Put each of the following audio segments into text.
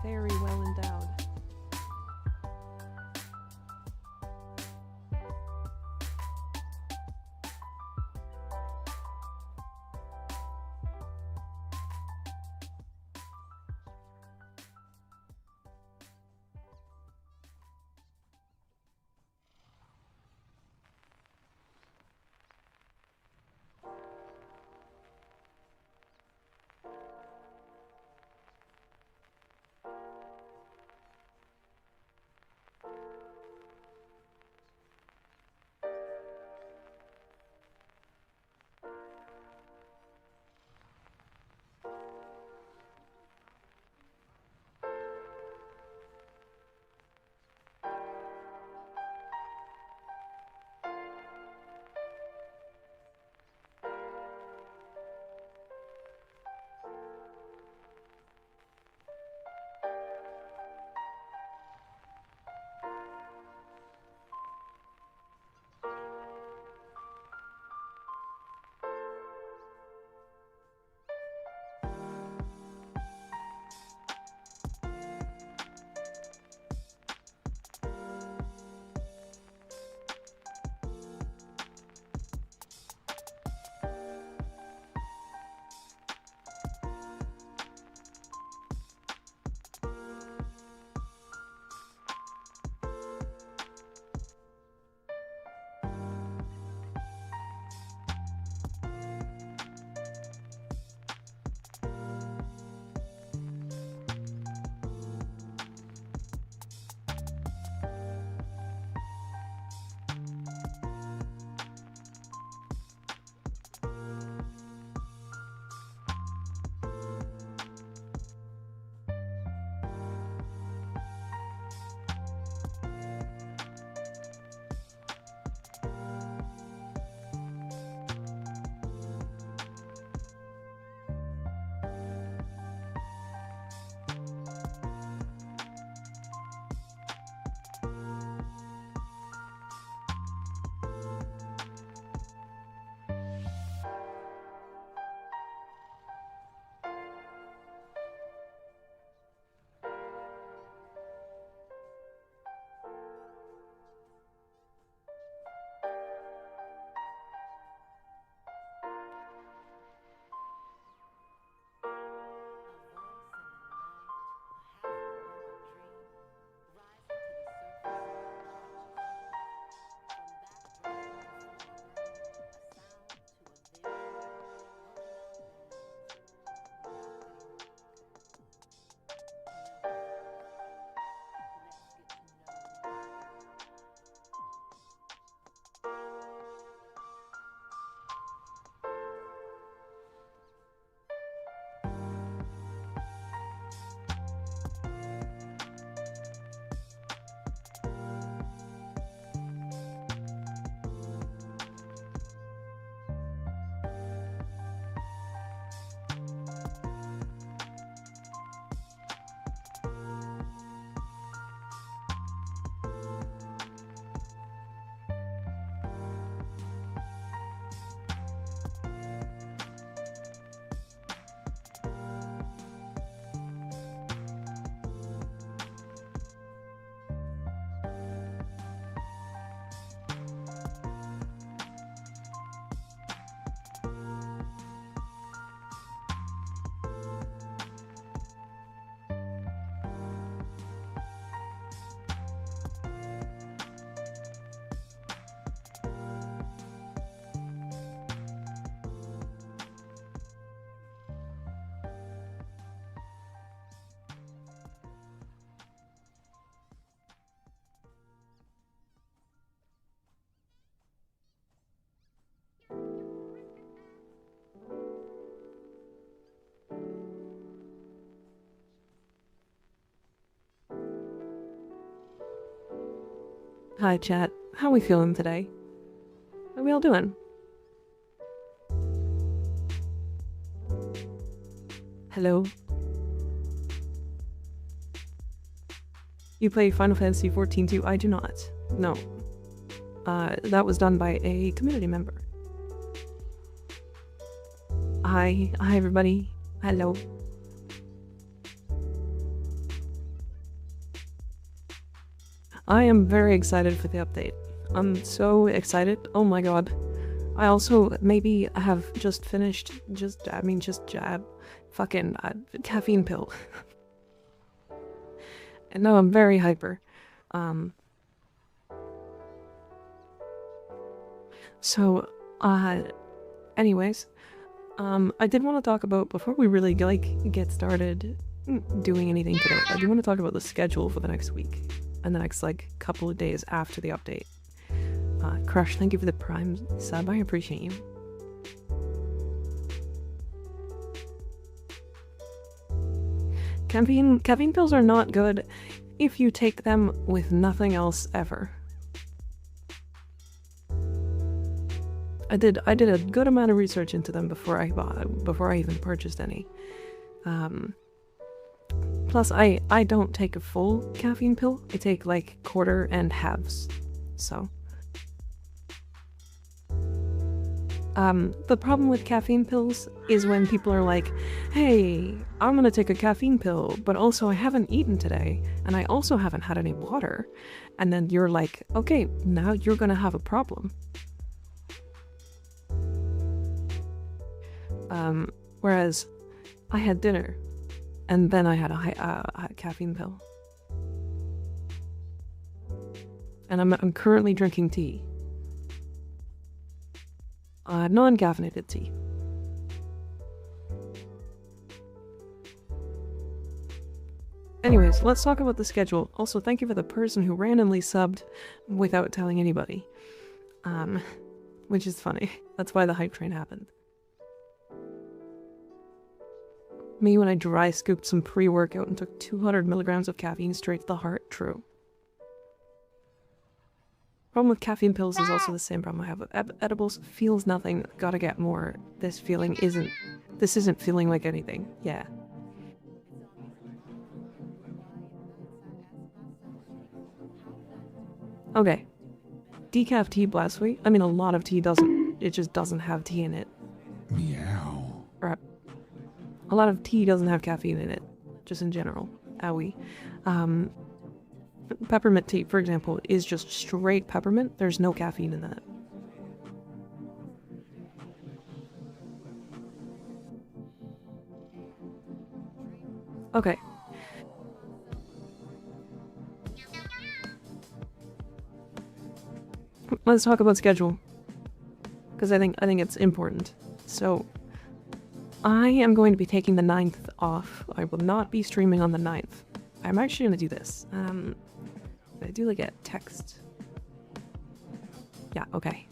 Very well endowed. Hi, chat. How we feeling today? How we all doing? Hello? You play Final Fantasy XIV too? I do not. No. That was done by a community member. Hi everybody. Hello. I am very excited for the update. I'm so excited. Oh my god. I also maybe have just finished, fucking caffeine pill. And now I'm very hyper. Anyways, I did want to talk about, before we really get started doing anything today, I do want to talk about the schedule for the next week and the next couple of days after the update. Crush, thank you for the Prime sub. I appreciate you. Caffeine pills are not good if you take them with nothing else ever. I did a good amount of research into them before I even purchased any. Plus, I don't take a full caffeine pill. I take quarter and halves. So the problem with caffeine pills is when people are like, hey, I'm gonna take a caffeine pill, but also I haven't eaten today, and I also haven't had any water. And then you're like, okay, now you're gonna have a problem. Whereas I had dinner, and then I had a caffeine pill. And I'm currently drinking tea. Non-caffeinated tea. Anyways, let's talk about the schedule. Also, thank you for the person who randomly subbed without telling anybody. Which is funny. That's why the hype train happened. Me when I dry scooped some pre-workout and took 200 milligrams of caffeine straight to the heart. True. Problem with caffeine pills is also the same problem I have with edibles. Feels nothing, gotta get more. This isn't feeling like anything. Yeah. Okay. Decaf tea blasphemy. I mean, a lot of tea just doesn't have tea in it. Meow. Or a lot of tea doesn't have caffeine in it, just in general. Owie. Peppermint tea, for example, is just straight peppermint. There's no caffeine in that. Okay. Let's talk about schedule, because I think it's important. So, I am going to be taking the 9th off. I will not be streaming on the 9th. I'm actually gonna do this. I do a text. Yeah, okay.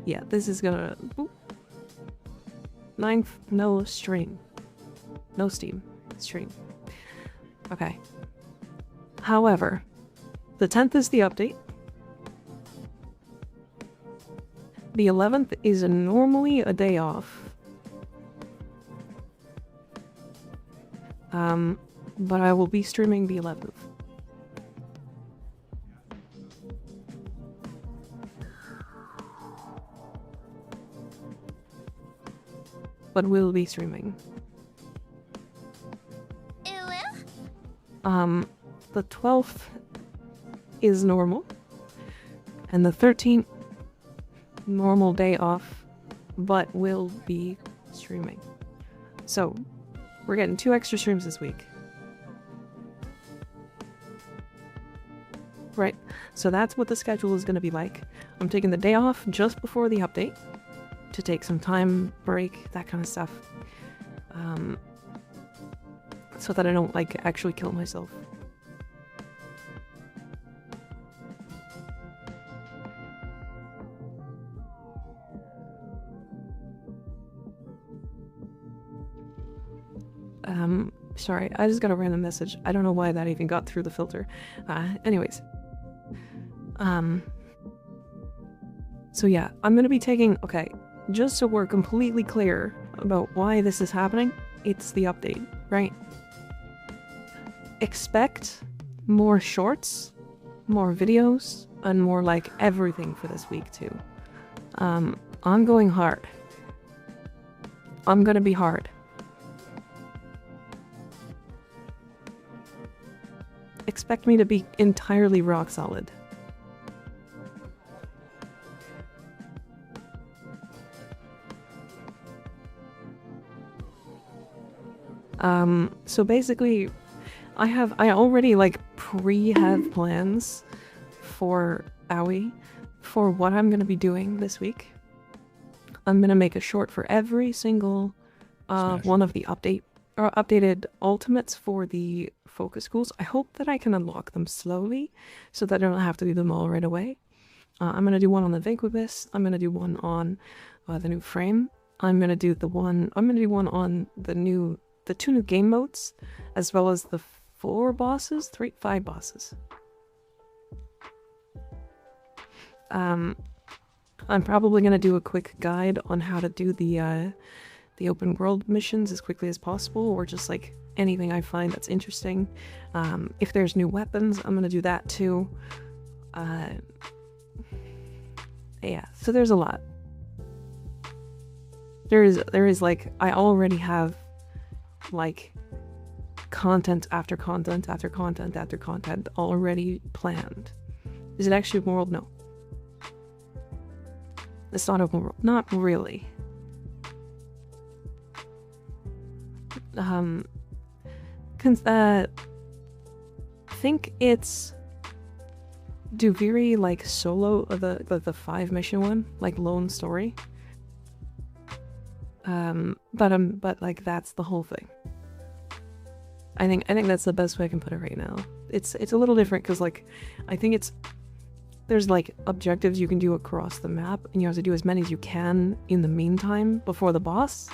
Yeah, this is gonna... Boop. 9th, no stream. No Steam. Stream. Okay. However, the 10th is the update. The 11th is normally a day off. But I will be streaming the 11th. But we'll be streaming. The 12th is normal. And the 13th, normal day off, but we'll be streaming. So, we're getting 2 extra streams this week. Right, so that's what the schedule is going to be like. I'm taking the day off just before the update to take some time, break, that kind of stuff. So that I don't actually kill myself. Sorry, I just got a random message. I don't know why that even got through the filter. Anyways. So yeah, I'm gonna be taking, okay, just so we're completely clear about why this is happening, it's the update, right? Expect more shorts, more videos, and more like everything for this week too. I'm going hard. I'm gonna be hard. Expect me to be entirely rock solid. So basically, I already like have plans for AOE for what I'm gonna be doing this week. I'm gonna make a short for every single one of the updated ultimates for the focus schools. I hope that I can unlock them slowly so that I don't have to do them all right away. I'm gonna do one on the Vanquibus. I'm gonna do one on the new frame. I'm gonna do one on the two new game modes, as well as the 5 bosses. I'm probably gonna do a quick guide on how to do the open world missions as quickly as possible, or just like anything I find that's interesting. If there's new weapons, I'm gonna do that too. Yeah, so there's a lot. There is like, I already have like content after content after content after content already planned. Is it actually open world? No. It's not open world. Not really. I think it's Duviri like solo, the 5 mission one, like lone story. But like that's the whole thing. I think that's the best way I can put it right now. It's a little different because like I think there's like objectives you can do across the map, and you have to do as many as you can in the meantime before the boss.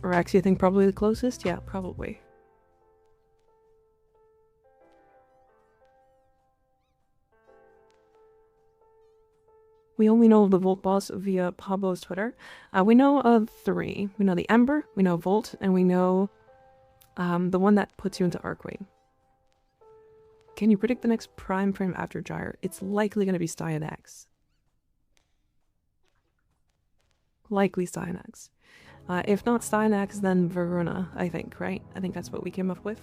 Or actually, I think probably the closest. Yeah, probably. We only know of the Volt boss via Pablo's Twitter. We know of 3. We know the Ember, we know Volt, and we know the one that puts you into Arcwing. Can you predict the next prime frame after Gyre? It's likely going to be Styanax. Likely Styanax. If not Styanax, then Verona, I think, right? I think that's what we came up with.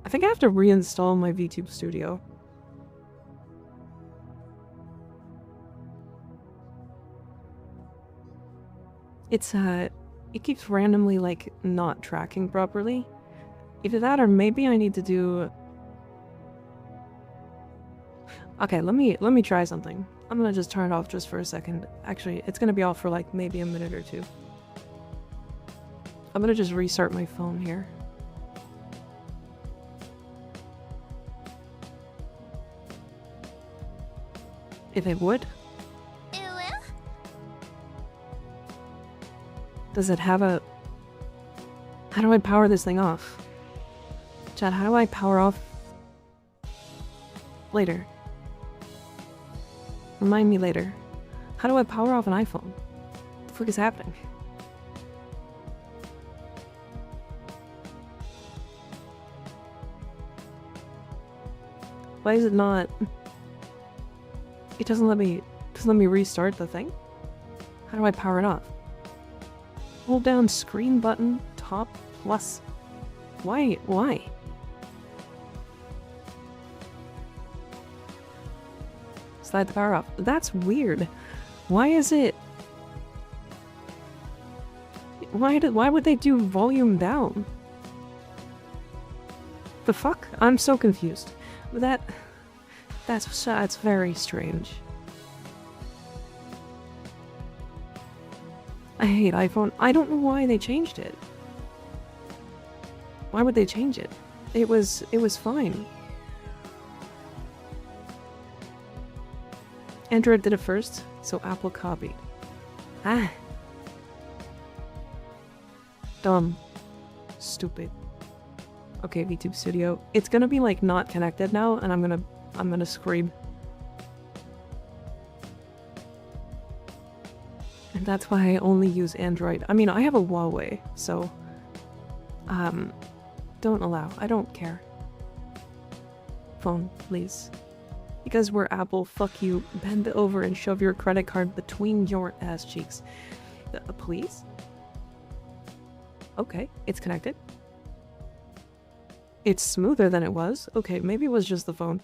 I think I have to reinstall my VTube Studio. It keeps randomly, like, not tracking properly. Either that or maybe I need to do... Okay, let me try something. I'm gonna just turn it off just for a second. Actually, it's gonna be off for, like, maybe a minute or two. I'm gonna just restart my phone here. If it would. Does it have a... How do I power this thing off? Chad, how do I power off... Later. Remind me later. How do I power off an iPhone? What the fuck is happening? Why is it not... It doesn't let me restart the thing? How do I power it off? Hold down screen button, top, plus. Why? Slide the power off. That's weird. Why is it... Why would they do volume down? The fuck? I'm so confused. That's very strange. I hate iPhone. I don't know why they changed it. Why would they change it? It was fine. Android did it first, so Apple copied. Ah. Dumb. Stupid. Okay, VTube Studio. It's gonna be like not connected now, and I'm gonna scream. And that's why I only use Android. I mean, I have a Huawei, so don't allow. I don't care. Phone, please. Because we're Apple, fuck you. Bend over and shove your credit card between your ass cheeks. Please? Okay, it's connected. It's smoother than it was. Okay, maybe it was just the phone.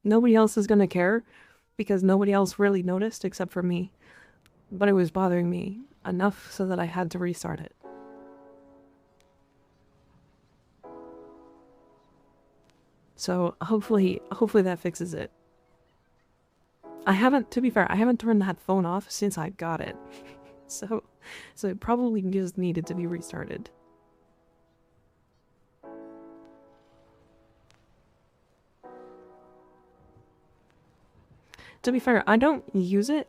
Nobody else is gonna care because nobody else really noticed except for me. But it was bothering me enough so that I had to restart it. So hopefully that fixes it. To be fair, I haven't turned that phone off since I got it. So it probably just needed to be restarted. To be fair, I don't use it.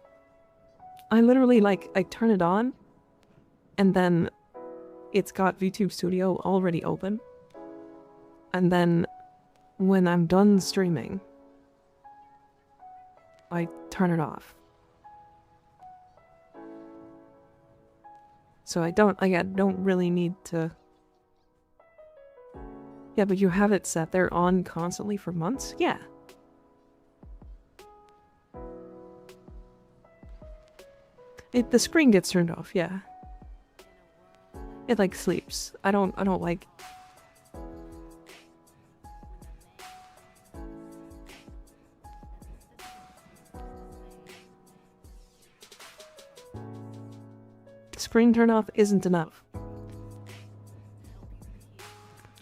I literally, like, I turn it on, and then it's got VTube Studio already open. And then when I'm done streaming, I turn it off. So I don't really need to... Yeah, but you have it set there on constantly for months? Yeah. The screen gets turned off, yeah. It like sleeps. I don't like... Screen turn off isn't enough.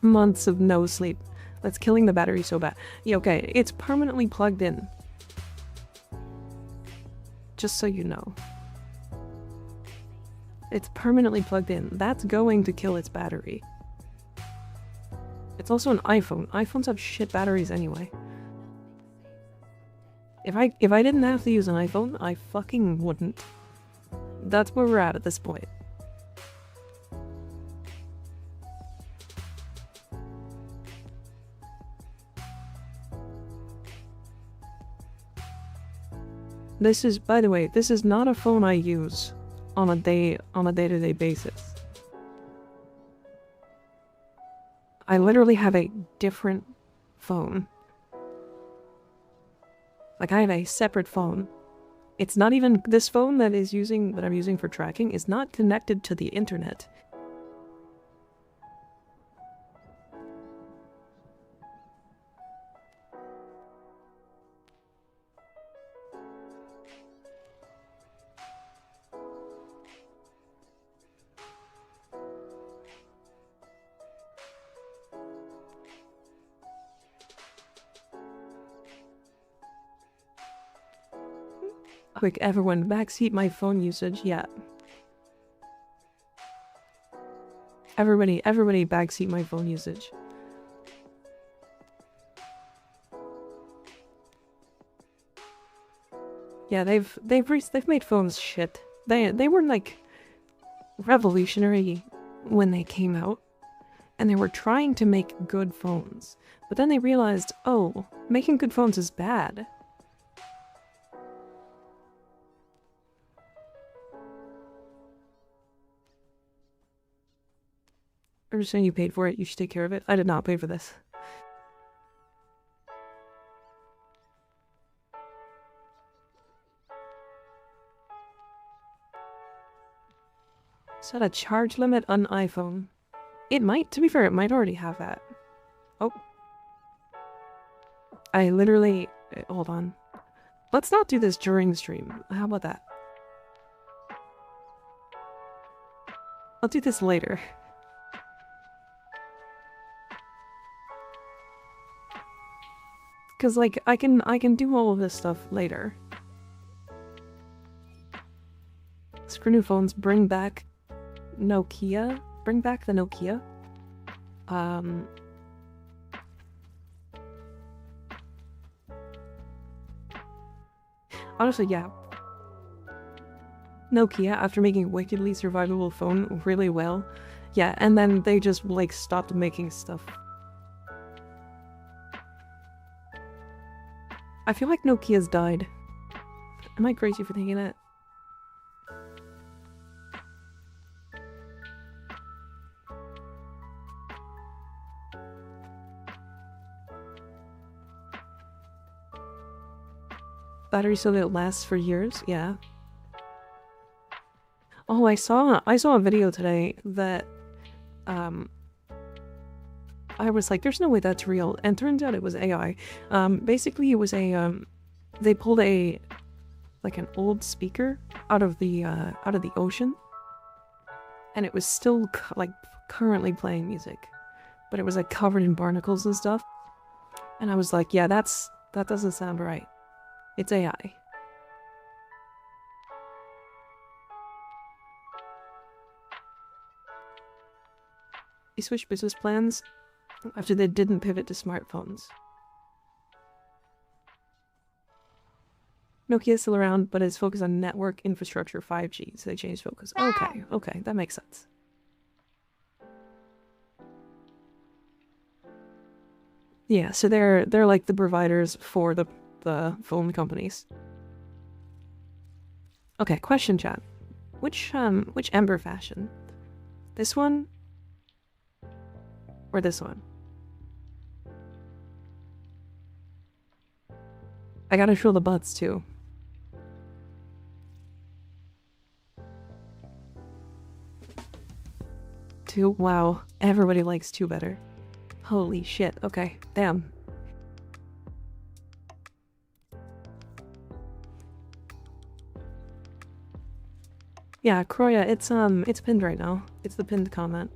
Months of no sleep. That's killing the battery so bad. Yeah, okay, it's permanently plugged in. Just so you know. It's permanently plugged in. That's going to kill its battery. It's also an iPhone. iPhones have shit batteries anyway. If I didn't have to use an iPhone, I fucking wouldn't. That's where we're at this point. This is, by the way, this is not a phone I use on a day-to-day basis. I literally have a different phone. Like, I have a separate phone. It's not even this phone that I'm using for tracking is not connected to the internet. Quick, everyone, backseat my phone usage, yeah. Everybody backseat my phone usage. Yeah, they've made phones shit. They were like revolutionary when they came out, and they were trying to make good phones. But then they realized, oh, making good phones is bad. I'm just saying you paid for it, you should take care of it. I did not pay for this. Set a charge limit on iPhone. It might, to be fair, it might already have that. Oh. I literally... Hold on. Let's not do this during stream. How about that? I'll do this later. Because, like, I can do all of this stuff later. Screw new phones, bring back Nokia. Bring back the Nokia. Honestly, yeah. Nokia, after making a wickedly survivable phone really well, yeah, and then they just, like, stopped making stuff. I feel like Nokia's died. Am I crazy for thinking that? Battery so that it lasts for years? Yeah. Oh, I saw a video today that I was like, there's no way that's real, and turns out it was AI. Basically it was a they pulled a like an old speaker out of the ocean, and it was still like currently playing music, but it was like covered in barnacles and stuff. And I was like, yeah, that doesn't sound right. It's AI. They switched business plans after they didn't pivot to smartphones. Nokia is still around, but is focused on network infrastructure 5G, so they changed focus. Okay, that makes sense. Yeah, so they're like the providers for the phone companies. Okay, question chat. Which Ember fashion? This one? Or this one? I gotta show the butts too. Two? Wow, everybody likes two better. Holy shit, okay, damn. Yeah, Kroya, it's pinned right now. It's the pinned comment.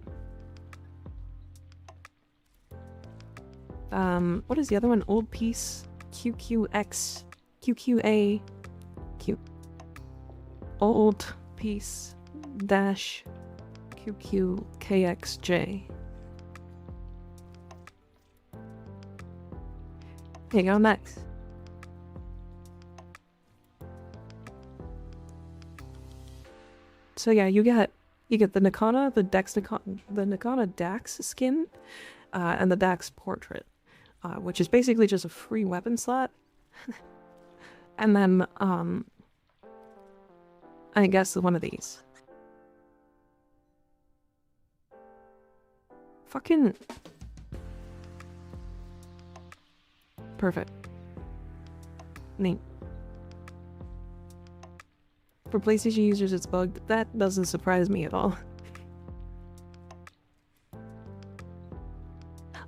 What is the other one? Old piece, QQX, QQA, Q. Old piece, dash, QQKXJ. Here you go, next. So yeah, you get the Nakana, the Nakana Dax skin, and the Dax portrait, which is basically just a free weapon slot. And then I guess one of these. Fucking perfect. Neat. For PlayStation users, it's bugged. That doesn't surprise me at all.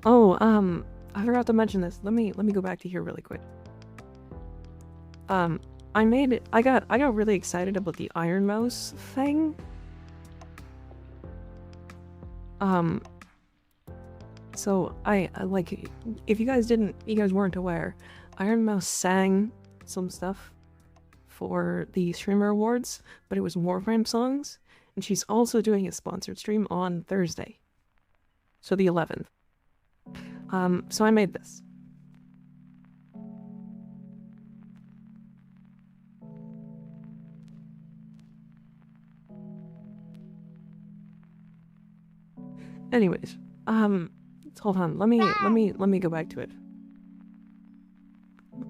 Oh, I forgot to mention this. Let me go back to here really quick. I got really excited about the Iron Mouse thing. So I like, if you guys weren't aware, Iron Mouse sang some stuff for the streamer awards, but it was Warframe songs, and she's also doing a sponsored stream on Thursday, so the 11th. So I made this. Anyways, hold on, let me go back to it.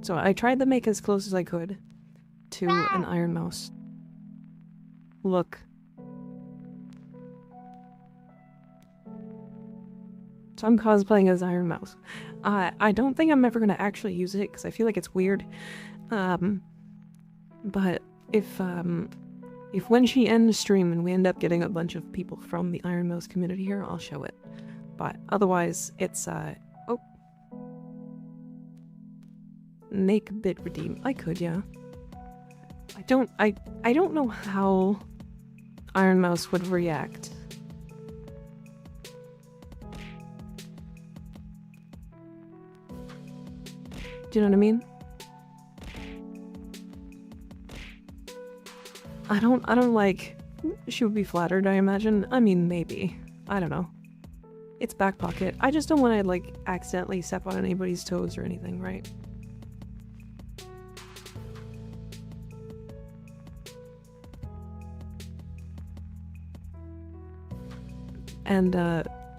So I tried to make as close as I could to an Iron Mouse look. So I'm cosplaying as Iron Mouse. I don't think I'm ever gonna actually use it because I feel like it's weird. But if when she ends stream and we end up getting a bunch of people from the Iron Mouse community here, I'll show it. But otherwise, it's oh, make bit redeem. I could, yeah. I don't know how Iron Mouse would react. Do you know what I mean? I don't like, she would be flattered, I imagine. I mean, maybe. I don't know. It's back pocket. I just don't want to, like, accidentally step on anybody's toes or anything, right? And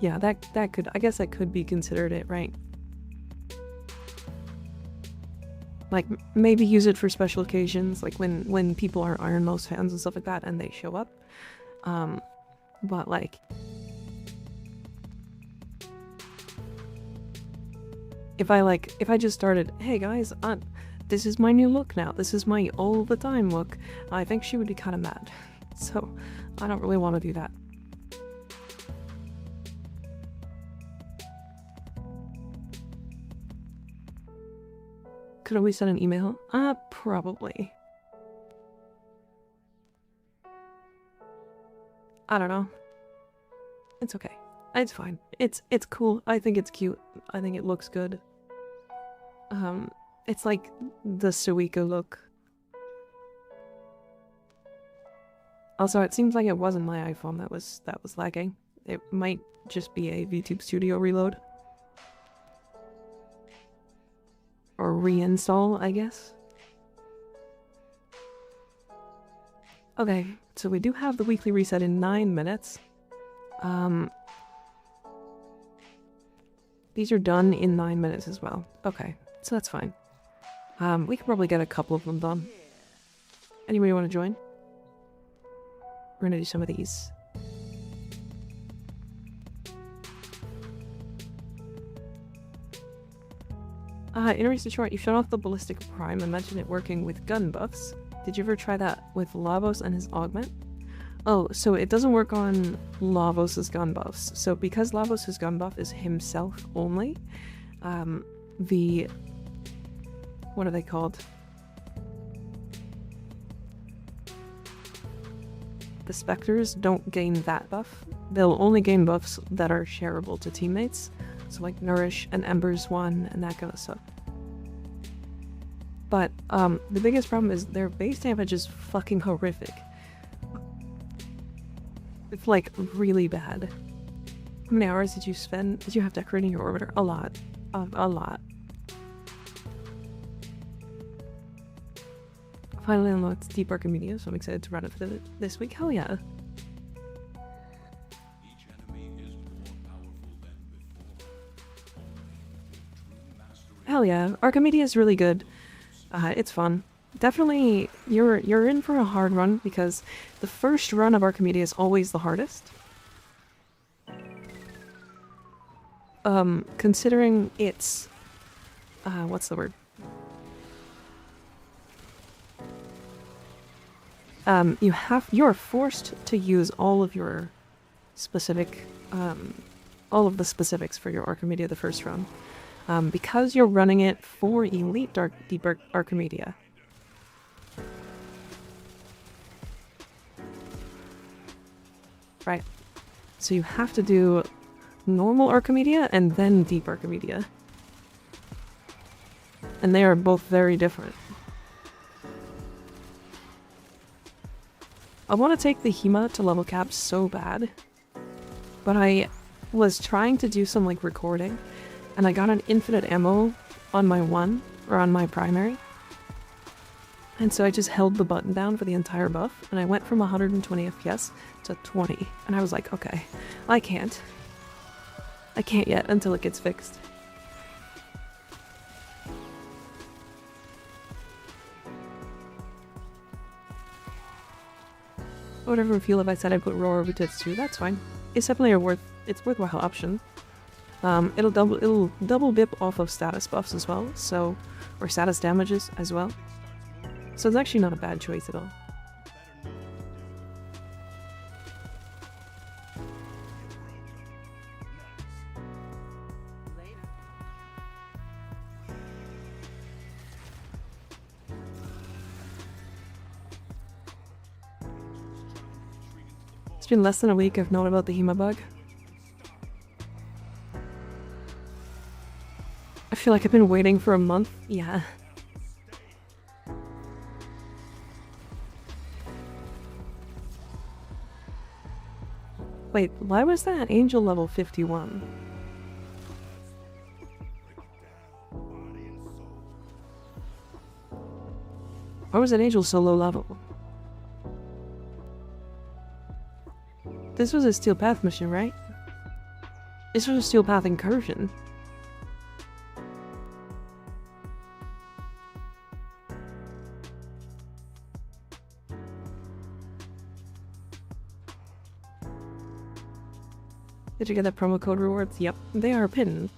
yeah, that could, I guess that could be considered it, right? Like, maybe use it for special occasions, like when people are Ironmost fans and stuff like that and they show up. But like, if I just started, hey guys, this is my new look now, this is my all the time look, I think she would be kind of mad. So I don't really want to do that. Could we send an email? Probably. I don't know. It's okay. It's fine. It's cool. I think it's cute. I think it looks good. It's like the Suiko look. Also, it seems like it wasn't my iPhone that was lagging. It might just be a VTube Studio reload. Or reinstall, I guess. Okay, so we do have the weekly reset in 9 minutes. These are done in 9 minutes as well. Okay, so that's fine. We could probably get a couple of them done. Anybody want to join? We're gonna do some of these. In a recent short, you showed off the Ballistic Prime and mentioned it working with gun buffs. Did you ever try that with Lavos and his augment? Oh, so it doesn't work on Lavos' gun buffs. So because Lavos' gun buff is himself only, what are they called? The Spectres don't gain that buff. They'll only gain buffs that are shareable to teammates. So like Nourish and Ember's one and that kind of stuff. But the biggest problem is their base damage is fucking horrific. It's like really bad. How many hours did you spend? Did you have decorating your orbiter? A lot. A lot. Finally unlocked Deep Archimedes, so I'm excited to run it for this week. Hell yeah. Hell yeah. Archimedes is really good. It's fun. Definitely, you're in for a hard run because the first run of Archimedes is always the hardest. Considering it's what's the word? You're forced to use all of your specific all of the specifics for your Archimedes the first run. Because you're running it for Elite Deep Archimedes. Right. So you have to do normal Archimedes and then Deep Archimedes. And they are both very different. I want to take the Hema to level cap so bad. But I was trying to do some like recording. And I got an infinite ammo on my one, or on my primary. And so I just held the button down for the entire buff, and I went from 120 FPS to 20. And I was like, okay, I can't. I can't yet until it gets fixed. I would ever feel if I said I'd put Roar over Tits too, that's fine. It's definitely a worthwhile option. It'll double bip off of status buffs as well, so, or status damages as well. So it's actually not a bad choice at all. It's been less than a week I've known about the Hema bug. I feel like I've been waiting for a month. Yeah. Wait, why was that Angel level 51? Why was an Angel so low level? This was a Steel Path mission, right? This was a Steel Path incursion. Did you get that promo code rewards? Yep, they are pinned.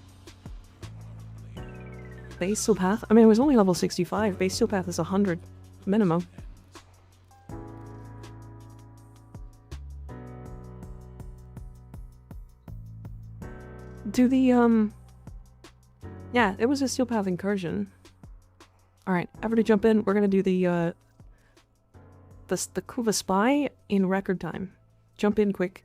Base Steel Path? I mean, it was only level 65. Base Steel Path is 100 minimum. Do the, yeah, it was a Steel Path incursion. Alright, everybody jump in. We're gonna do the Kuva Spy in record time. Jump in quick.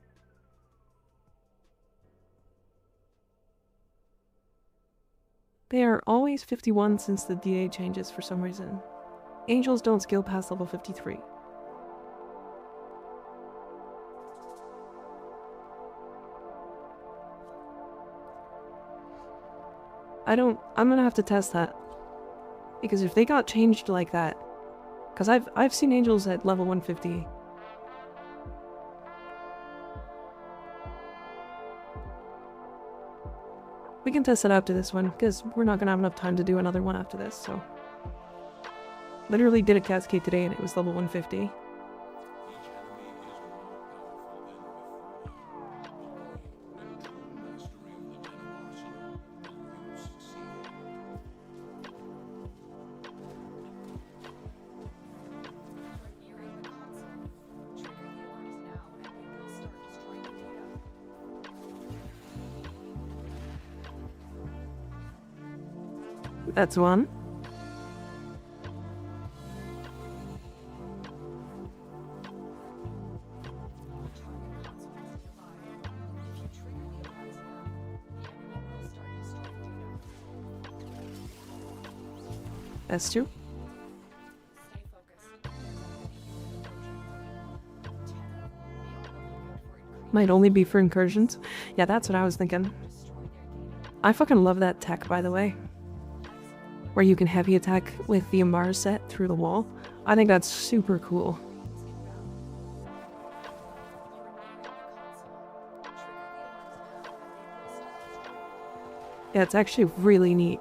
They are always 51 since the DA changes for some reason. Angels don't skill past level 53. I'm gonna have to test that. Because if they got changed like that, because I've seen angels at level 150. We can test it after this one, because we're not gonna have enough time to do another one after this, so. Literally did a cascade today and it was level 150. That's one. That's two. Might only be for incursions. Yeah, that's what I was thinking. I fucking love that tech, by the way. Where you can heavy attack with the Amar set through the wall. I think that's super cool. Yeah, it's actually really neat.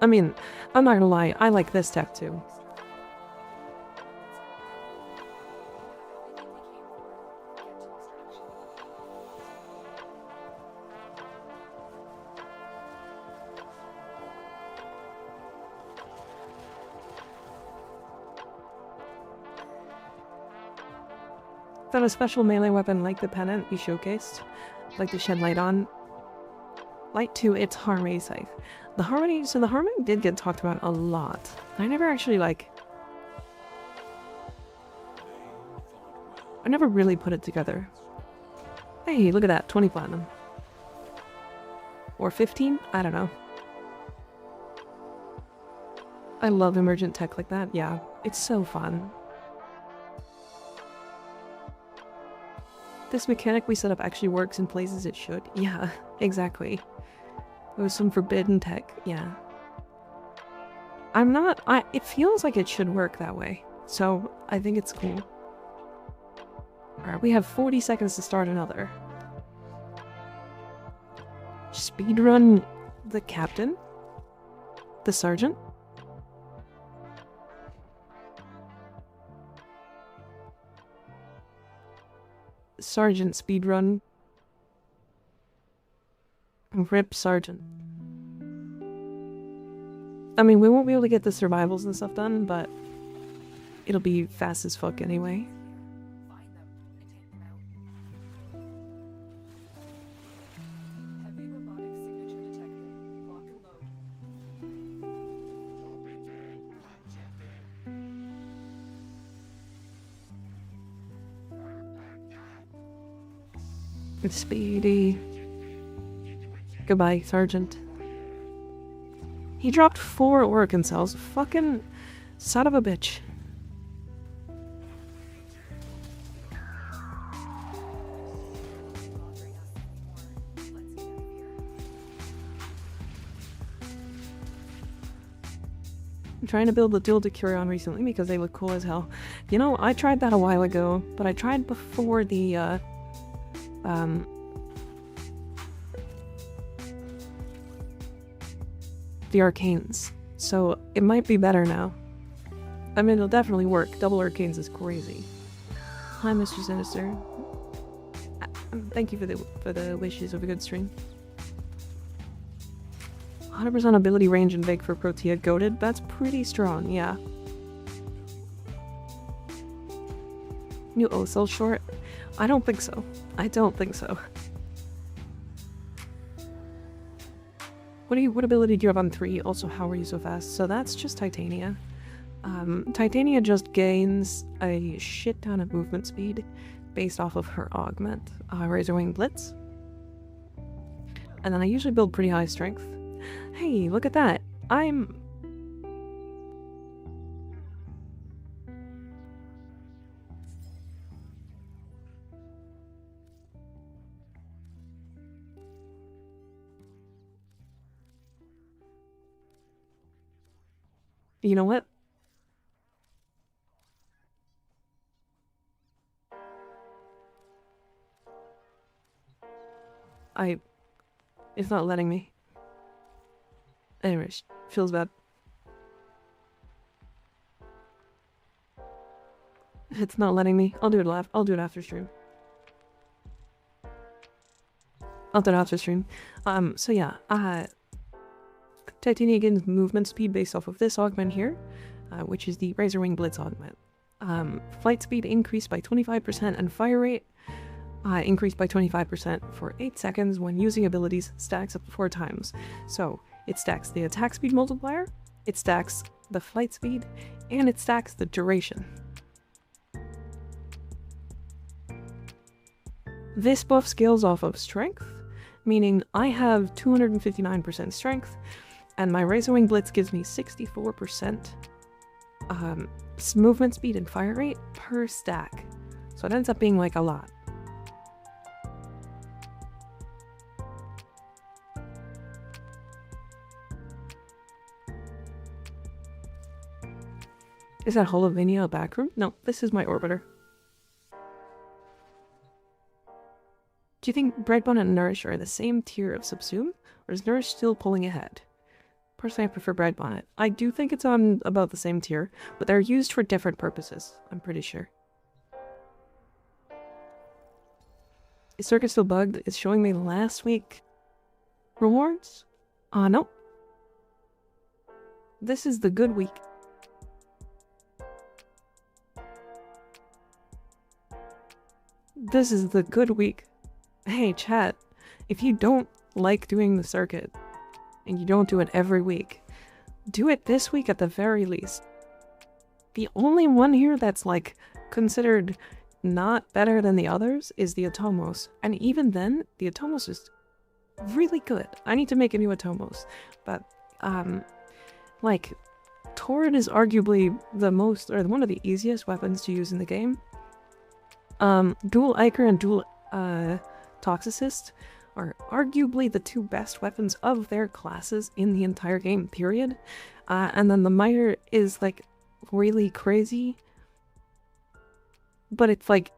I mean, I'm not gonna lie, I like this tech too. That a special melee weapon like the pennant you showcased, like to shed light on. Light to its Harmony scythe. The Harmony, so the Harmony did get talked about a lot. I never actually I never really put it together. Hey, look at that, 20 platinum. Or 15? I don't know. I love emergent tech like that, yeah. It's so fun. This mechanic we set up actually works in places it should. Yeah, exactly. There was some forbidden tech, yeah. It feels like it should work that way. So, I think it's cool. Alright, we have 40 seconds to start another. Speedrun the captain? The sergeant? Sergeant speedrun. Rip Sergeant. I mean, we won't be able to get the survivals and stuff done, but it'll be fast as fuck anyway. It's speedy. Goodbye, Sergeant. He dropped 4 Oracle cells. Fucking son of a bitch. I'm trying to build the dual Decurion recently because they look cool as hell. You know, I tried that a while ago, but I tried before the the arcanes, so it might be better now. I mean, it'll definitely work. Double arcanes is crazy. Hi, Mr. Sinister. Thank you for the wishes of a good stream. 100% ability range and Vig for Protea goated. That's pretty strong, yeah. New Osel short? I don't think so. I don't think so. What ability do you have on 3? Also, how are you so fast? So that's just Titania. Titania just gains a shit ton of movement speed based off of her augment, Razorwing Blitz. And then I usually build pretty high strength. Hey, look at that! You know what? It's not letting me. Anyways, feels bad. It's not letting me. I'll do it live. I'll do it after stream. I'll do it after stream. So yeah, Titania gains movement speed based off of this augment here, which is the Razorwing Blitz augment. Flight speed increased by 25% and fire rate increased by 25% for 8 seconds when using abilities stacks up to 4 times. So it stacks the attack speed multiplier, it stacks the flight speed, and it stacks the duration. This buff scales off of strength, meaning I have 259% strength, and my Razorwing Blitz gives me 64% movement speed and fire rate per stack. So it ends up being like a lot. Is that HoloVania a backroom? No, this is my orbiter. Do you think Breadbone and Nourish are the same tier of Subsume, or is Nourish still pulling ahead? Personally, I prefer Breadbonnet. I do think it's on about the same tier, but they're used for different purposes, I'm pretty sure. Is Circuit still bugged? It's showing me last week rewards? No. This is the good week. This is the good week. Hey, chat, if you don't like doing the circuit, and you don't do it every week, do it this week at the very least. The only one here that's, like, considered not better than the others is the Atomos. And even then, the Atomos is really good. I need to make a new Atomos. But, like, Torrid is arguably the most, or one of the easiest weapons to use in the game. Dual Ichor and Dual Toxicist are arguably the 2 best weapons of their classes in the entire game, period. And then the Miter is, like, really crazy. But it's like,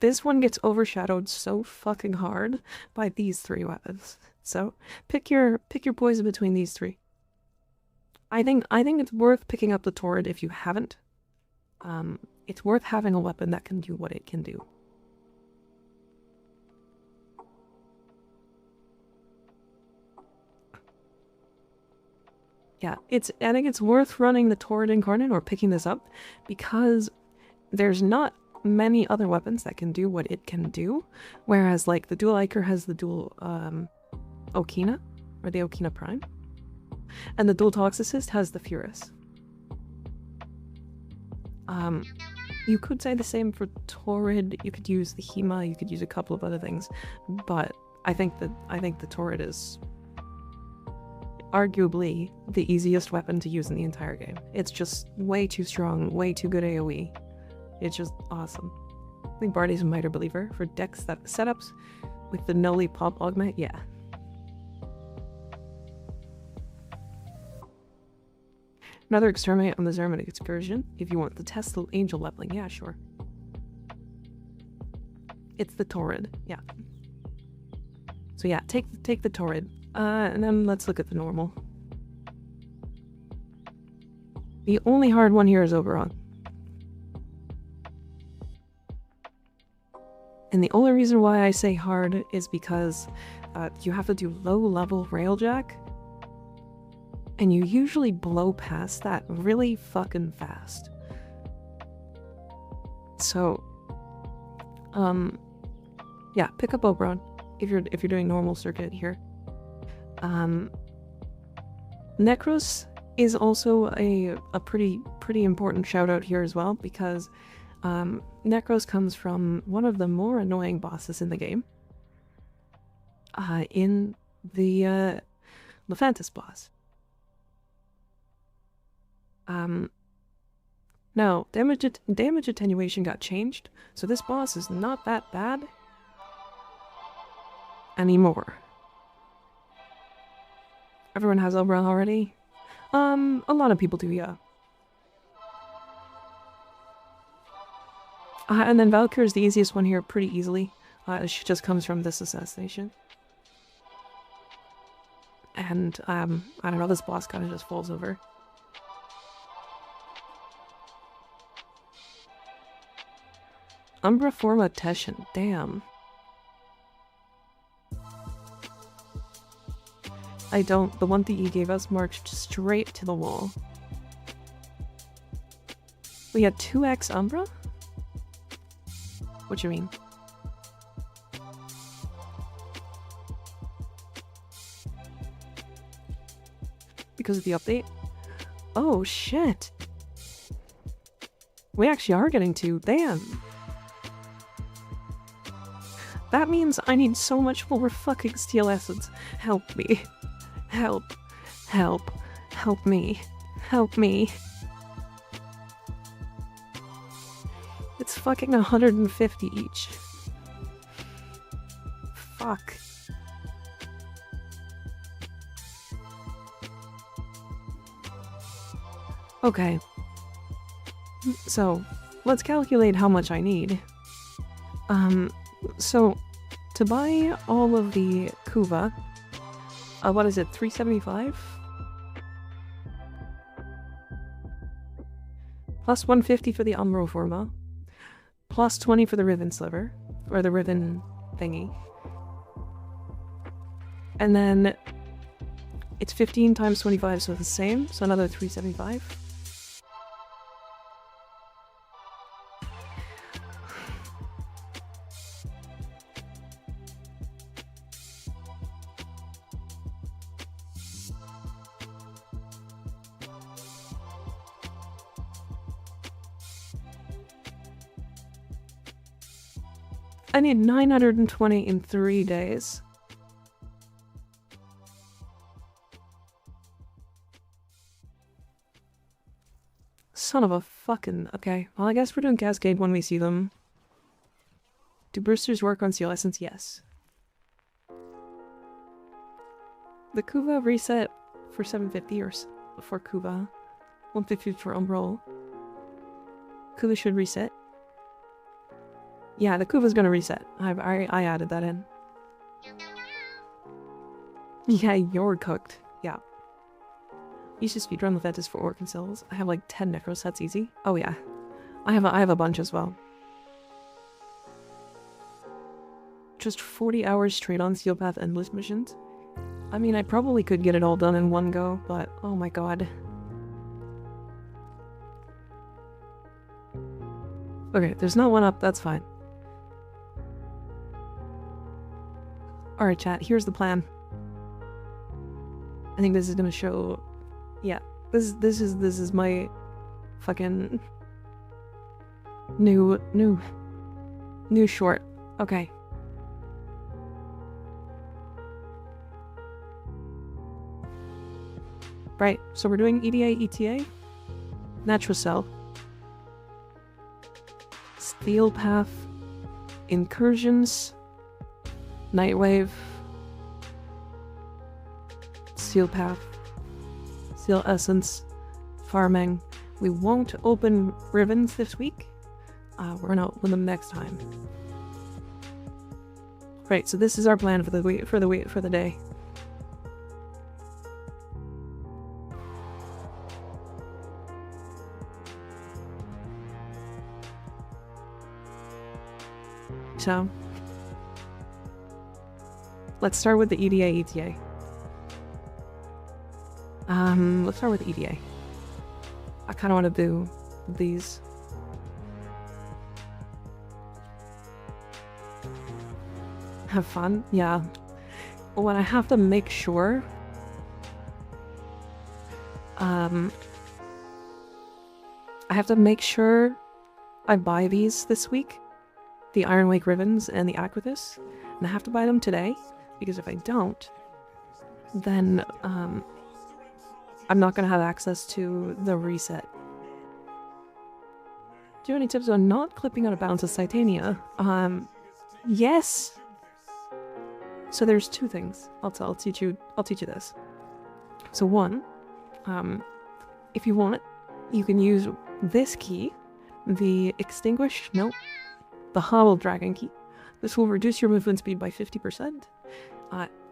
this one gets overshadowed so fucking hard by these 3 weapons. So, pick your poison between these 3. I think it's worth picking up the Torrid if you haven't. It's worth having a weapon that can do what it can do. Yeah, I think it's worth running the Torrid Incarnate or picking this up because there's not many other weapons that can do what it can do, whereas like the Dual Ichor has the Dual Okina, or the Okina Prime, and the Dual Toxicist has the Furus. You could say the same for Torrid. You could use the Hema, you could use a couple of other things, but I think the Torrid is arguably the easiest weapon to use in the entire game. It's just way too strong, way too good AoE. It's just awesome. I think Barty's a Miter believer for deck setups with the Noli Pop Augment, yeah. Another exterminate on the Zermatic excursion if you want to test the angel leveling, yeah, sure. It's the Torrid, yeah. So yeah, take the Torrid. And then let's look at the normal. The only hard one here is Oberon. And the only reason why I say hard is because you have to do low-level railjack, and you usually blow past that really fucking fast. So, yeah, pick up Oberon if you're doing normal circuit here. Necros is also a pretty important shout out here as well, because Necros comes from one of the more annoying bosses in the game. In the Lephantis boss. Now, damage attenuation got changed, so this boss is not that bad anymore. Everyone has Oberon already? A lot of people do, yeah. And then Valkyr is the easiest one here pretty easily. She just comes from this assassination. And, I don't know, this boss kind of just falls over. Umbra Forma Teshin, damn. I don't. The one that you gave us marched straight to the wall. We had 2x Umbra? What you mean? Because of the update? Oh shit! We actually are getting 2, damn! That means I need so much more fucking steel essence. Help me. Help. Help. Help me. Help me. It's fucking 150 each. Fuck. Okay. So, let's calculate how much I need. So, to buy all of the Kuva, what is it, 375? Plus 150 for the Umbro Forma, plus 20 for the Riven Sliver, or the Riven thingy. And then, it's 15 times 25, so the same, so another 375. I need 920 in 3 days. Son of a fucking... Okay, well I guess we're doing Cascade when we see them. Do boosters work on Seal Essence? Yes. The Kuva reset for 750 or for Kuva. 150 for Umbral. Kuva should reset. Yeah, the Kuva's gonna reset. I added that in. Yeah, you're cooked. Yeah. You should speedrun Lephantis for Orc and Cells. I have like 10 Necros, that's easy. Oh yeah. I have a bunch as well. Just 40 hours straight on Steel Path Endless missions. I mean, I probably could get it all done in one go, but oh my god. Okay, there's not one up, that's fine. Alright chat, here's the plan. I think this is gonna show... Yeah, this is my fucking new short. Okay. Right, so we're doing EDA, ETA, Natural Cell, Steel Path, Incursions, Nightwave, Steel Path, Steel Essence, Farming. We won't open Ribbons this week. We're gonna open them next time. Right, so this is our plan for the day. So let's start with the ETA. Let's start with EDA. I kind of want to do these. Have fun? Yeah. When I have to make sure I have to make sure I buy these this week. The Iron Wake ribbons and the Aquathis. And I have to buy them today, because if I don't, then I'm not going to have access to the reset. Do you have any tips on not clipping out of bounds with Titania? Yes! So there's two things. I'll teach you this. So one, if you want it, you can use this key, the the Hobble Dragon key. This will reduce your movement speed by 50%.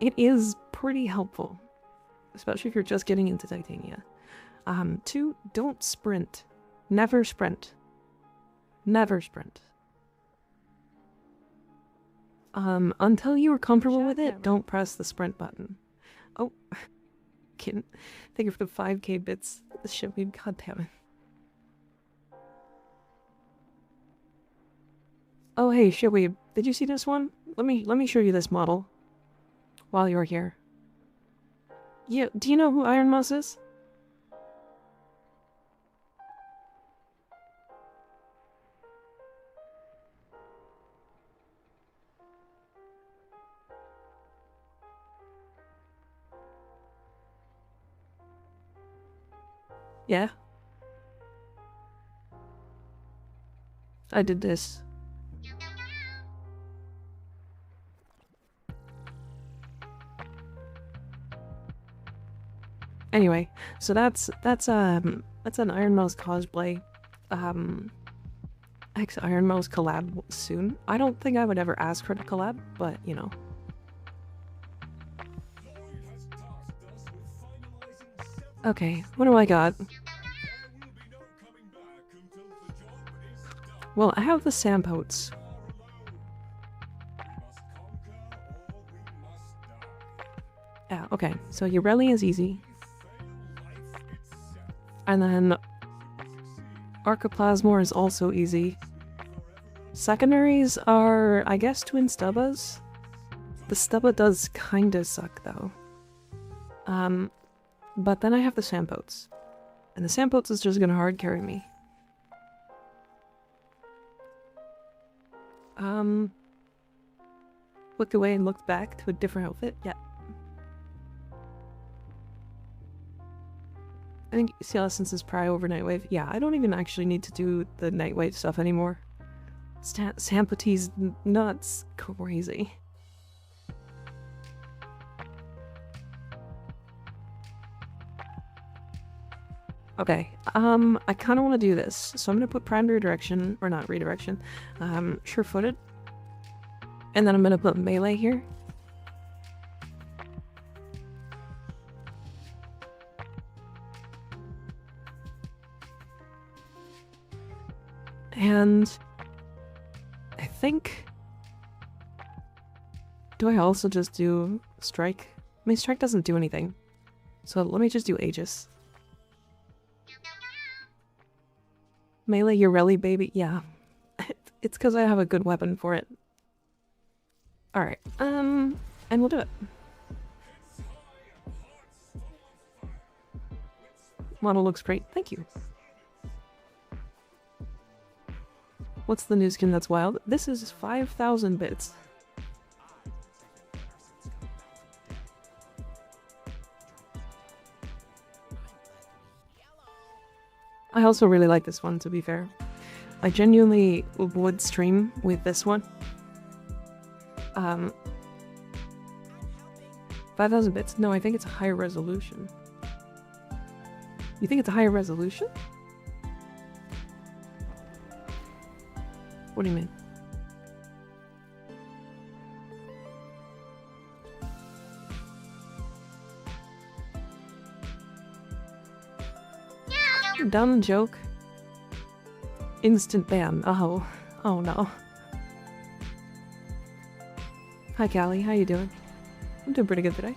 It is pretty helpful, especially if you're just getting into Titania. Two, don't sprint. Never sprint. Never sprint. Until you are comfortable with it, don't press the sprint button. Oh, kidding. Thank you for the 5k bits. This shit, god damn it. Oh hey, Shitweeb, did you see this one? Let me show you this model while you're here. Yeah, do you know who Iron Mouse is? Yeah. I did this. Anyway, so that's an Iron Mouse cosplay. Ex Iron Mouse collab soon. I don't think I would ever ask her to collab, but you know. Okay, what do I got? Well, I have the Sampotes. Yeah, okay, so Ureli is easy. And then Archiplasmor is also easy. Secondaries are, I guess, Twin Stubbas. The Stubba does kinda suck, though. But then I have the Sampotes. And the Sampotes is just gonna hard carry me. Looked away and looked back to a different outfit? Yeah. I think Celestance is probably over Nightwave. Yeah, I don't even actually need to do the Nightwave stuff anymore. Sampote's nuts crazy. Okay, I kind of want to do this, so I'm going to put Prime Redirection, or not Redirection, Sure-Footed, and then I'm going to put Melee here. And I think, do I also just do Strike? I mean, Strike doesn't do anything, so let me just do Aegis. Melee Ureli, baby. Yeah. It's because I have a good weapon for it. Alright, and we'll do it. Model looks great. Thank you. What's the new skin that's wild? This is 5,000 bits. I also really like this one, to be fair. I genuinely would stream with this one. 5,000 bits? No, I think it's a higher resolution. You think it's a higher resolution? What do you mean? Dumb joke. Instant ban. Oh. Oh no. Hi Callie, how you doing? I'm doing pretty good today.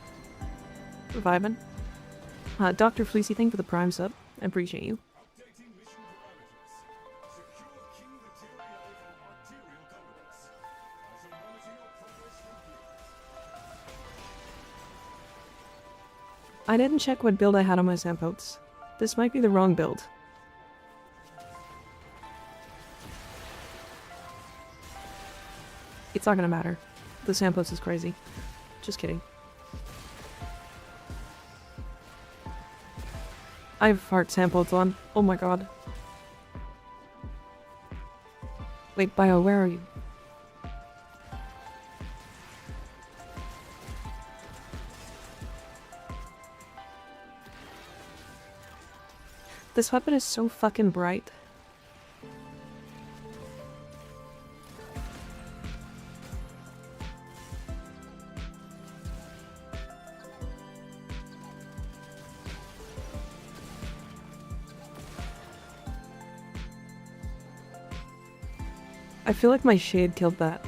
Vibing. Dr. Fleecy, thank you for the Prime sub. I appreciate you. I didn't check what build I had on my samples. This might be the wrong build. It's not gonna matter. The samples is crazy. Just kidding. I have heart samples on. Oh my god. Wait, Bio, where are you? This weapon is so fucking bright. I feel like my shade killed that.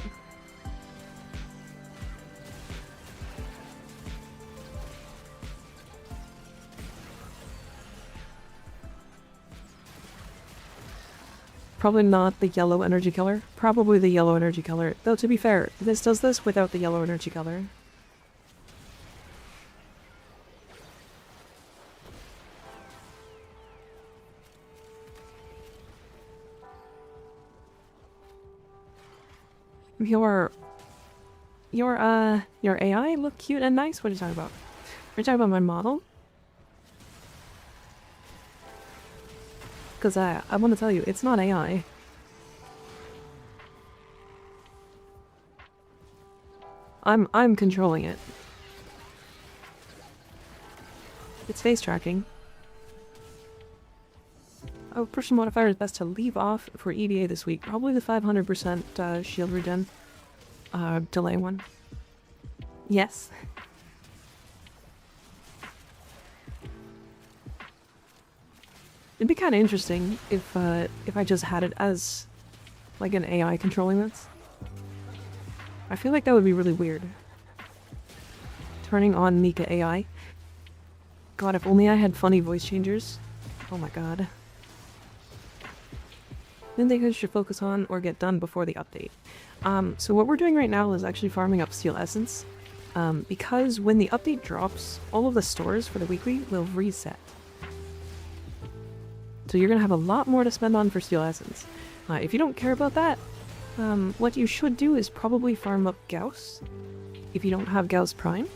Probably not the yellow energy color. Probably the yellow energy color. Though, to be fair, this does this without the yellow energy color. Your AI look cute and nice? What are you talking about? Are you talking about my model? Because I want to tell you, it's not AI. I'm controlling it. It's face tracking. Oh, person modifier is best to leave off for EVA this week. Probably the 500% shield regen delay one. Yes. It'd be kind of interesting if I just had it as like an AI controlling this. I feel like that would be really weird. Turning on Mika AI. God, if only I had funny voice changers. Oh my god. Then they should focus on or get done before the update. So what we're doing right now is actually farming up Steel Essence. Because when the update drops, all of the stores for the weekly will reset. So you're going to have a lot more to spend on for Steel Essence. If you don't care about that, what you should do is probably farm up Gauss, if you don't have Gauss Prime,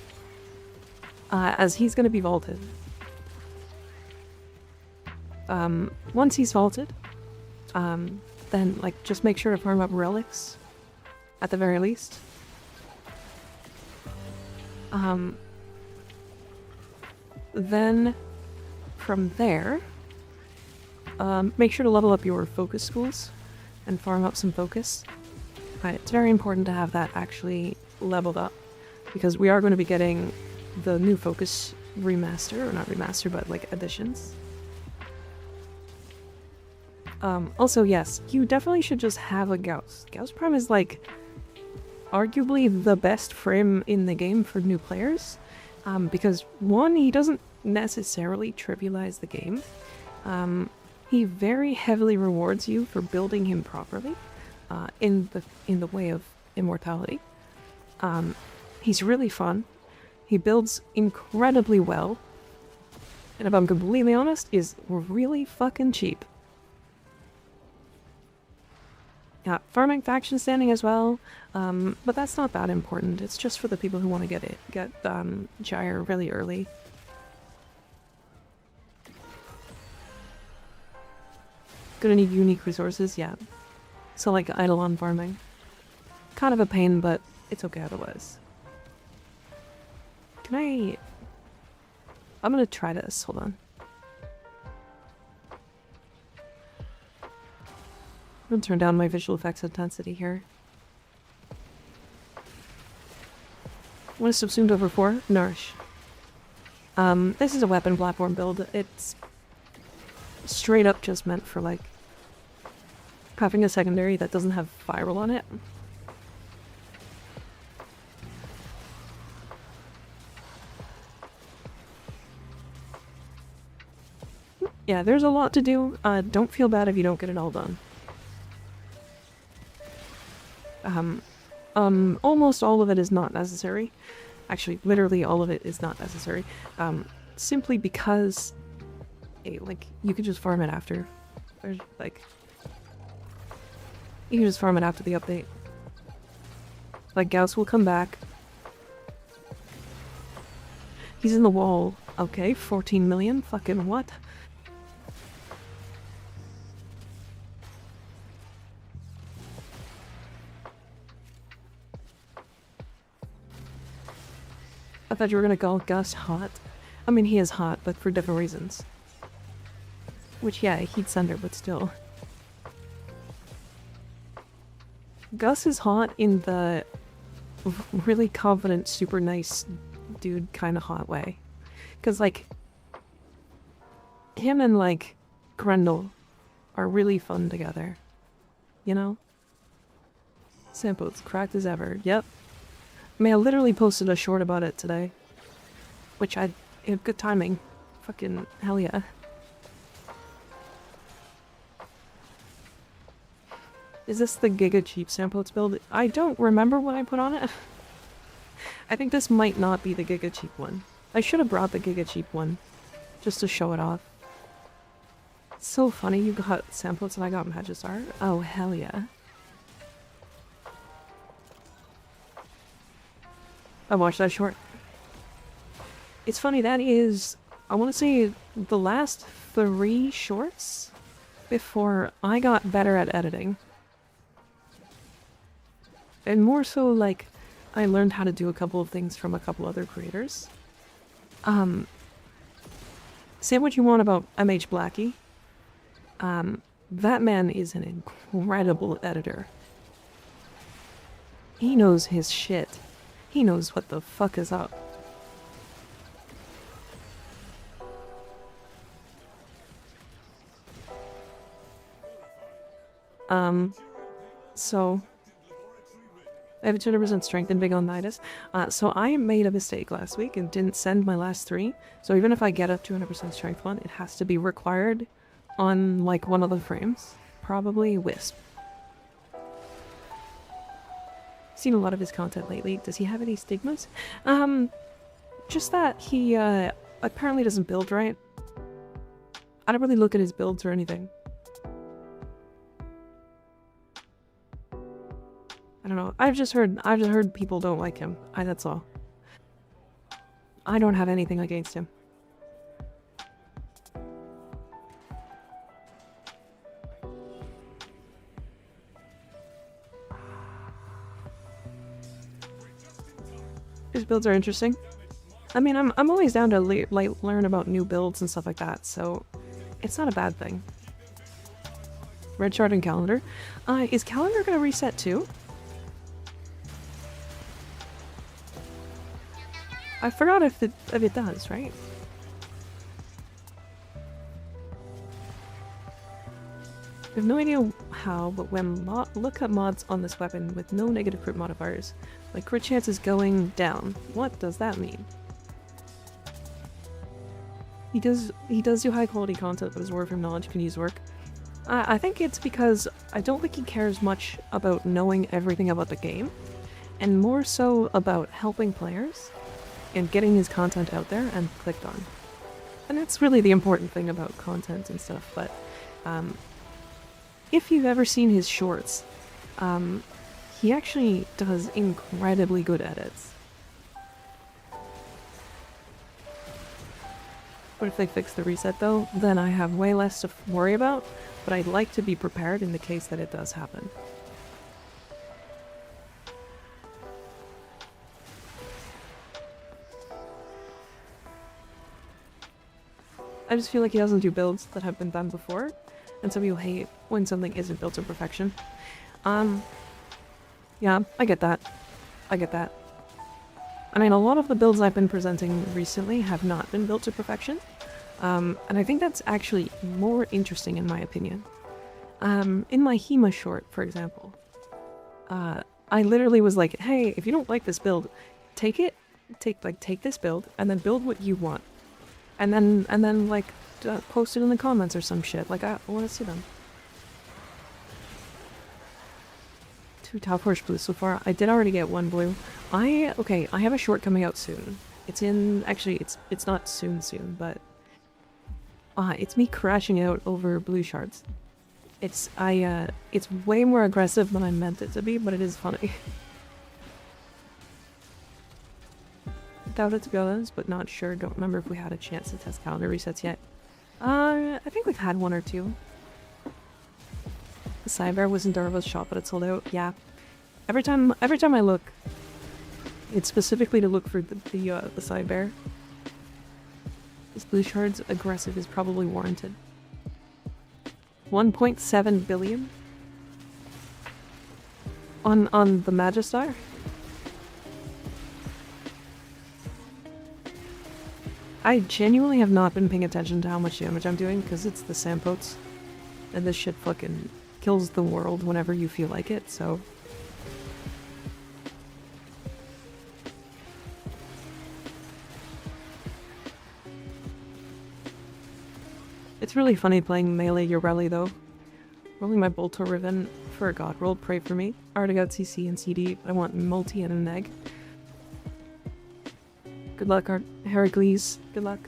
as he's going to be vaulted. Once he's vaulted, then like just make sure to farm up relics, at the very least. Then from there, make sure to level up your focus schools and farm up some focus. It's very important to have that actually leveled up, because we are going to be getting the new focus remaster, or not remaster, but like additions. Also, yes, you definitely should just have a Gauss. Gauss Prime is like arguably the best frame in the game for new players, because one, he doesn't necessarily trivialize the game. He very heavily rewards you for building him properly, in the way of immortality. He's really fun. He builds incredibly well, and if I'm completely honest, is really fucking cheap. Yeah, farming faction standing as well, but that's not that important. It's just for the people who want to get Gyre really early. Gonna need unique resources, yeah. So like Eidolon farming. Kind of a pain, but it's okay otherwise. I'm gonna try this, hold on. I'm gonna turn down my visual effects intensity here. What is subsumed over 4? Nourish. This is a weapon platform build. It's straight up just meant for like having a secondary that doesn't have viral on it. Yeah, there's a lot to do. Don't feel bad if you don't get it all done. Almost all of it is not necessary. Actually, literally all of it is not necessary. Simply because, like, you can just farm it after. There's, like... You can just farm it after the update. Like, Gauss will come back. He's in the wall. Okay, 14 million? Fucking what? I thought you were gonna call Gus hot. I mean, he is hot, but for different reasons. Which, yeah, he's under, but still. Gus is hot in the really confident, super nice dude kind of hot way. Because, like, him and, like, Grendel are really fun together. You know? Sampo's cracked as ever. Yep. I mean, I literally posted a short about it today. Which I had good timing. Fucking hell yeah. Is this the Giga Cheap Sampo's build? I don't remember what I put on it. I think this might not be the Giga Cheap one. I should have brought the Giga Cheap one. Just to show it off. It's so funny you got Sampo's and I got Magistar. Oh, hell yeah. I watched that short. It's funny, that is, I want to say, the last 3 shorts before I got better at editing. And more so, like, I learned how to do a couple of things from a couple other creators. Say what you want about MH Blackie. That man is an incredible editor. He knows his shit. He knows what the fuck is up. So... I have 200% strength and big on Nidus. So I made a mistake last week and didn't send my last 3. So even if I get a 200% strength one, it has to be required on, like, one of the frames. Probably Wisp. Seen a lot of his content lately. Does he have any stigmas? Just that he, apparently doesn't build right. I don't really look at his builds or anything. I don't know. I've just heard people don't like him. That's all. I don't have anything against him. His builds are interesting. I mean, I'm always down to learn about new builds and stuff like that, so it's not a bad thing. Red Shard and Calendar. Is Calendar gonna reset too? I forgot if it does, right? I have no idea how, but when look at mods on this weapon with no negative crit modifiers, my crit chance is going down. What does that mean? He does do high quality content, but his Warframe knowledge can use work. I think it's because I don't think he cares much about knowing everything about the game, and more so about helping players and getting his content out there and clicked on. And that's really the important thing about content and stuff, but if you've ever seen his shorts, he actually does incredibly good edits. But if they fix the reset though, then I have way less to worry about, but I'd like to be prepared in the case that it does happen. I just feel like he doesn't do builds that have been done before, and some people hate when something isn't built to perfection. Yeah, I get that. I get that. I mean, a lot of the builds I've been presenting recently have not been built to perfection, and I think that's actually more interesting in my opinion. In my HEMA short, for example, I literally was like, hey, if you don't like this build, take this build, and then build what you want. And then like, post it in the comments or some shit. Like, I want to see them. 2 top horse blues so far. I did already get 1 blue. Okay, I have a short coming out soon. It's in, actually, it's not soon, but it's me crashing out over blue shards. It's way more aggressive than I meant it to be, but it is funny. Doubt it, to be honest, but not sure. Don't remember if we had a chance to test calendar resets yet. I think we've had 1 or 2. The sidebar was in Darva's shop, but it sold out. Yeah. Every time I look, it's specifically to look for the sidebar. This blue shard's aggressive is probably warranted. 1.7 billion on the Magistar. I genuinely have not been paying attention to how much damage I'm doing because it's the Sampotes, and this shit fucking kills the world whenever you feel like it, so... It's really funny playing melee Ureli though. Rolling my Bolto Riven for a god roll, pray for me. I already got CC and CD, but I want multi and an egg. Good luck, Heracles. Good luck.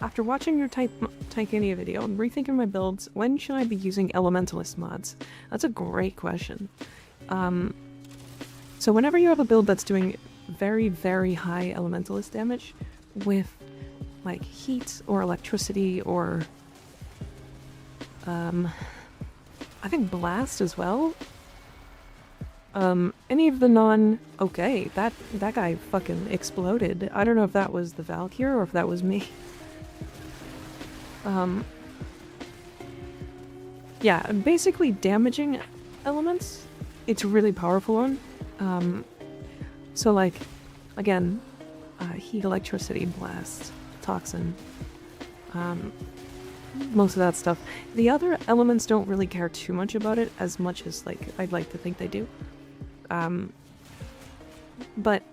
After watching your Titania video, I'm rethinking my builds. When should I be using Elementalist mods? That's a great question. So whenever you have a build that's doing very, very high Elementalist damage with like heat or electricity or I think blast as well. Any of the NUN... Okay, that guy fucking exploded. I don't know if that was the Valkyr or if that was me. Yeah, basically damaging elements. It's a really powerful one. So like, again, heat, electricity, blast, toxin, most of that stuff. The other elements don't really care too much about it as much as like I'd like to think they do. But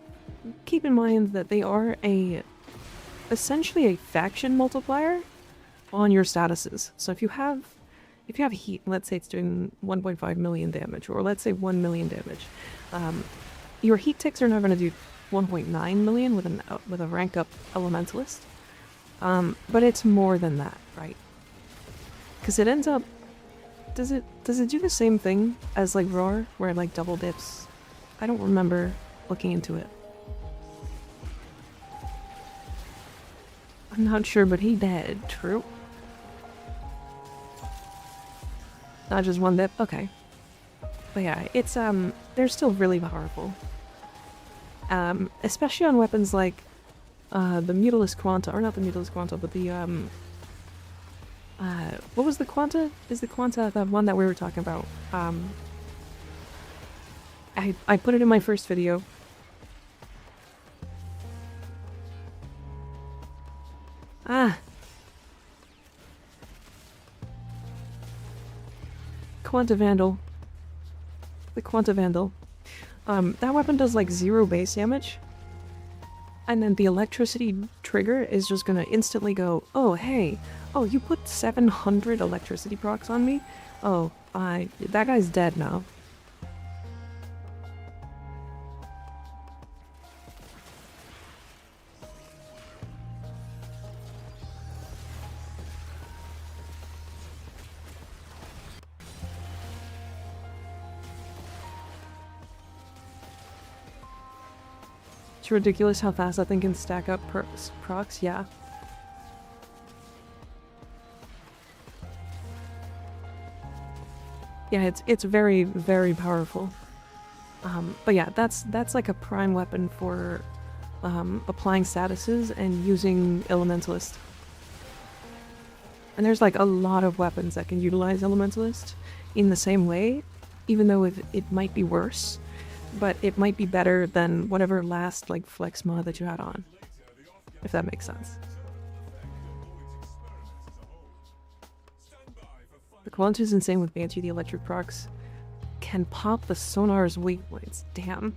keep in mind that they are essentially a faction multiplier on your statuses. So if you have heat, let's say it's doing 1.5 million damage, or let's say 1 million damage, your heat ticks are not going to do 1.9 million with a rank up elementalist. But it's more than that, right? Because it ends up... Does it do the same thing as like Roar, where it like double dips? I don't remember looking into it. I'm not sure, but he dead. True. Not just one dip? Okay. But yeah, it's they're still really powerful. Especially on weapons like the Mutalist Quanta, or not the Mutalist Quanta, but the what was the Quanta? Is the Quanta the one that we were talking about? I put it in my first video. Quanta Vandal. The Quanta Vandal. That weapon does like 0 base damage. And then the electricity trigger is just gonna instantly go, oh hey, oh you put 700 electricity procs on me? Oh, that guy's dead now. It's ridiculous how fast that thing can stack up procs, yeah. Yeah, it's very, very powerful. But yeah, that's like a prime weapon for applying statuses and using Elementalist. And there's like a lot of weapons that can utilize Elementalist in the same way, even though it might be worse. But it might be better than whatever last like flex mod that you had on, if that makes sense. The Quanta is insane with Banshee. The electric procs can pop the sonar's weak points. Damn.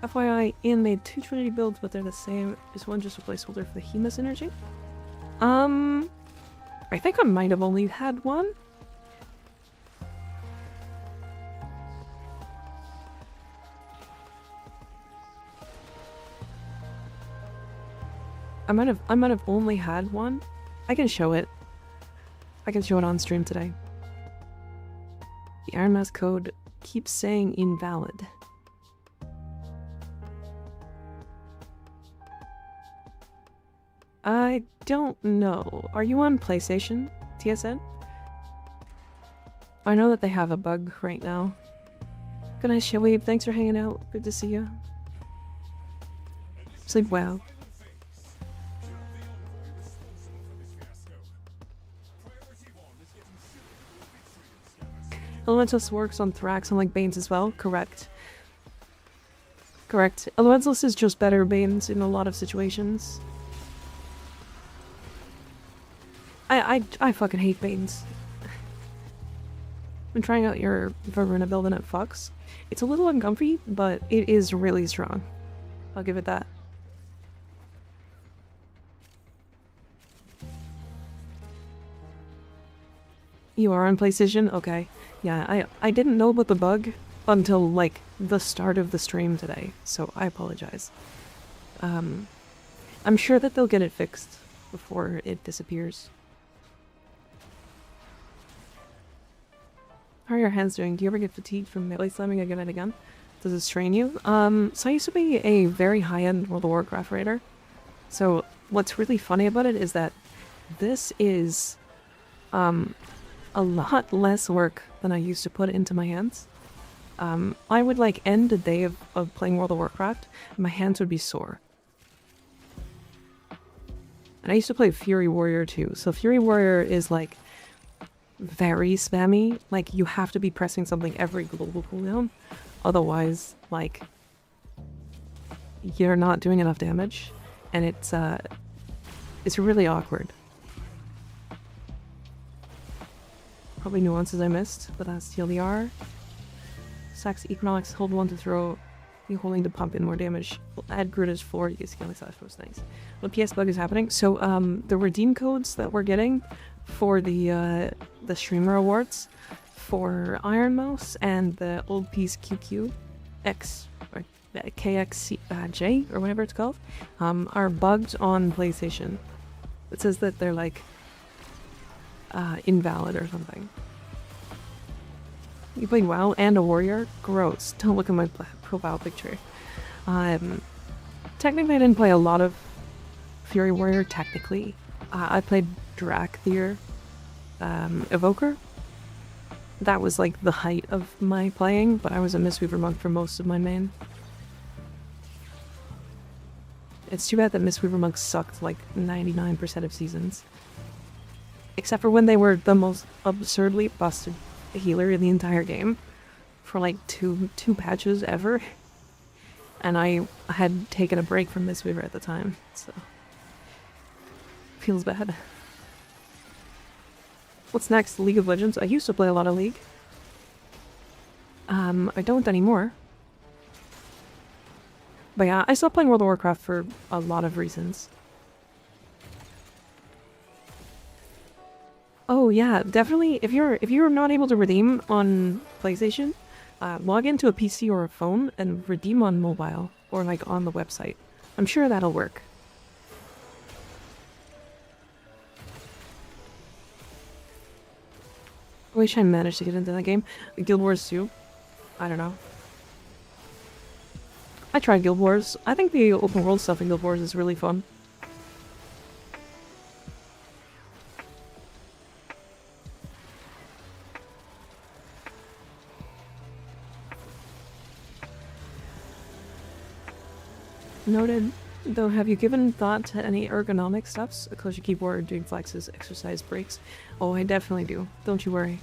FYI, Ian made 2 Trinity builds, but they're the same. Is one just a placeholder for the Hemus energy? I think I might have only had one. I might have only had one. I can show it. I can show it on stream today. The Iron Mouse code keeps saying invalid. I don't know. Are you on PlayStation, TSN? I know that they have a bug right now. Good night, Shawib. Thanks for hanging out. Good to see you. Sleep well. Elementalist works on Thrax unlike Banes as well. Correct. Correct. Elementalist is just better Banes in a lot of situations. I fucking hate Banes. Been trying out your Verona build and it fucks. It's a little uncomfy, but it is really strong. I'll give it that. You are on PlayStation? Okay. Yeah, I didn't know about the bug until, like, the start of the stream today, so I apologize. I'm sure that they'll get it fixed before it disappears. How are your hands doing? Do you ever get fatigued from melee slamming again and again? Does it strain you? So I used to be a very high-end World of Warcraft raider. So what's really funny about it is that this is a lot less work than I used to put into my hands. I would like end a day of playing World of Warcraft, and my hands would be sore. And I used to play Fury Warrior too. So Fury Warrior is like very spammy. Like you have to be pressing something every global cooldown. Otherwise, like, you're not doing enough damage. And it's really awkward. Probably nuances I missed, but that's TLDR. Sax Economics, hold 1 to throw, you holding to pump in more damage. We'll add Gruda's 4, you can scale like that, most things. What PS bug is happening? So, the redeem codes that we're getting for the streamer awards for Iron Mouse and the old piece QQ X or KXJ or whatever it's called are bugged on PlayStation. It says that they're like invalid or something. You played WoW and a warrior? Gross. Don't look at my profile picture. Technically I didn't play a lot of Fury Warrior, technically. I played Drakthir Evoker. That was like the height of my playing, but I was a Mistweaver monk for most of my main. It's too bad that Mistweaver monks sucked like 99% of seasons. Except for when they were the most absurdly busted healer in the entire game. For like two patches ever. And I had taken a break from Mistweaver at the time, so... feels bad. What's next? League of Legends? I used to play a lot of League. I don't anymore. But yeah, I stopped playing World of Warcraft for a lot of reasons. Oh yeah, definitely. If you're not able to redeem on PlayStation, log into a PC or a phone and redeem on mobile or like on the website. I'm sure that'll work. I wish I managed to get into that game. Guild Wars 2? I don't know. I tried Guild Wars. I think the open world stuff in Guild Wars is really fun. Noted. Though, have you given thought to any ergonomic stuffs? A close your keyboard, doing flexes, exercise breaks? Oh, I definitely do. Don't you worry.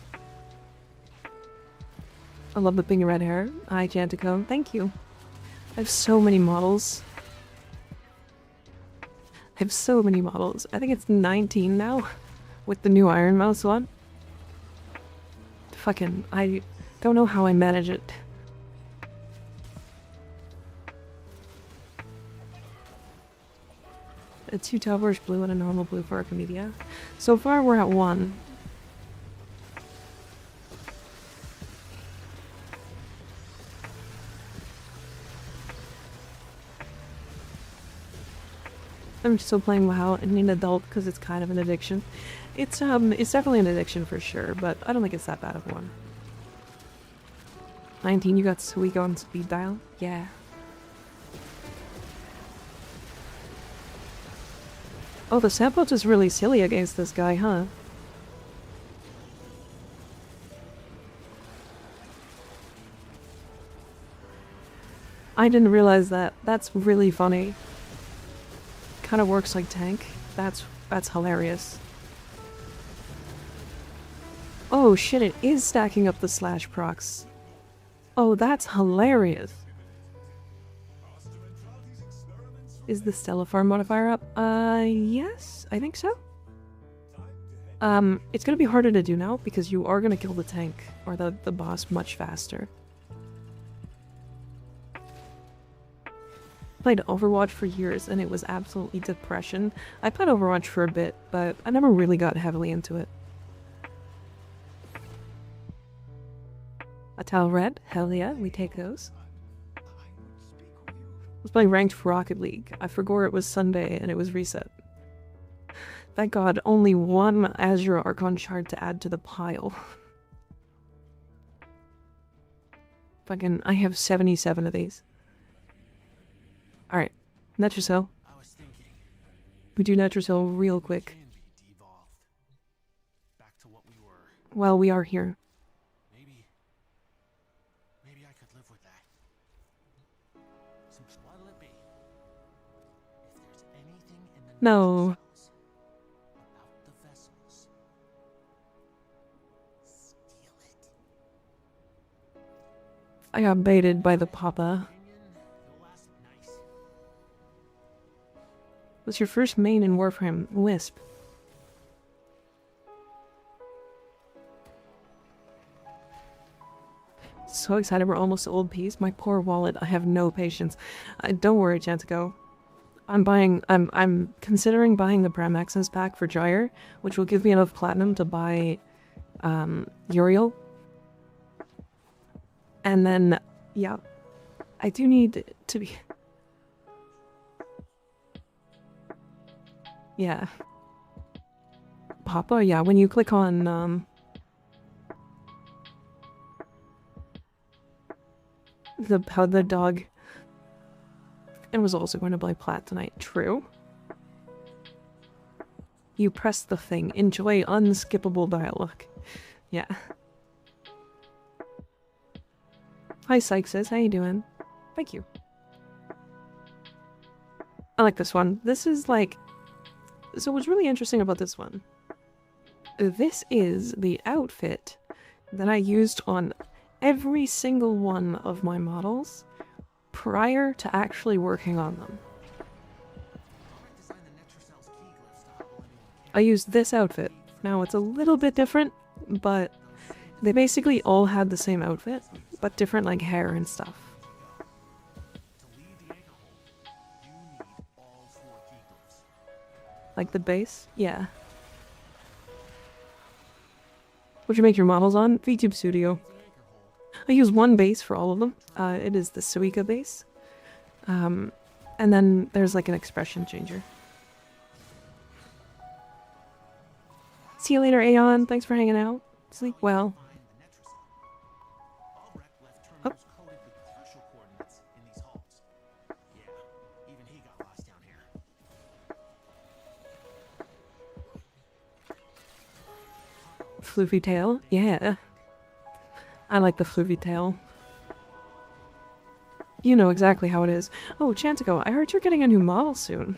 I love the pink red hair. Hi, Jantico. Thank you. I have so many models. I have so many models. I think it's 19 now. With the new Iron Mouse one. Fucking, I don't know how I manage it. A 2 towers blue and a normal blue for Archimedia. So far we're at 1. I'm still playing WoW and an adult because it's kind of an addiction. It's definitely an addiction for sure, but I don't think it's that bad of one. 19, you got Suiko on speed dial? Yeah. Oh, the Sandbox is really silly against this guy, huh? I didn't realize that. That's really funny. Kind of works like tank. That's hilarious. Oh shit, it is stacking up the slash procs. Oh, that's hilarious. Is the Stellar modifier up? Yes, I think so. It's gonna be harder to do now because you are gonna kill the tank or the boss much faster. Played Overwatch for years and it was absolutely depression. I played Overwatch for a bit, but I never really got heavily into it. A tile red? Hell yeah, we take those. I was playing ranked for Rocket League. I forgot it was Sunday and it was reset. Thank God, only one Azure Archon shard to add to the pile. Fucking, I have 77 of these. Alright, Netrocell. We do Netrocell real quick. Well, we are here. Maybe I could live with that. So what'll it be? If there's anything in the No. about the vessels, steal it. I got baited by the Papa. What's your first main in Warframe? Wisp. So excited we're almost to old piece. My poor wallet. I have no patience. Don't worry, Chantico. I'm considering buying the Prime Access pack for Gyre, which will give me enough platinum to buy Uriel. And then, yeah, I do need to be... Yeah. Papa, yeah, when you click on, the dog... And was also going to play Plat tonight. True. You press the thing. Enjoy unskippable dialogue. Yeah. Hi, Sykes. How you doing? Thank you. I like this one. This is like... So what's really interesting about this one, this is the outfit that I used on every single one of my models prior to actually working on them. I used this outfit. Now it's a little bit different, but they basically all had the same outfit, but different like hair and stuff. Like the base? Yeah. What'd you make your models on? VTube Studio. I use one base for all of them. It is the Suika base. And then there's like an expression changer. See you later, Aeon. Thanks for hanging out. Sleep well. Oh. Floofy tail? Yeah. I like the floofy tail. You know exactly how it is. Oh, Chantico, I heard you're getting a new model soon.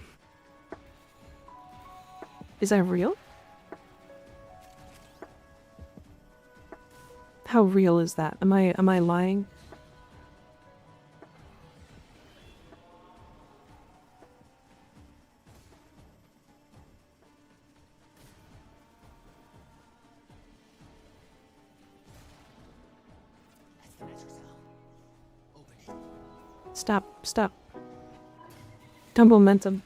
Is that real? How real is that? Am I lying? Stop. Dumb momentum.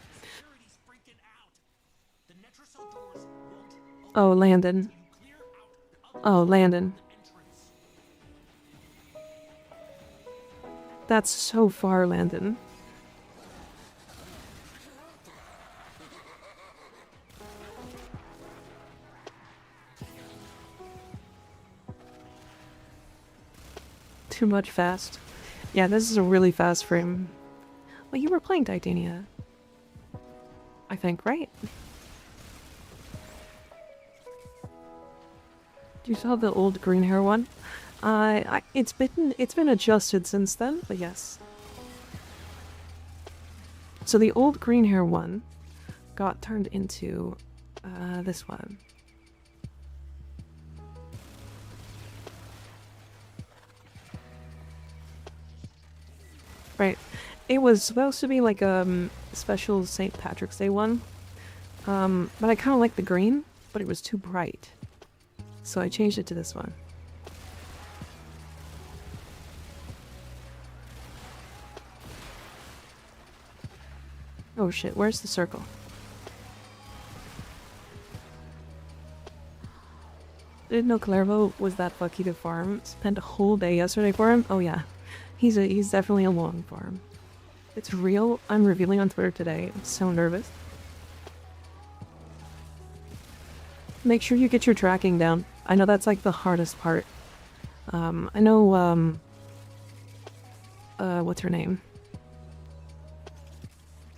Oh, Landon. Oh, Landon. That's so far, Landon. Too much fast. Yeah, this is a really fast frame. Well, you were playing Titania. I think, right? You saw the old green hair one? It's been adjusted since then, but yes. So the old green hair one got turned into this one. Right. It was supposed to be like a special St. Patrick's Day one. But I kind of like the green, but it was too bright. So I changed it to this one. Oh shit, where's the circle? Didn't know Clervo was that fucky to farm. Spent a whole day yesterday for him. Oh yeah. He's definitely a long farm. It's real. I'm revealing on Twitter today. I'm so nervous. Make sure you get your tracking down. I know that's like the hardest part. I know, what's her name?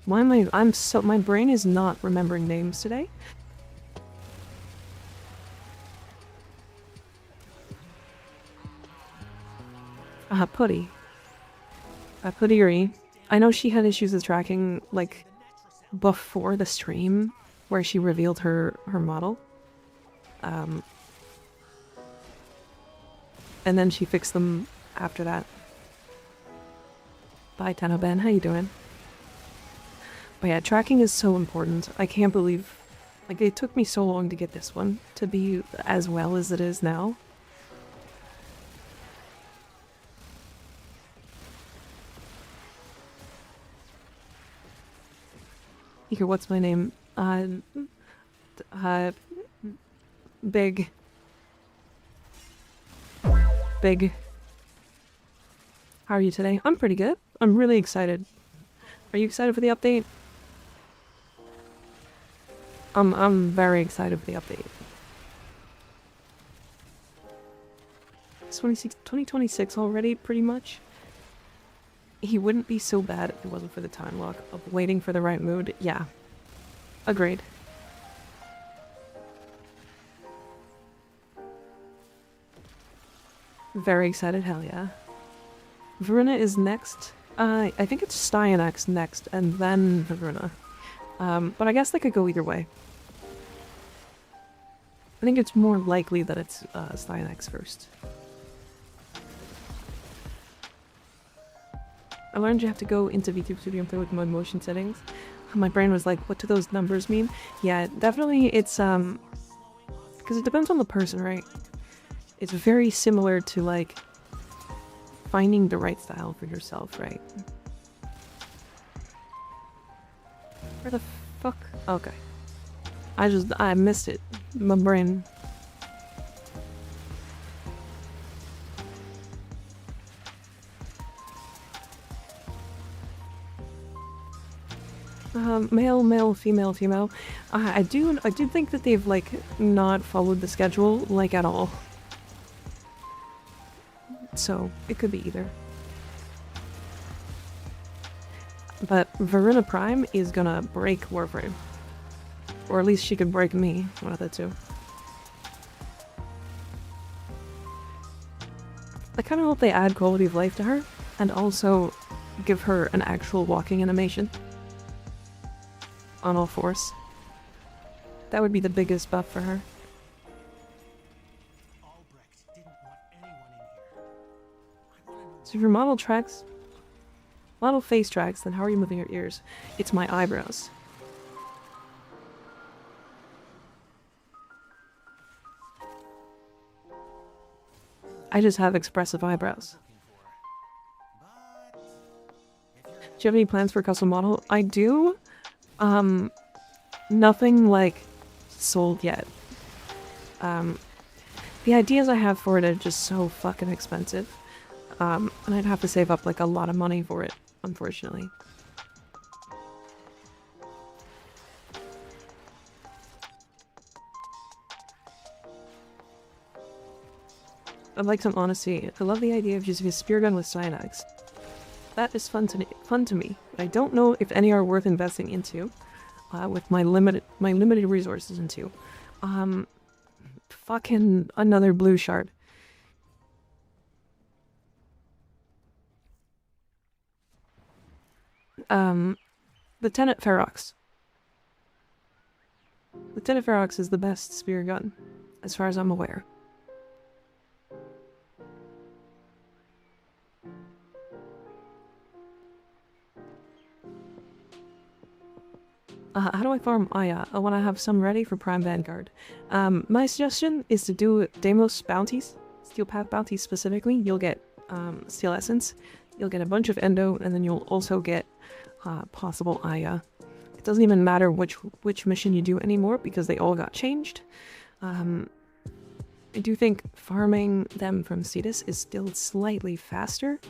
Why am my brain is not remembering names today. Putty. Putty. I know she had issues with tracking, like, before the stream, where she revealed her model. And then she fixed them after that. Bye, Tano Ben. How you doing? But yeah, tracking is so important. I can't believe... Like, it took me so long to get this one to be as well as it is now. Here, what's my name? Big. How are you today? I'm pretty good. I'm really excited. Are you excited for the update? I'm very excited for the update. It's 2026 already, pretty much. He wouldn't be so bad if it wasn't for the time lock of waiting for the right mood. Yeah. Agreed. Very excited, hell yeah. Verona is next. I think it's Styanax next, and then Verona. But I guess they could go either way. I think it's more likely that it's Styanax first. I learned you have to go into VTube Studio and play with mode motion settings. My brain was like, what do those numbers mean? Yeah, definitely it's, because it depends on the person, right? It's very similar to, like, finding the right style for yourself, right? Where the fuck? Okay. I missed it. My brain. Male, female. I do think that they've, like, not followed the schedule, like, at all. So, it could be either. But Verona Prime is gonna break Warframe. Or at least she could break me, one of the two. I kinda hope they add quality of life to her, and also give her an actual walking animation. On all fours. That would be the biggest buff for her. So if your model face tracks, then how are you moving your ears? It's my eyebrows. I just have expressive eyebrows. Do you have any plans for a custom model? I do. Nothing, like, sold yet. The ideas I have for it are just so fucking expensive. And I'd have to save up like a lot of money for it, unfortunately. I'd like some honesty. I love the idea of using a spear gun with cyanides. That is fun to me. I don't know if any are worth investing into, with my limited resources into. Fucking another blue shard. Lieutenant Ferox. Lieutenant Ferox is the best spear gun, as far as I'm aware. How do I farm Aya? I want to have some ready for Prime Vanguard. My suggestion is to do Deimos bounties, Steel Path bounties specifically. You'll get Steel Essence, you'll get a bunch of Endo, and then you'll also get possible Aya. It doesn't even matter which mission you do anymore because they all got changed. I do think farming them from Cetus is still slightly faster,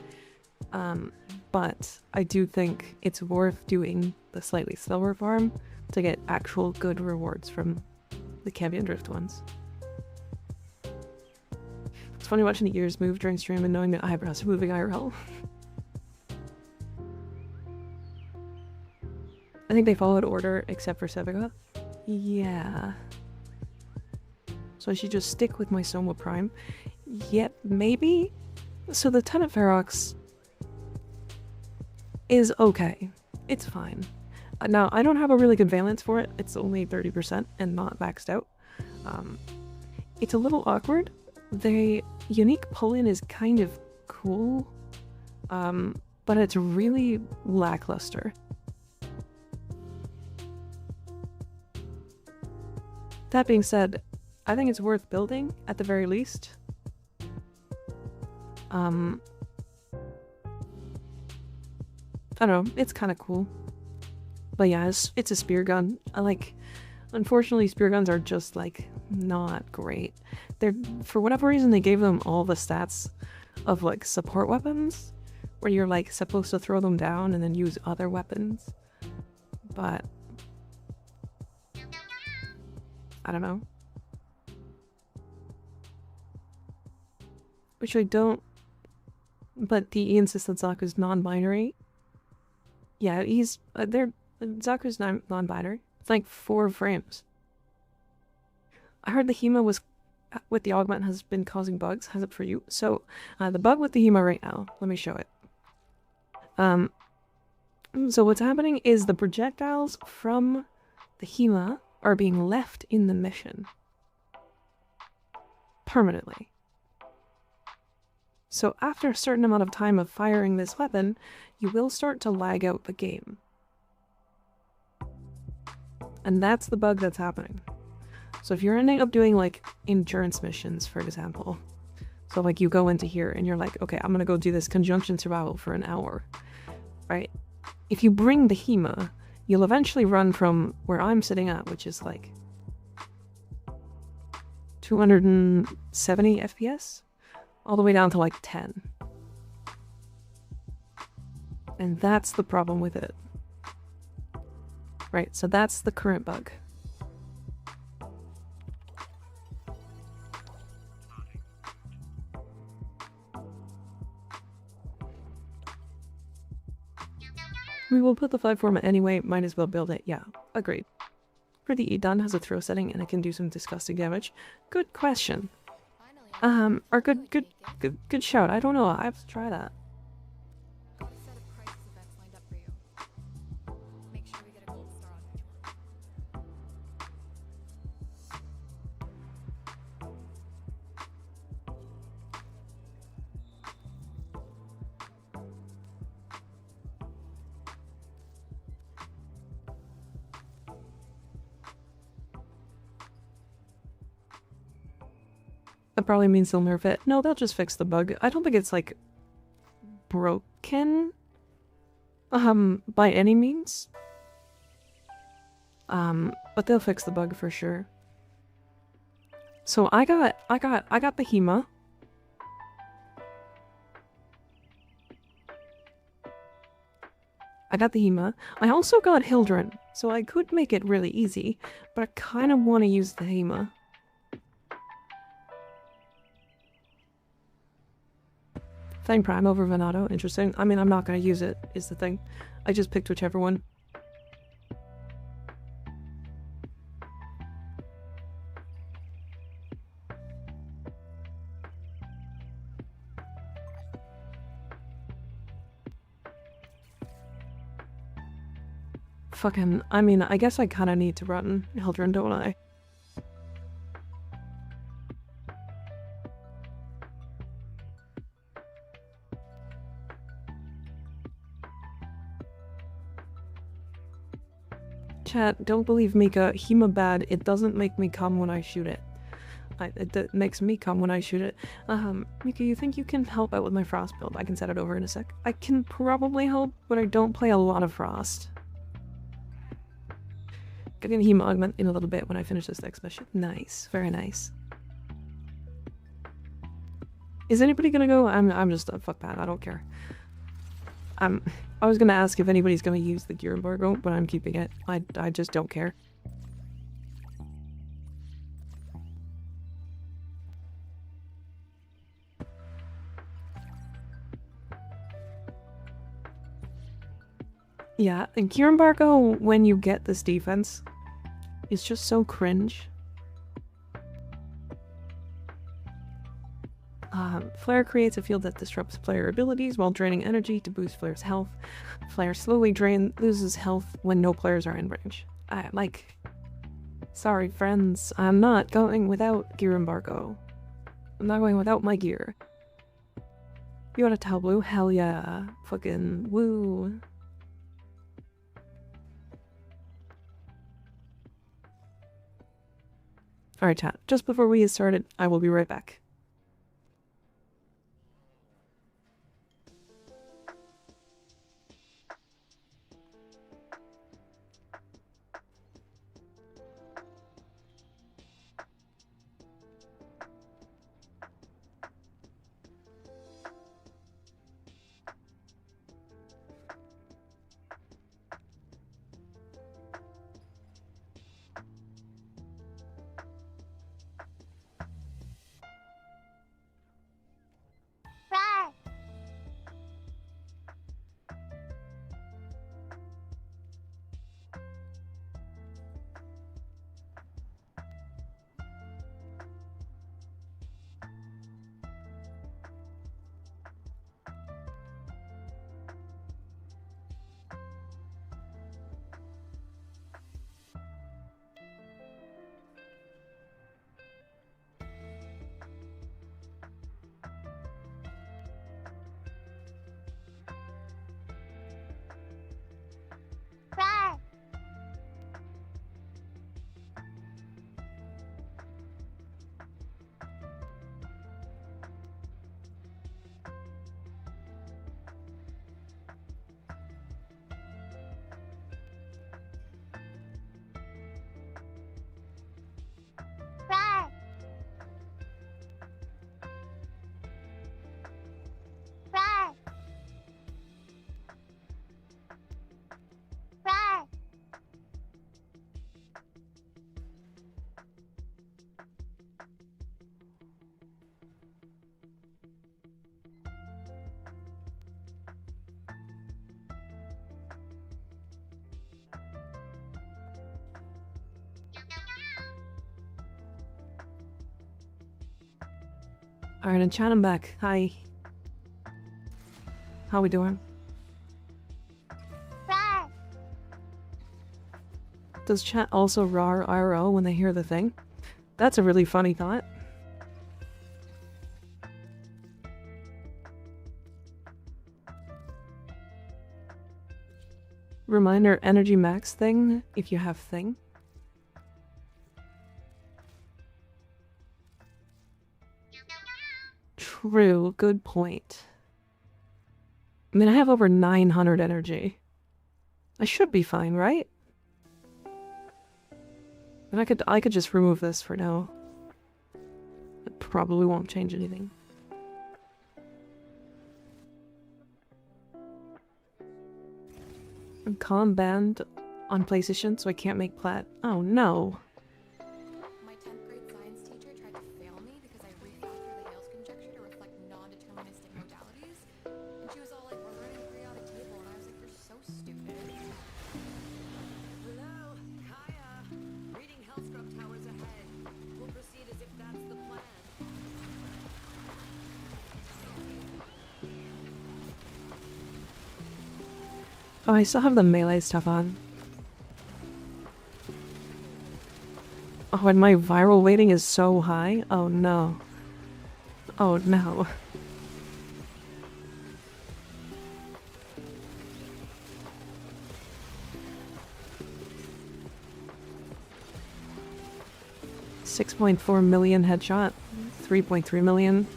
but I do think it's worth doing the slightly slower farm to get actual good rewards from the Cambion Drift ones. It's funny watching the ears move during stream and knowing that eyebrows are moving IRL. I think they followed order except for Sevica. Yeah. So I should just stick with my Soma Prime. Yep, maybe? So the Lieutenant Ferox is okay. It's fine. Now, I don't have a really good valence for it. It's only 30% and not maxed out. It's a little awkward. The unique pull-in is kind of cool, but it's really lackluster. That being said, I think it's worth building, at the very least. I don't know, it's kind of cool. But yeah, it's a spear gun. Unfortunately, spear guns are just, like, not great. For whatever reason, they gave them all the stats of, like, support weapons, where you're, like, supposed to throw them down and then use other weapons. But I don't know. Which I don't... But he insists that Zaku's non-binary. Yeah, Zaku's non-binary. It's like 4 frames. I heard the HEMA with the augment has been causing bugs. Has it for you? So, the bug with the HEMA right now, let me show it. So what's happening is the projectiles from the HEMA are being left in the mission. Permanently. So after a certain amount of time of firing this weapon, you will start to lag out the game. And that's the bug that's happening. So if you're ending up doing like endurance missions, for example, so like you go into here and you're like, okay, I'm gonna go do this conjunction survival for an hour, right? If you bring the HEMA, you'll eventually run from where I'm sitting at, which is like 270 FPS, all the way down to like 10. And that's the problem with it. Right, so that's the current bug. We will put the 5 format anyway, might as well build it. Yeah, agreed. Pretty Edan has a throw setting and it can do some disgusting damage. Good question. Or good shout. I don't know, I have to try that. That probably means they'll nerf it. No, they'll just fix the bug. I don't think it's, like, broken, by any means. But they'll fix the bug for sure. So I got the Hema. I also got Hildren, so I could make it really easy, but I kind of want to use the Hema. Thing Prime over Venato, interesting. I mean, I'm not going to use it, is the thing. I just picked whichever one. Fucking, I mean, I guess I kind of need to run Hildren, don't I? Chat, don't believe Mika. Hema bad. It doesn't make me come when I shoot it. It makes me come when I shoot it. Mika, you think you can help out with my Frost build? I can set it over in a sec. I can probably help, but I don't play a lot of Frost. Getting Hema augment in a little bit when I finish this next mission. Nice. Very nice. Is anybody gonna go? I'm just fuck that. I don't care. I was gonna ask if anybody's gonna use the gear embargo, but I'm keeping it. I just don't care. Yeah, and gear embargo when you get this defense is just so cringe. Flare creates a field that disrupts player abilities while draining energy to boost Flare's health. Flare slowly loses health when no players are in range. Sorry friends, I'm not going without gear embargo. I'm not going without my gear. You want a towel blue? Hell yeah. Fucking woo. Alright chat, just before we get started, I will be right back. Alright, and chat, I'm back. Hi. How we doing? Does chat also rar IRL when they hear the thing? That's a really funny thought. Reminder, energy max thing, if you have thing. True, good point. I mean, I have over 900 energy. I should be fine, right? And I could just remove this for now. It probably won't change anything. I'm calm banned on PlayStation, so I can't make plat. Oh no. My 10th grade science teacher tried to fail me because I refactored the Hales conjecture to reflect non-deterministic modalities. And she was all like, we're running a periodic table. And I was like, you're so stupid. Hello, Kaya. Reading Hellscrub Towers ahead. We'll proceed as if that's the plan. Oh, I still have the melee stuff on. Oh, and my viral weighting is so high. Oh no. Oh no. $6.4 million headshot. 3.3 million.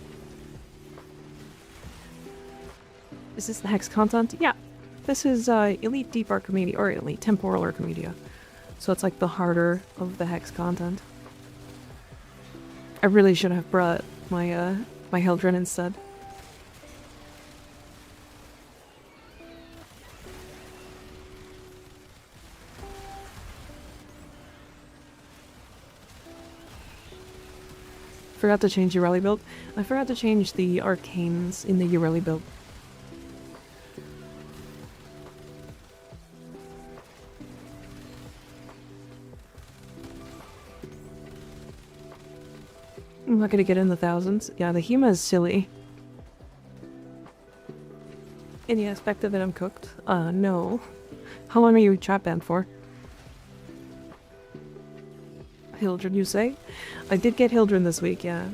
Is this the Hex content? Yeah. This is Elite Deep Archimedia, or Elite Temporal Archimedia. So it's like the harder of the Hex content. I really should have brought my my Hildren instead. Forgot to change Ureli build. I forgot to change the arcanes in the Ureli build. I'm not gonna get in the thousands. Yeah, the Hema is silly. Any aspect of it I'm cooked? No. How long are you chat banned for? Hildren, you say? I did get Hildren this week, yeah.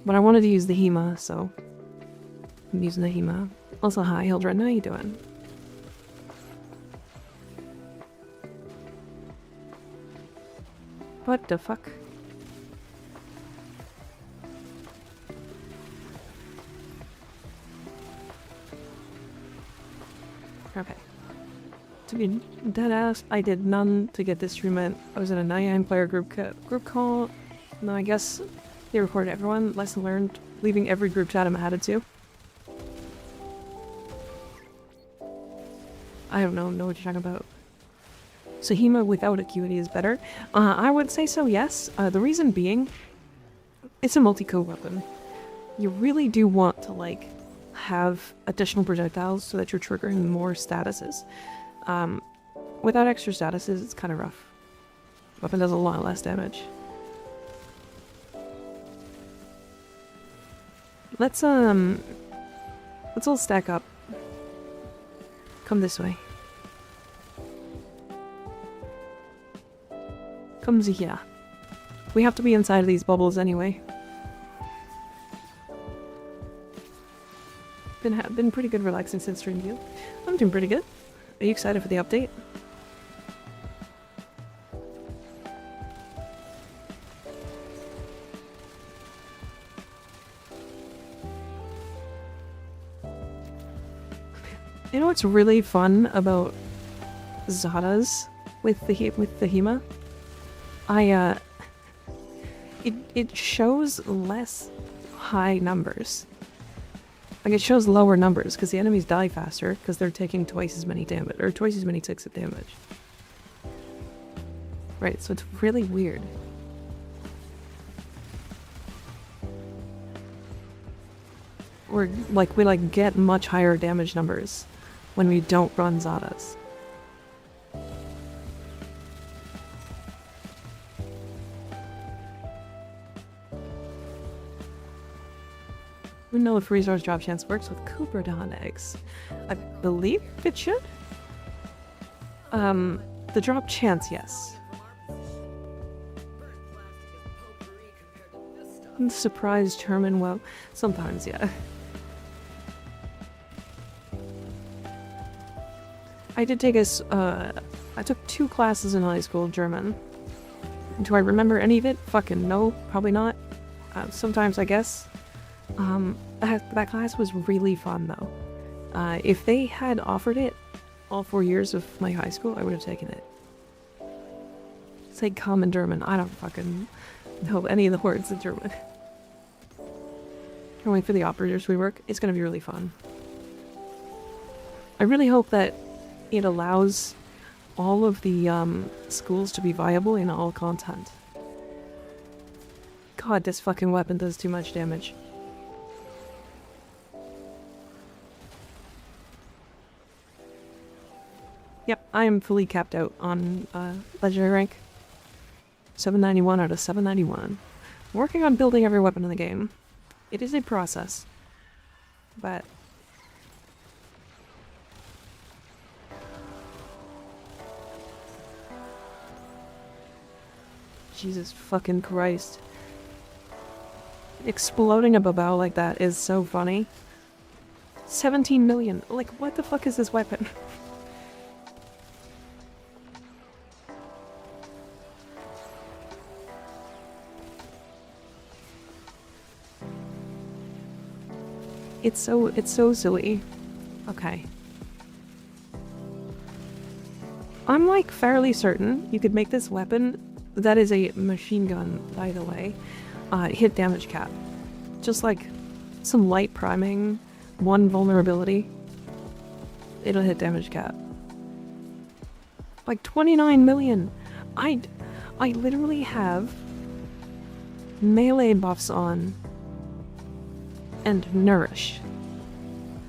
But I wanted to use the Hema, so I'm using the Hema. Also, hi Hildren, how you doing? What the fuck? Okay. To be deadass, I did none to get this treatment. I was in a 99-player group call. No, I guess they recorded everyone. Lesson learned. Leaving every group chat I'm added to. I don't know what you're talking about. So Hema without acuity is better? I would say so, yes. The reason being, it's a multi-code weapon. You really do want to, like, have additional projectiles so that you're triggering more statuses. Without extra statuses, it's kind of rough. Weapon does a lot less damage. Let's all stack up. Come this way. Come here. We have to be inside of these bubbles anyway. Been pretty good relaxing since stream view. I'm doing pretty good. Are you excited for the update? You know what's really fun about Zadas with the Hema? It shows less high numbers. Like, it shows lower numbers because the enemies die faster because they're taking twice as many damage, or twice as many ticks of damage. Right, so it's really weird. We get much higher damage numbers when we don't run Zadas. We know if resource drop chance works with Cooperdon eggs. I believe it should. The drop chance, yes. Surprise German, well, sometimes, yeah. I did take I took 2 classes in high school of German. Do I remember any of it? Fucking no, probably not. Sometimes, I guess. That class was really fun, though. If they had offered it all 4 years of my high school, I would have taken it. Say common German, I don't fucking... know any of the words in German. Can't wait for the operators rework. It's gonna be really fun. I really hope that it allows all of the schools to be viable in all content. God, this fucking weapon does too much damage. Yep, I am fully capped out on legendary rank. 791 out of 791. Working on building every weapon in the game. It is a process, but Jesus fucking Christ. Exploding a babao like that is so funny. 17 million. Like, what the fuck is this weapon? It's so silly. Okay. I'm like fairly certain you could make this weapon that is a machine gun, by the way, hit damage cap. Just like some light priming, one vulnerability, it'll hit damage cap. Like 29 million. I literally have melee buffs on and nourish.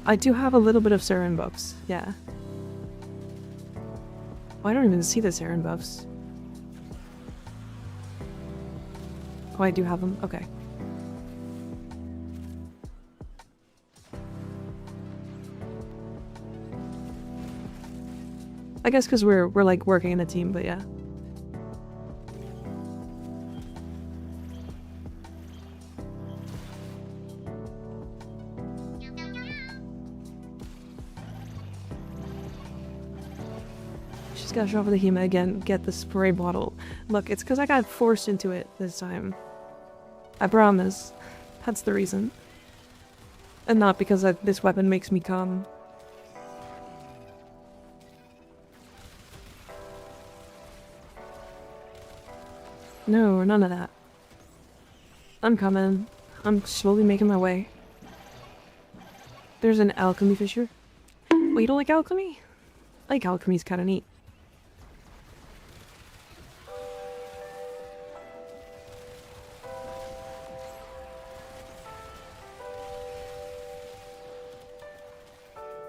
I do have a little bit of Saren buffs, yeah. Oh, I don't even see the Saren buffs. Oh, I do have them? Okay. I guess because we're like working in a team, but yeah. She's gotta show up with the Hema again, get the spray bottle. Look, it's because I got forced into it this time. I promise. That's the reason. And not because this weapon makes me come. No, none of that. I'm coming. I'm slowly making my way. There's an alchemy fissure. Wait, you don't like alchemy? I think alchemy's kinda neat.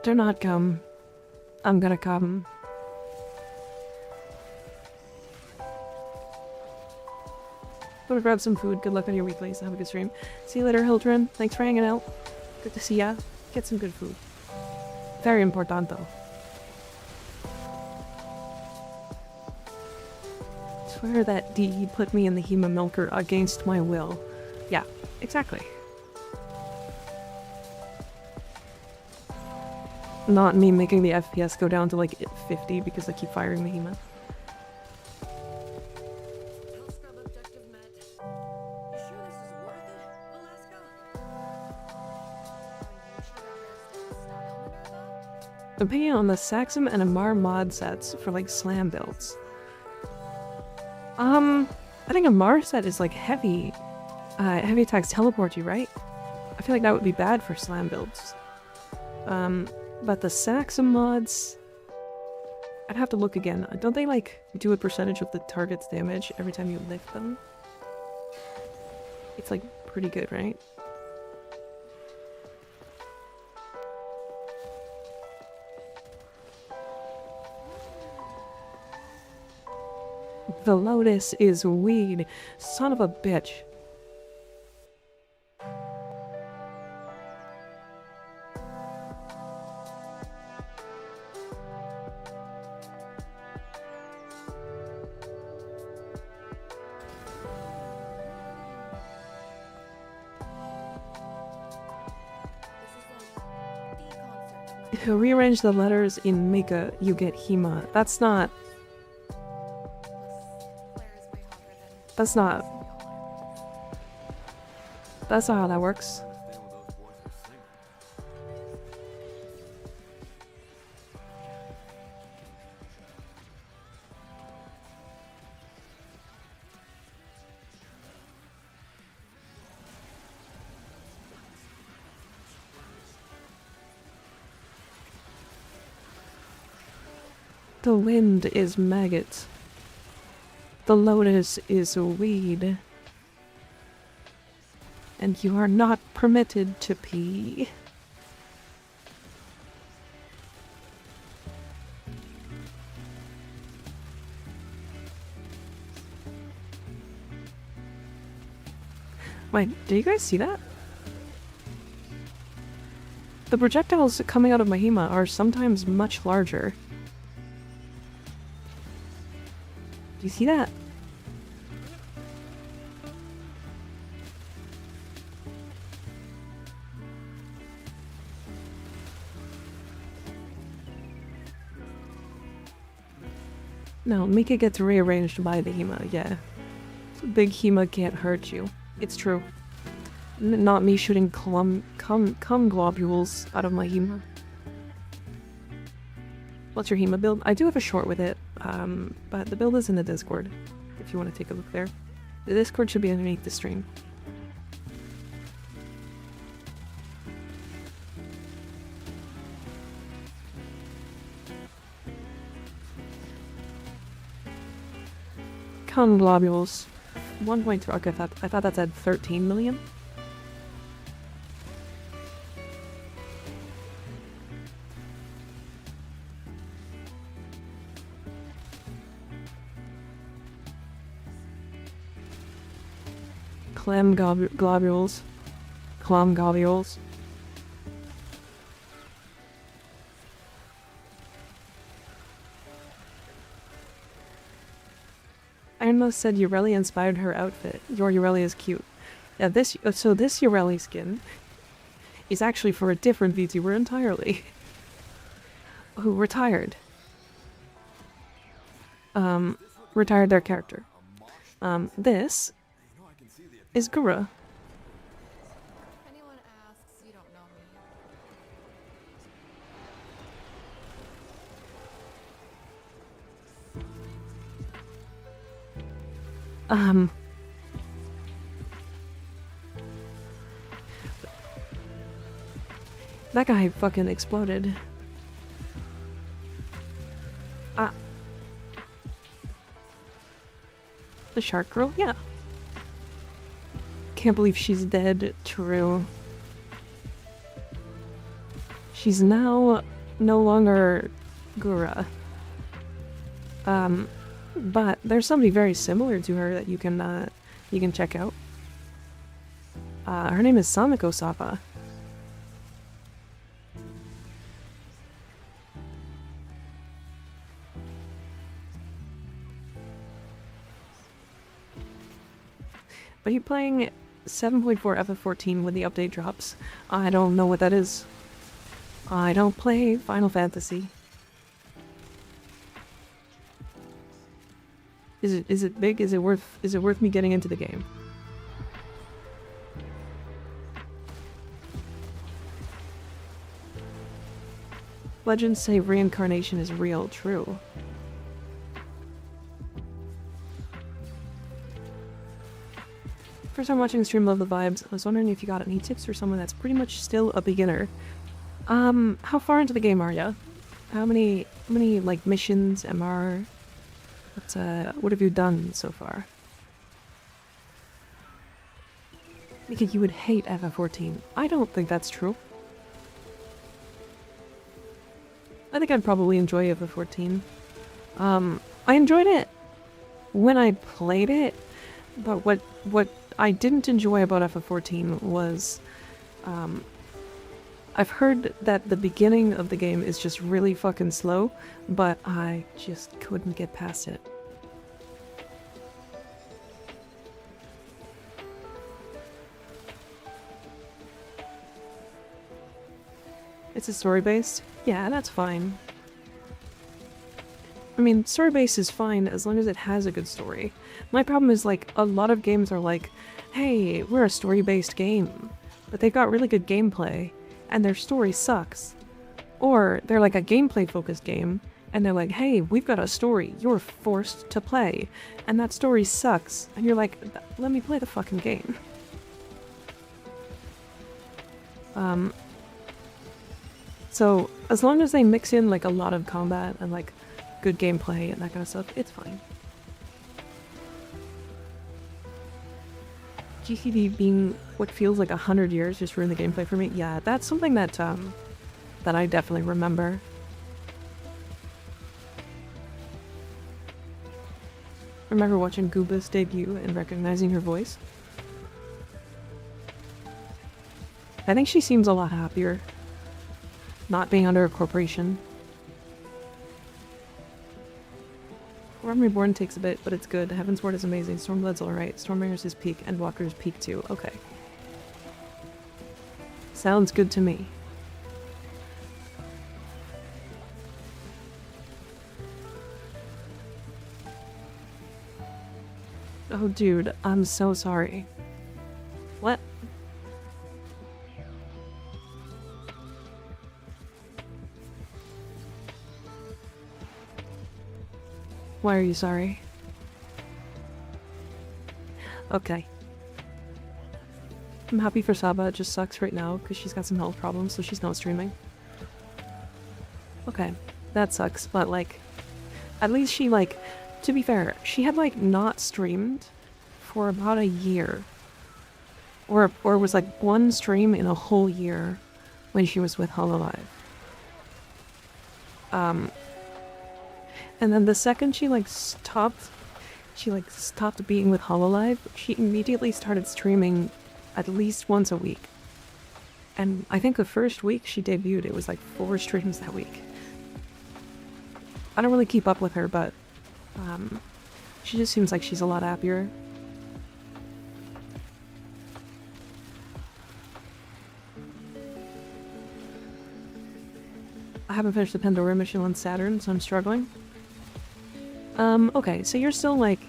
Do not come. I'm gonna come. Gonna grab some food. Good luck on your weeklies. Have a good stream. See you later, Hildren. Thanks for hanging out. Good to see ya. Get some good food. Very important, though. Swear that D put me in the Hema Milker against my will. Yeah, exactly. Not me making the FPS go down to like 50 because I keep firing the Hema. Health scrub objective met. You sure this is worth it, Alaska? You sure there's style Minerva? Opinion on the Saxum and Amar mod sets for like slam builds. I think Amar set is like heavy. Heavy attacks teleport you, right? I feel like that would be bad for slam builds. But the Saxum mods, I'd have to look again. Don't they like do a percentage of the target's damage every time you lift them? It's like pretty good, right? The Lotus is weed. Son of a bitch. If you rearrange the letters in Mika, you get Hema. That's not... That's not... That's not how that works. The wind is maggots. The lotus is a weed. And you are not permitted to pee. Wait, did you guys see that? The projectiles coming out of Mahima are sometimes much larger. Do you see that? No, Mika gets rearranged by the Hema, yeah. Big Hema can't hurt you. It's true. Not me shooting cum globules out of my Hema. What's your Hema build? I do have a short with it, but the build is in the Discord, if you want to take a look there. The Discord should be underneath the stream. Cum globules. 1.3. Okay, I thought that said 13 million. Globules. Clam globules. Ironmost said Ureli inspired her outfit. Your Ureli is cute. Yeah, this Ureli skin is actually for a different VTuber entirely. Who retired. Retired their character. This is Gura. If anyone asks, you don't know me. That guy fucking exploded. Ah. The shark girl? Yeah. Can't believe she's dead. True. She's now no longer Gura. But there's somebody very similar to her that you can check out. Her name is Samiko Sapa. Are you playing 7.4 FF14 when the update drops? I don't know what that is. I don't play Final Fantasy. Is it big? Is it worth me getting into the game? Legends say reincarnation is real. True. First time watching the stream, love the vibes. I was wondering if you got any tips for someone that's pretty much still a beginner. How far into the game are ya? How many like missions, MR? What have you done so far? Because you would hate FF14. I don't think that's true. I think I'd probably enjoy FF14. I enjoyed it when I played it, but what I didn't enjoy about FF14 was, I've heard that the beginning of the game is just really fucking slow, but I just couldn't get past it. It's a story-based? Yeah, that's fine. I mean, story-based is fine as long as it has a good story. My problem is, like, a lot of games are like, hey, we're a story-based game, but they've got really good gameplay, and their story sucks. Or they're like a gameplay-focused game, and they're like, hey, we've got a story you're forced to play, and that story sucks, and you're like, let me play the fucking game. So, as long as they mix in, like, a lot of combat and, like, good gameplay and that kind of stuff, it's fine. GCD being what feels like 100 years just ruined the gameplay for me. Yeah, that's something that that I definitely remember. Remember watching Gooba's debut and recognizing her voice. I think she seems a lot happier not being under a corporation. Realm Reborn takes a bit, but it's good. Heavensward is amazing. Stormblood's alright. Stormbringers is peak, and Walker's peak too. Okay. Sounds good to me. Oh dude, I'm so sorry. What? Why are you sorry? Okay. I'm happy for Saba, it just sucks right now because she's got some health problems, so she's not streaming. Okay, that sucks, but like, at least she like, to be fair, she had like not streamed for about a year. Or was like one stream in a whole year when she was with Hololive. And then the second she stopped being with Hololive, she immediately started streaming at least once a week. And I think the first week she debuted, it was like 4 streams that week. I don't really keep up with her, but she just seems like she's a lot happier. I haven't finished the Pandora mission on Saturn, so I'm struggling. Okay, so you're still, like,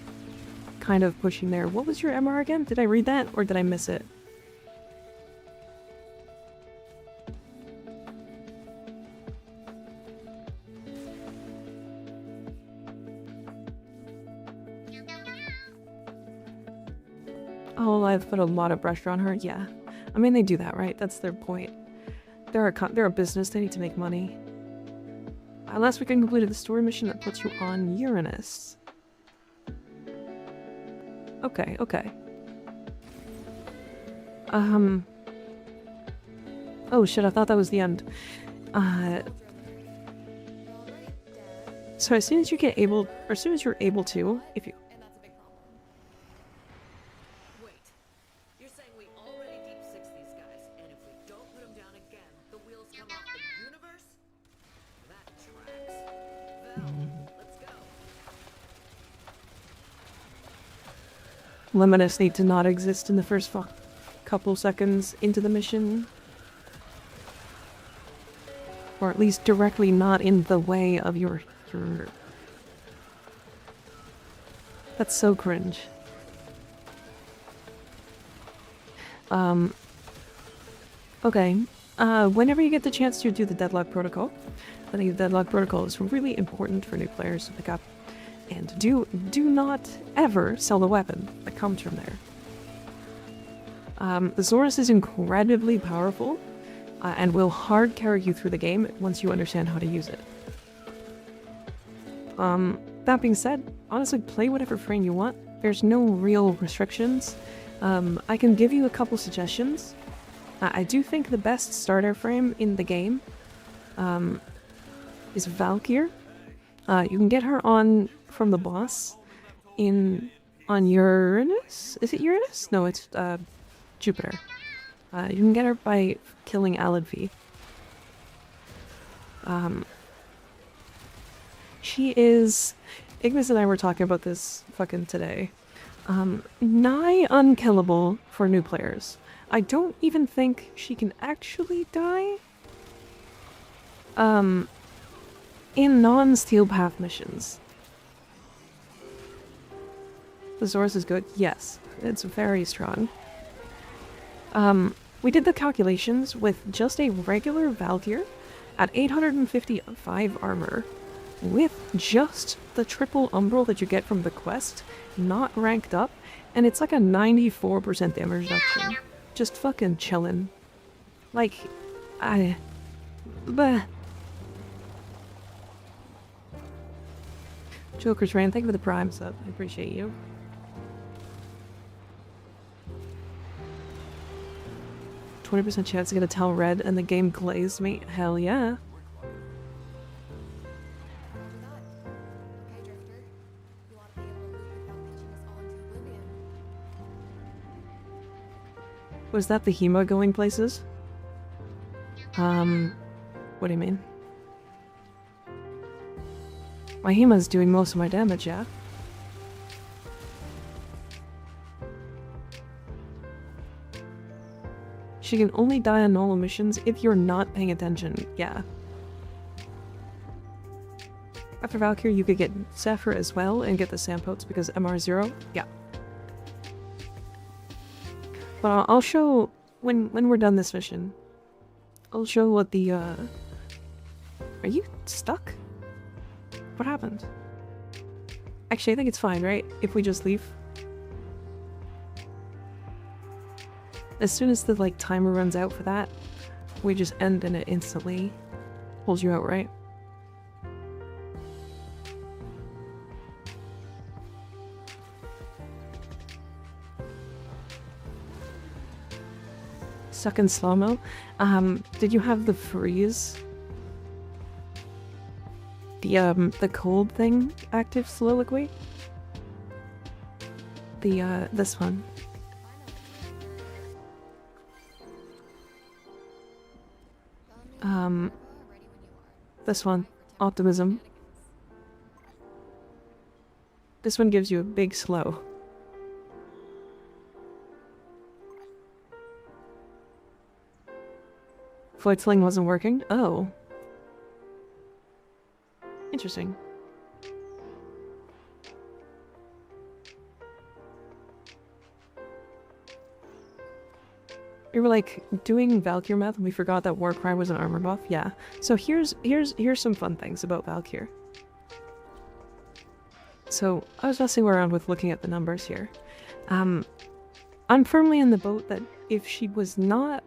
kind of pushing there. What was your MR again? Did I read that, or did I miss it? Oh, I've put a lot of pressure on her. Yeah. I mean, they do that, right? That's their point. They're a business, they need to make money. Last week I completed the story mission that puts you on Uranus. Okay, okay. Oh shit, I thought that was the end. So as soon as you get able, or as soon as you're able to, if you... And that's a big problem. Wait. You're saying we already deep six these guys, and if we don't put them down again, the wheels come off the universe? That tracks. Val, let's go. Luminous need to not exist in the first couple seconds into the mission. Or at least directly not in the way of your... That's so cringe. Okay. Whenever you get the chance to do the Deadlock Protocol, I think the Deadlock Protocol is really important for new players to pick up. And do not ever sell the weapon that comes from there. The Zorus is incredibly powerful, and will hard carry you through the game once you understand how to use it. That being said, honestly, play whatever frame you want. There's no real restrictions. I can give you a couple suggestions. I do think the best starter frame in the game is Valkyr. You can get her on from the boss on Uranus? Is it Uranus? No, it's Jupiter. You can get her by killing Aladvi. She is... Ignis and I were talking about this fucking today. Nigh unkillable for new players. I don't even think she can actually die. In non-Steel Path missions. The Zorus is good? Yes. It's very strong. We did the calculations with just a regular Valkyr at 855 armor, with just the triple umbral that you get from the quest, not ranked up, and it's like a 94% damage reduction. Just fucking chillin'. Like, Joker's Rain, thank you for the Prime sub. I appreciate you. %20 chance to get a tell red and the game glazed me. Hell yeah. Okay, Drifter. You ought to be able to loot without pitching us all into oblivion. Was that the Hema going places? What do you mean? My Hema's doing most of my damage, yeah? She can only die on normal missions if you're not paying attention, yeah. After Valkyrie, you could get Zephyr as well and get the Sampotes because MR0, yeah. But I'll show, when we're done this mission, I'll show what the, Are you stuck? What happened? Actually, I think it's fine, right? If we just leave. As soon as the, like, timer runs out for that, we just end and it instantly pulls you out, right? Stuck in slow-mo. Did you have the freeze? The cold thing active soliloquy? This one. This one. Optimism. This one gives you a big slow. Floyd Sling wasn't working? Oh. Interesting. We were like doing Valkyrie math and we forgot that Warcry was an armor buff. Yeah. So here's some fun things about Valkyrie. So I was messing around with looking at the numbers here. I'm firmly in the boat that if she was not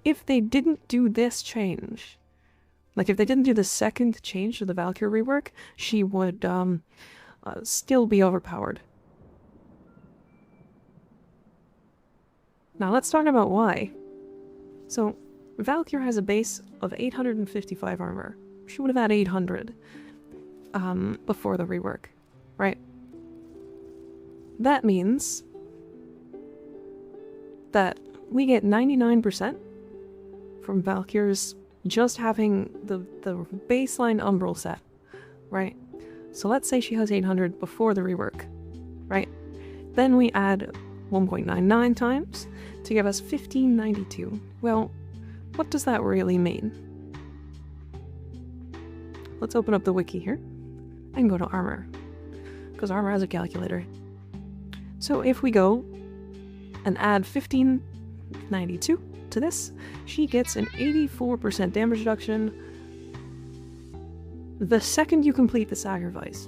if they didn't do this change, like if they didn't do the second change to the Valkyrie rework, she would still be overpowered. Now let's talk about why. So Valkyrie has a base of 855 armor. She would have had 800 before the rework, right? That means that we get 99% from Valkyrie's just having the baseline umbral set, right? So let's say she has 800 before the rework, right? Then we add 1.99 times to give us 1592. Well, what does that really mean? Let's open up the wiki here and go to armor, because armor has a calculator. So if we go and add 1592 to this, she gets an 84% damage reduction the second you complete the sacrifice.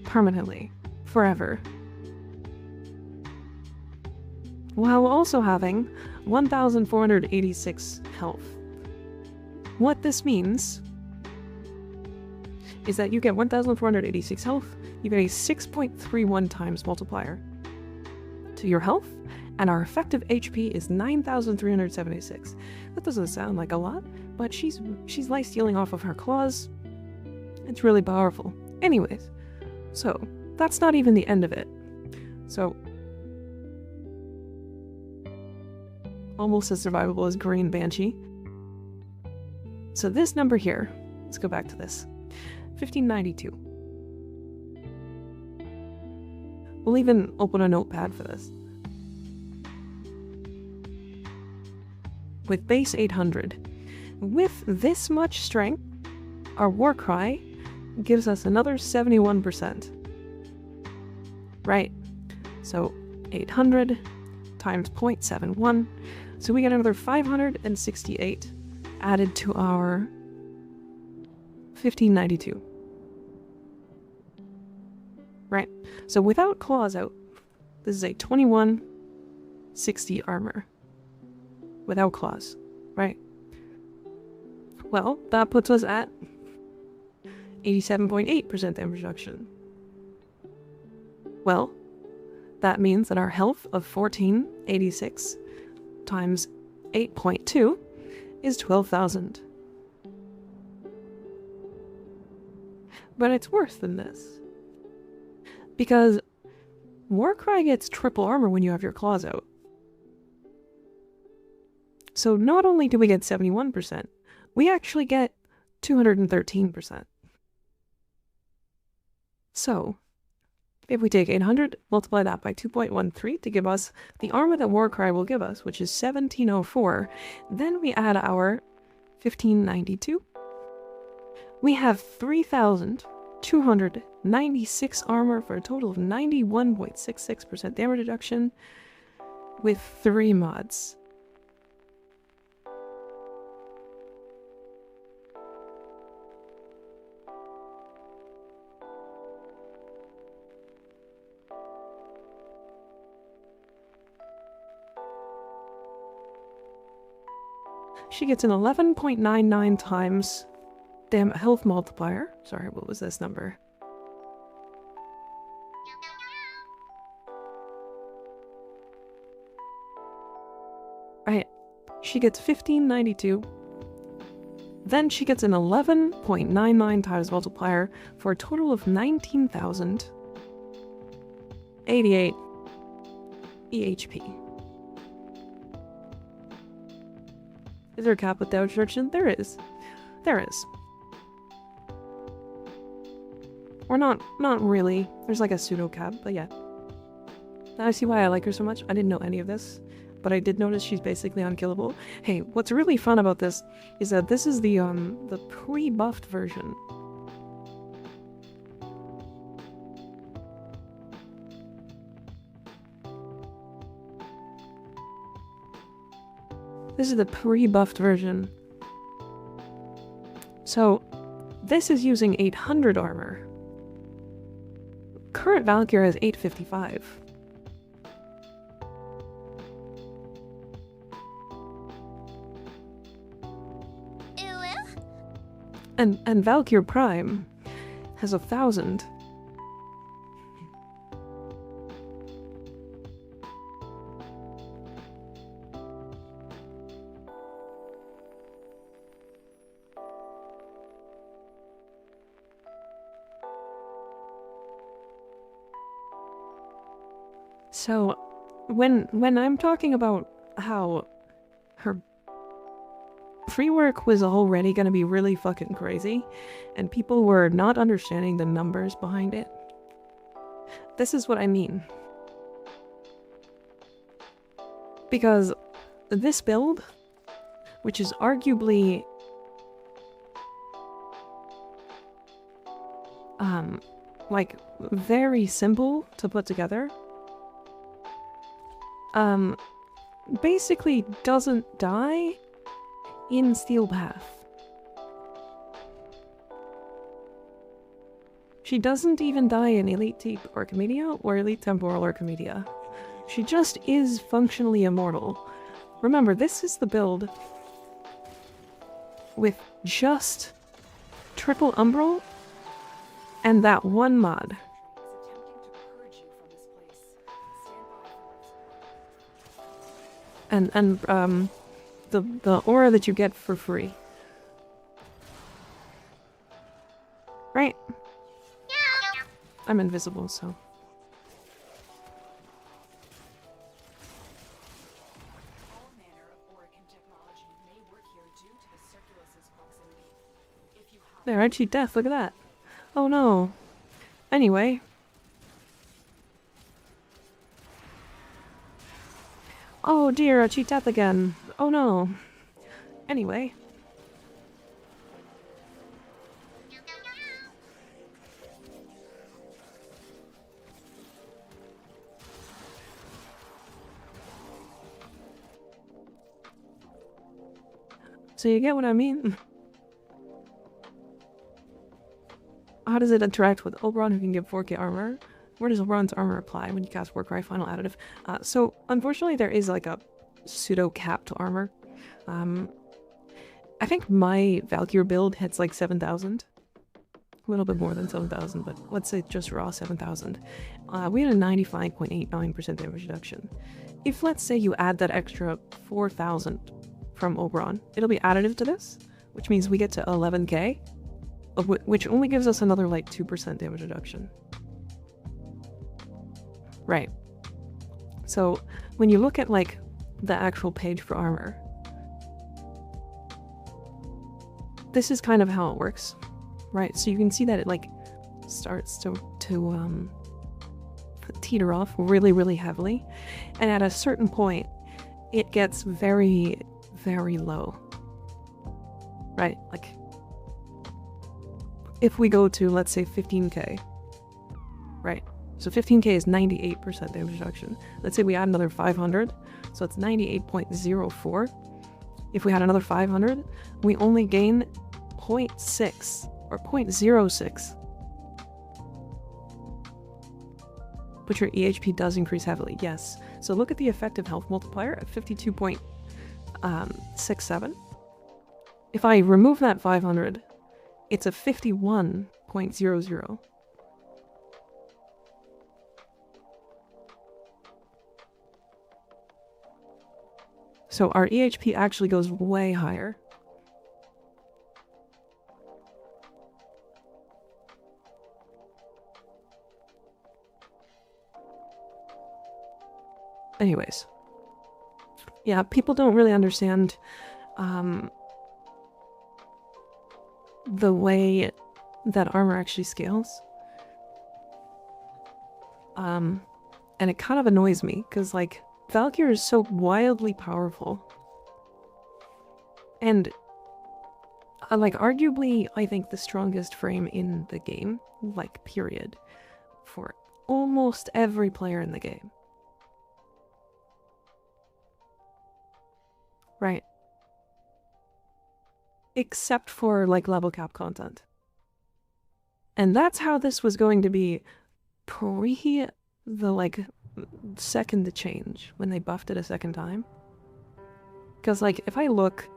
Permanently. Forever. While also having 1,486 health. What this means is that you get 1,486 health, you get a 6.31 times multiplier to your health, and our effective HP is 9,376. That doesn't sound like a lot, but she's life-stealing off of her claws. It's really powerful. Anyways, so that's not even the end of it. So, almost as survivable as Green Banshee. So this number here, let's go back to this. 1592. We'll even open a notepad for this. With base 800. With this much strength, our Warcry gives us another 71%. Right, so 800 times 0.71, so we get another 568 added to our 1592. Right, so without claws out, this is a 2160 armor. Without claws, right? Well, that puts us at 87.8% damage reduction. Well, that means that our health of 1486 times 8.2 is 12,000. But it's worse than this. Because Warcry gets triple armor when you have your claws out. So not only do we get 71%, we actually get 213%. So, if we take 800, multiply that by 2.13 to give us the armor that Warcry will give us, which is 1704, then we add our 1592. We have 3,296 armor for a total of 91.66% damage reduction with 3 mods. She gets an 11.99 times health multiplier. Sorry, what was this number? Right. She gets 1592. Then she gets an 11.99 times multiplier for a total of 19,088 EHP. Is there a cap with damage reduction? There is. There is. Or not really. There's like a pseudo cap, but yeah. Now I see why I like her so much. I didn't know any of this, but I did notice she's basically unkillable. Hey, what's really fun about this is that this is the pre-buffed version. This is the pre-buffed version. So, this is using 800 armor. Current Valkyrie has 855. And Valkyrie Prime has 1,000. So, when I'm talking about how her free work was already gonna be really fucking crazy, and people were not understanding the numbers behind it, this is what I mean. Because this build, which is arguably like very simple to put together, basically doesn't die in Steel Path. She doesn't even die in Elite Deep Orchimedia or Elite Temporal Orchimedia. She just is functionally immortal. Remember, this is the build with just triple Umbral and that one mod. And the aura that you get for free. Right? I'm invisible, so. All manner of Oricon technology may work here due to the Circulus's proximity. If you have There, I cheat death, look at that. Oh no. Anyway. Oh dear, I cheat death again. Oh no. Anyway. So you get what I mean? How does it interact with Oberon, who can give 4k armor? Where does Oberon's armor apply when you cast Warcry Final Additive? So, unfortunately, there is like a pseudo-cap to armor. I think my Valkyrie build hits like 7,000. A little bit more than 7,000, but let's say just raw 7,000. We had a 95.89% damage reduction. If, let's say, you add that extra 4,000 from Oberon, it'll be additive to this, which means we get to 11k, which only gives us another, like, 2% damage reduction. Right. So, when you look at, like, the actual page for armor, this is kind of how it works, right? So you can see that it, like, starts to teeter off really, really heavily. And at a certain point, it gets very, very low. Right? Like, if we go to, let's say, 15k, right? So 15k is 98% damage reduction. Let's say we add another 500, so it's 98.04. If we had another 500, we only gain 0.6 or 0.06. But your EHP does increase heavily, yes. So look at the effective health multiplier at 52.67. If I remove that 500, it's a 51.00. So our EHP actually goes way higher. Anyways. Yeah, people don't really understand the way that armor actually scales. And it kind of annoys me, because, like, Valkyrie is so wildly powerful. And, like, arguably, I think the strongest frame in the game, like, period, for almost every player in the game. Right. Except for, like, level cap content. And that's how this was going to be pre the, like, second change, when they buffed it a second time. Because, like, if I look...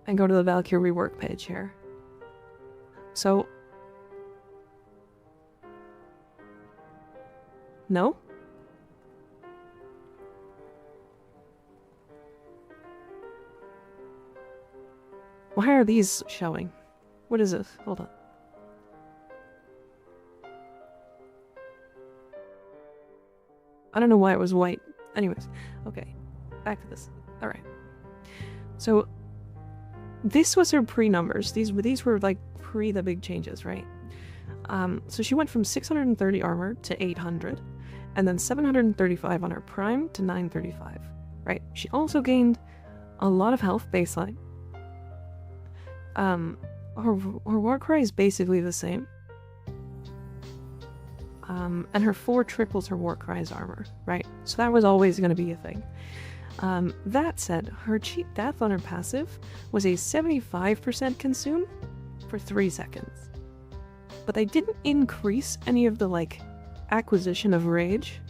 and go to the Valkyrie rework page here. So... no? Why are these showing? What is this? Hold on. I don't know why it was white. Anyways, okay. Back to this. Alright. So, this was her pre-numbers. These were, like, pre the big changes, right? So she went from 630 armor to 800, and then 735 on her prime to 935, right? She also gained a lot of health baseline. Her Warcry is basically the same. And her 4 triples her Warcry's armor, right? So that was always going to be a thing. That said, her cheap death on her passive was a 75% consume for 3 seconds. But they didn't increase any of the, like, acquisition of rage.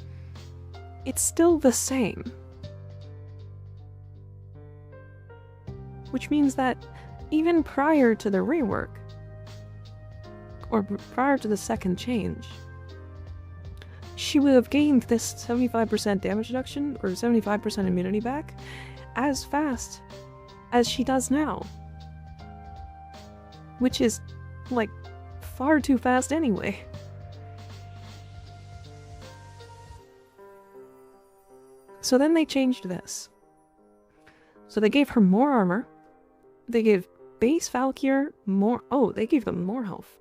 It's still the same. Which means that even prior to the rework, or prior to the second change, she would have gained this 75% damage reduction, or 75% immunity back, as fast as she does now. Which is, like, far too fast anyway. So then they changed this. So they gave her more armor. They gave base Valkyrie more... oh, they gave them more health.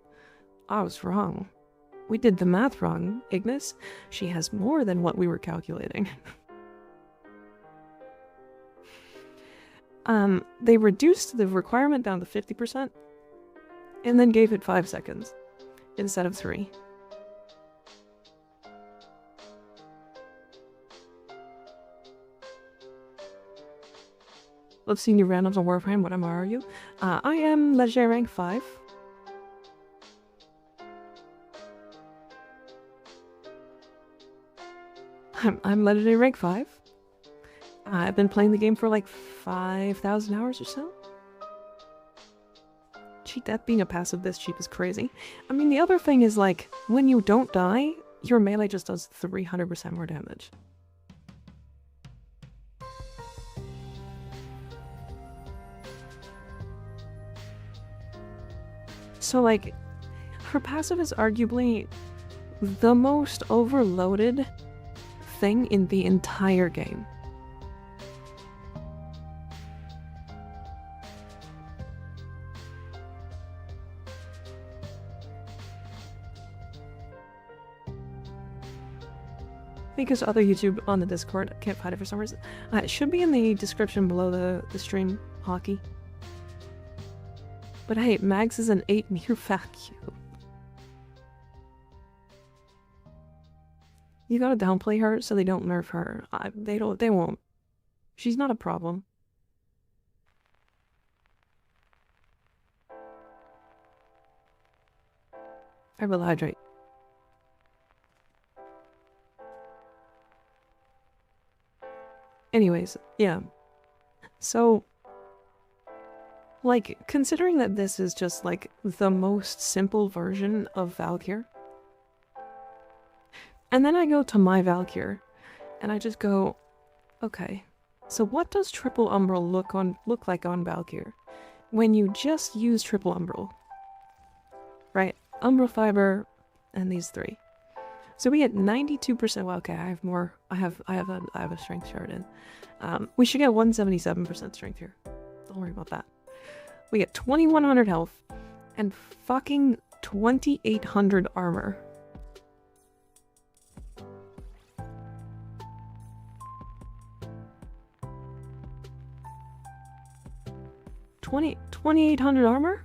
I was wrong. We did the math wrong, Ignis. She has more than what we were calculating. They reduced the requirement down to 50%, and then gave it 5 seconds instead of 3. Let's see new randoms on Warframe. What MR are you? I am legendary rank 5. I'm legendary rank 5. I've been playing the game for like 5,000 hours or so. Cheat, that being a passive this cheap is crazy. I mean, the other thing is, like, when you don't die, your melee just does 300% more damage. So, like, her passive is arguably the most overloaded thing in the entire game. Because other YouTube on the Discord can't find it for some reason. It should be in the description below the stream, Hockey. But hey, Mags is an 8-meter vacuum. You gotta downplay her so they don't nerf her. They won't. She's not a problem. I will hydrate. Anyways, yeah. So, like, considering that this is just, like, the most simple version of Valkyr, and then I go to my Valkyr, and I just go, okay, so what does triple umbral look like on Valkyr when you just use triple umbral? Right, umbral fiber, and these three. So we get 92%. Well, okay, I have more. I have a strength shard in. We should get 177% strength here. Don't worry about that. We get 2100 health and fucking 2800 armor. $2800 armor?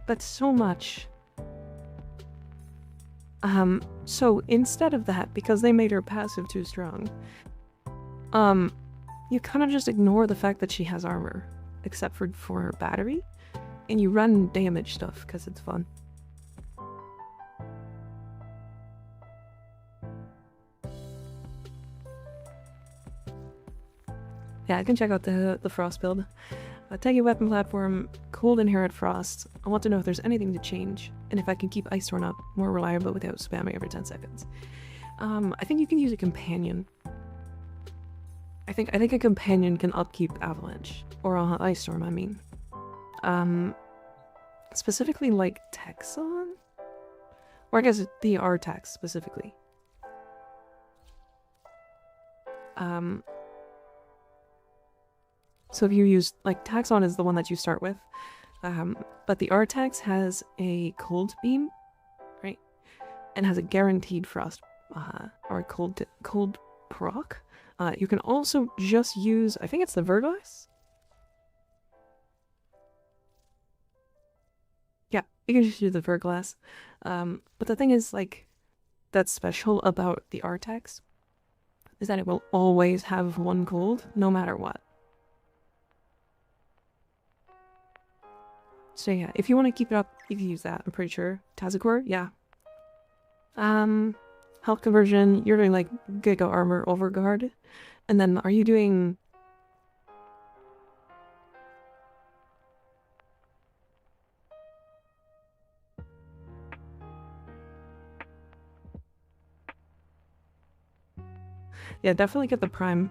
That's so much. So instead of that, because they made her passive too strong, you kind of just ignore the fact that she has armor, except for her battery, and you run damage stuff because it's fun. Yeah, I can check out the Frost build. Tanky weapon platform, cold inherent frost. I want to know if there's anything to change, and if I can keep Ice Storm up more reliable without spamming every 10 seconds. I think you can use a companion. I think a companion can upkeep Avalanche. Or Ice Storm, I mean. Specifically like Texon? Or I guess the Artax specifically. So if you use, like, Taxon is the one that you start with, but the Artax has a cold beam, right? And has a guaranteed frost, or cold proc. You can also just use, I think it's the Verglass? Yeah, you can just use the Verglass. But the thing is, like, that's special about the Artax is that it will always have one cold, no matter what. So yeah, if you want to keep it up, you can use that, I'm pretty sure. Tazakor, yeah. Health conversion, you're doing like Giga Armor Overguard. And then are you doing... Yeah, definitely get the Prime.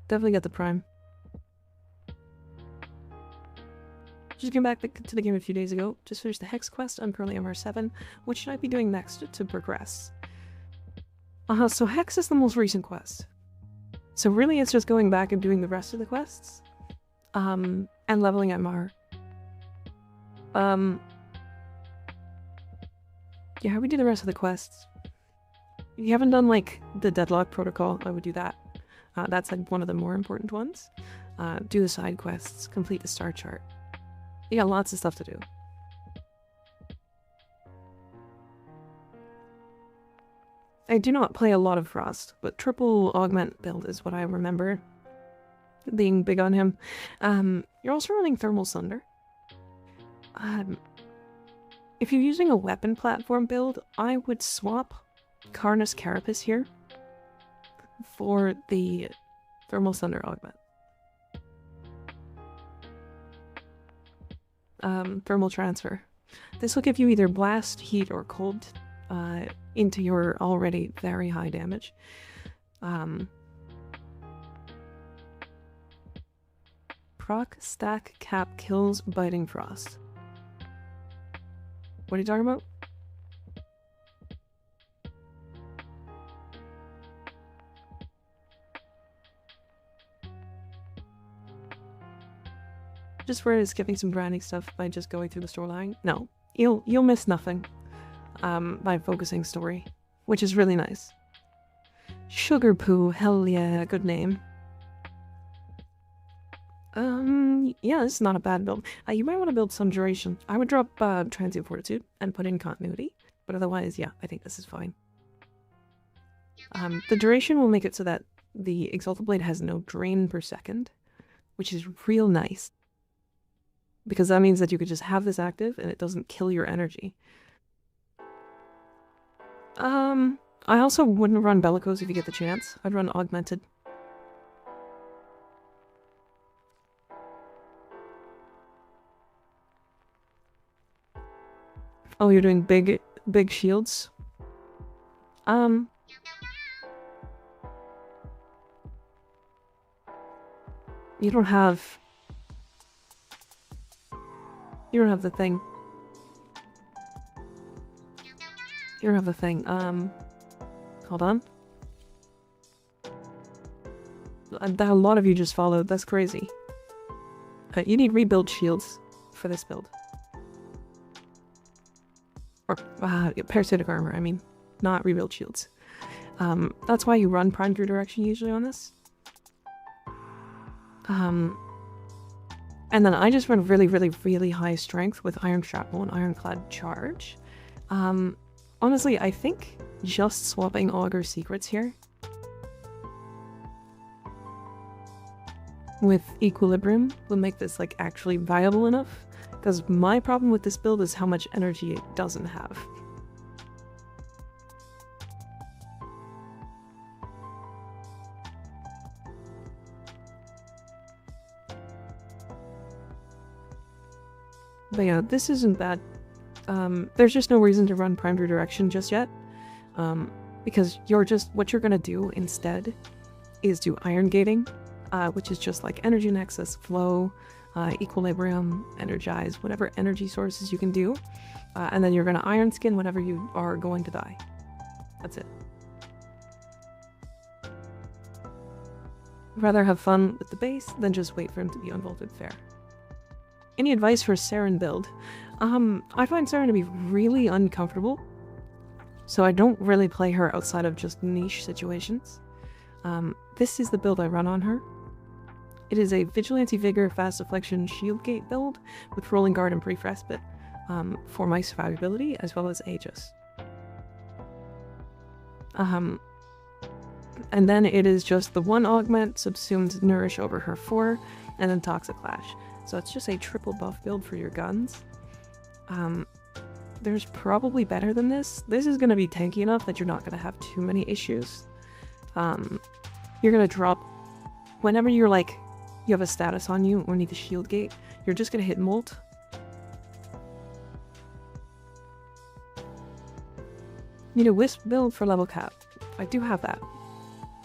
Definitely get the Prime. Just came back to the game a few days ago. Just finished the Hex quest. I'm currently MR7. What should I be doing next to progress? So Hex is the most recent quest. So really it's just going back and doing the rest of the quests. And leveling MR. Yeah, we do the rest of the quests. If you haven't done, like, the Deadlock Protocol, I would do that. That's, like, one of the more important ones. Do the side quests. Complete the star chart. You got lots of stuff to do. I do not play a lot of Frost, but triple augment build is what I remember being big on him. You're also running Thermal Sunder. If you're using a weapon platform build, I would swap Carnus Carapace here for the Thermal Sunder augment. Thermal transfer. This will give you either blast, heat, or cold into your already very high damage. Proc stack cap kills biting frost. What are you talking about? Just for skipping some branding stuff by just going through the storyline? No, you'll miss nothing by focusing story, which is really nice. Sugar Poo, hell yeah, good name. Yeah, this is not a bad build. You might want to build some duration. I would drop Transient Fortitude and put in Continuity, but otherwise, yeah, I think this is fine. The duration will make it so that the Exalted Blade has no drain per second, which is real nice. Because that means that you could just have this active and it doesn't kill your energy. I also wouldn't run Bellicose if you get the chance. I'd run Augmented. Oh, you're doing big shields? You don't have the thing. You don't have the thing. Hold on. A lot of you just followed. That's crazy. You need rebuild shields for this build. Or, parasitic armor, I mean. Not rebuild shields. That's why you run Prime Through Direction usually on this. And then I just run really high strength with Iron Shrapnel and Ironclad Charge. Honestly, I think just swapping Augur Secrets here with Equilibrium will make this like actually viable enough. Because my problem with this build is how much energy it doesn't have. But yeah, this isn't bad. There's just no reason to run Prime Redirection just yet. Because what you're gonna do instead is do Iron Gating, which is just like Energy Nexus, Flow, Equilibrium, Energize, whatever energy sources you can do. And then you're gonna Iron Skin whenever you are going to die. That's it. I'd rather have fun with the base than just wait for him to be unvaulted fair. Any advice for Saren build? I find Saren to be really uncomfortable, so I don't really play her outside of just niche situations. This is the build I run on her. It is a Vigilante Vigor, Fast Deflection, Shield Gate build with Rolling Guard and Brief Respite for my survivability as well as Aegis. And then it is just the one augment, Subsumed Nourish over her 4, and then Toxic Clash. So it's just a triple buff build for your guns. There's probably better than this. This is going to be tanky enough that you're not going to have too many issues. You're going to drop... Whenever you're like, you have a status on you or need the shield gate, you're just going to hit Molt. Need a Wisp build for level cap. I do have that.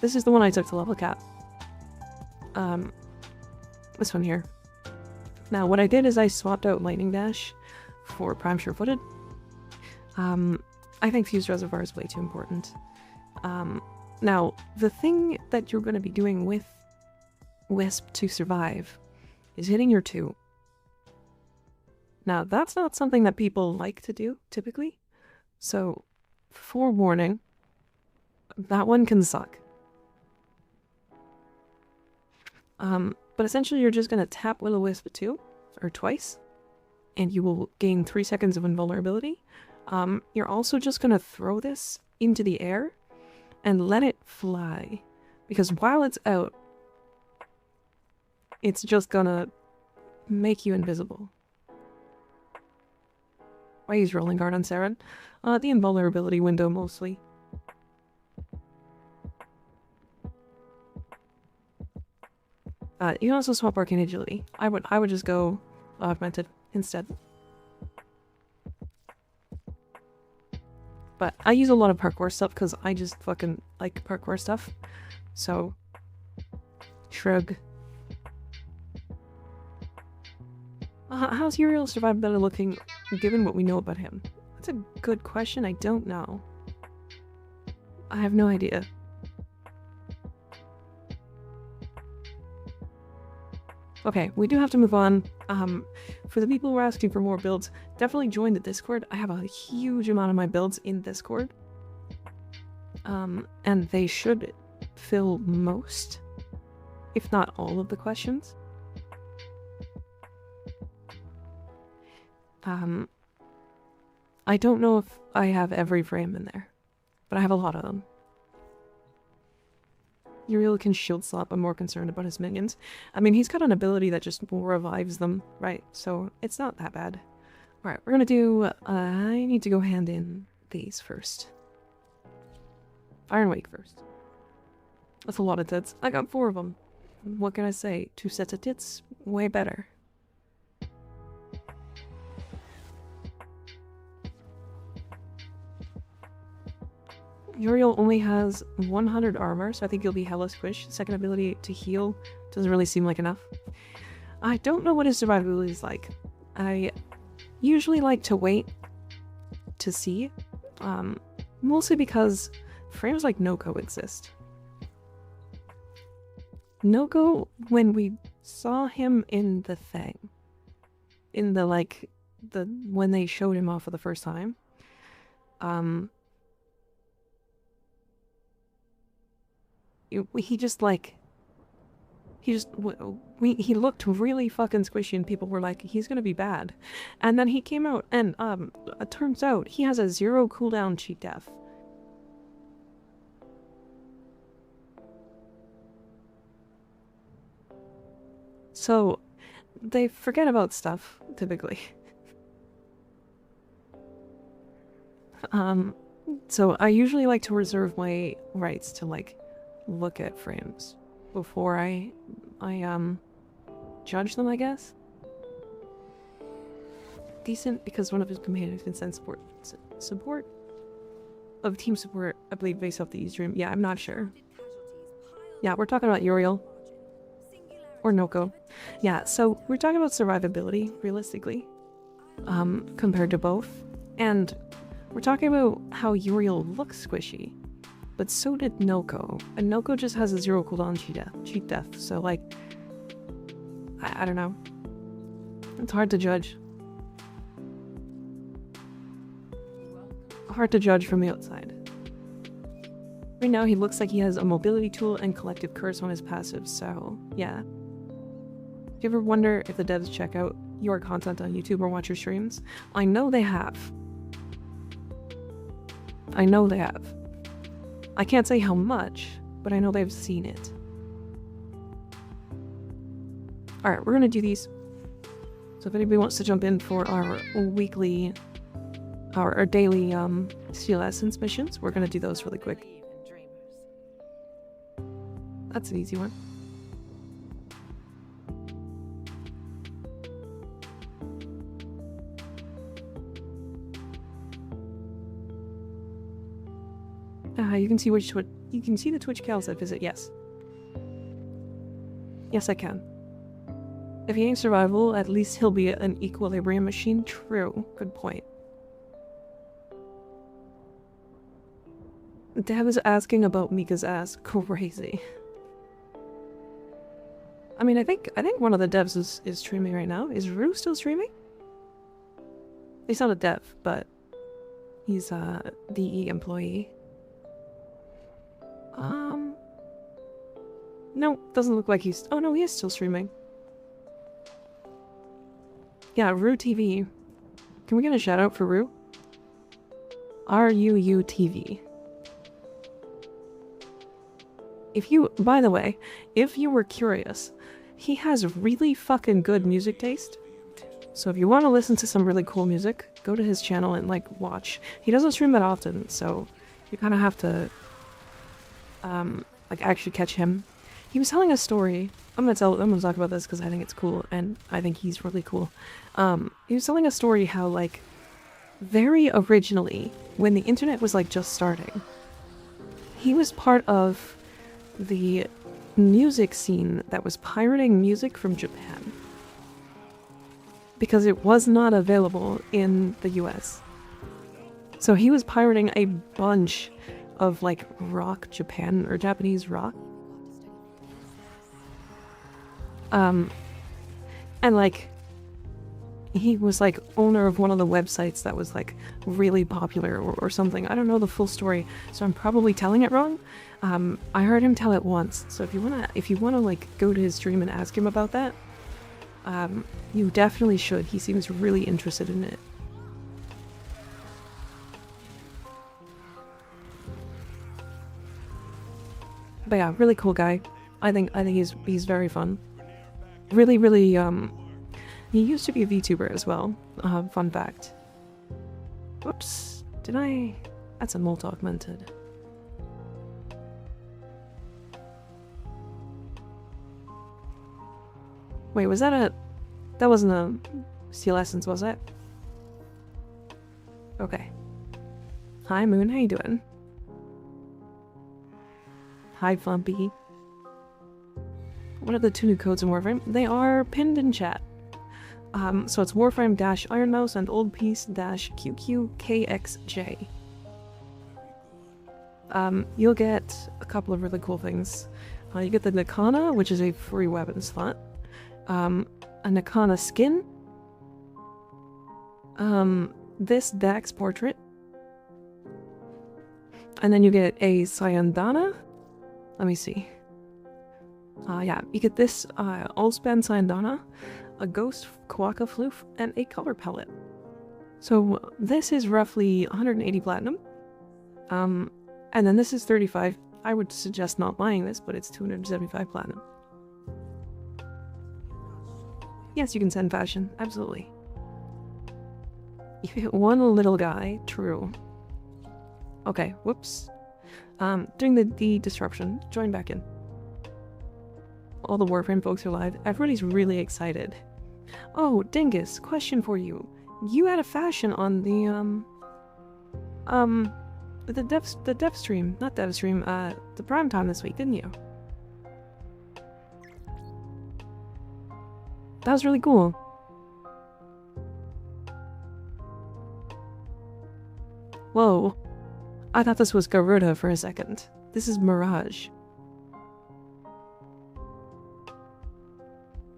This is the one I took to level cap. This one here. Now, what I did is I swapped out Lightning Dash for Prime Sure-Footed. I think Fused Reservoir is way too important. Now, the thing that you're going to be doing with Wisp to survive is hitting your 2. Now, that's not something that people like to do, typically. So, forewarning, that one can suck. But essentially you're just going to tap Will-O-Wisp 2, or twice, and you will gain 3 seconds of invulnerability. You're also just going to throw this into the air, and let it fly. Because while it's out, it's just gonna make you invisible. Why use Rolling Guard on Saren? The invulnerability window mostly. You can also swap Arcane Agility. I would just go Augmented instead. But I use a lot of parkour stuff because I just fucking like parkour stuff. So, shrug. How's Uriel survivability looking given what we know about him? That's a good question. I don't know. I have no idea. Okay, we do have to move on. For the people who are asking for more builds, definitely join the Discord. I have a huge amount of my builds in Discord. And they should fill most, if not all of the questions. I don't know if I have every frame in there, but I have a lot of them. Uriel can shield slap. I'm more concerned about his minions. I mean, he's got an ability that just revives them, right? So it's not that bad. Alright, we're gonna do... I need to go hand in these first. Iron Wake first. That's a lot of tits. I got 4 of them. What can I say? 2 sets of tits? Way better. Uriel only has 100 armor, so I think he'll be hella squish. Second ability to heal doesn't really seem like enough. I don't know what his survivability is like. I usually like to wait to see, mostly because frames like Noko exist. Noko, when we saw him in the thing, in the when they showed him off for the first time, he looked really fucking squishy and people were like, he's gonna be bad. And then he came out and it turns out he has a 0 cooldown cheat death. So they forget about stuff typically. So I usually like to reserve my rights to look at frames before I judge them, I guess. Decent because one of his companions can send support of team support, I believe, based off the Eastream. Yeah, I'm not sure. Yeah, we're talking about Uriel or Noko. Yeah, so we're talking about survivability realistically, compared to both, and we're talking about how Uriel looks squishy. But so did Noko. And Noko just has a 0 cooldown cheat death. So I don't know. It's hard to judge. Hard to judge from the outside. Right now he looks like he has a mobility tool and collective curse on his passive, so yeah. Do you ever wonder if the devs check out your content on YouTube or watch your streams? I know they have. I know they have. I can't say how much, but I know they've seen it. Alright, we're gonna do these. So if anybody wants to jump in for our weekly, our daily Steel Essence missions, we're gonna do those really quick. That's an easy one. You can see you can see the Twitch cows that visit, yes. Yes, I can. If he ain't survival, at least he'll be an equilibrium machine. True. Good point. Deb is asking about Mika's ass. Crazy. I mean, I think one of the devs is streaming right now. Is Rue still streaming? He's not a dev, but he's a DE employee. No, doesn't look like he's... Oh no, he is still streaming. Yeah, Rue TV. Can we get a shout out for Rue? RUU TV. If you, by the way, if you were curious, he has really fucking good music taste. So if you want to listen to some really cool music, go to his channel and like watch. He doesn't stream that often, so you kind of have to like actually catch him. He was telling a story. I'm gonna talk about this because I think it's cool and I think he's really cool. He was telling a story how like very originally, when the internet was like just starting, he was part of the music scene that was pirating music from Japan because it was not available in the US. So he was pirating a bunch of like rock Japan or Japanese rock. And like he was like owner of one of the websites that was like really popular or something. I don't know the full story, so I'm probably telling it wrong. I heard him tell it once, so if you wanna like go to his stream and ask him about that, you definitely should. He seems really interested in it. But yeah, really cool guy. I think he's very fun. Really, he used to be a VTuber as well. Fun fact. Whoops. That's a molt augmented. Wait, was that wasn't a Steel Essence, was it? Okay. Hi Moon, how you doing? Hi Flumpy. What are the 2 new codes in Warframe? They are pinned in chat. So it's Warframe-Ironmouse and OldPiece-QQKXJ. You'll get a couple of really cool things. You get the Nakana, which is a free weapon slot. A Nakana skin. This Dax portrait. And then you get a Sayandana. Let me see. Yeah, you get this Allspan Sayandana, a Ghost Kwaka Floof, and a color palette. So this is roughly 180 platinum. And then this is 35. I would suggest not buying this, but it's 275 platinum. Yes, you can send fashion. Absolutely. You hit one little guy. True. Okay, whoops. Doing the disruption. Join back in. All the Warframe folks are live. Everybody's really excited. Oh, Dingus, question for you. You had a fashion on the dev stream, not dev stream, the prime time this week, didn't you? That was really cool. Whoa. I thought this was Garuda for a second. This is Mirage.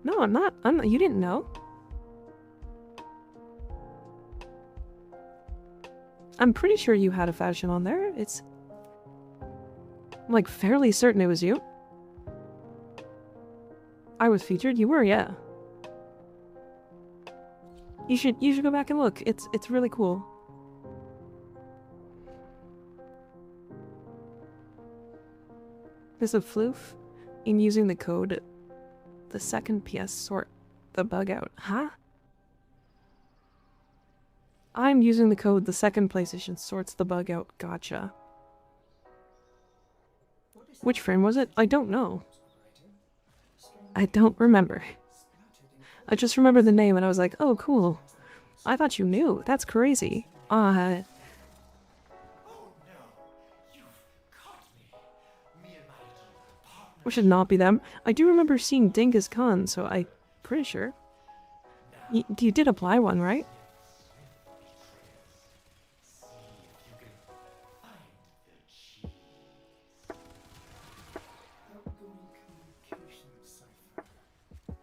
No, I'm not. You didn't know. I'm pretty sure you had a fashion on there. I'm like fairly certain it was you. I was featured? You were, yeah. You should go back and look. It's really cool. There's a floof in using the code. The second PS sort the bug out. Huh? I'm using the code the second PlayStation sorts the bug out. Gotcha. Which frame was it? I don't know. I don't remember. I just remember the name and I was like, oh cool. I thought you knew. That's crazy. Which should not be them. I do remember seeing Dingus Khan, so I'm pretty sure. You did apply one, right?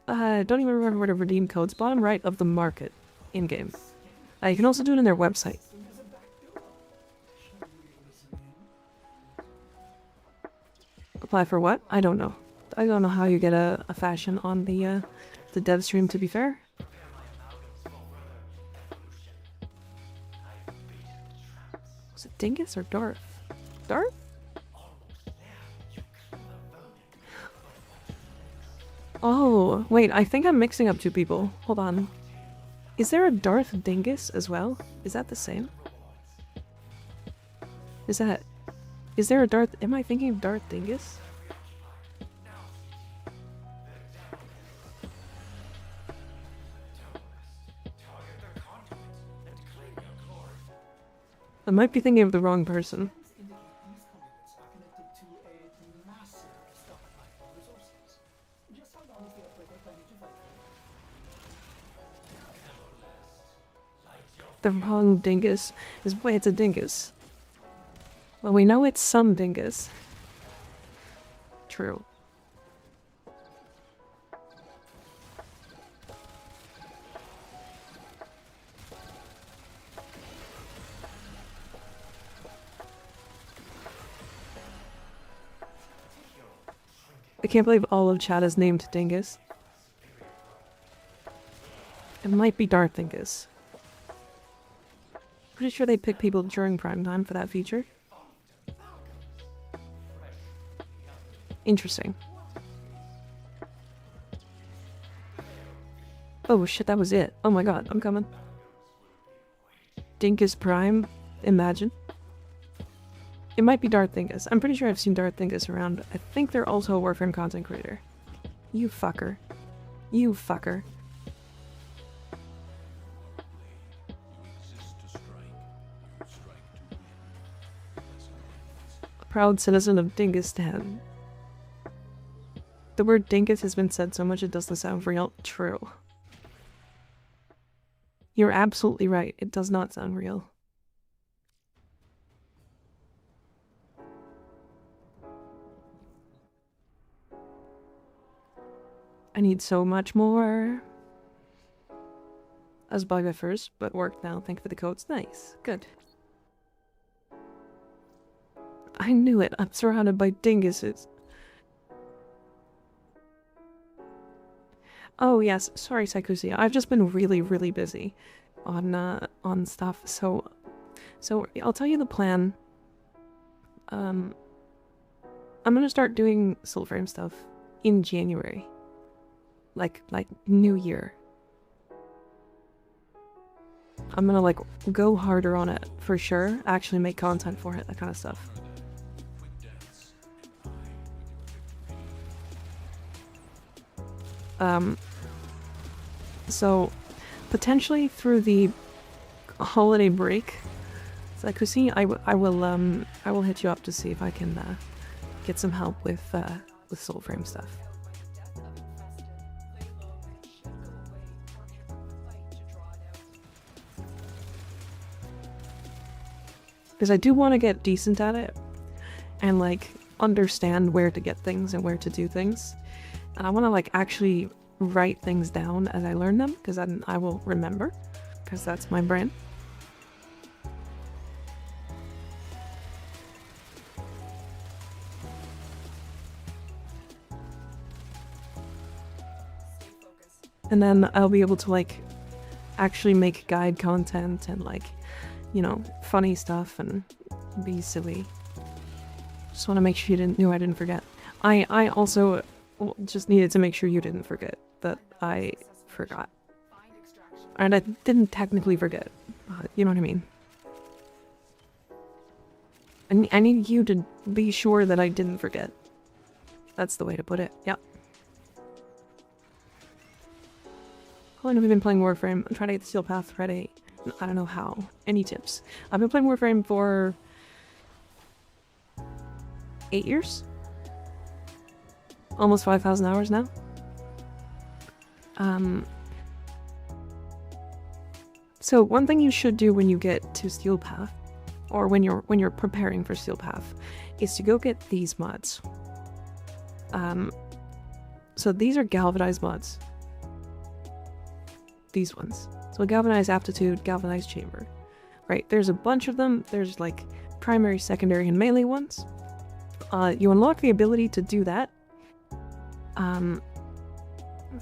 Don't even remember where to redeem codes. Bottom right of the market in-game. You can also do it on their website. Apply for what? I don't know. I don't know how you get a fashion on the dev stream, to be fair. Was it Dingus or Darth? Darth? Oh, wait, I think I'm mixing up two people. Hold on. Is there a Darth Dingus as well? Is that the same? Is there a Darth... Am I thinking of Darth Dingus? I might be thinking of the wrong person. The wrong dingus is why it's a dingus. Well, we know it's some dingus. True. I can't believe all of chat is named Dingus. It might be Darth Dingus. Pretty sure they pick people during prime time for that feature. Interesting. Oh shit, that was it. Oh my god, I'm coming. Dinkus Prime? Imagine. It might be Darth Dingus. I'm pretty sure I've seen Darth Dingus around. I think they're also a Warframe content creator. You fucker. You fucker. Proud citizen of Dingustan. The word dingus has been said so much it doesn't sound real. True. You're absolutely right. It does not sound real. I need so much more. I was bugged at first, but worked now. Thank you for the codes. Nice. Good. I knew it. I'm surrounded by dinguses. Oh yes, sorry Psychosia. I've just been really, really busy on stuff. So I'll tell you the plan. I'm gonna start doing Soulframe stuff in January. Like New Year. I'm gonna like go harder on it for sure. Actually make content for it, that kind of stuff. So potentially through the holiday break, Psychosia, I will hit you up to see if I can get some help with Soulframe stuff. Because I do want to get decent at it and like understand where to get things and where to do things. And I want to like actually write things down as I learn them, because then I will remember, because that's my brain. And then I'll be able to like actually make guide content and like, you know, funny stuff and be silly. Just want to make sure you knew I didn't forget. I also just needed to make sure you didn't forget that I forgot. And I didn't technically forget, but you know what I mean. I need you to be sure that I didn't forget. That's the way to put it, yeah. How long have we been playing Warframe? I'm trying to get the Steel Path ready. I don't know how. Any tips? I've been playing Warframe for 8 years? Almost 5,000 hours now. So one thing you should do when you get to Steel Path, or when you're preparing for Steel Path, is to go get these mods. So these are galvanized mods. These ones. So galvanized aptitude, galvanized chamber. Right, there's a bunch of them. There's like primary, secondary, and melee ones. You unlock the ability to do that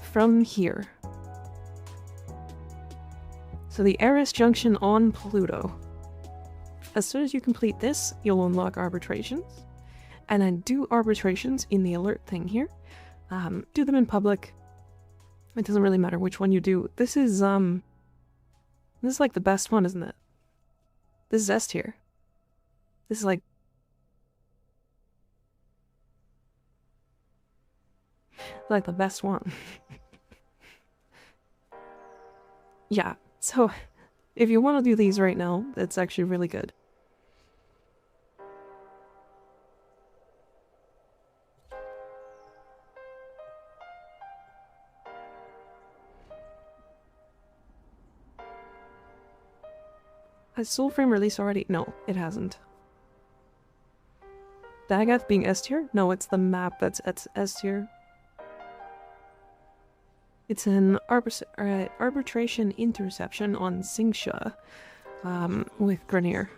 from here. So the Eris Junction on Pluto. As soon as you complete this, you'll unlock arbitrations. And then do arbitrations in the alert thing here. Do them in public. It doesn't really matter which one you do. This is like the best one, isn't it? This is S tier. This is like the best one. Yeah, so if you want to do these right now, it's actually really good. Has Soulframe released already? No, it hasn't. Dagoth being S tier? No, it's the map that's S tier. It's an arbitration interception on Singsha with Grenier.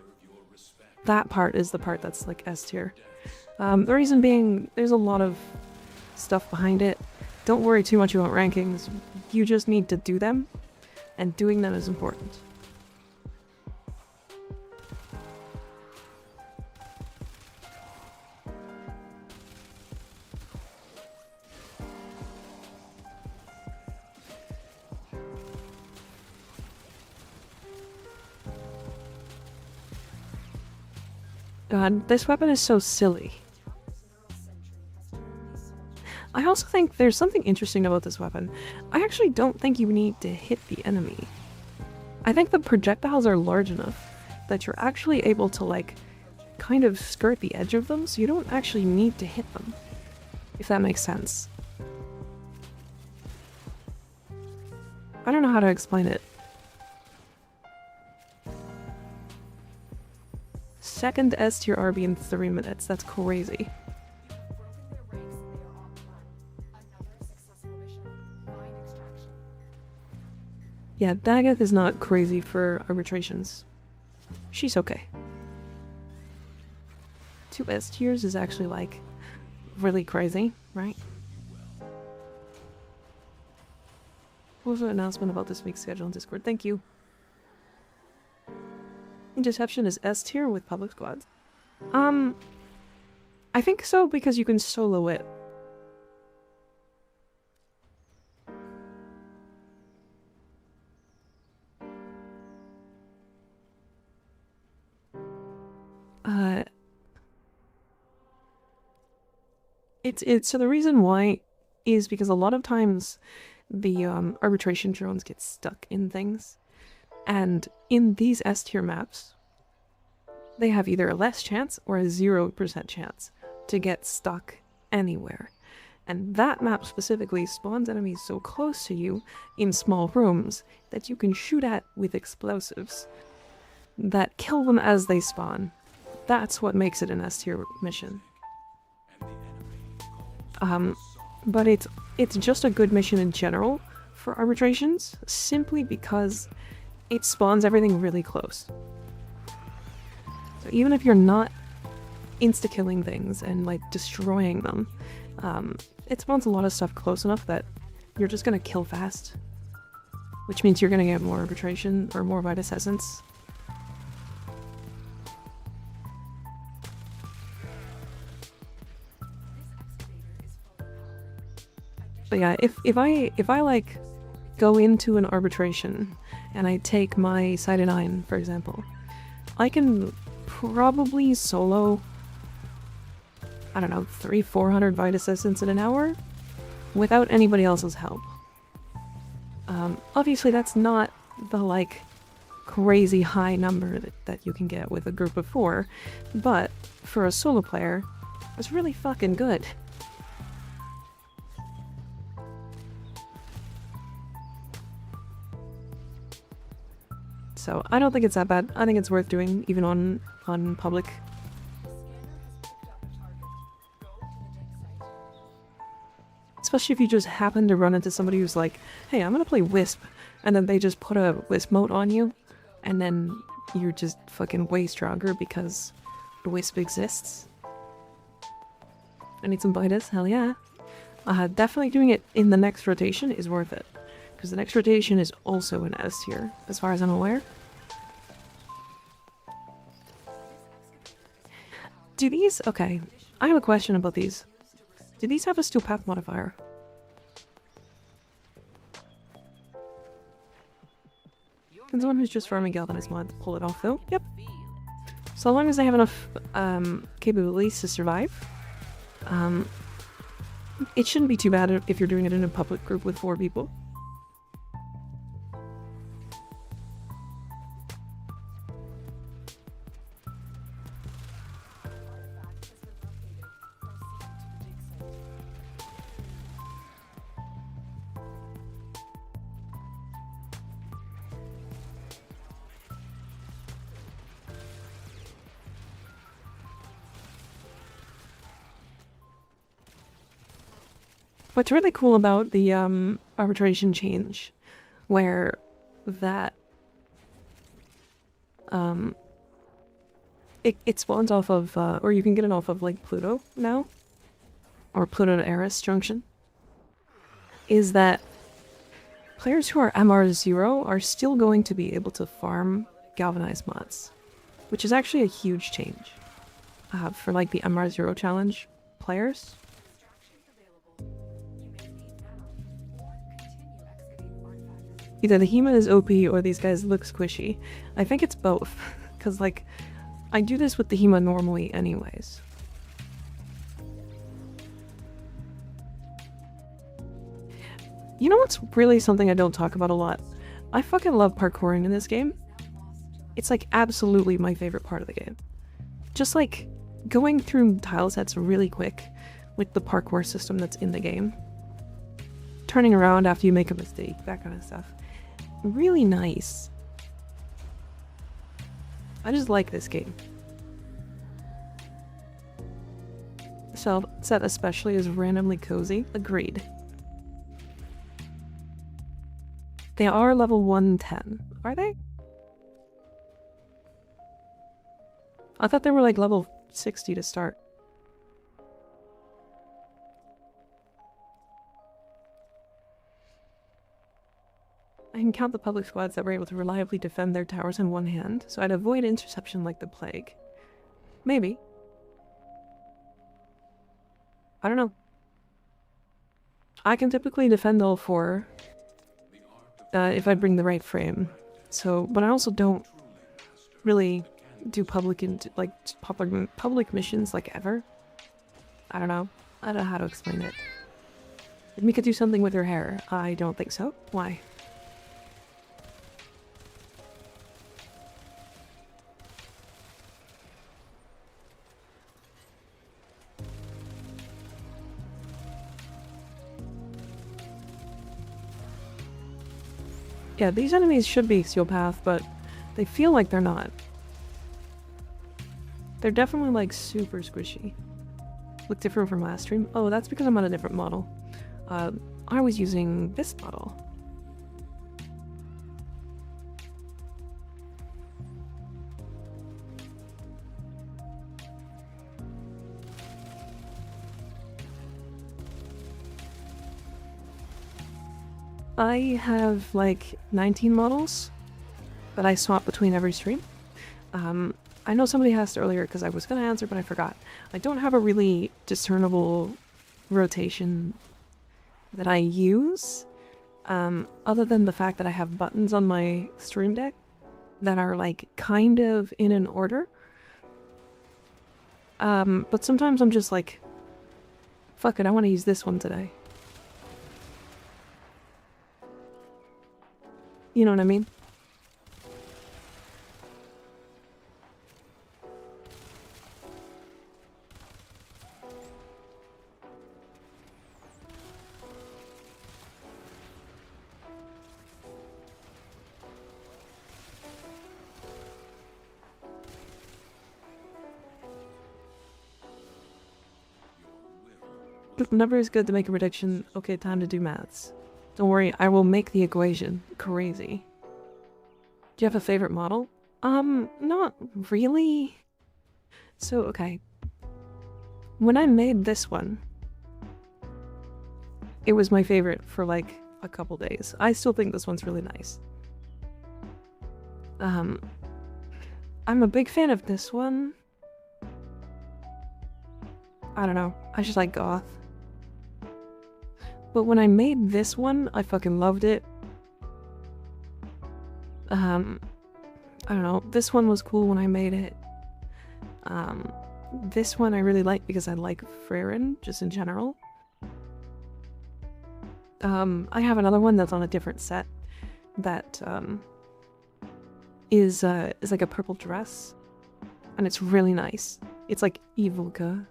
That part is the part that's like S tier. The reason being, there's a lot of stuff behind it. Don't worry too much about rankings. You just need to do them, and doing them is important. God, this weapon is so silly. I also think there's something interesting about this weapon. I actually don't think you need to hit the enemy. I think the projectiles are large enough that you're actually able to, like, kind of skirt the edge of them, so you don't actually need to hit them. If that makes sense. I don't know how to explain it. Second S tier RB in 3 minutes. That's crazy. Yeah, Dagoth is not crazy for arbitrations. She's okay. 2 S tiers is actually like really crazy, right? What was the announcement about this week's schedule on Discord? Thank you. Interception is S tier with public squads. I think so because you can solo it. So the reason why is because a lot of times the arbitration drones get stuck in things. And in these S tier maps, they have either a less chance or a 0% chance to get stuck anywhere. And that map specifically spawns enemies so close to you in small rooms that you can shoot at with explosives that kill them as they spawn. That's what makes it an S tier mission. But it's just a good mission in general for arbitrations, simply because it spawns everything really close. So even if you're not insta-killing things and like destroying them, it spawns a lot of stuff close enough that you're just gonna kill fast. Which means you're gonna get more arbitration or more Vitus Essence. But yeah, if I like go into an arbitration and I take my side of 9, for example, I can probably solo, I don't know, 300-400 Vitus Essence in an hour without anybody else's help. Obviously that's not the like crazy high number that you can get with a group of 4, but for a solo player, it's really fucking good. So I don't think it's that bad. I think it's worth doing, even on public. Especially if you just happen to run into somebody who's like, hey, I'm gonna play Wisp, and then they just put a Wisp mote on you, and then you're just fucking way stronger because the Wisp exists. I need some Vitus, hell yeah. Definitely doing it in the next rotation is worth it. Because the next rotation is also an S tier, as far as I'm aware. Do these... Okay, I have a question about these. Do these have a steel path modifier? Can someone who's just farming galvanized mod pull it off though? Yep. So long as they have enough capabilities to survive, it shouldn't be too bad if you're doing it in a public group with 4 people. What's really cool about the arbitration change, where that it spawns off of, or you can get it off of like Pluto now, or Pluto to Eris junction, is that players who are MR0 are still going to be able to farm galvanized mods, which is actually a huge change for like the MR0 challenge players. Either the Hema is OP or these guys look squishy. I think it's both, because like, I do this with the Hema normally anyways. You know what's really something I don't talk about a lot? I fucking love parkouring in this game. It's like absolutely my favorite part of the game. Just like going through tile sets really quick with the parkour system that's in the game. Turning around after you make a mistake, that kind of stuff. Really nice. I just like this game. The set especially is randomly cozy. Agreed. They are level 110. Are they? I thought they were like level 60 to start. I can count the public squads that were able to reliably defend their towers in one hand, so I'd avoid interception like the plague. Maybe. I don't know. I can typically defend all 4 if I bring the right frame. So, but I also don't really do public missions like ever. I don't know. I don't know how to explain it. Did Mika do something with her hair? I don't think so. Why? Yeah, these enemies should be Steel Path, but they feel like they're not. They're definitely like super squishy. Look different from last stream. Oh, that's because I'm on a different model. I was using this model. I have like 19 models that I swap between every stream. I know somebody asked earlier because I was going to answer but I forgot. I don't have a really discernible rotation that I use, other than the fact that I have buttons on my stream deck that are like kind of in an order. But sometimes I'm just like, fuck it, I want to use this one today. You know what I mean? Never is good to make a prediction. Okay, time to do maths. Don't worry, I will make the equation. Crazy. Do you have a favorite model? Not really. So, okay. When I made this one, it was my favorite for like a couple days. I still think this one's really nice. I'm a big fan of this one. I don't know. I just like goth. But when I made this one, I fucking loved it. I don't know, this one was cool when I made it. This one I really like because I like Freyrin, just in general. I have another one that's on a different set that is like a purple dress, and it's really nice. It's like Evilka,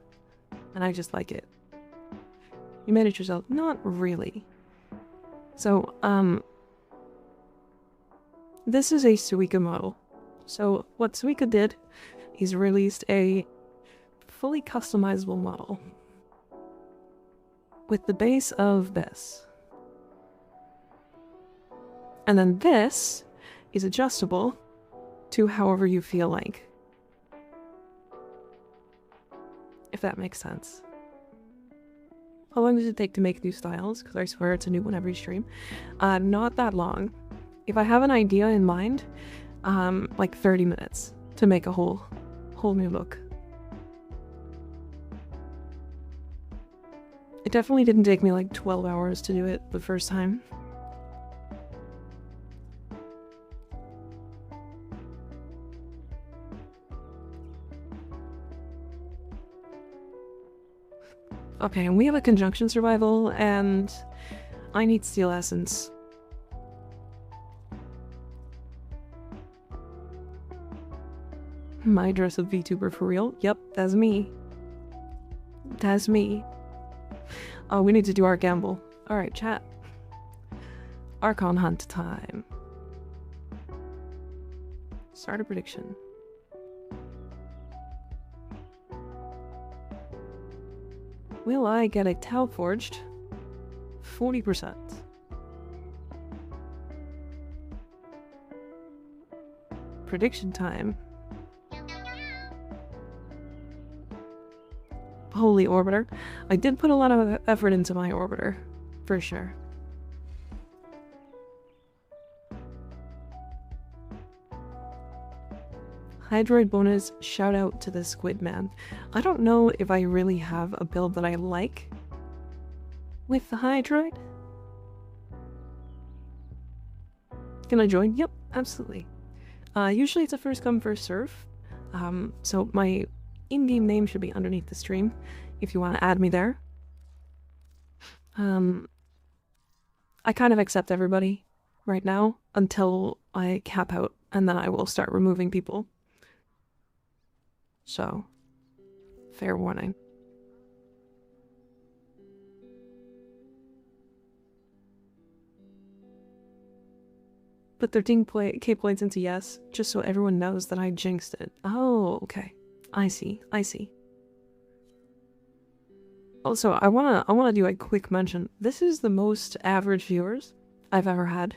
and I just like it. You made it yourself? Not really. So, this is a Suika model. So, what Suika did is released a fully customizable model with the base of this. And then this is adjustable to however you feel like. If that makes sense. How long does it take to make new styles? Because I swear it's a new one every stream. Not that long. If I have an idea in mind, like 30 minutes to make a whole new look. It definitely didn't take me like 12 hours to do it the first time. Okay, and we have a conjunction survival, and I need steel essence. My dress of VTuber for real? Yep, that's me. That's me. Oh, we need to do our gamble. Alright, chat. Archon hunt time. Start a prediction. Will I get a Tau forged? 40%. Prediction time. Holy orbiter. I did put a lot of effort into my orbiter, for sure. Hydroid bonus, shout out to the Squid Man. I don't know if I really have a build that I like with the Hydroid. Can I join? Yep, absolutely. Usually it's a first come first serve. So my in-game name should be underneath the stream if you want to add me there. I kind of accept everybody right now until I cap out, and then I will start removing people. So, fair warning. Put 13k points into yes, just so everyone knows that I jinxed it. Oh, okay. I see, I see. Also, I wanna do a quick mention. This is the most average viewers I've ever had.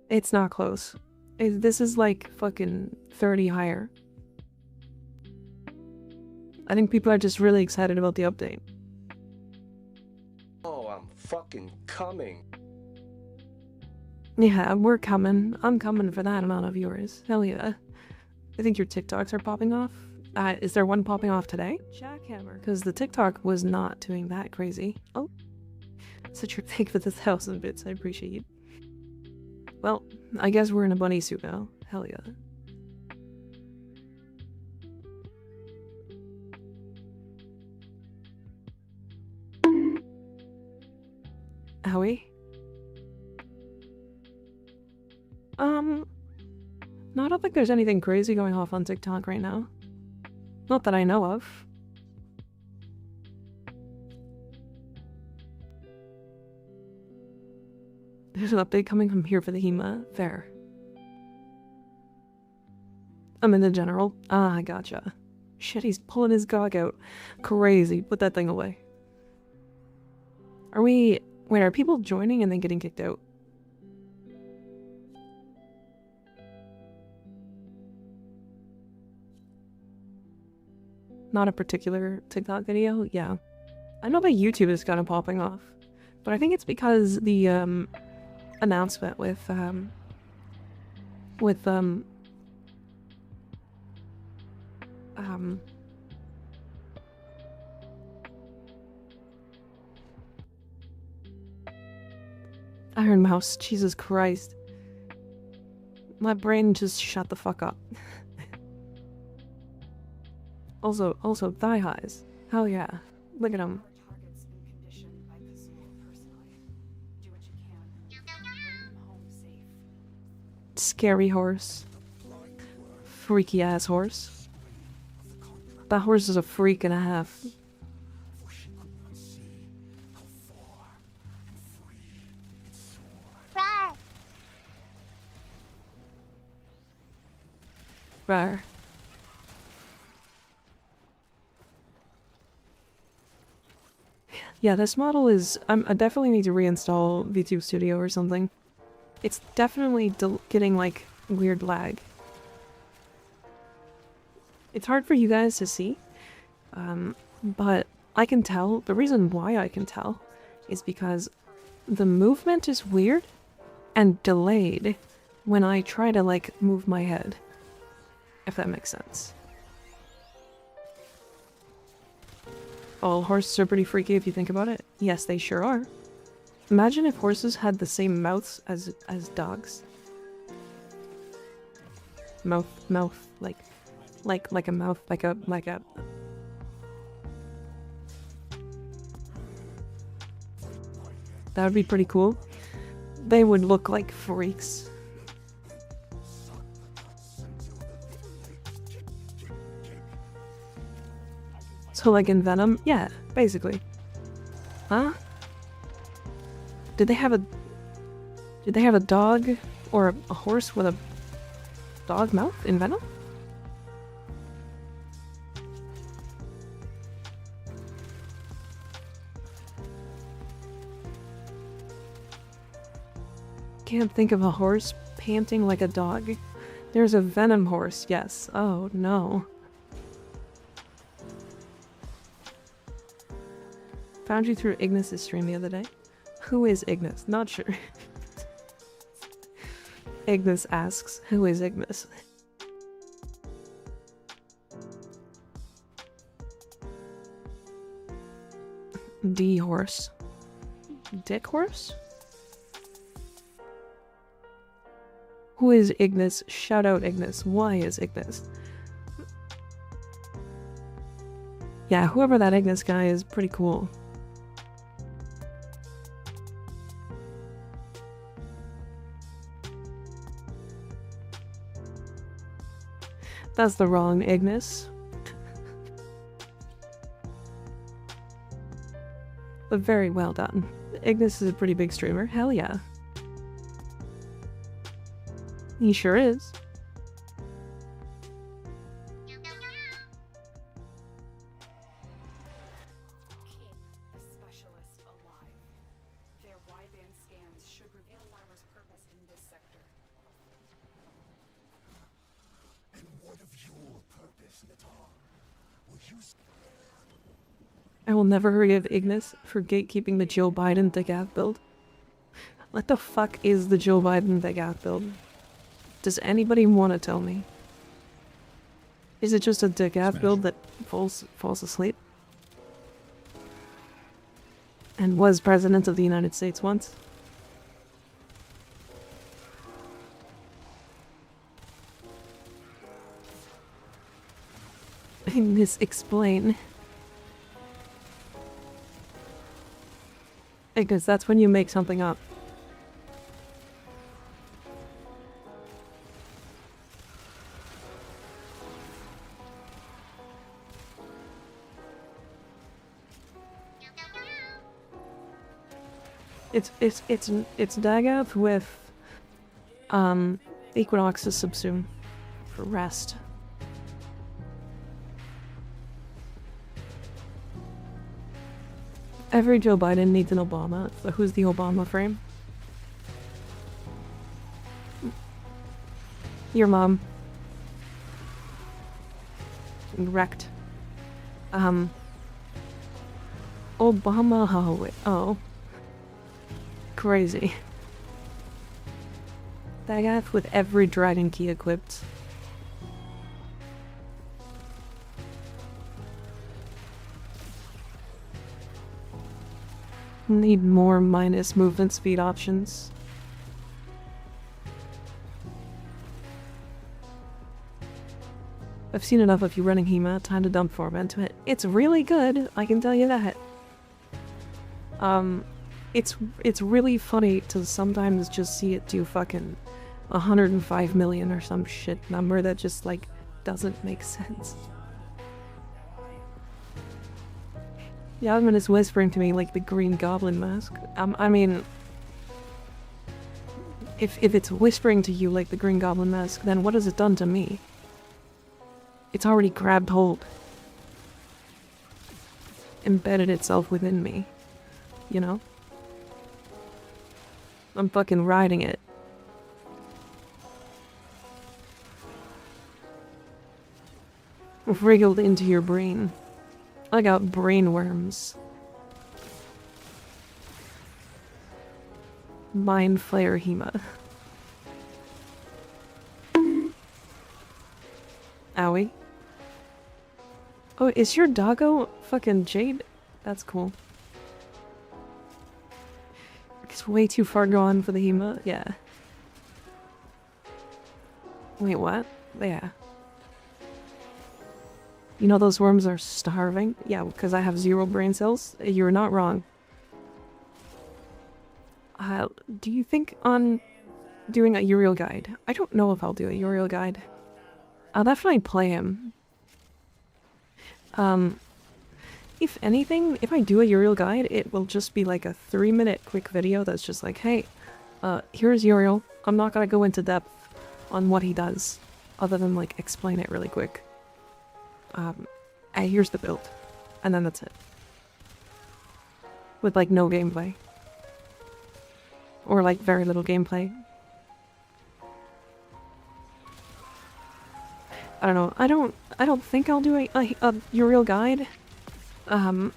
It's not close. This is like fucking 30 higher. I think people are just really excited about the update. Oh, I'm fucking coming. Yeah, we're coming. I'm coming for that amount of viewers. Hell yeah. I think your TikToks are popping off. Is there one popping off today? Jackhammer. Because the TikTok was not doing that crazy. Oh. Such your take for the 1,000 bits. I appreciate you. Well, I guess we're in a bunny suit now. Hell yeah. Howie? No, I don't think there's anything crazy going off on TikTok right now. Not that I know of. There's an update coming from here for the HEMA. Fair. I'm in the general. Ah, I gotcha. Shit, he's pulling his gog out. Crazy. Put that thing away. Are we... Wait, are people joining and then getting kicked out? Not a particular TikTok video? Yeah. I know that YouTube is kind of popping off. But I think it's because the, announcement with Iron Mouse, Jesus Christ. My brain just shut the fuck up. Also, thigh highs. Hell yeah. Look at them. Targets in condition by Kazul personally. Do what you can. Bring them home safe. Scary horse. Freaky ass horse. That horse is a freak and a half. Rawr. Yeah, this model is... I definitely need to reinstall V2 Studio or something. It's definitely getting, like, weird lag. It's hard for you guys to see, but I can tell. The reason why I can tell is because the movement is weird and delayed when I try to, like, move my head. If that makes sense. Oh, horses are pretty freaky if you think about it. Yes, they sure are. Imagine if horses had the same mouths as dogs. Mouth, like a mouth, like a... That would be pretty cool. They would look like freaks. So like in Venom? Yeah, basically. Huh? Did they have a dog or a horse with a dog mouth in Venom? Can't think of a horse panting like a dog. There's a Venom horse, yes. Oh no. Found you through Ignis' stream the other day. Who is Ignis? Not sure. Ignis asks, who is Ignis? D horse. Dick horse? Who is Ignis? Shout out Ignis. Why is Ignis? Yeah, whoever that Ignis guy is, pretty cool. That's the wrong Ignis. But very well done. Ignis is a pretty big streamer. Hell yeah. He sure is. Keep the specialist alive. Their wideband scans should reveal Lyra's purpose in this sector. And what of your purpose, Natal? Will you... I will never forgive Ignis for gatekeeping the Joe Biden Degath build. What the fuck is the Joe Biden Degath build? Does anybody want to tell me? Is it just a Degath build that falls asleep? And was president of the United States once? Ignis, explain. Because that's when you make something up. It's Dagoth with Equinox's subsume for rest. Every Joe Biden needs an Obama, so who's the Obama frame? Your mom. Wrecked. Obama, oh wait, oh. Crazy. Dagoth with every dragon key equipped. Need more minus movement speed options. I've seen enough of you running HEMA, time to dump form into it. It's really good, I can tell you that. It's really funny to sometimes just see it do fucking 105 million or some shit number that just, like, doesn't make sense. Yasmin is whispering to me like the Green Goblin mask. I mean, if it's whispering to you like the Green Goblin mask, then what has it done to me? It's already grabbed hold. Embedded itself within me. You know? I'm fucking riding it. Wriggled into your brain. I got brain worms. Mind Flayer HEMA. Owie. Oh, is your doggo fucking Jade? That's cool. It's way too far gone for the HEMA. Yeah. Wait, what? Yeah. You know those worms are starving? Yeah, because I have 0 brain cells. You're not wrong. Do you think on doing a Uriel guide? I don't know if I'll do a Uriel guide. I'll definitely play him. If anything, if I do a Uriel guide, it will just be like a 3-minute quick video that's just like, hey, here's Uriel. I'm not gonna go into depth on what he does, other than like explain it really quick. Here's the build. And then that's it. With like no gameplay. Or like very little gameplay. I don't know. I don't think I'll do a Uriel guide. I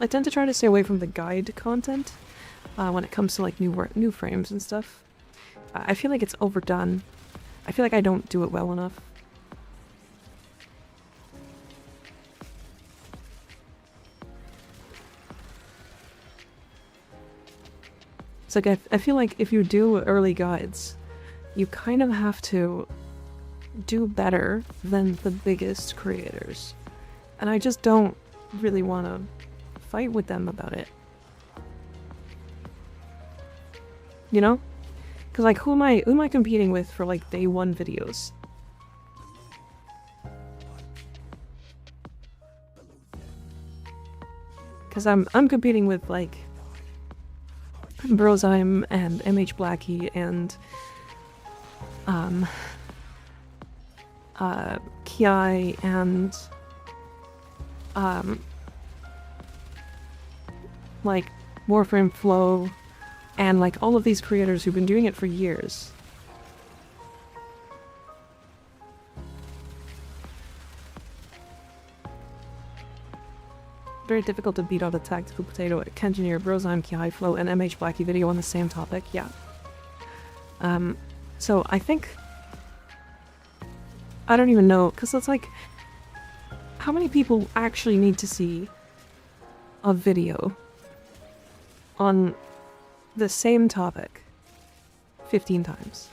tend to try to stay away from the guide content when it comes to like new frames and stuff. I feel like it's overdone. I feel like I don't do it well enough. It's like I feel like if you do early guides, you kind of have to do better than the biggest creators. And I just don't really want to fight with them about it. You know? Because like who am I competing with for like day 1 videos? Because I'm competing with like Brozyme and MHBlackie and Kiai and like Warframe Flow and like all of these creators who've been doing it for years. Very difficult to beat out a tactical potato, Kenjineer, Brozyme, Kiai, Flow, and MHBlackie video on the same topic, yeah. So I think... I don't even know, because it's like... How many people actually need to see a video on the same topic 15 times?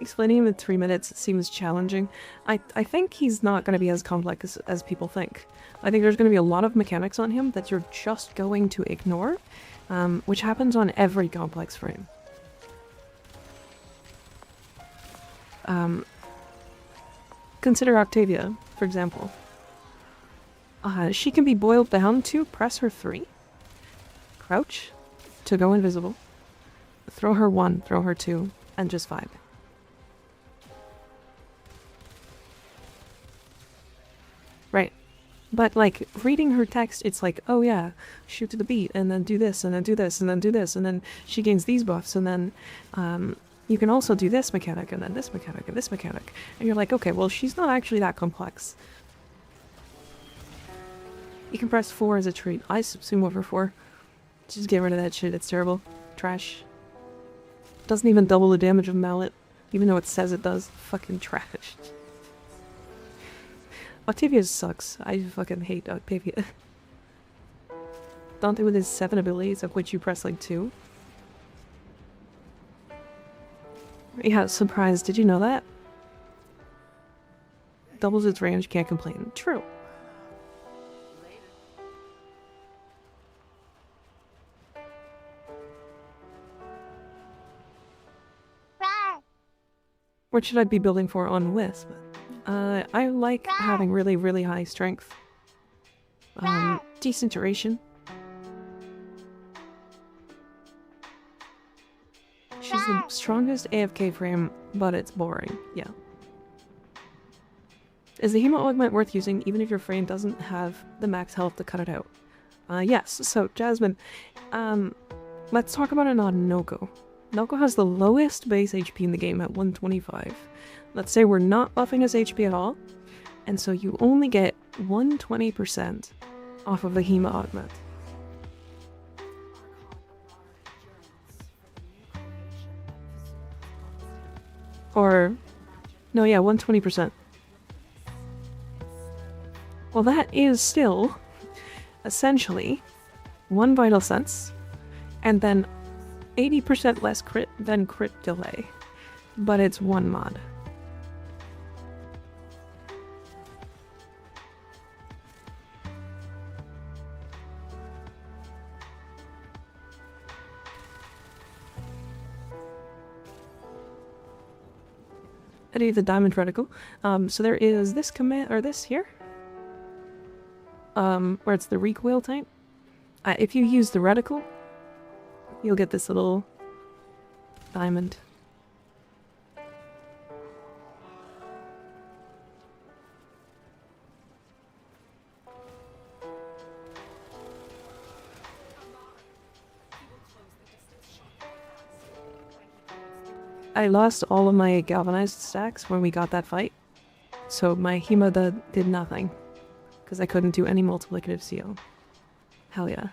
Explaining him in 3 minutes seems challenging. I think he's not going to be as complex as people think. I think there's going to be a lot of mechanics on him that you're just going to ignore, which happens on every complex frame. Consider Octavia, for example. She can be boiled down to press her 3, crouch to go invisible, throw her 1, throw her 2, and just 5. Right. But, like, reading her text, it's like, oh yeah, shoot to the beat, and then do this, and then do this, and then do this, and then she gains these buffs, and then, you can also do this mechanic, and then this mechanic, and this mechanic. And you're like, okay, well, she's not actually that complex. You can press 4 as a treat. I subsume over 4. Just get rid of that shit, it's terrible. Trash. Doesn't even double the damage of Mallet. Even though it says it does. Fucking trash. Octavia sucks. I fucking hate Octavia. Dante with his 7 abilities, of which you press like 2. Yeah, surprise. Did you know that? Doubles its range, can't complain. True. What should I be building for on Wisp? I like having really, really high strength. Decent duration. She's the strongest AFK frame, but it's boring. Yeah. Is the Hema augment worth using even if your frame doesn't have the max health to cut it out? Yes. So, Jasmine, let's talk about it on Noko. Noko has the lowest base HP in the game at 125. Let's say we're not buffing his HP at all, and so you only get 120% off of the Hema augment. Or, no, yeah, 120%. Well, that is still, essentially, 1 vital sense, and then 80% less crit than crit delay. But it's 1 mod. I need the diamond reticle. So there is this command, or this here. Where it's the recoil type. If you use the reticle, you'll get this little diamond. I lost all of my galvanized stacks when we got that fight, so my Hema did nothing, because I couldn't do any multiplicative seal. Hell yeah.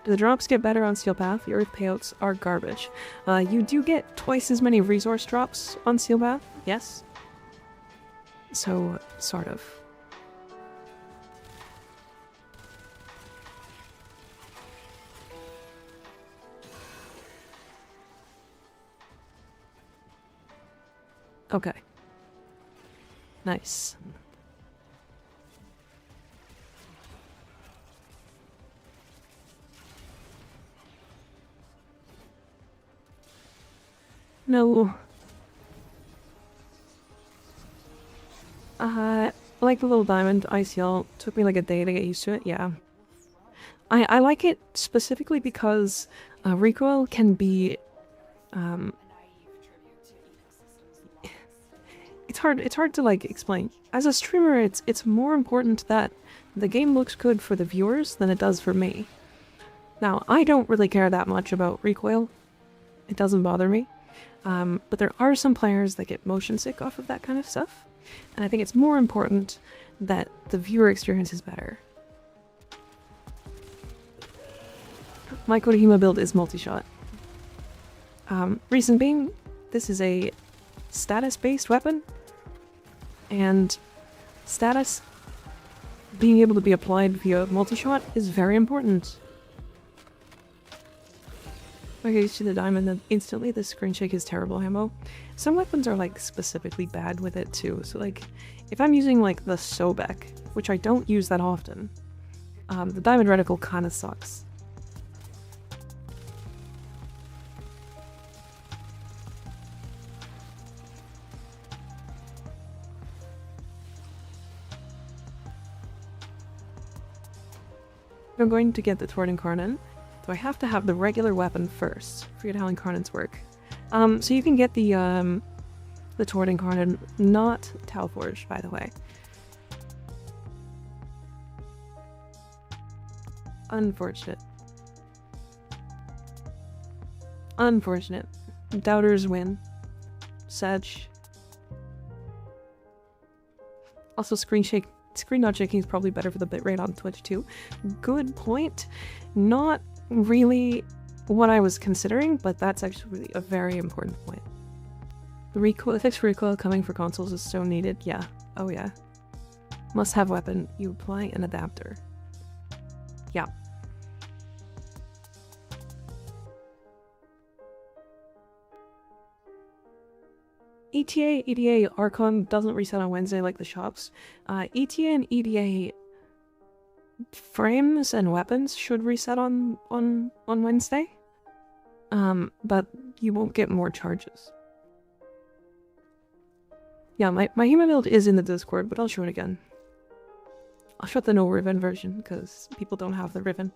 Do the drops get better on Steel Path? The Earth payouts are garbage. You do get twice as many resource drops on Steel Path, yes. So, sort of. Okay. Nice. No. Like the little diamond ICL, took me like a day to get used to it, yeah. I like it specifically because recoil can be it's hard to like explain. As a streamer, it's more important that the game looks good for the viewers than it does for me. Now, I don't really care that much about recoil. It doesn't bother me. But there are some players that get motion sick off of that kind of stuff, and I think it's more important that the viewer experience is better. My Kodahima build is multi-shot. Reason being, this is a status-based weapon, and status being able to be applied via multi-shot is very important. I get used to the diamond, then instantly the screen shake is terrible ammo. Some weapons are like specifically bad with it too, so like if I'm using like the Sobek, which I don't use that often, the diamond reticle kinda sucks. If I'm going to get the Tord Incarnate, do I have to have the regular weapon first? Forget how Incarnates work. So you can get the Tord Incarnate, not Talforged, by the way. Unfortunate. Unfortunate. Doubters win. Such. Also, screen not shaking is probably better for the bitrate on Twitch too. Good point. Not really what I was considering, but that's actually a very important point. The fixed recoil coming for consoles is so needed. Yeah. Oh yeah. Must have weapon. You apply an adapter. Yeah. ETA, EDA, Archon doesn't reset on Wednesday like the shops. ETA and EDA frames and weapons should reset on Wednesday. But you won't get more charges. Yeah, my HEMA build is in the Discord, but I'll show it again. I'll show the no ribbon version, because people don't have the ribbon.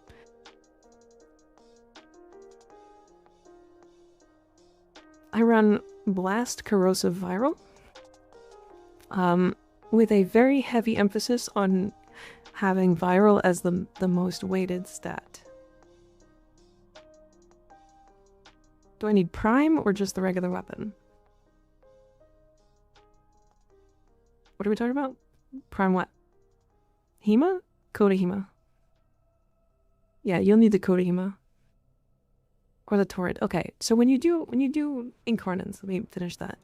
I run Blast Corrosive Viral, with a very heavy emphasis on having Viral as the most weighted stat. Do I need Prime or just the regular weapon? What are we talking about? Prime what? HEMA? Coda HEMA. Yeah, you'll need the Coda HEMA. Or the Torrent. Okay, so when you do Incarnants, let me finish that.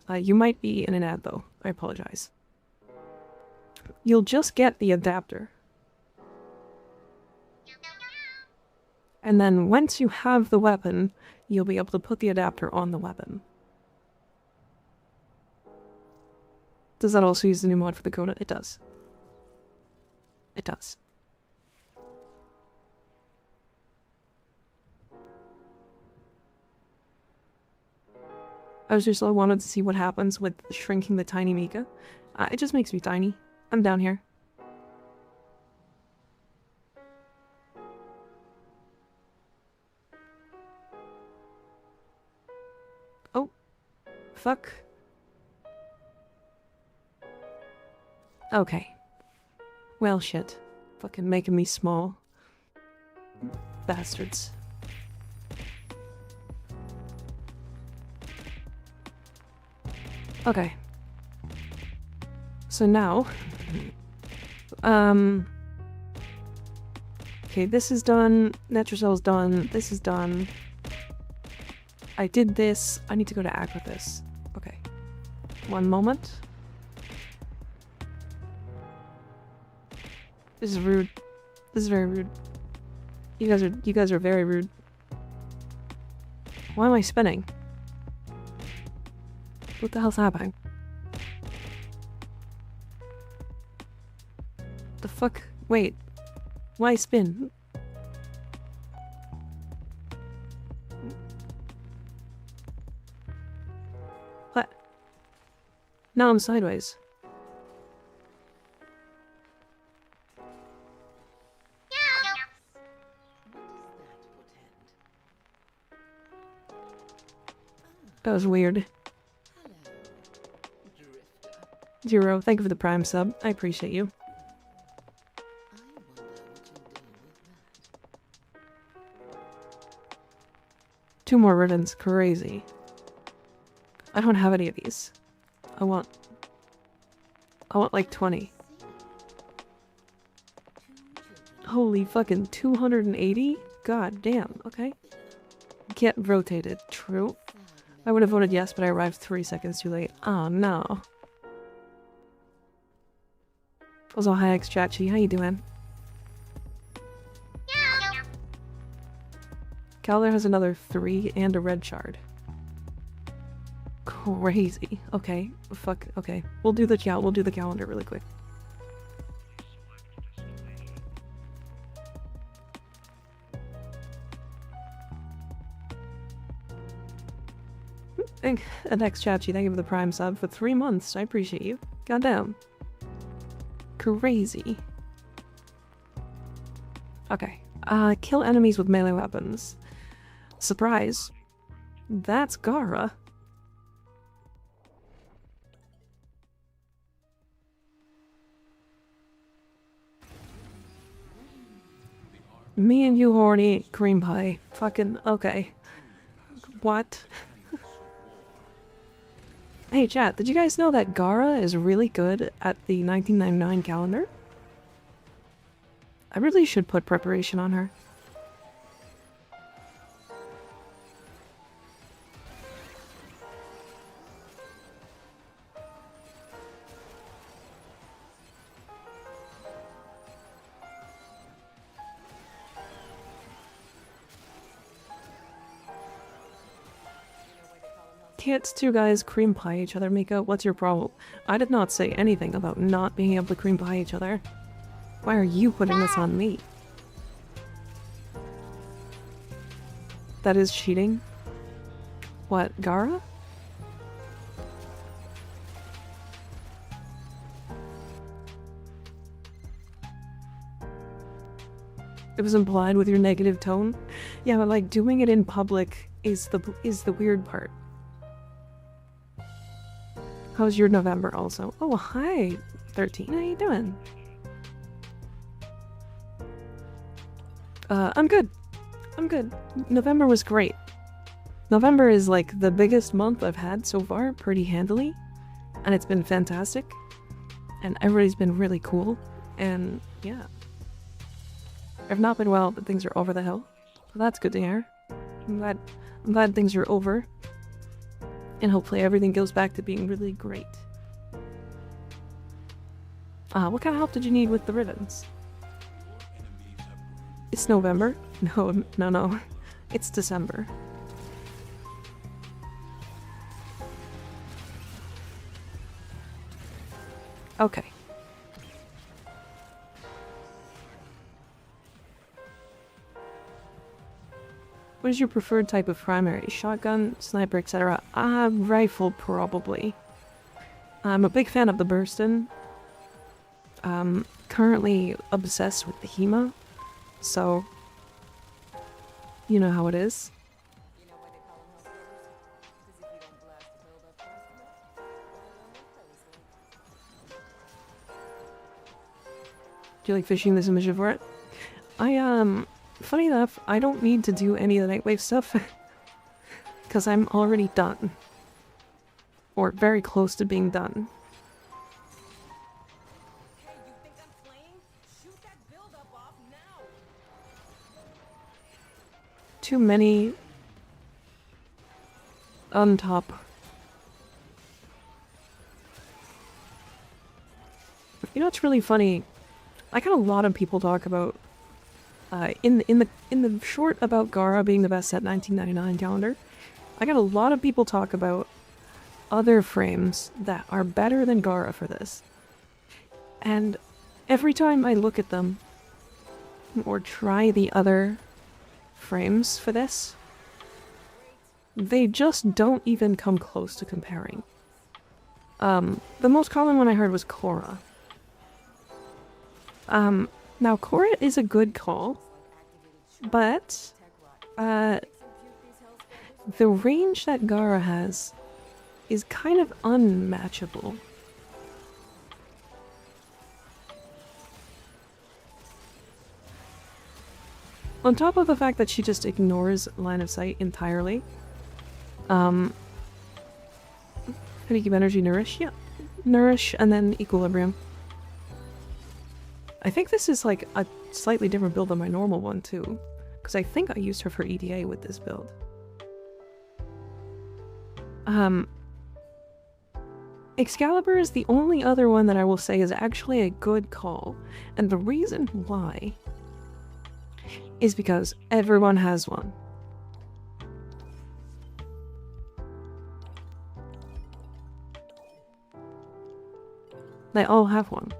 You might be in an ad though. I apologize. You'll just get the adapter. And then once you have the weapon, you'll be able to put the adapter on the weapon. Does that also use the new mod for the Coda? It does. It does. I wanted to see what happens with shrinking the tiny Mika. It just makes me tiny. I'm down here. Oh. Fuck. Okay. Well, shit. Fucking making me small. Bastards. Okay. So now... Okay, this is done. Netrocell's done. This is done. I did this. I need to go to Act with this. Okay. One moment. This is rude. This is very rude. You guys are very rude. Why am I spinning? What the hell's happening? The fuck? Wait. Why spin? What? Now I'm sideways. That was weird. Zero, thank you for the Prime sub. I appreciate you. Two more ribbons. Crazy. I don't have any of these. I want like 20. Holy fucking 280? God damn, okay. Get rotated. True. I would have voted yes, but I arrived 3 seconds too late. Oh no. Also, hi Xchachi, how you doing? Calder has another 3 and a red shard. Crazy. Okay. Fuck. Okay. We'll do the calendar really quick. And Xchachi, thank you for the Prime sub for 3 months. I appreciate you. Goddamn. Crazy. Okay. Kill enemies with melee weapons. Surprise. That's Gara. Me and you horny cream pie. Fucking okay. What? Hey chat, did you guys know that Gara is really good at the 1999 calendar? I really should put preparation on her. Can't two guys cream pie each other, Mika? What's your problem? I did not say anything about not being able to cream pie each other. Why are you putting this on me? That is cheating? What, Gara? It was implied with your negative tone? Yeah, but like doing it in public is the weird part. How's your November also? Oh, hi, 13. How you doing? I'm good. I'm good. November was great. November is like the biggest month I've had so far, pretty handily. And it's been fantastic. And everybody's been really cool. And yeah. I've not been well, but things are over the hill. So that's good to hear. I'm glad things are over. And hopefully everything goes back to being really great. What kind of help did you need with the ribbons? It's November? No. It's December. Okay. What is your preferred type of primary? Shotgun, sniper, etc. Rifle, probably. I'm a big fan of the Burston. Currently obsessed with the HEMA, so you know how it is. Do you like fishing this image for it? Funny enough, I don't need to do any of the Nightwave stuff because I'm already done. Or very close to being done. Hey, you think I'm playing? Shoot that buildup off now. Too many on top. You know what's really funny? I got a lot of people talk about in the short about Gara being the best at 1999 calendar. I got a lot of people talk about other frames that are better than Gara for this. And every time I look at them or try the other frames for this, they just don't even come close to comparing. The most common one I heard was Korra. Now Korra is a good call, but the range that Gara has is kind of unmatchable. On top of the fact that she just ignores line of sight entirely. How do you keep energy? Nourish? Yeah. Nourish and then equilibrium. I think this is like a slightly different build than my normal one too. Because I think I used her for EDA with this build. Excalibur is the only other one that I will say is actually a good call. And the reason why is because everyone has one. They all have one.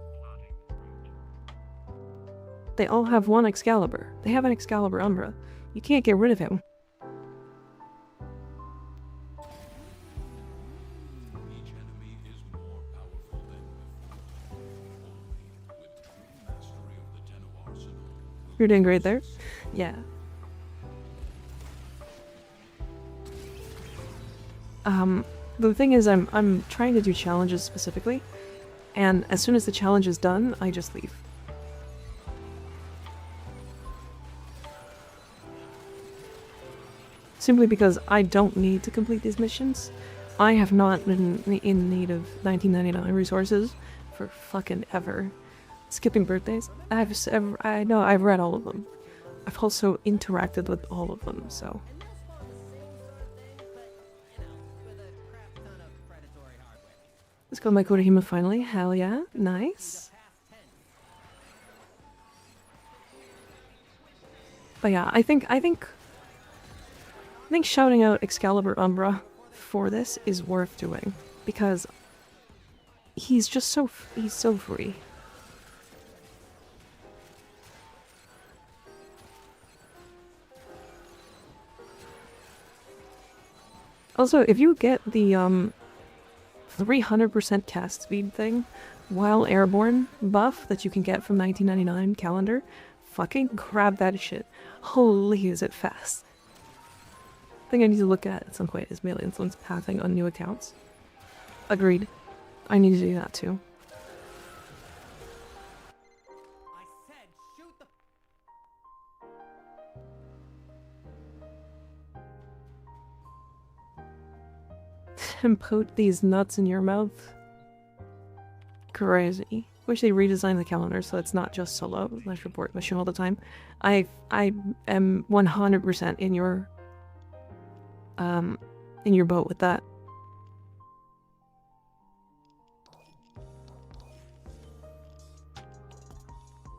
They all have one Excalibur. They have an Excalibur Umbra. You can't get rid of him. Each enemy is more powerful than before. Only with true mastery of the Tenno arsenal. You're doing great there. Yeah. The thing is, I'm trying to do challenges specifically, and as soon as the challenge is done, I just leave. Simply because I don't need to complete these missions. I have not been in need of 1999 resources for fucking ever. Skipping birthdays. I know I've read all of them. I've also interacted with all of them, so. Let's go my Kodahima finally. Hell yeah. Nice. But yeah, I think shouting out Excalibur Umbra for this is worth doing because he's just he's so free. Also, if you get the 300% cast speed thing while airborne buff that you can get from 1999 calendar, fucking grab that shit. Holy, is it fast. Thing I need to look at some point is melee influence pathing on new accounts. Agreed. I need to do that too. I said shoot the. And put these nuts in your mouth. Crazy. Wish they redesigned the calendar so it's not just solo / report mission all the time. I am 100% in your boat with that.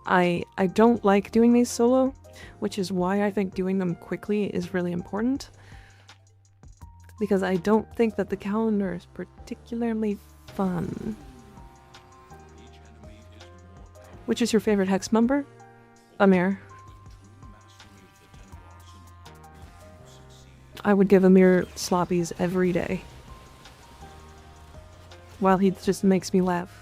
I don't like doing these solo, which is why I think doing them quickly is really important. Because I don't think that the calendar is particularly fun. Which is your favorite hex member? Amir. I would give Amir sloppies every day. While he just makes me laugh.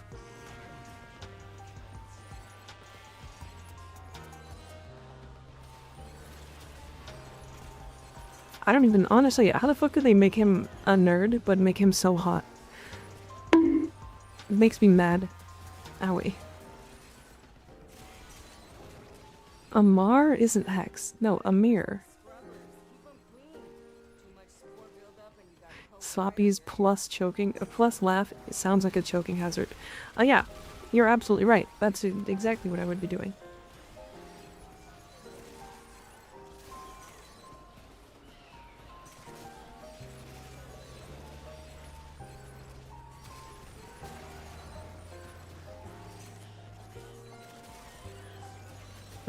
I don't even, honestly, how the fuck did they make him a nerd, but make him so hot? It makes me mad. Owie. Amar isn't Hex. No, Amir. Sloppies plus choking, plus laugh, it sounds like a choking hazard. Yeah, you're absolutely right. That's exactly what I would be doing.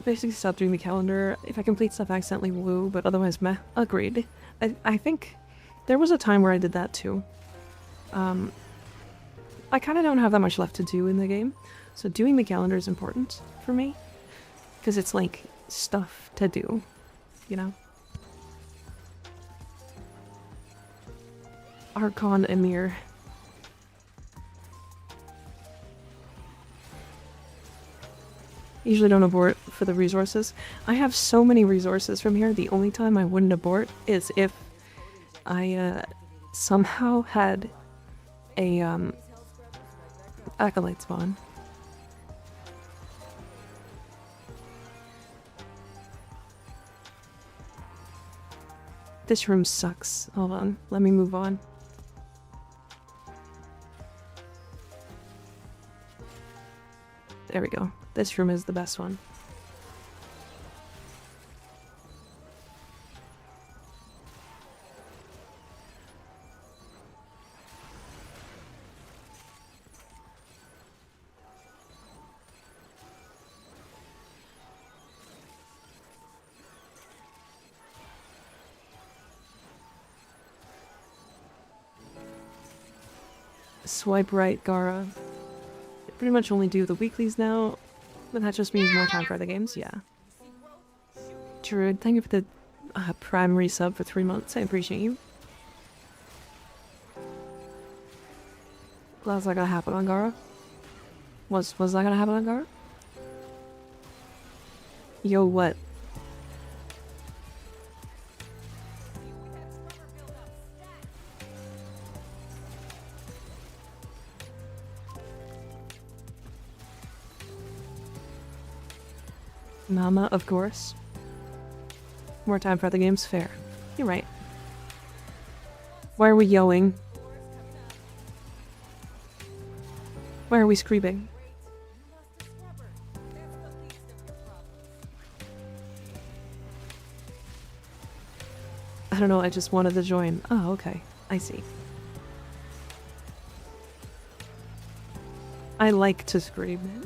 Basically stop doing the calendar. If I complete stuff accidentally, woo, but otherwise meh. Agreed. I think there was a time where I did that too. I kind of don't have that much left to do in the game, so doing the calendar is important for me. Because it's like stuff to do, you know? Archon Emir. Usually don't abort for the resources. I have so many resources from here. The only time I wouldn't abort is if I somehow had a acolyte spawn. This room sucks. Hold on, let me move on. There we go. This room is the best one. Swipe right, Gara. I pretty much only do the weeklies now. But that just means more time for the games, yeah. Druid, thank you for the Prime resub for 3 months. I appreciate you. Was that gonna happen on Gara? Was that gonna happen on Gara? Yo, what? Mama, of course. More time for the games, fair. You're right. Why are we yelling? Why are we screaming? I don't know, I just wanted to join. Oh, okay. I see. I like to scream.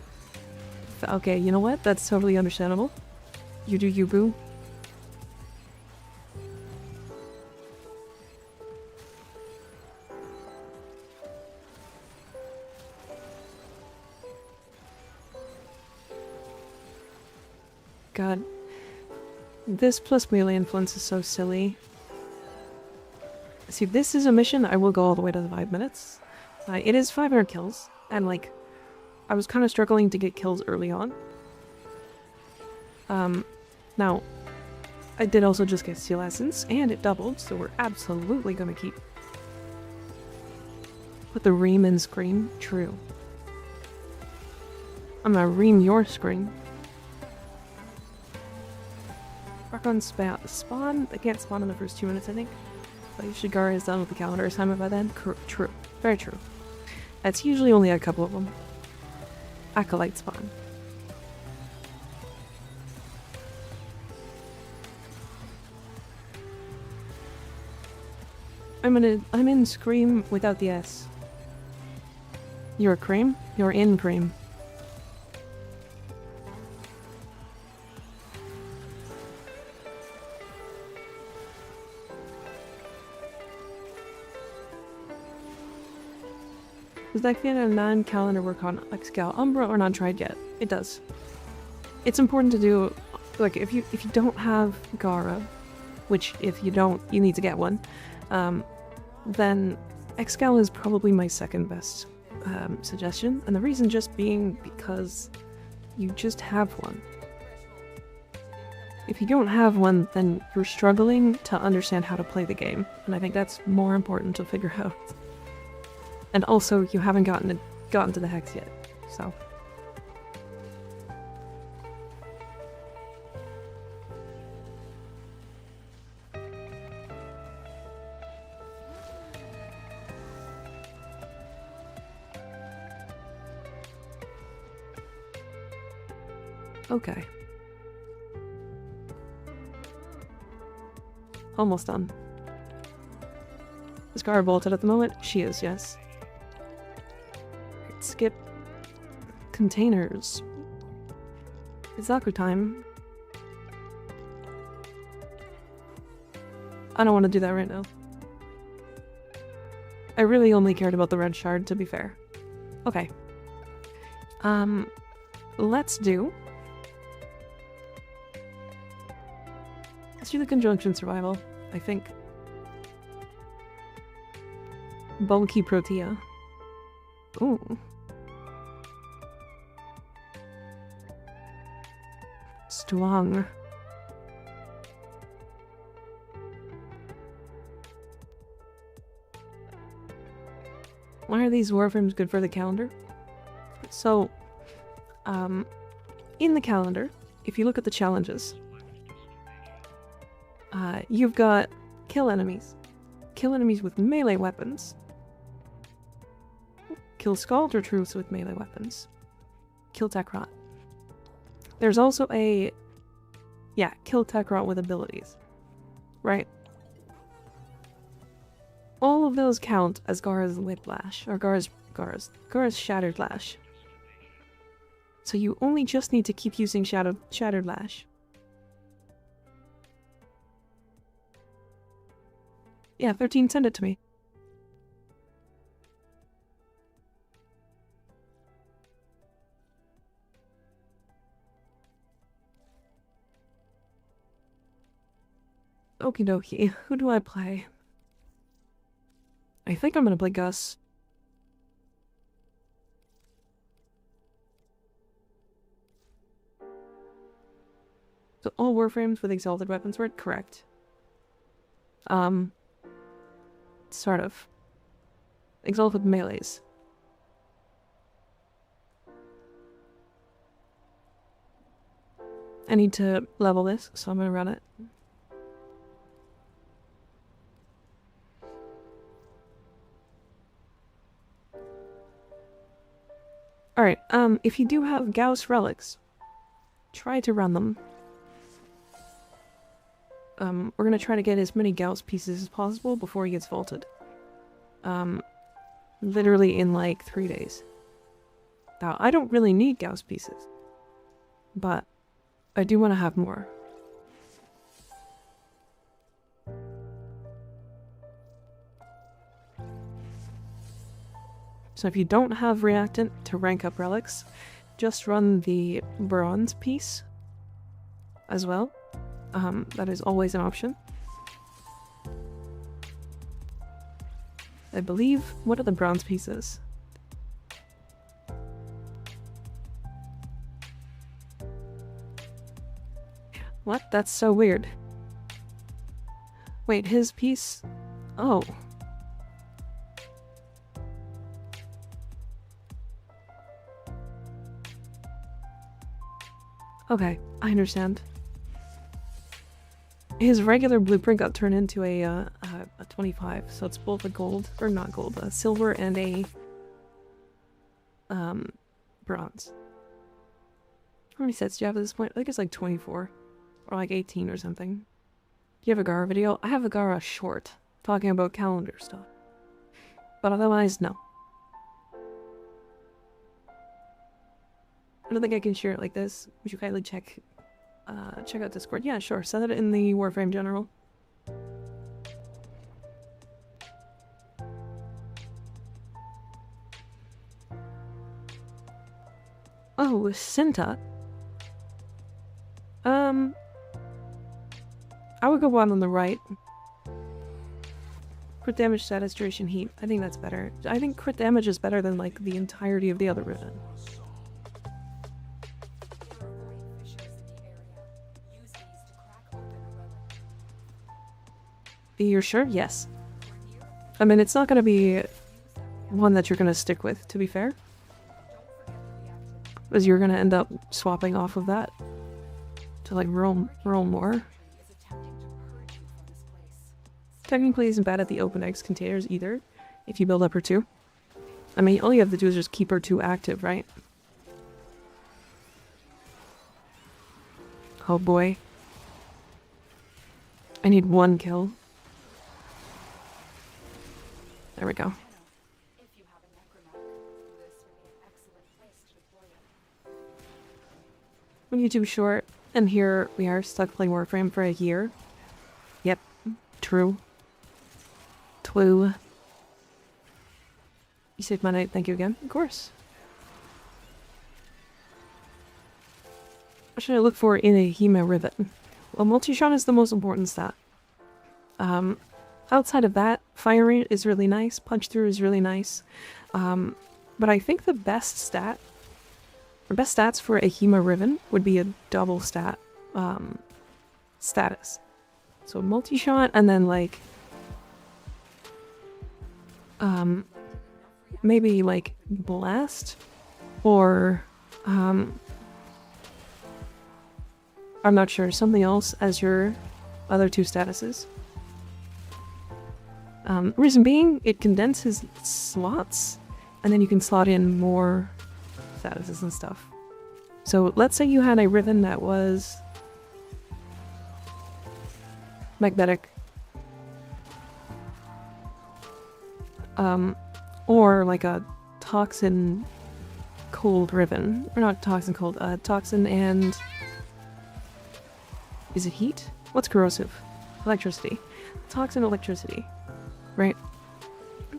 Okay, you know what? That's totally understandable. You do you, boo. God. This plus melee influence is so silly. See, if this is a mission, I will go all the way to the 5 minutes. It is 500 kills, and like, I was kind of struggling to get kills early on. Now, I did also just get Steel Essence, and it doubled, so we're absolutely gonna keep. Put the ream in scream? True. I'm gonna ream your scream. Work on spawn? They can't spawn in the first 2 minutes, I think. But usually Gara is done with the calendar assignment by then. True. Very true. It's usually only a couple of them. Acolyte spawn. I'm in Scream without the S. You're cream? You're in cream. Does that get a NUN calendar work on Excal Umbra or not tried yet? It does. It's important to do, like, if you don't have Gara, which if you don't, you need to get one, then Excal is probably my second best suggestion, and the reason just being because you just have one. If you don't have one, then you're struggling to understand how to play the game, and I think that's more important to figure out. And also, you haven't gotten to the hex yet, so. Okay. Almost done. Is Gara bolted at the moment? She is, yes. Skip containers. It's Zaku time. I don't want to do that right now. I really only cared about the red shard, to be fair. Okay. Let's do the conjunction survival, I think. Bulky Protea. Ooh. Strong. Why are these Warframes good for the calendar? So, in the calendar, if you look at the challenges, you've got kill enemies with melee weapons, kill Scalder troops with melee weapons, kill Tekrot. There's also a, kill Tekrot with abilities, right? All of those count as Gara's Whiplash, or Gara's Shattered Lash. So you only just need to keep using Shattered Lash. Yeah, 13, send it to me. Okie dokie, who do I play? I think I'm gonna play Gus. So all Warframes with exalted weapons were correct. Sort of. Exalted melees. I need to level this, so I'm gonna run it. Alright, if you do have Gauss relics, try to run them. We're gonna try to get as many Gauss pieces as possible before he gets vaulted. Literally in like 3 days. Now, I don't really need Gauss pieces, but I do want to have more. So if you don't have reactant to rank up relics, just run the bronze piece as well. That is always an option. I believe, what are the bronze pieces? What? That's so weird. Wait, his piece? Oh. Okay, I understand. His regular blueprint got turned into a 25, so it's both a gold, or not gold, a silver and a bronze. How many sets do you have at this point? I think it's like 24, or like 18 or something. Do you have a Gara video? I have a Gara short, talking about calendar stuff. But otherwise, no. I don't think I can share it like this. Would you kindly check out Discord? Yeah, sure. Send it in the Warframe general. Oh, Sinta. I would go one on the right. Crit damage, status, duration, heat. I think that's better. I think crit damage is better than like the entirety of the other ribbon. You're sure? Yes. I mean, it's not going to be one that you're going to stick with, to be fair. Because you're going to end up swapping off of that to, like, roll more. Technically isn't bad at the open X containers either, if you build up her 2. I mean, all you have to do is just keep her 2 active, right? Oh boy. I need 1 kill. There we go. When YouTube short, and here we are stuck playing Warframe for a year. Yep, true. Twoo. You saved my night, thank you again. Of course. What should I look for in a MikaRiverNya? Well, multi-shot is the most important stat. Outside of that, fire rate is really nice, punch through is really nice. But I think the best stat, or best stats for a MikaRiverNya would be a double stat status. So multi-shot and then like maybe like blast or I'm not sure, something else as your other 2 statuses. Reason being, it condenses slots, and then you can slot in more statuses and stuff. So let's say you had a ribbon that was magnetic, or like a toxin cold ribbon, or not toxin cold, toxin and is it heat? What's corrosive? Electricity. Toxin electricity. Right.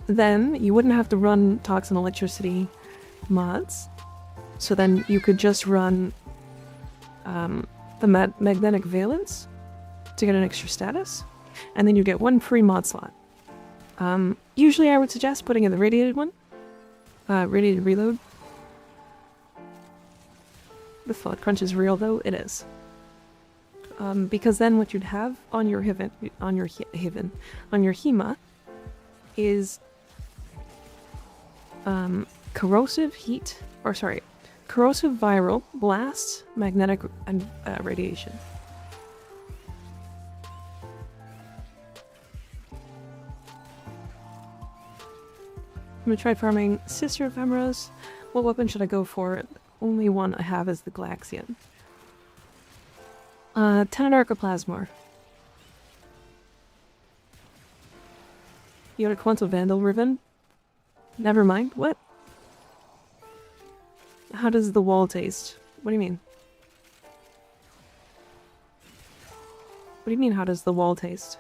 Then you wouldn't have to run toxin electricity mods. So then you could just run the magnetic valence to get an extra status. And then you get 1 free mod slot. Usually I would suggest putting in the radiated one. Radiated reload. The thought crunch is real though, it is. Because then what you'd have on your Hema is corrosive heat, or sorry, corrosive viral, blast, magnetic, and radiation. I'm gonna try farming sister ephemeras. What weapon should I go for? Only one I have is the Galaxian. Tenant Archoplasmor. You got a Quantum Vandal Riven? Never mind. What? How does the wall taste? What do you mean? What do you mean, how does the wall taste?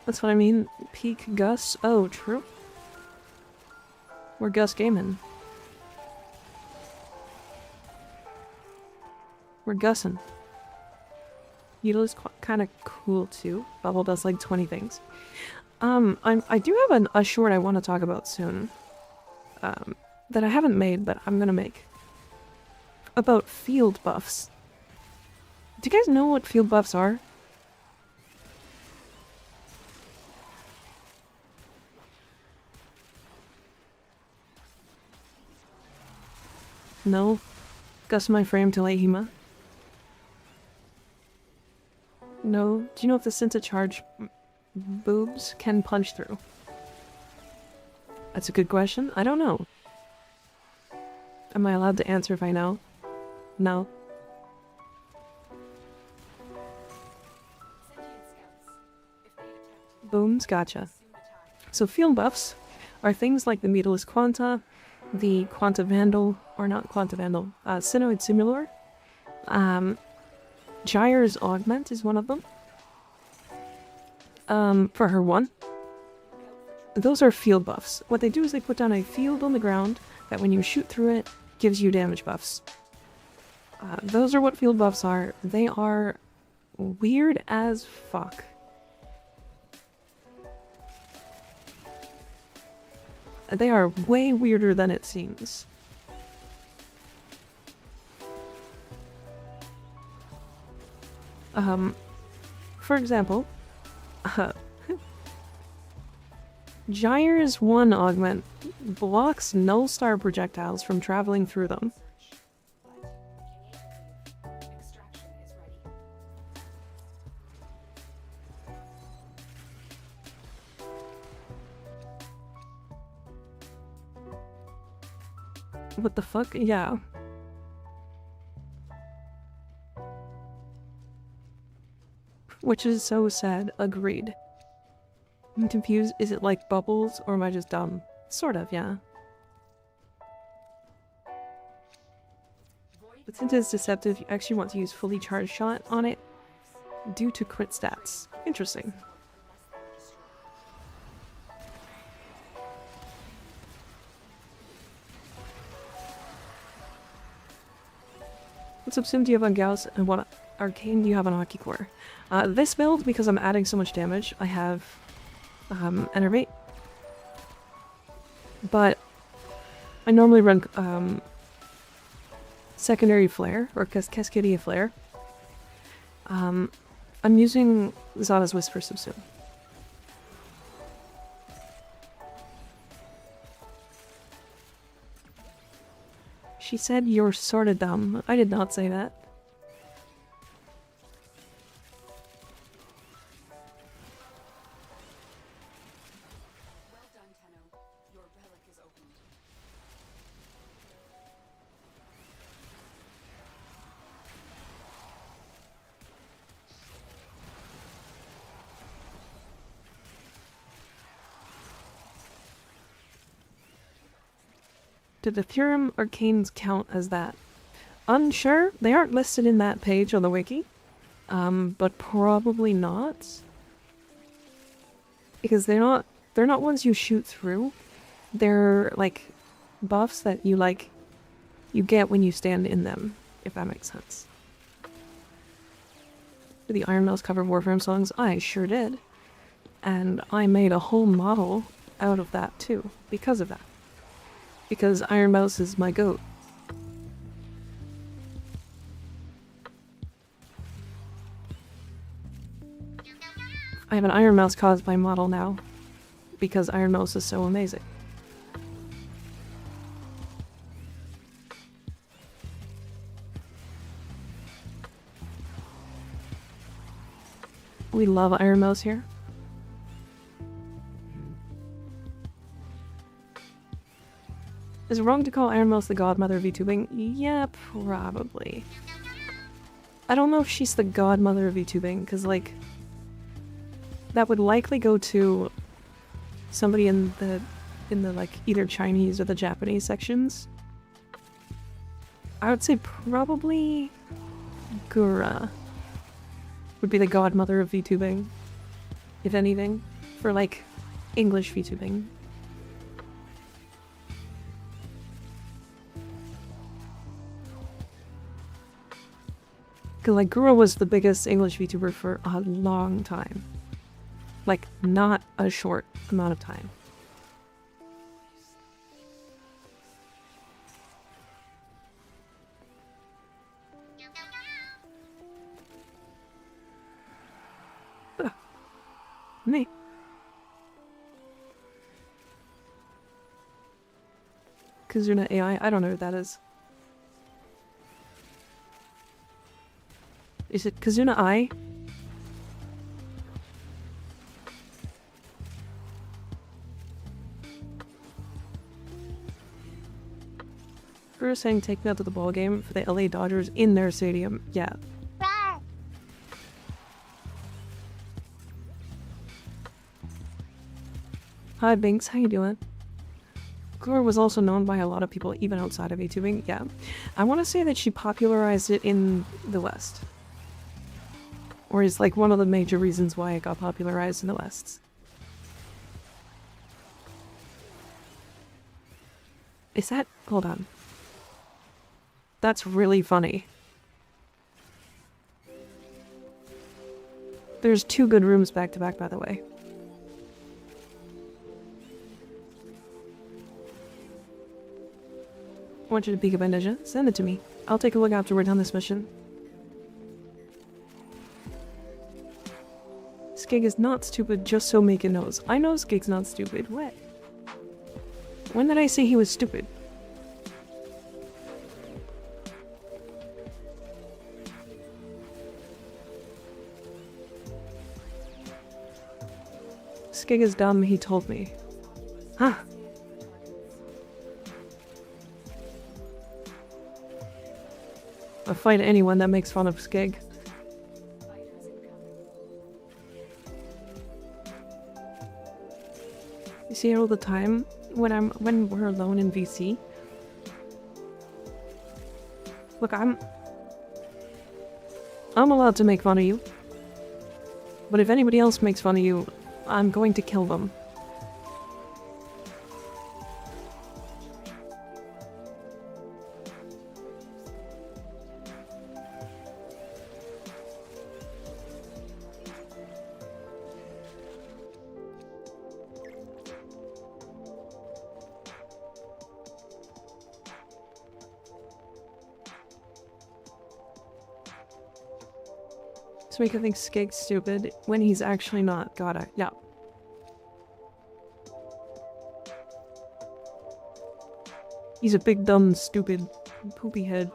That's what I mean. Peak Gus. Oh, true. We're Gus gaming. We're Gussin'. Needle is kind of cool too. Bubble does like 20 things. I do have a short I want to talk about soon. That I haven't made, but I'm gonna make. About field buffs. Do you guys know what field buffs are? No? Gus my frame to Lahima? No? Do you know if the Synta charge boobs can punch through? That's a good question. I don't know. Am I allowed to answer if I know? No. Booms, gotcha. So field buffs are things like the Meatless Quanta, the Quanta Vandal, or not Quanta Vandal, Sinoid Simulor. Gyre's Augment is one of them. For her one. Those are field buffs. What they do is they put down a field on the ground that when you shoot through it, gives you damage buffs. Those are what field buffs are. They are weird as fuck. They are way weirder than it seems. For example, Gyre's 1 augment blocks null star projectiles from traveling through them. What the fuck? Yeah. Which is so sad. Agreed. I'm confused. Is it like bubbles or am I just dumb? Sort of, yeah. But since it's deceptive, you actually want to use fully charged shot on it due to crit stats. Interesting. What subsim do you have on Gauss and what arcane do you have on Hockey Core? This build, because I'm adding so much damage, I have Enervate. But I normally run Secondary Flare, or Cascadia Flare. I'm using Zada's Whisper subsim. She said you're sorta dumb. I did not say that. Well done, Tenno. Your relic is opened. Did the Theorem Arcanes count as that? Unsure. They aren't listed in that page on the wiki. But probably not. Because they're not ones you shoot through. They're like buffs that you get when you stand in them, if that makes sense. Did the Iron Mouse cover Warframe songs? I sure did. And I made a whole model out of that too, because of that. Because Iron Mouse is my goat. I have an Iron Mouse cosplay model now. because Iron Mouse is so amazing. We love Iron Mouse here. Is it wrong to call Iron Mouse the godmother of VTubing? Yeah, probably. I don't know if she's the godmother of VTubing, because, like, that would likely go to somebody in the like, either Chinese or the Japanese sections. I would say probably Gura would be the godmother of VTubing, if anything, for, like, English VTubing. Because, like, Gura was the biggest English VTuber for a long time. Like, not a short amount of time. Ugh. Me. Kazuna AI? I don't know what that is. Is it Kazuna I? We were saying take me out to the ball game for the LA Dodgers in their stadium. Yeah. Hi Binks, how you doing? Glor was also known by a lot of people even outside of VTubing. Yeah. I want to say that she popularized it in the West. Or is like one of the major reasons why it got popularized in the West. Is that... hold on. That's really funny. There's 2 good rooms back to back, by the way. I want you to peek a Ninja. Send it to me. I'll take a look after we're done this mission. Skig is not stupid, just so Mika knows. I know Skig's not stupid. What? When did I say he was stupid? Skig is dumb, he told me. Huh. I'll fight anyone that makes fun of Skig. You see her all the time when we're alone in VC. Look, I'm allowed to make fun of you. But if anybody else makes fun of you, I'm going to kill them. To make him think Skig's stupid when he's actually not. Got it. Yeah. He's a big, dumb, stupid, poopy head.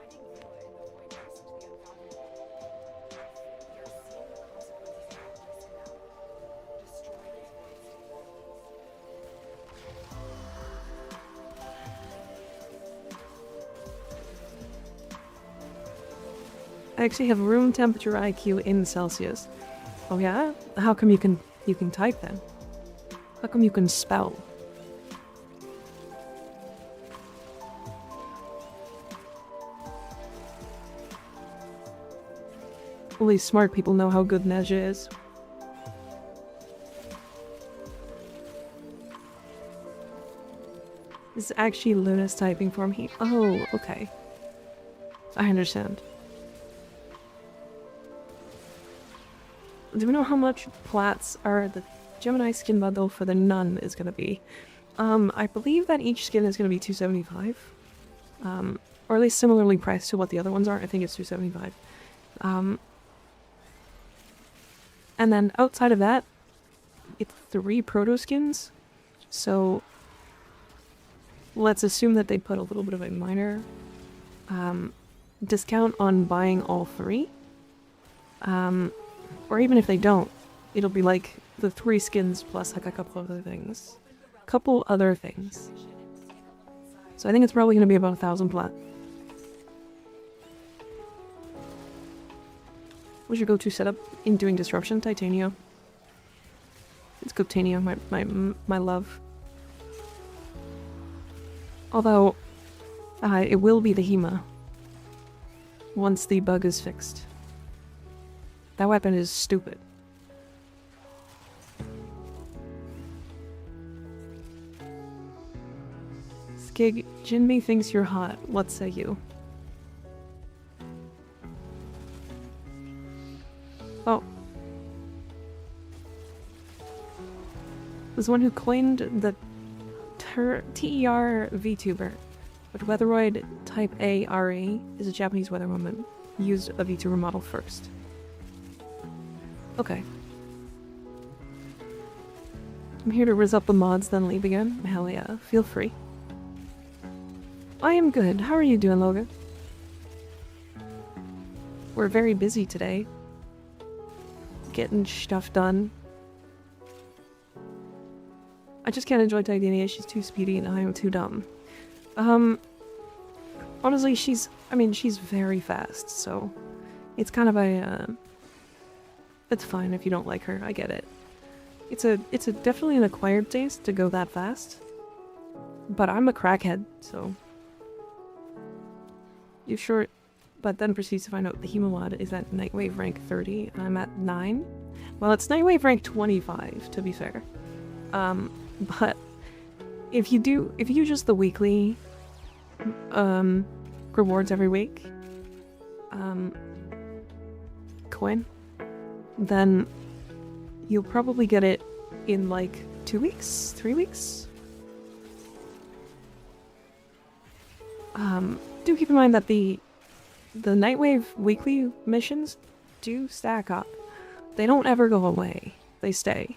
I actually have room temperature IQ in Celsius. Oh yeah? How come you can type then? How come you can spell? Only smart people know how good Nezha is. This is actually Luna's typing for me. Oh, okay. I understand. Do we know how much plats are the Gemini skin bundle for the NUN is gonna be? I believe that each skin is gonna be $275. Or at least similarly priced to what the other ones are. I think it's $275. And then outside of that, it's 3 proto skins. So let's assume that they put a little bit of a minor discount on buying all 3. Or even if they don't, it'll be like the 3 skins plus like a couple other things. So I think it's probably going to be about 1,000 plat. What's your go-to setup in doing disruption? Titania. It's Titania, my love. Although, it will be the Hema once the bug is fixed. That weapon is stupid. Skig, Jinmei thinks you're hot. What say you? Oh. Was the one who coined the TER VTuber, but Weatheroid Type A RE is a Japanese weather woman. Used a VTuber model first. Okay. I'm here to rizz up the mods, then leave again. Hell yeah, feel free. I am good. How are you doing, Logan? We're very busy today. Getting stuff done. I just can't enjoy Titania. She's too speedy and I am too dumb. Honestly, she's very fast, so it's kind of a, it's fine if you don't like her. I get it. It's a definitely an acquired taste to go that fast. But I'm a crackhead, so. You sure? But then proceeds to find out the Hemawad is at Nightwave rank 30 and I'm at 9. Well, it's Nightwave rank 25 to be fair. But if you just the weekly rewards every week coin, then you'll probably get it in like 2 weeks, 3 weeks. Do keep in mind that the Nightwave weekly missions do stack up. They don't ever go away. They stay.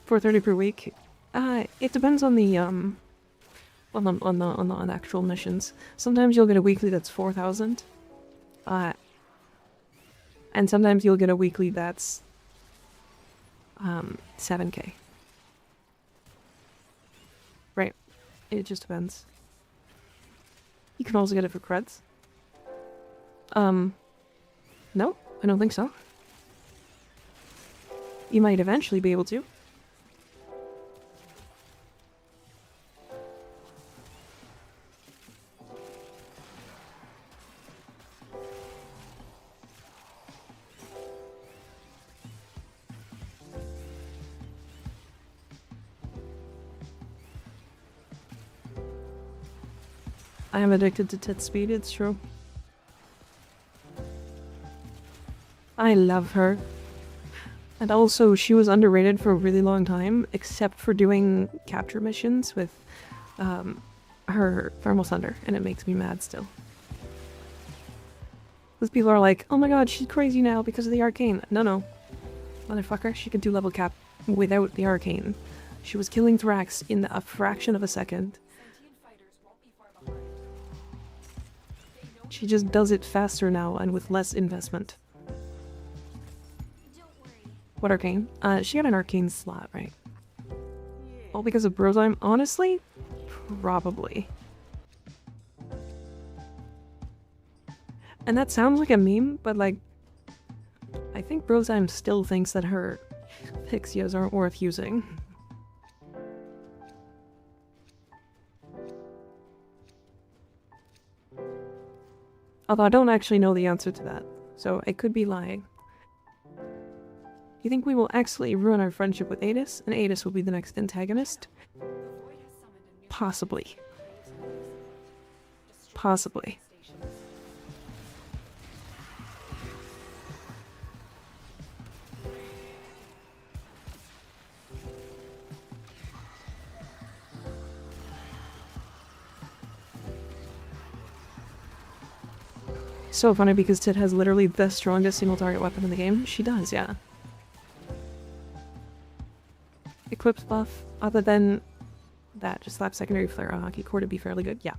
$4.30 per week. It depends on the on the actual missions. Sometimes you'll get a weekly that's 4,000. And sometimes you'll get a weekly that's 7K. Right. It just depends. You can also get it for creds. No, I don't think so. You might eventually be able to. I am addicted to tit speed, it's true. I love her. And also, she was underrated for a really long time, except for doing capture missions with her Thermal Thunder, and it makes me mad still. Because people are like, oh my god, she's crazy now because of the arcane. No. Motherfucker, she could do level cap without the arcane. She was killing Thrax in a fraction of a second. She just does it faster now and with less investment. What arcane? She got an arcane slot, right? All because of Brozime? Honestly? Probably. And that sounds like a meme, but like, I think Brozime still thinks that her Pixias aren't worth using. Although I don't actually know the answer to that, so I could be lying. You think we will actually ruin our friendship with Adis, and Adis will be the next antagonist? Possibly. Possibly. So funny because Tit has literally the strongest single target weapon in the game. She does, yeah. Equips buff, other than that, just slap secondary flare on hockey core to be fairly good, yeah.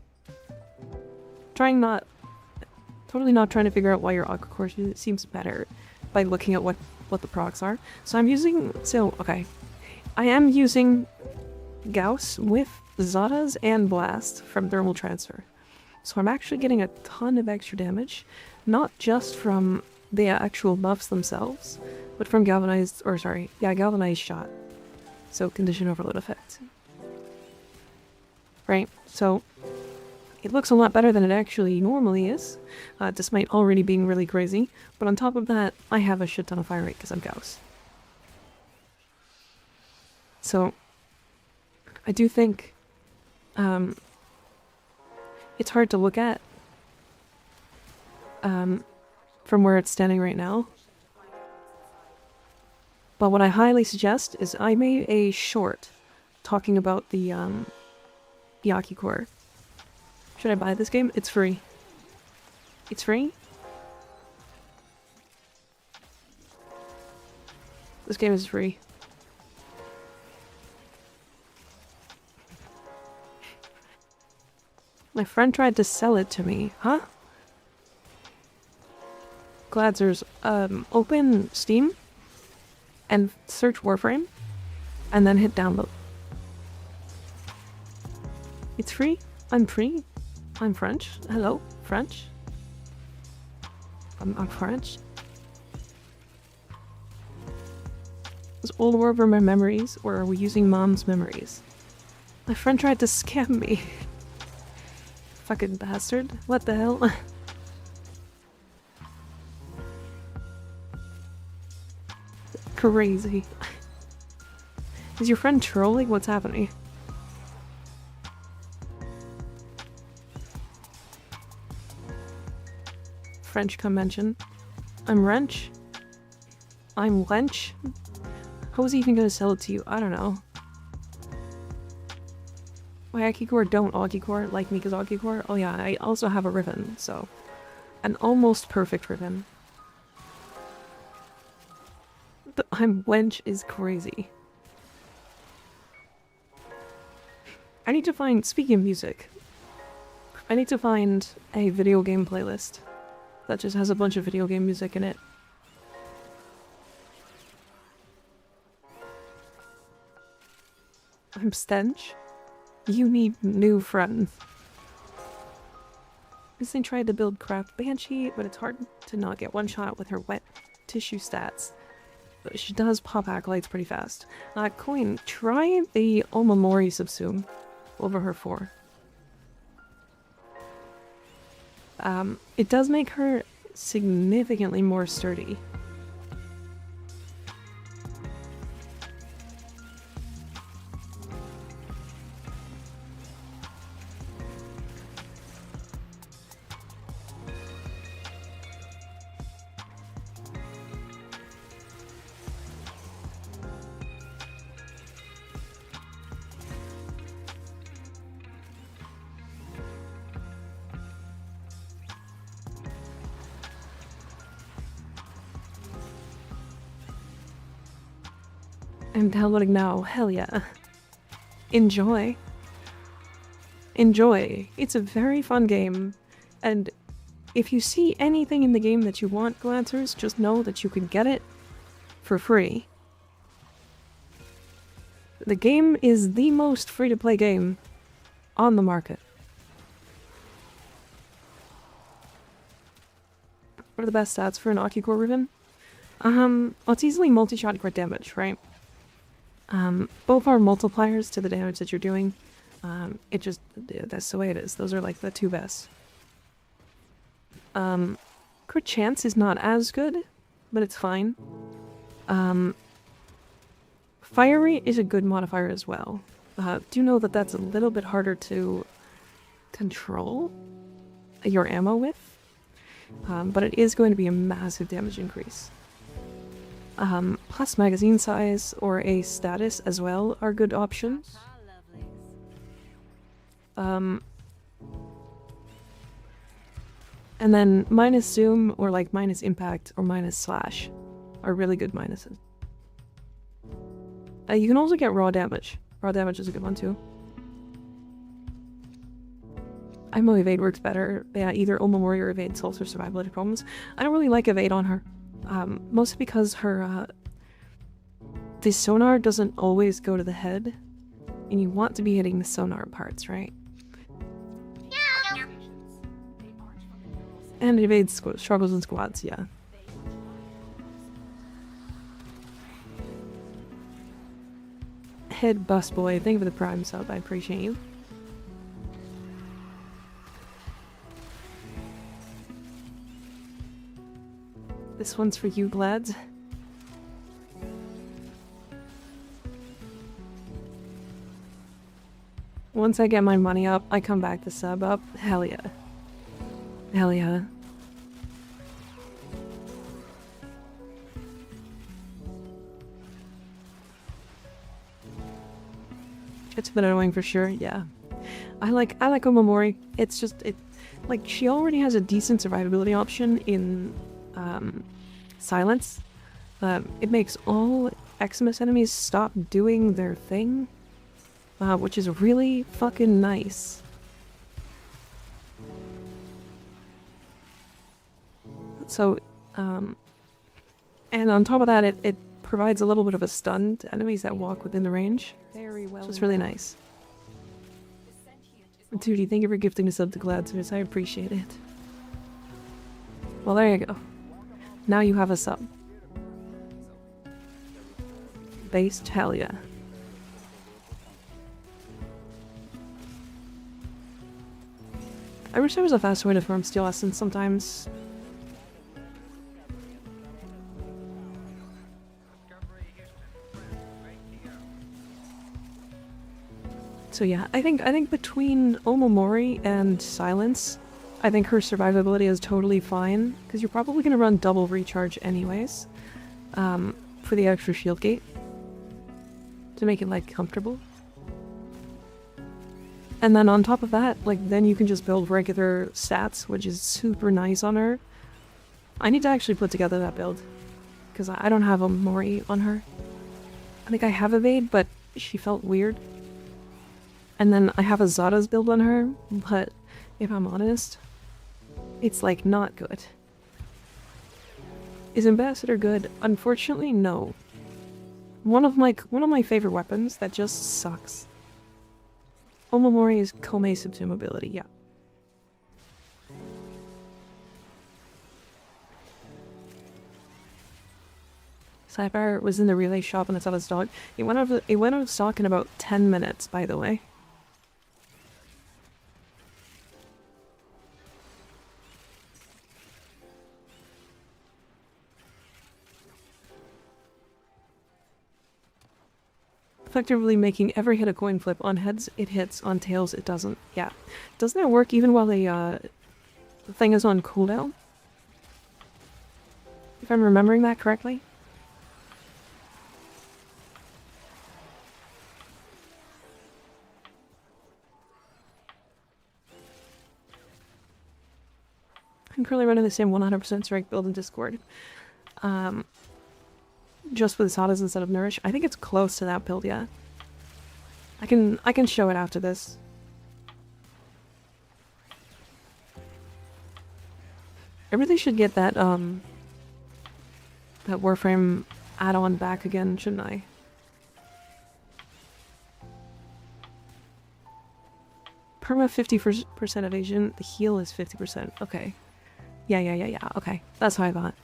Totally not trying to figure out why your hockey core seems better by looking at what the procs are. So I'm using, okay. I am using Gauss with Zatas and Blast from Thermal Transfer. So I'm actually getting a ton of extra damage, not just from the actual buffs themselves, but from galvanized shot. So condition overload effect. Right, so it looks a lot better than it actually normally is, despite already being really crazy. But on top of that, I have a shit ton of fire rate because I'm Gauss. So I do think it's hard to look at from where it's standing right now. But what I highly suggest is I made a short talking about the Yaki core. Should I buy this game? It's free. It's free? This game is free. My friend tried to sell it to me. Huh? Gladzers, open Steam and search Warframe and then hit download. It's free. I'm free. I'm French. Hello, French. I'm French. Is old Warframe memories, or are we using mom's memories? My friend tried to scam me. Fucking bastard. What the hell? Crazy. Is your friend trolling? What's happening? French convention. I'm Wrench. I'm Wench. How was he even gonna sell it to you? I don't know. My Akicore don't Akicore like Mika's Akicore. Oh yeah, I also have a ribbon, so an almost perfect ribbon. The I'm Wench is crazy. I need to find, speaking of music, I need to find a video game playlist that just has a bunch of video game music in it. I'm Stench. You need new friends. This thing tried to build Craft Banshee, but it's hard to not get one shot with her wet tissue stats. But she does pop acolytes pretty fast. Coin, try the Omamori Subsume over her 4. It does make her significantly more sturdy. I'm downloading now. Hell yeah. Enjoy. Enjoy. It's a very fun game. And if you see anything in the game that you want, Glancers, just know that you can get it for free. The game is the most free-to-play game on the market. What are the best stats for an Akicore ribbon? Well, it's easily multi-shot crit damage, right? Both are multipliers to the damage that you're doing. That's the way it is. Those are like the two best. Crit chance is not as good, but it's fine. Fire rate is a good modifier as well. Do know that that's a little bit harder to control your ammo with, but it is going to be a massive damage increase. Plus magazine size or a status as well are good options. And then minus zoom or like minus impact or minus slash are really good minuses. You can also get raw damage. Raw damage is a good one too. I know evade works better. Yeah, either Omamori or evade solves her survivability problems. I don't really like evade on her. Mostly because her the sonar doesn't always go to the head. And you want to be hitting the sonar parts, right? And evade struggles in squads, yeah. Head bus boy, thank you for the prime sub, I appreciate you. This one's for you, Glads. Once I get my money up, I come back to sub up. Hell yeah. Hell yeah. It's a bit annoying for sure, yeah. I like Omamori. It's just like she already has a decent survivability option in silence. It makes all Eximus enemies stop doing their thing, which is really fucking nice. So, and on top of that, it provides a little bit of a stun to enemies that walk within the range. Very well. So it's really nice. Duty, thank you for gifting the sub to Gladsers. I appreciate it. Well, there you go. Now you have a sub. Based, hell yeah. I wish there was a faster way to farm Steel Essence sometimes. So yeah, I think between Omamori and Silence, I think her survivability is totally fine, because you're probably going to run double recharge anyways, for the extra shield gate, to make it, like, comfortable. And then on top of that, like, then you can just build regular stats, which is super nice on her. I need to actually put together that build, because I don't have Omamori on her. I think I have evade, but she felt weird. And then I have a Zada's build on her, but if I'm honest, it's like not good. Is Ambassador good? Unfortunately, no. One of my favorite weapons that just sucks. Omamori is Kome subsumability, yeah. Cyber was in the relay shop and it's out of stock. It went out of stock in about 10 minutes, by the way. Effectively making every hit a coin flip. On heads it hits, on tails it doesn't. Yeah. Doesn't that work even while the thing is on cooldown? If I'm remembering that correctly? I'm currently running the same 100% strike build in Discord. Just with Zadas instead of Nourish. I think it's close to that build, yeah. I can show it after this. I really should get that that Warframe add-on back again, shouldn't I? Perma 50% evasion, the heal is 50%. Okay. Yeah, okay. That's how I thought.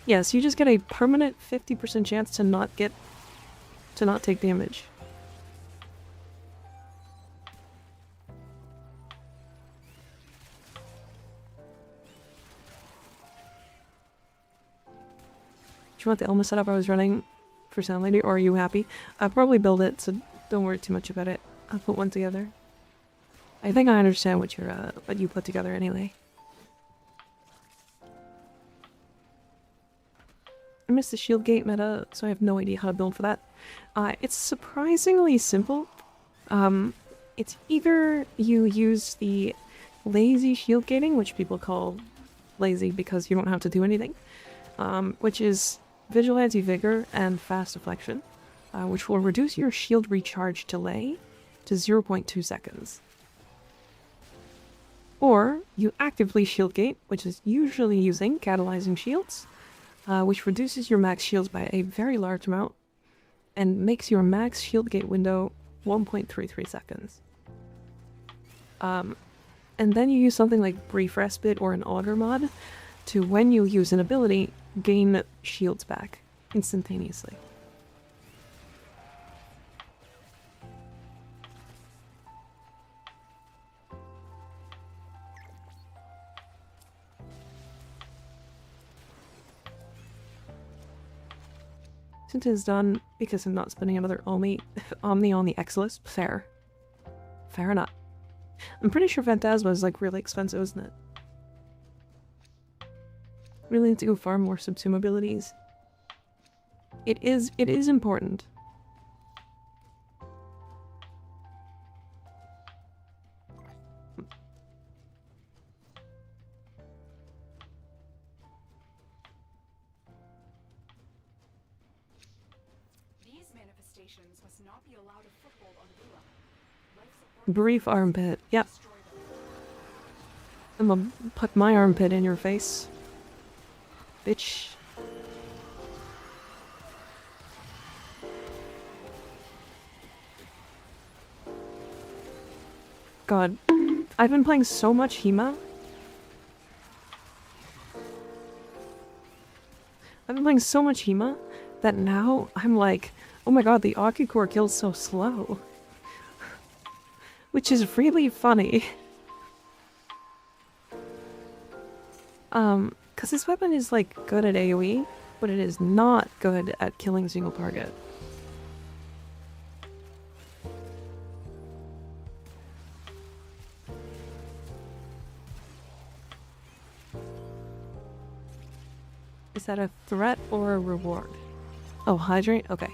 Yes, you just get a permanent 50% chance to not take damage. Do you want the Elma setup I was running for Sound Lady, or are you happy? I'll probably build it, so don't worry too much about it. I'll put one together. I think I understand what you put together anyway. I missed the shield gate meta, so I have no idea how to build for that. It's surprisingly simple. It's either you use the lazy shield gating, which people call lazy because you don't have to do anything, which is Vigilante Vigor and Fast Deflection, which will reduce your shield recharge delay to 0.2 seconds. Or you actively shield gate, which is usually using Catalyzing Shields, which reduces your max shields by a very large amount and makes your max shield gate window 1.33 seconds. And then you use something like Brief Respite or an Auger mod to, when you use an ability, gain shields back instantaneously. Since it's done, because I'm not spending another Omni on the Exilus, fair. Fair enough. I'm pretty sure Phantasma is like really expensive, isn't it? Really need to go farm more subsume abilities. It is important. These manifestations must not be allowed a foothold on BWAA. Life support Brief armpit. Yep. destroy them. I'm gonna put my armpit in your face. Bitch. God. I've been playing so much HEMA. I've been playing so much HEMA that now I'm like, oh my god, the Akicore kill's so slow. Which is really funny. Because this weapon is like good at AoE, but it is not good at killing single target. Is that a threat or a reward? Oh, hydrate? Okay.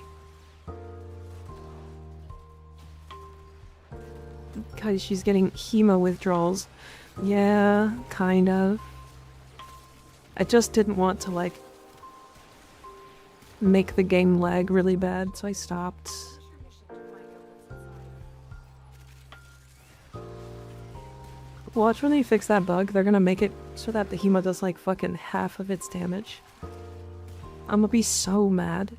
Because she's getting HEMA withdrawals. Yeah, kind of. I just didn't want to, like, make the game lag really bad, so I stopped. Watch when they fix that bug, they're gonna make it so that the HEMA does, like, fucking half of its damage. I'm gonna be so mad.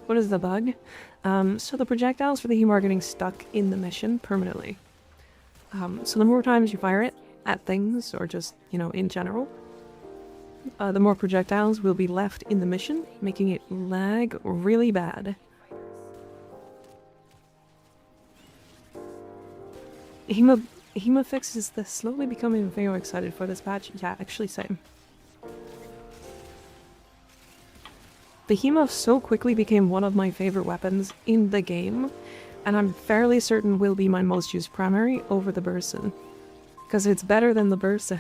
What is the bug? So the projectiles for the HEMA are getting stuck in the mission permanently. So the more times you fire it at things, or just, you know, in general, the more projectiles will be left in the mission, making it lag really bad. HEMA fixes this, slowly becoming very excited for this patch. Yeah, actually same. The HEMA so quickly became one of my favorite weapons in the game, and I'm fairly certain will be my most used primary over the Burson. Because it's better than the Bursa.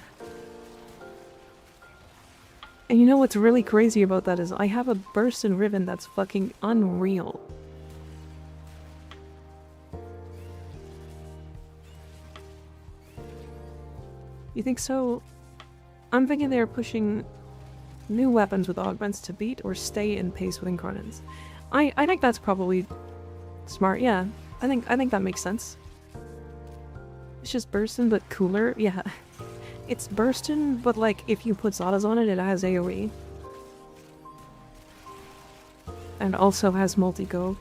And you know what's really crazy about that is I have a Burson Ribbon that's fucking unreal. You think so? I'm thinking they're pushing new weapons with augments to beat or stay in pace with Incarnates. I think that's probably smart, yeah. I think that makes sense. It's just burstin' but cooler, yeah. It's burstin', but like if you put Zadas on it, it has AoE. And also has multi-go.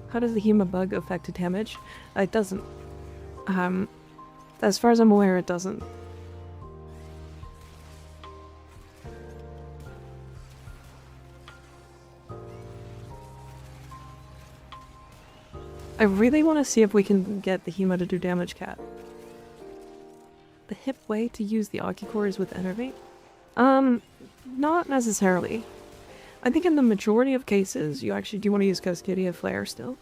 How does the HEMA bug affect the damage? It doesn't. As far as I'm aware, it doesn't. I really want to see if we can get the HEMA to do damage cat. The hip way to use the Akicore is with Enervate? Not necessarily. I think in the majority of cases, you actually do want to use Cascadia Flare still.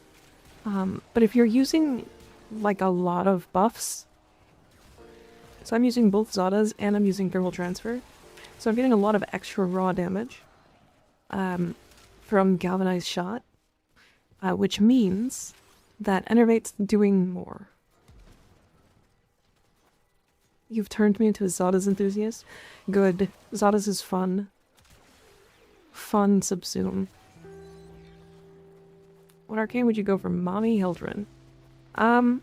But if you're using like a lot of buffs. So I'm using both Zadas and I'm using thermal transfer. So I'm getting a lot of extra raw damage from galvanized shot, which means that Enervate's doing more. You've turned me into a Zadas enthusiast? Good. Zadas is fun. Fun subsume. What arcane would you go for? Mommy Hildren. That's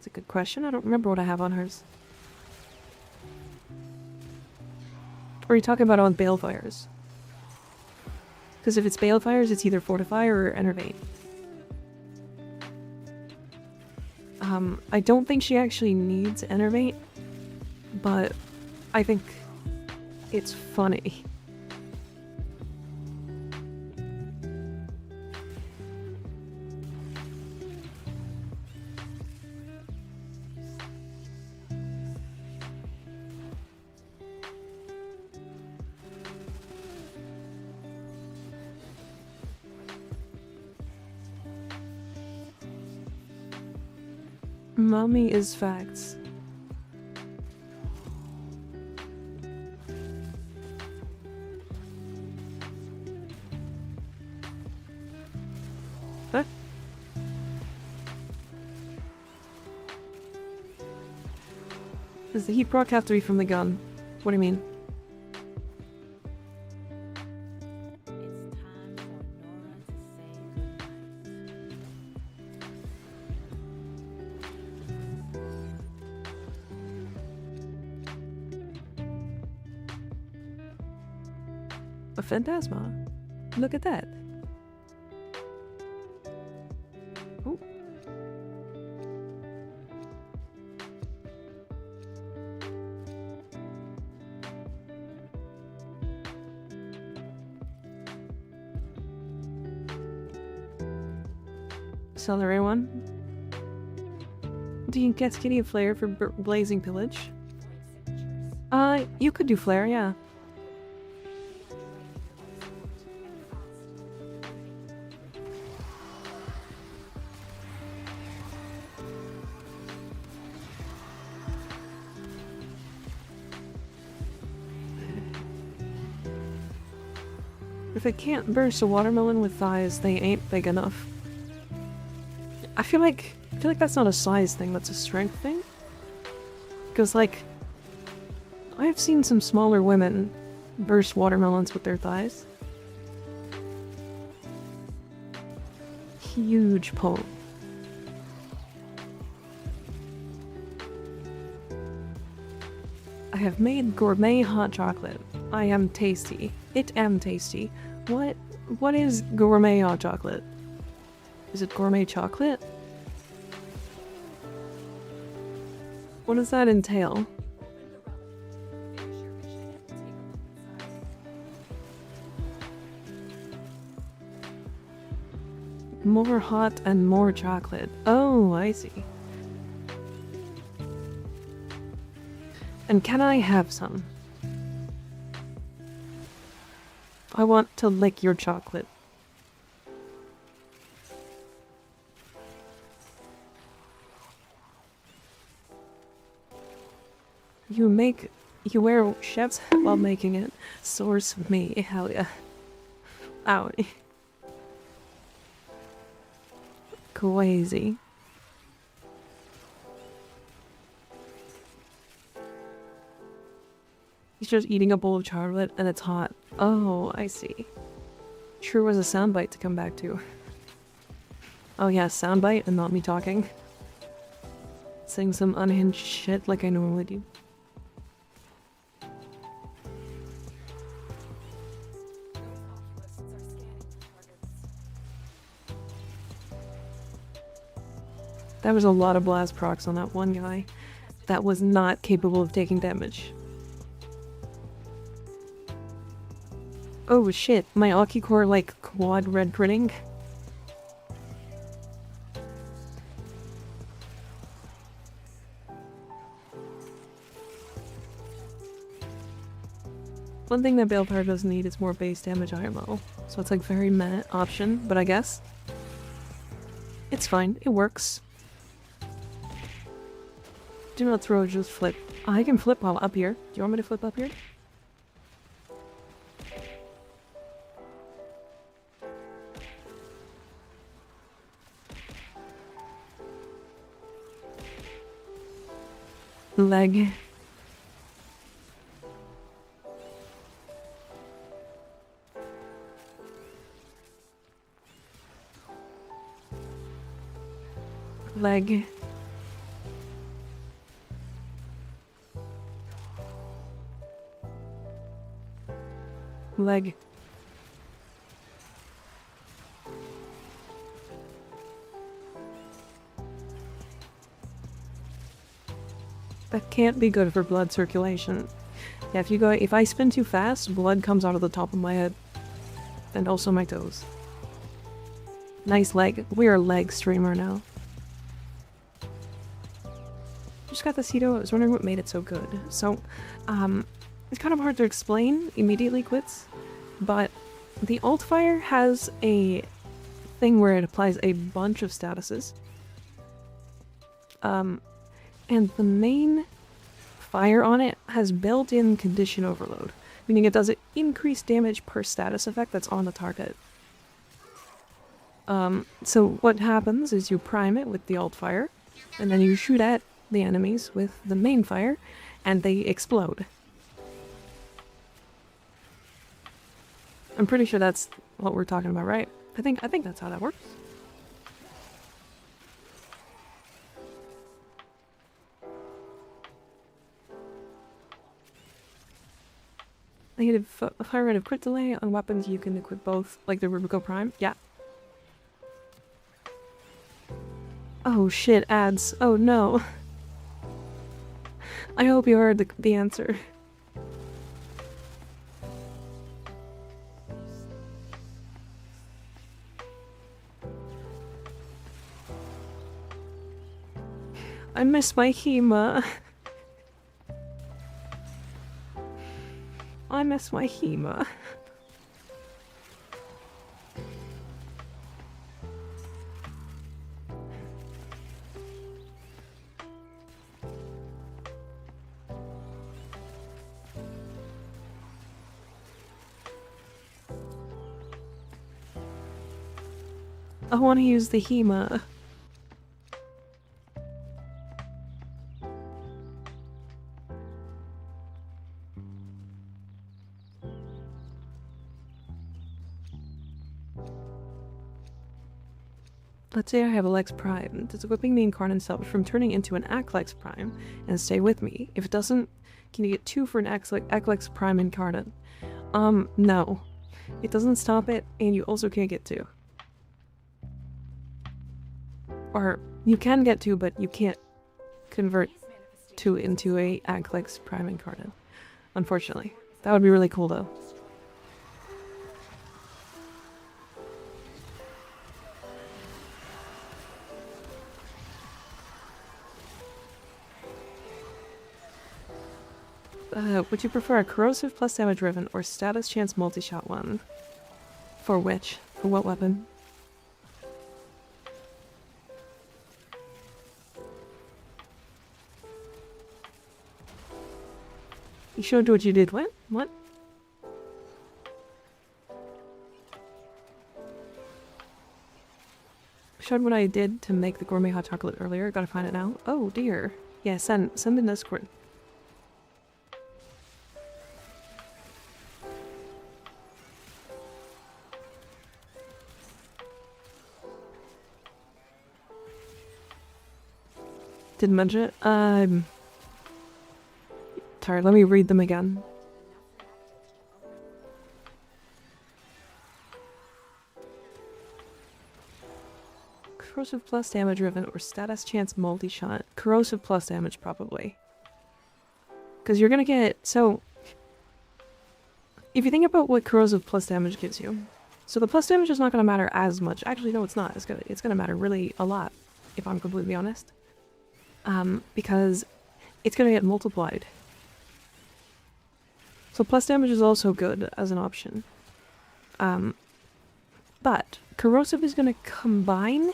a good question. I don't remember what I have on hers. Or are you talking about on Balefires? Because if it's Balefires, it's either Fortify or Enervate. I don't think she actually needs Enervate, but I think it's funny. Mommy is facts. Huh? Does the heat proc have to be from the gun? What do you mean? A Phantasma. Look at that. Ooh. Celery one. Do you get skinny flare for blazing pillage? You could do flare, yeah. If it can't burst a watermelon with thighs, they ain't big enough. I feel like that's not a size thing, that's a strength thing. Because, like, I've seen some smaller women burst watermelons with their thighs. Huge pull. I have made gourmet hot chocolate. I am tasty. It am tasty. What is gourmet hot chocolate? Is it gourmet chocolate? What does that entail? More hot and more chocolate. Oh, I see. And can I have some? I want to lick your chocolate. You wear chef's hat while making it. Source me. Hell yeah. Ow. Crazy. He's just eating a bowl of chocolate and it's hot. Oh, I see. Sure was a soundbite to come back to. Oh yeah, soundbite and not me talking. Saying some unhinged shit like I normally do. That was a lot of blast procs on that one guy that was not capable of taking damage. Oh shit, my Aki core like quad red critting. One thing that Balefire doesn't need is more base damage IMO, so it's like very meh option, but I guess it's fine, it works. Do not throw, just flip. I can flip while up here. Do you want me to flip up here? Leg. Leg. Leg. That can't be good for blood circulation. Yeah, if I spin too fast, blood comes out of the top of my head. And also my toes. Nice leg. We are a leg streamer now. Just got the Cedo. I was wondering what made it so good. So, it's kind of hard to explain immediately quits, but the alt fire has a thing where it applies a bunch of statuses. And the main fire on it has built-in condition overload, meaning it does increased damage per status effect that's on the target. So what happens is you prime it with the alt fire, and then you shoot at the enemies with the main fire, and they explode. I'm pretty sure that's what we're talking about, right? I think that's how that works. Negative fire rate of crit delay on weapons you can equip both, like the Rubico Prime. Yeah. Oh shit, ads. Oh no. I hope you heard the answer. I miss my Hema. I miss my Hema. I want to use the Hema. Let's say I have a Lex Prime. Does equipping the Incarnate stop from turning into an Aklex Prime and stay with me? If it doesn't, can you get 2 for an Aklex Prime Incarnate? No. It doesn't stop it, and you also can't get 2. Or, you can get 2, but you can't convert 2 into a Aklex Prime Incarnate. Unfortunately. That would be really cool, though. Would you prefer a corrosive plus damage driven or status chance multi-shot one? For which? For what weapon? You showed what you did. What? What? Showed what I did to make the gourmet hot chocolate earlier. Gotta find it now. Oh dear. Yeah, send the Discord. Didn't mention it. Sorry, let me read them again. Corrosive plus damage driven or status chance multi-shot. Corrosive plus damage, probably. Because you're gonna get... So, if you think about what corrosive plus damage gives you, so the plus damage is not gonna matter as much. Actually, no, it's not. It's gonna matter really a lot, if I'm completely honest. Because it's gonna get multiplied. So plus damage is also good as an option. But corrosive is gonna combine,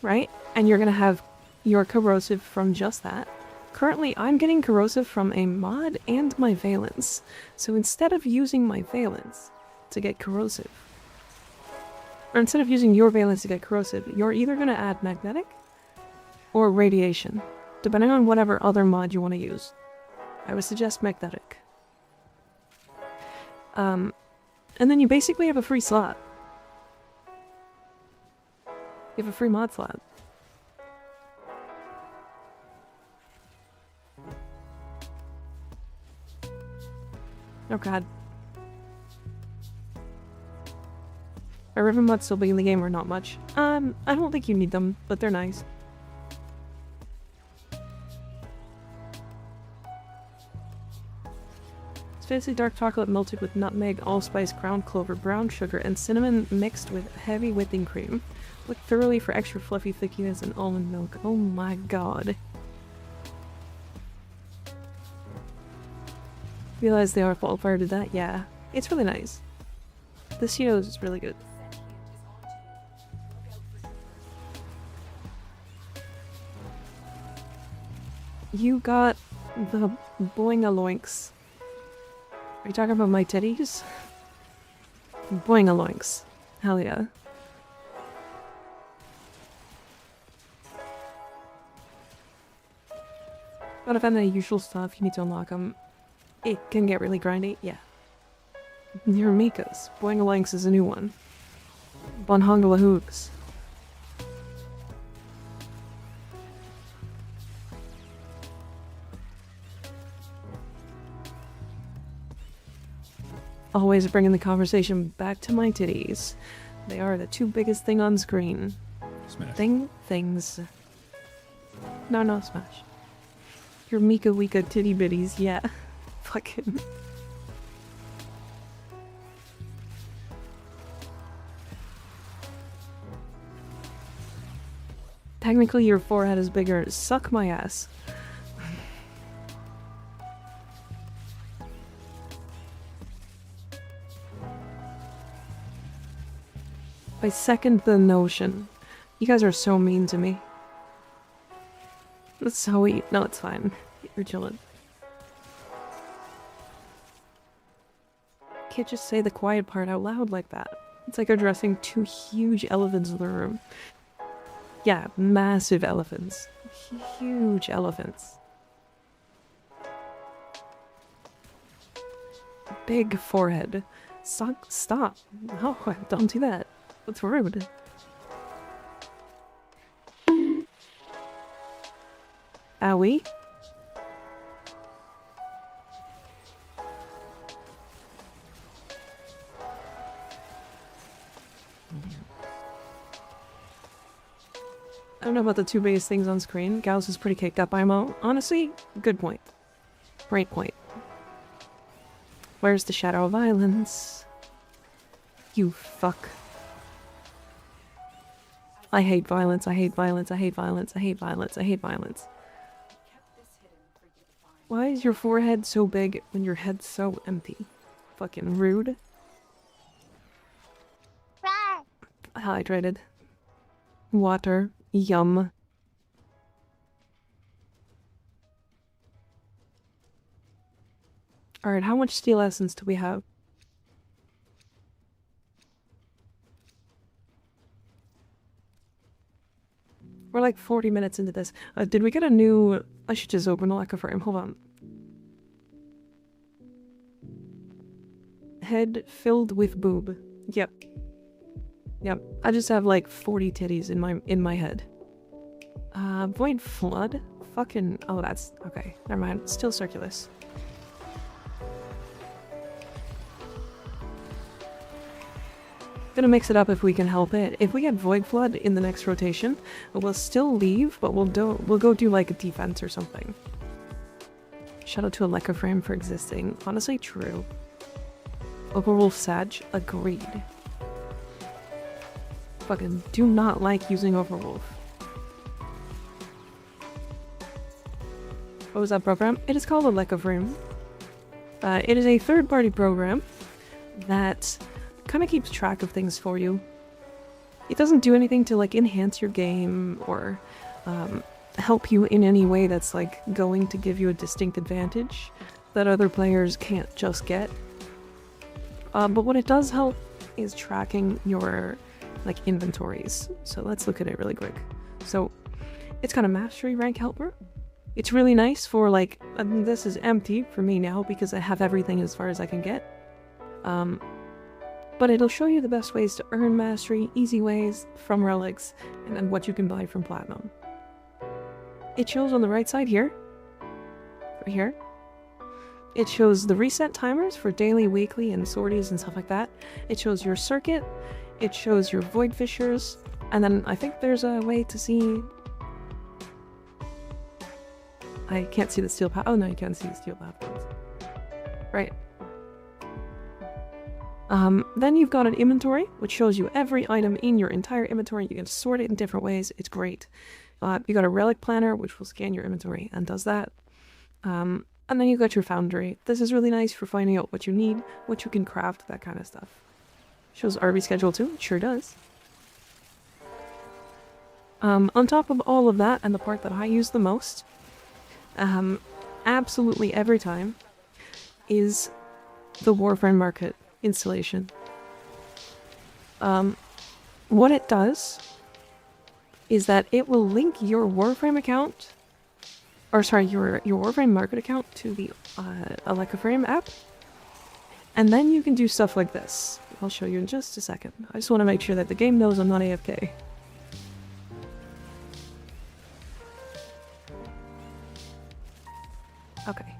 right? And you're gonna have your corrosive from just that, Currently, I'm getting corrosive from a mod and my valence. So instead of using my valence to get corrosive, or instead of using your valence to get corrosive, you're either going to add magnetic or radiation, depending on whatever other mod you want to use. I would suggest magnetic. And then you basically have a free slot. You have a free mod slot. Oh god. Are ribbon mods still big in the game or not much? I don't think you need them, but they're nice. It's fancy dark chocolate melted with nutmeg, allspice, ground clover, brown sugar, and cinnamon mixed with heavy whipping cream. Whipped thoroughly for extra fluffy thickiness and almond milk. Oh my god. Realize they are qualified to that? Yeah. It's really nice. The Cheetos is really good. You got the boing-a-loinks. Are you talking about my titties? Boing-a-loinks. Hell yeah. But if any usual stuff, you need to unlock them. It can get really grindy, yeah. Your Mika's. Boing-a-loinks is a new one. Bonhongala hoops. Always bringing the conversation back to my titties. They are the two biggest thing on screen. Smash. Things. No, smash. Your Mika Wika titty bitties, yeah. Fucking. Technically, your forehead is bigger. Suck my ass. I second the notion. You guys are so mean to me. That's so sweet. No, it's fine. You're chilling. Can't just say the quiet part out loud like that. It's like addressing two huge elephants in the room. Yeah, massive elephants. Huge elephants. Big forehead. Stop. No, don't do that. That's rude. Owie. I don't know about the two biggest things on screen. Gauss is pretty caked up by Mo. Honestly, good point. Great point. Where's the shadow of violence? You fuck. I hate violence, I hate violence, I hate violence, I hate violence, I hate violence. Why is your forehead so big when your head's so empty? Fucking rude. Hydrated. Water. Yum. Alright, how much steel essence do we have? We're like 40 minutes into this. Did we get a new... I should just open a MikaRiverNya. Hold on. Head filled with boob. Yep. Yep. I just have like 40 titties in my head. Void flood? Fucking... Oh, that's... Okay. Never mind. Still circulus. Gonna mix it up if we can help it. If we get Void Flood in the next rotation, we'll still leave, but we'll go do like a defense or something. Shout out to a MikaRiverNya for existing. Honestly, true. Overwolf Sag, agreed. Fucking do not like using Overwolf. What was that program? It is called a MikaRiverNya. It is a third-party program that kind of keeps track of things for you. It doesn't do anything to like enhance your game or help you in any way that's like going to give you a distinct advantage that other players can't just get. But what it does help is tracking your like inventories. So let's look at it really quick. So it's got a mastery rank helper. It's really nice for like, this is empty for me now because I have everything as far as I can get. But it'll show you the best ways to earn mastery, easy ways from relics, and then what you can buy from platinum. It shows on the right side here, right here. It shows the reset timers for daily, weekly, and sorties and stuff like that. It shows your circuit. It shows your void fissures. And then I think there's a way to see... I can't see the steel path. Oh no, you can't see the steel path ones. Right. Then you've got an inventory, which shows you every item in your entire inventory. You can sort it in different ways. It's great. You got a relic planner, which will scan your inventory and does that. And then you got your foundry. This is really nice for finding out what you need, what you can craft, that kind of stuff. Shows RB schedule too. It sure does. On top of all of that, and the part that I use the most, absolutely every time, is the Warframe market installation. What it does is that it will link your Warframe account, or sorry, your Warframe market account to the Frame app, and then you can do stuff like this. I'll show you in just a second. I just want to make sure that the game knows I'm not AFK. Okay.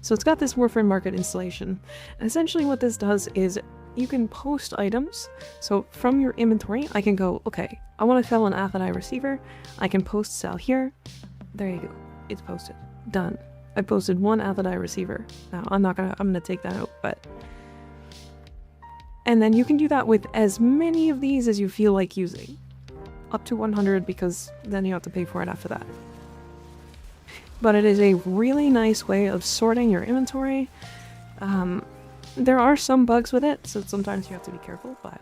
So it's got this Warframe market installation, and essentially what this does is you can post items. So from your inventory, I can go, okay, I want to sell an Athonite receiver. I can post sell here. There you go. It's posted. Done. I posted one Athonite receiver. Now I'm gonna take that out, but... And then you can do that with as many of these as you feel like using. Up to 100, because then you have to pay for it after that. But it is a really nice way of sorting your inventory. There are some bugs with it, so sometimes you have to be careful, but...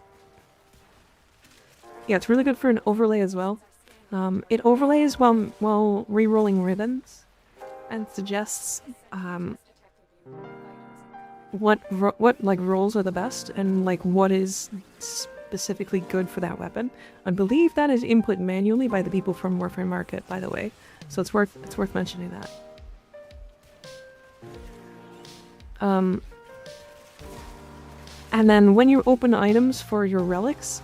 Yeah, it's really good for an overlay as well. It overlays while re-rolling ribbons, and suggests what like rolls are the best, and like what is specifically good for that weapon. I believe that is input manually by the people from Warframe Market, by the way. So it's worth mentioning that. And then when you open items for your relics,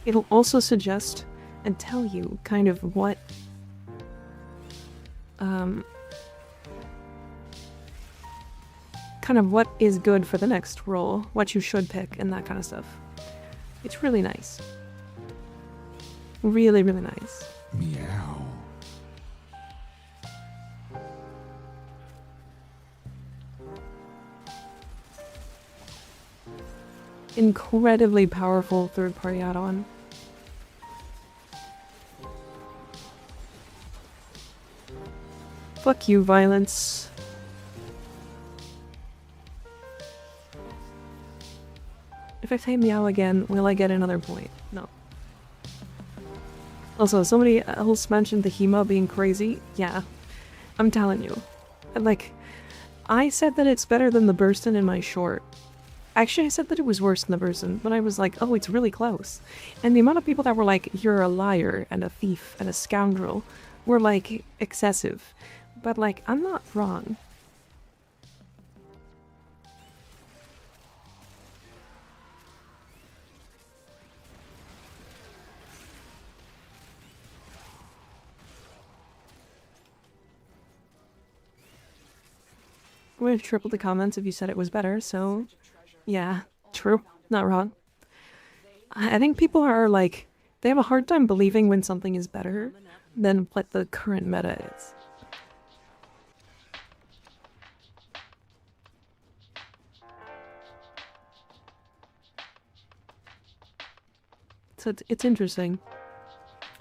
it'll also suggest and tell you kind of what what is good for the next roll, what you should pick, and that kind of stuff. It's really nice. Really, really nice. Meow. Incredibly powerful third-party add-on. Fuck you, violence. If I say meow again, will I get another point? No. Also, somebody else mentioned the HEMA being crazy. Yeah, I'm telling you. Like, I said that it's better than the Burston in my short. Actually, I said that it was worse than the Burston, but I was like, oh, it's really close. And the amount of people that were like, you're a liar and a thief and a scoundrel were like, excessive. But like, I'm not wrong. I would have tripled the comments if you said it was better, so... Yeah, true. Not wrong. I think people are like... They have a hard time believing when something is better than what the current meta is. So it's interesting.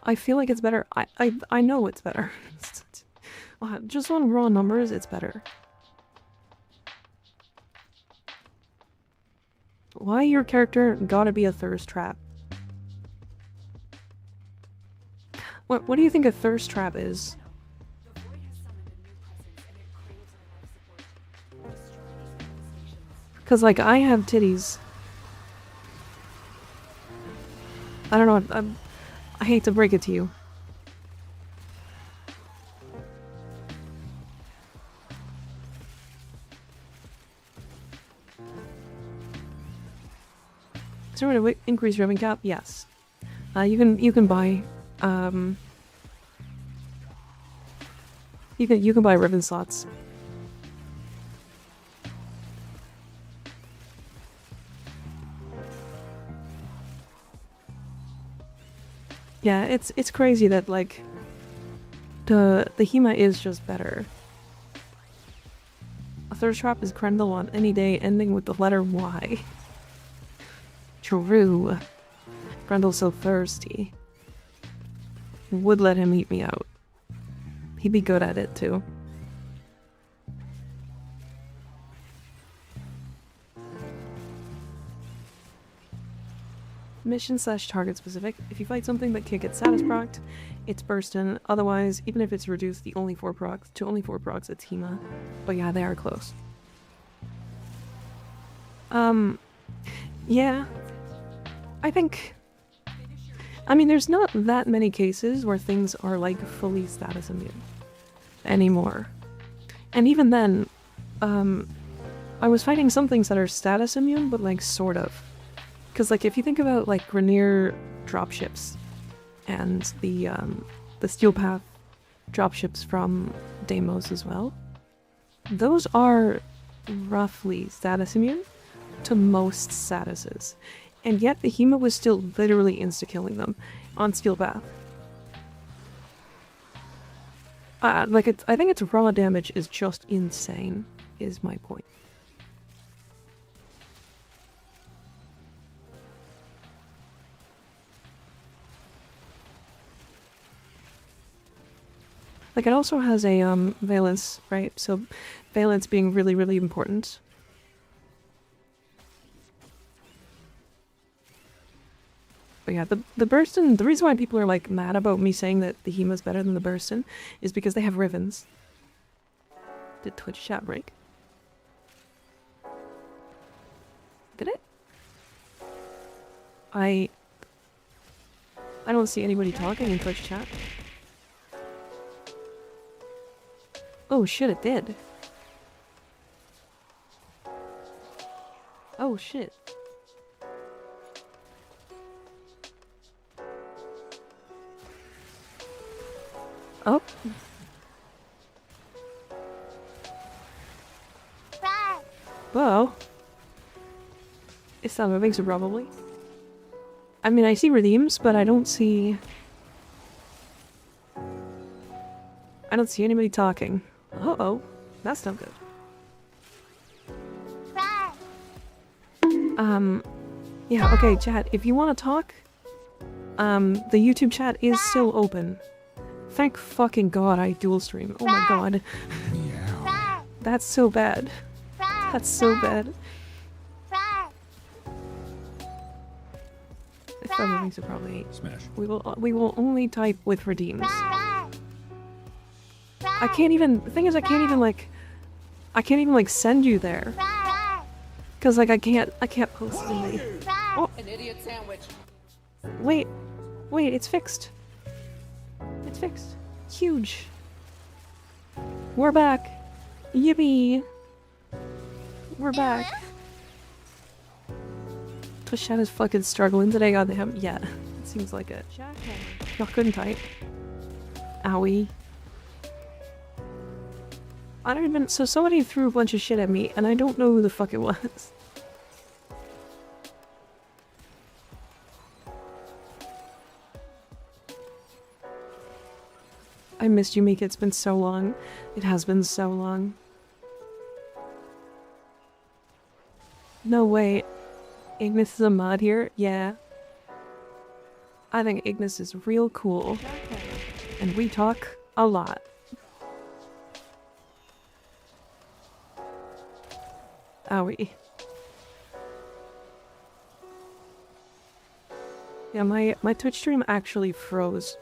I feel like it's better. I know it's better. Just on raw numbers, it's better. Why your character gotta be a thirst trap? What do you think a thirst trap is? The void has summoned a new presence and it craves our life support. Destroy these manifestations. Cause like I have titties. I don't know. I hate to break it to you. Is there a way to increase revenue cap? Yes. You can buy you can buy ribbon slots. Yeah, it's crazy that like the HEMA is just better. A thirst trap is Krendel on any day ending with the letter Y. True. Grendel's so thirsty. Would let him eat me out. He'd be good at it too. Mission / target specific. If you fight something that can't get status procced, it's burstin'. Otherwise, even if it's reduced to only 4 procs, it's HEMA. But yeah, they are close. Yeah. I mean, there's not that many cases where things are like fully status immune anymore. And even then, I was fighting some things that are status immune, but like sort of. Because like if you think about like Grenier dropships and the Steel Path dropships from Deimos as well, those are roughly status immune to most statuses. And yet the HEMA was still literally insta-killing them on Steel Path. I think its raw damage is just insane, is my point. Like, it also has a, valence, right? So, valence being really, really important. But yeah, the Burstin, the reason why people are, like, mad about me saying that the HEMA's better than the Burstin is because they have ribbons. Did Twitch chat break? Did it? I don't see anybody talking in Twitch chat. Oh shit, it did. Oh shit. Oh. Whoa. It's not moving, so probably. I mean, I see redeems, but I don't see anybody talking. Uh-oh. That's not good. Yeah, okay, chat, if you want to talk, the YouTube chat is still open. Thank fucking god I dual stream. Oh my god. That's so bad. That's so bad. If I'm moving, so probably Smash. we will only type with redeems. I can't even, the thing is I can't even like send you there. Cause like I can't post it in the, oh. An idiot sandwich. Wait, it's fixed. It's fixed. Huge. We're back. Yippee. We're back. Twitch chat is fucking struggling today, goddamn. Yeah, it seems like it. Not good and tight. Owie. I don't even, so somebody threw a bunch of shit at me, and I don't know who the fuck it was. I missed you, Mika. It's been so long. It has been so long. No way. Ignis is a mod here? Yeah. I think Ignis is real cool. And we talk a lot. Owie. Yeah, my Twitch stream actually froze.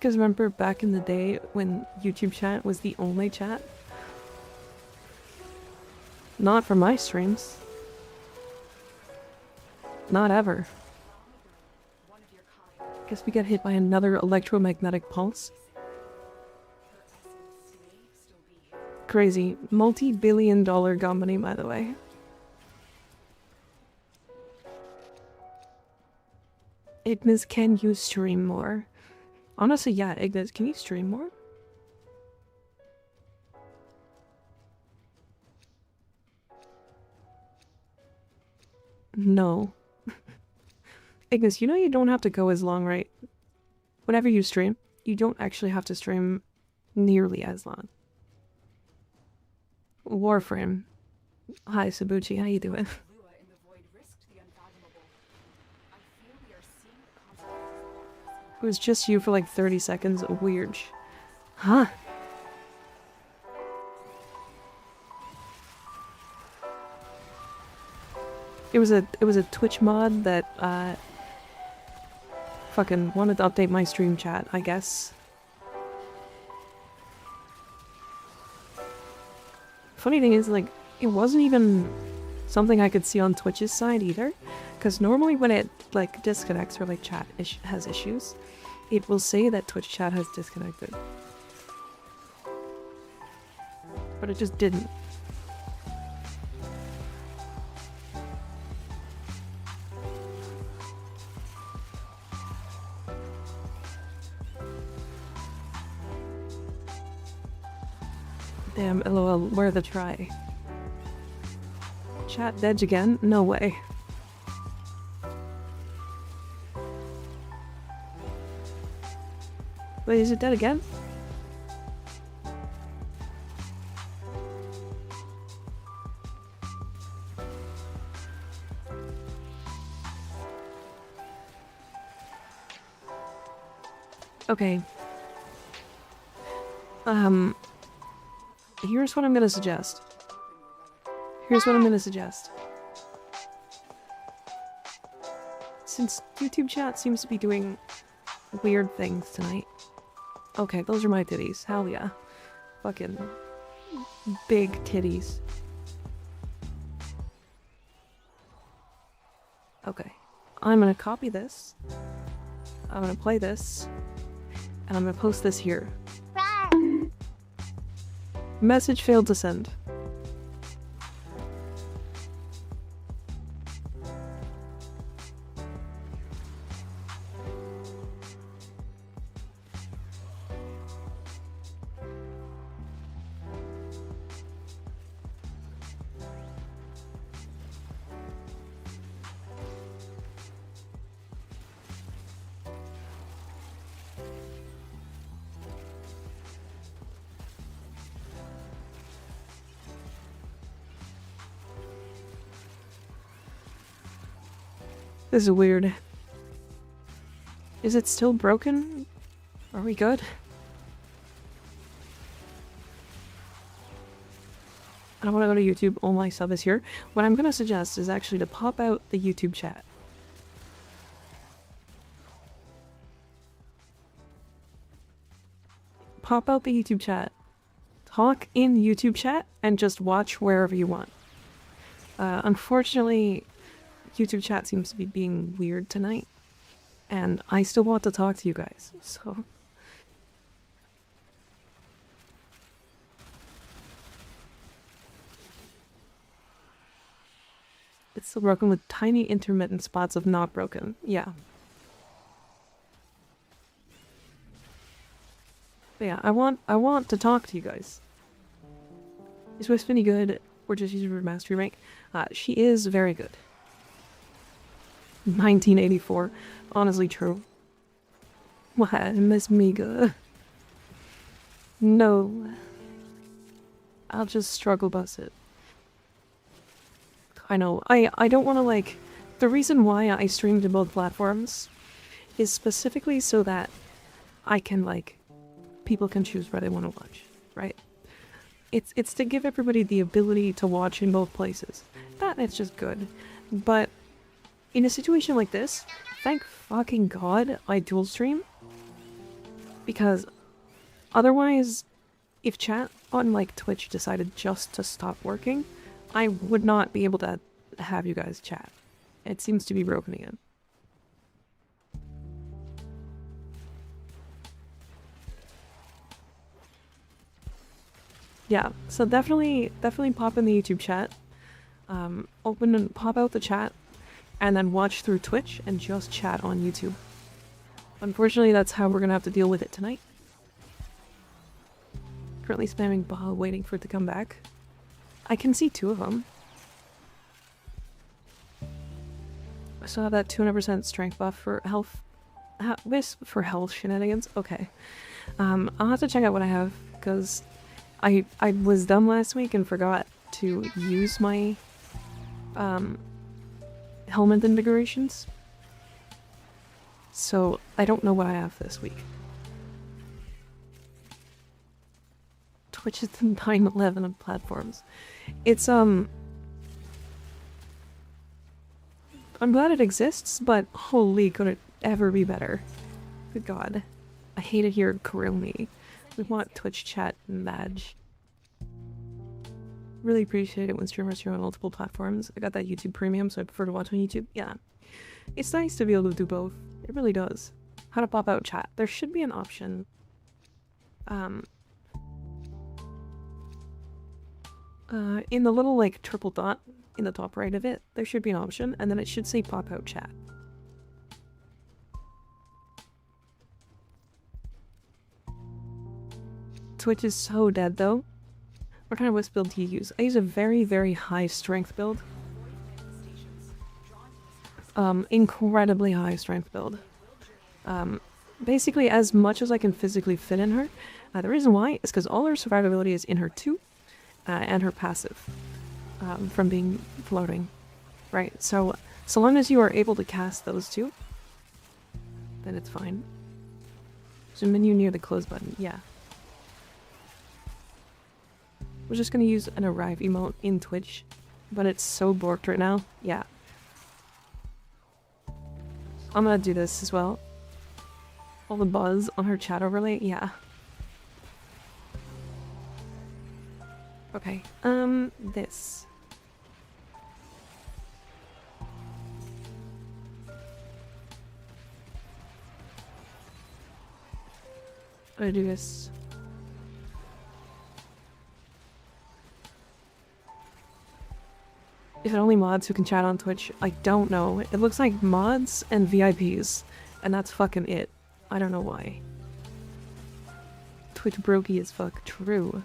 Because remember back in the day when YouTube chat was the only chat? Not for my streams. Not ever. Guess we got hit by another electromagnetic pulse. Crazy. Multi-billion-dollar company, by the way. Ignis, can you stream more? Honestly, yeah, Ignis, can you stream more? No. Ignis, you know you don't have to go as long, right? Whenever you stream, you don't actually have to stream nearly as long. Warframe. Hi, Sabuchi, how you doing? It was just you for like 30 seconds. Weird. Huh? It was a Twitch mod that fucking wanted to update my stream chat, I guess. Funny thing is, like, it wasn't even something I could see on Twitch's side either, because normally when it like disconnects or like chat has issues, it will say that Twitch chat has disconnected. But it just didn't. Damn, lol, where the try? Chat dead again? No way. Wait, is it dead again? Okay. Here's what I'm gonna suggest. Since YouTube chat seems to be doing weird things tonight. Okay, those are my titties. Hell yeah. Fucking big titties. Okay. I'm gonna copy this. I'm gonna play this. And I'm gonna post this here. Message failed to send. This is weird. Is it still broken? Are we good? I don't want to go to YouTube. All my sub is here. What I'm going to suggest is actually to pop out the YouTube chat. Pop out the YouTube chat. Talk in YouTube chat and just watch wherever you want. Unfortunately, YouTube chat seems to be being weird tonight, and I still want to talk to you guys, so... It's still broken with tiny intermittent spots of not broken. Yeah. But yeah, I want to talk to you guys. Is Wisp any good, or just use her mastery rank? She is very good. 1984. Honestly true. What, Miss Mega? No. I'll just struggle bus it. I know. I don't want to, like... The reason why I stream to both platforms is specifically so that I can, like... People can choose where they want to watch, right? It's to give everybody the ability to watch in both places. That, it's just good. But... in a situation like this, thank fucking god I dual stream. Because otherwise, if chat on like Twitch decided just to stop working, I would not be able to have you guys chat. It seems to be broken again. Yeah, so definitely pop in the YouTube chat. Open and pop out the chat, and then watch through Twitch and just chat on YouTube. Unfortunately, that's how we're gonna have to deal with it tonight. Currently spamming BWAA, waiting for it to come back. I can see 2 of them. I still have that 200% strength buff for health. Wisp for health shenanigans. Okay. I'll have to check out what I have, because I was dumb last week and forgot to use my helmet invigorations. So I don't know what I have this week. Twitch is the 9/11 of platforms. It's I'm glad it exists, but holy, could it ever be better? Good God. I hate it here at Kurumi. We want Twitch chat and badge. Really appreciate it when streamers stream on multiple platforms. I got that YouTube Premium, so I prefer to watch on YouTube. Yeah. It's nice to be able to do both. It really does. How to pop out chat. There should be an option. In the little, like, triple dot in the top right of it, there should be an option, and then it should say pop out chat. Twitch is so dead, though. What kind of wisp build do you use? I use a very, very high strength build. Incredibly high strength build. Basically as much as I can physically fit in her. The reason why is because all her survivability is in her 2, and her passive, from being floating. Right, so long as you are able to cast those 2, then it's fine. There's a menu near the close button, yeah. We're just gonna use an arrive emote in Twitch, but it's so borked right now. Yeah. I'm gonna do this as well. All the buzz on her chat overlay, yeah. Okay, this. I'm gonna do this. If it only mods who can chat on Twitch, I don't know. It looks like mods and VIPs, and that's fucking it. I don't know why. Twitch brokey as fuck. True.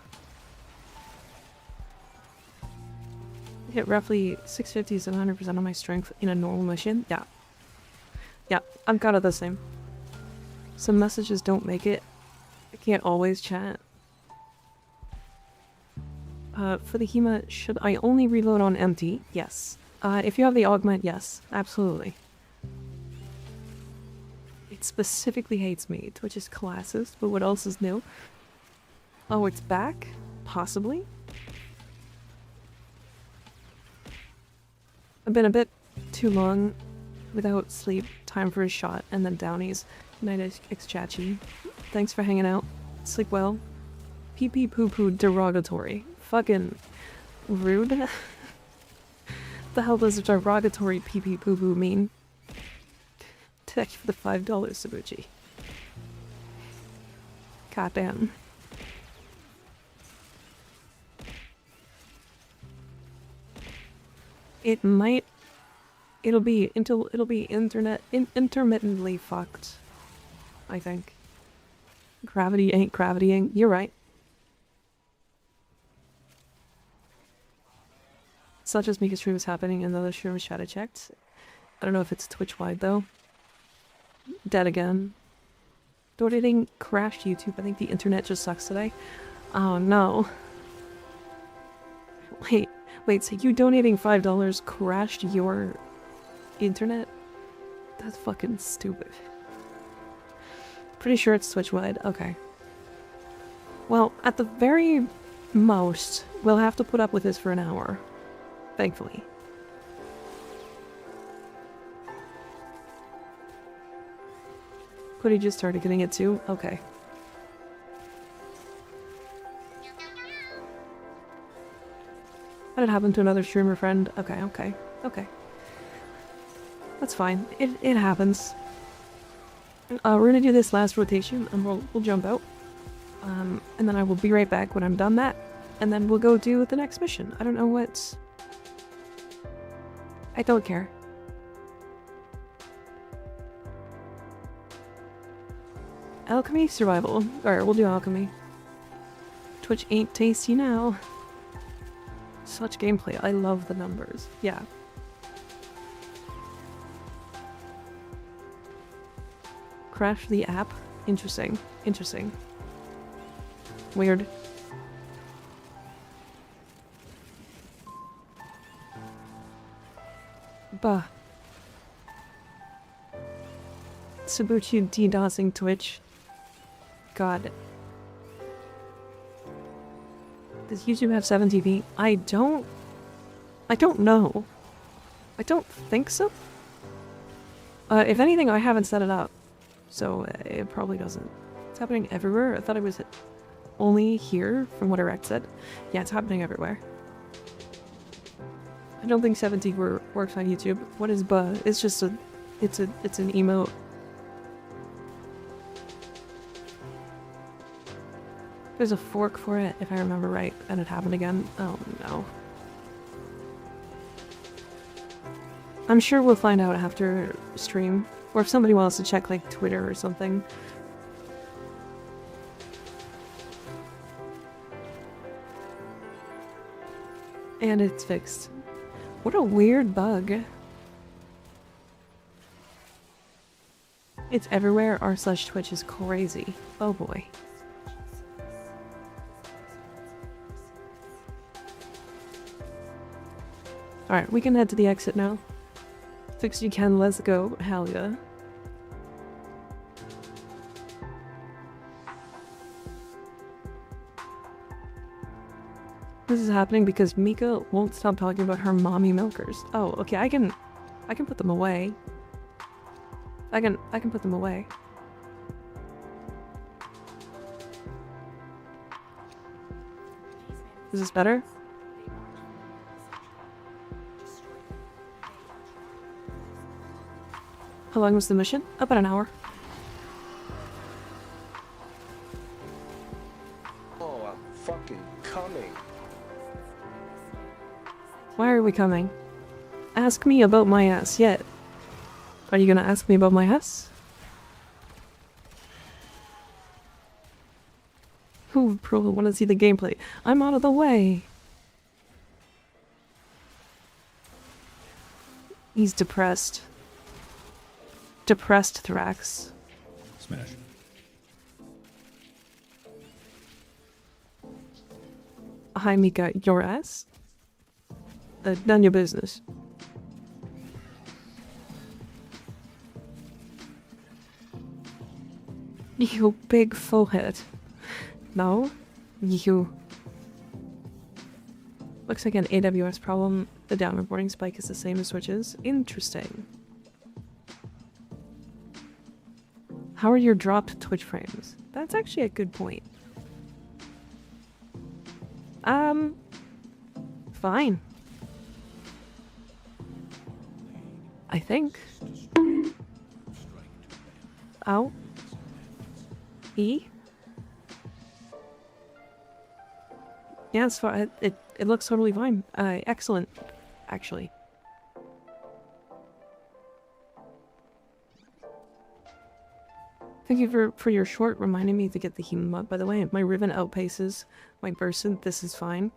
I hit roughly 650 to 100% of my strength in a normal mission. Yeah. Yeah, I'm kind of the same. Some messages don't make it. I can't always chat. For the Hema, should I only reload on empty? Yes. If you have the augment, yes. Absolutely. It specifically hates me. Twitch is classist, but what else is new? Oh, it's back? Possibly? I've been a bit too long without sleep. Time for a shot, and then downies. Night Xchachi. Thanks for hanging out. Sleep well. Pee pee poo poo derogatory. Fucking rude. The hell does derogatory pee pee poo poo mean? Thank you for the $5, Sabuchi. Goddamn. It might. It'll be intermittently fucked. I think. Gravity ain't gravitying. You're right. Such as Mika's stream is happening and the other stream was shadow checked. I don't know if it's Twitch-wide though. Dead again. Donating crashed YouTube. I think the internet just sucks today. Oh no. Wait, so you donating $5 crashed your internet? That's fucking stupid. Pretty sure it's Twitch-wide. Okay. Well, at the very most, we'll have to put up with this for an hour. Thankfully. Cody just started getting it too? Okay. Had it happen to another streamer friend. Okay, okay, okay. That's fine. It happens. We're gonna do this last rotation, and we'll jump out. And then I will be right back when I'm done that. And then we'll go do the next mission. I don't know what's... I don't care. Alchemy, survival. Alright, we'll do alchemy. Twitch ain't tasty now. Such gameplay. I love the numbers. Yeah. Crash the app? Interesting. Interesting. Weird. Bah. Sabuchi DDoSing Twitch. God. Does YouTube have 7TV? I don't know. I don't think so. If anything, I haven't set it up. So it probably doesn't. It's happening everywhere. I thought it was only here from what Erect said. Yeah, it's happening everywhere. I don't think 7T works on YouTube. What is buh? It's just a... It's an emote. There's a fork for it, if I remember right, and it happened again. Oh no. I'm sure we'll find out after stream. Or if somebody wants to check, like, Twitter or something. And it's fixed. What a weird bug. It's everywhere. r/Twitch is crazy. Oh boy. Alright, we can head to the exit now. Fix you can, let's go. Hell yeah. This is happening because Mika won't stop talking about her mommy milkers. Oh, okay, I can put them away. I can put them away. Is this better? How long was the mission? About an hour. Oh, I'm fucking coming. Why are we coming? Ask me about my ass yet. Are you gonna ask me about my ass? Who probably want to see the gameplay? I'm out of the way. He's depressed. Depressed Thrax. Smash. Hi Mika, your ass? None your business. You big forehead. No? You. Looks like an AWS problem. The downward boarding spike is the same as Switch's. Interesting. How are your dropped Twitch frames? That's actually a good point. Fine. I think. Ow. E? Yeah, it's fine. It looks totally fine. Excellent, actually. Thank you for your short reminding me to get the Heme up. By the way, my Riven outpaces my Burson. This is fine.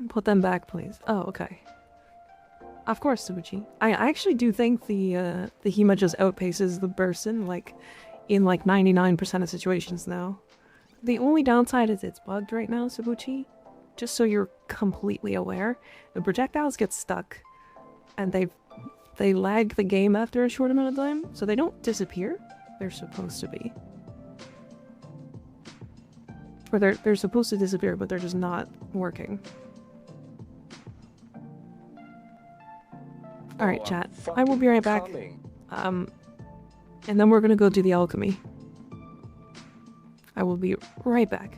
Put them back, please. Oh, okay. Of course, Sabuchi. I actually do think the Hema just outpaces the Burson, like, in like 99% of situations now. The only downside is it's bugged right now, Sabuchi. Just so you're completely aware. The projectiles get stuck, and they lag the game after a short amount of time, so they don't disappear. They're supposed to be. Or they're supposed to disappear, but they're just not working. Alright, chat. I will be right back. And then we're gonna go do the alchemy. I will be right back.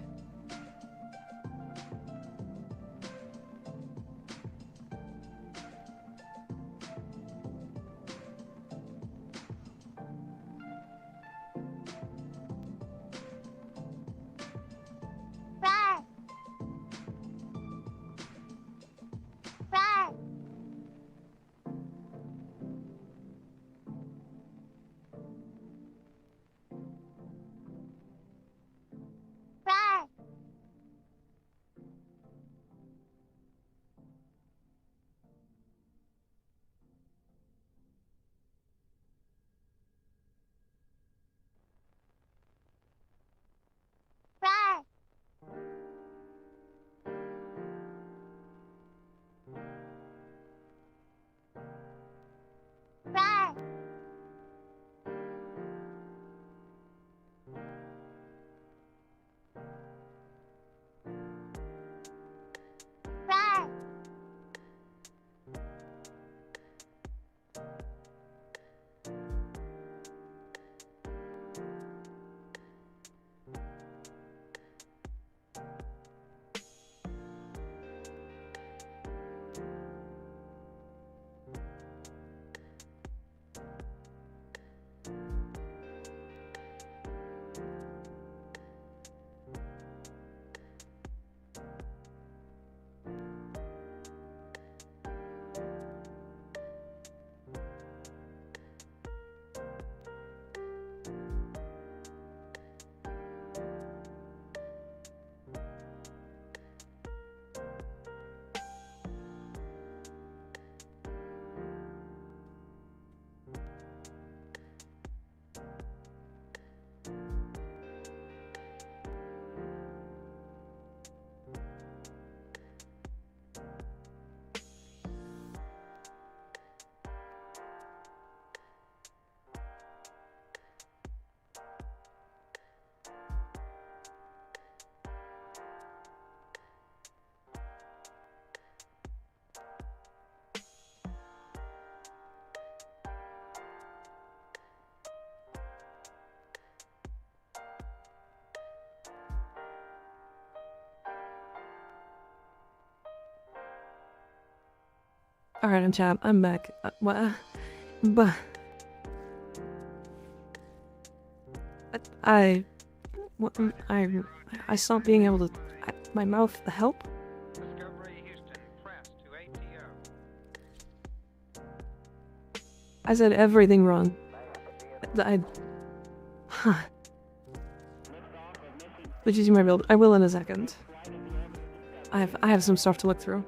Alright, I'm chat. I'm back. What? But I stopped being able to. My mouth. The help. Discovery Houston, press to ATO. I said everything wrong. Huh. Did you see my build? I will in a second. I have some stuff to look through.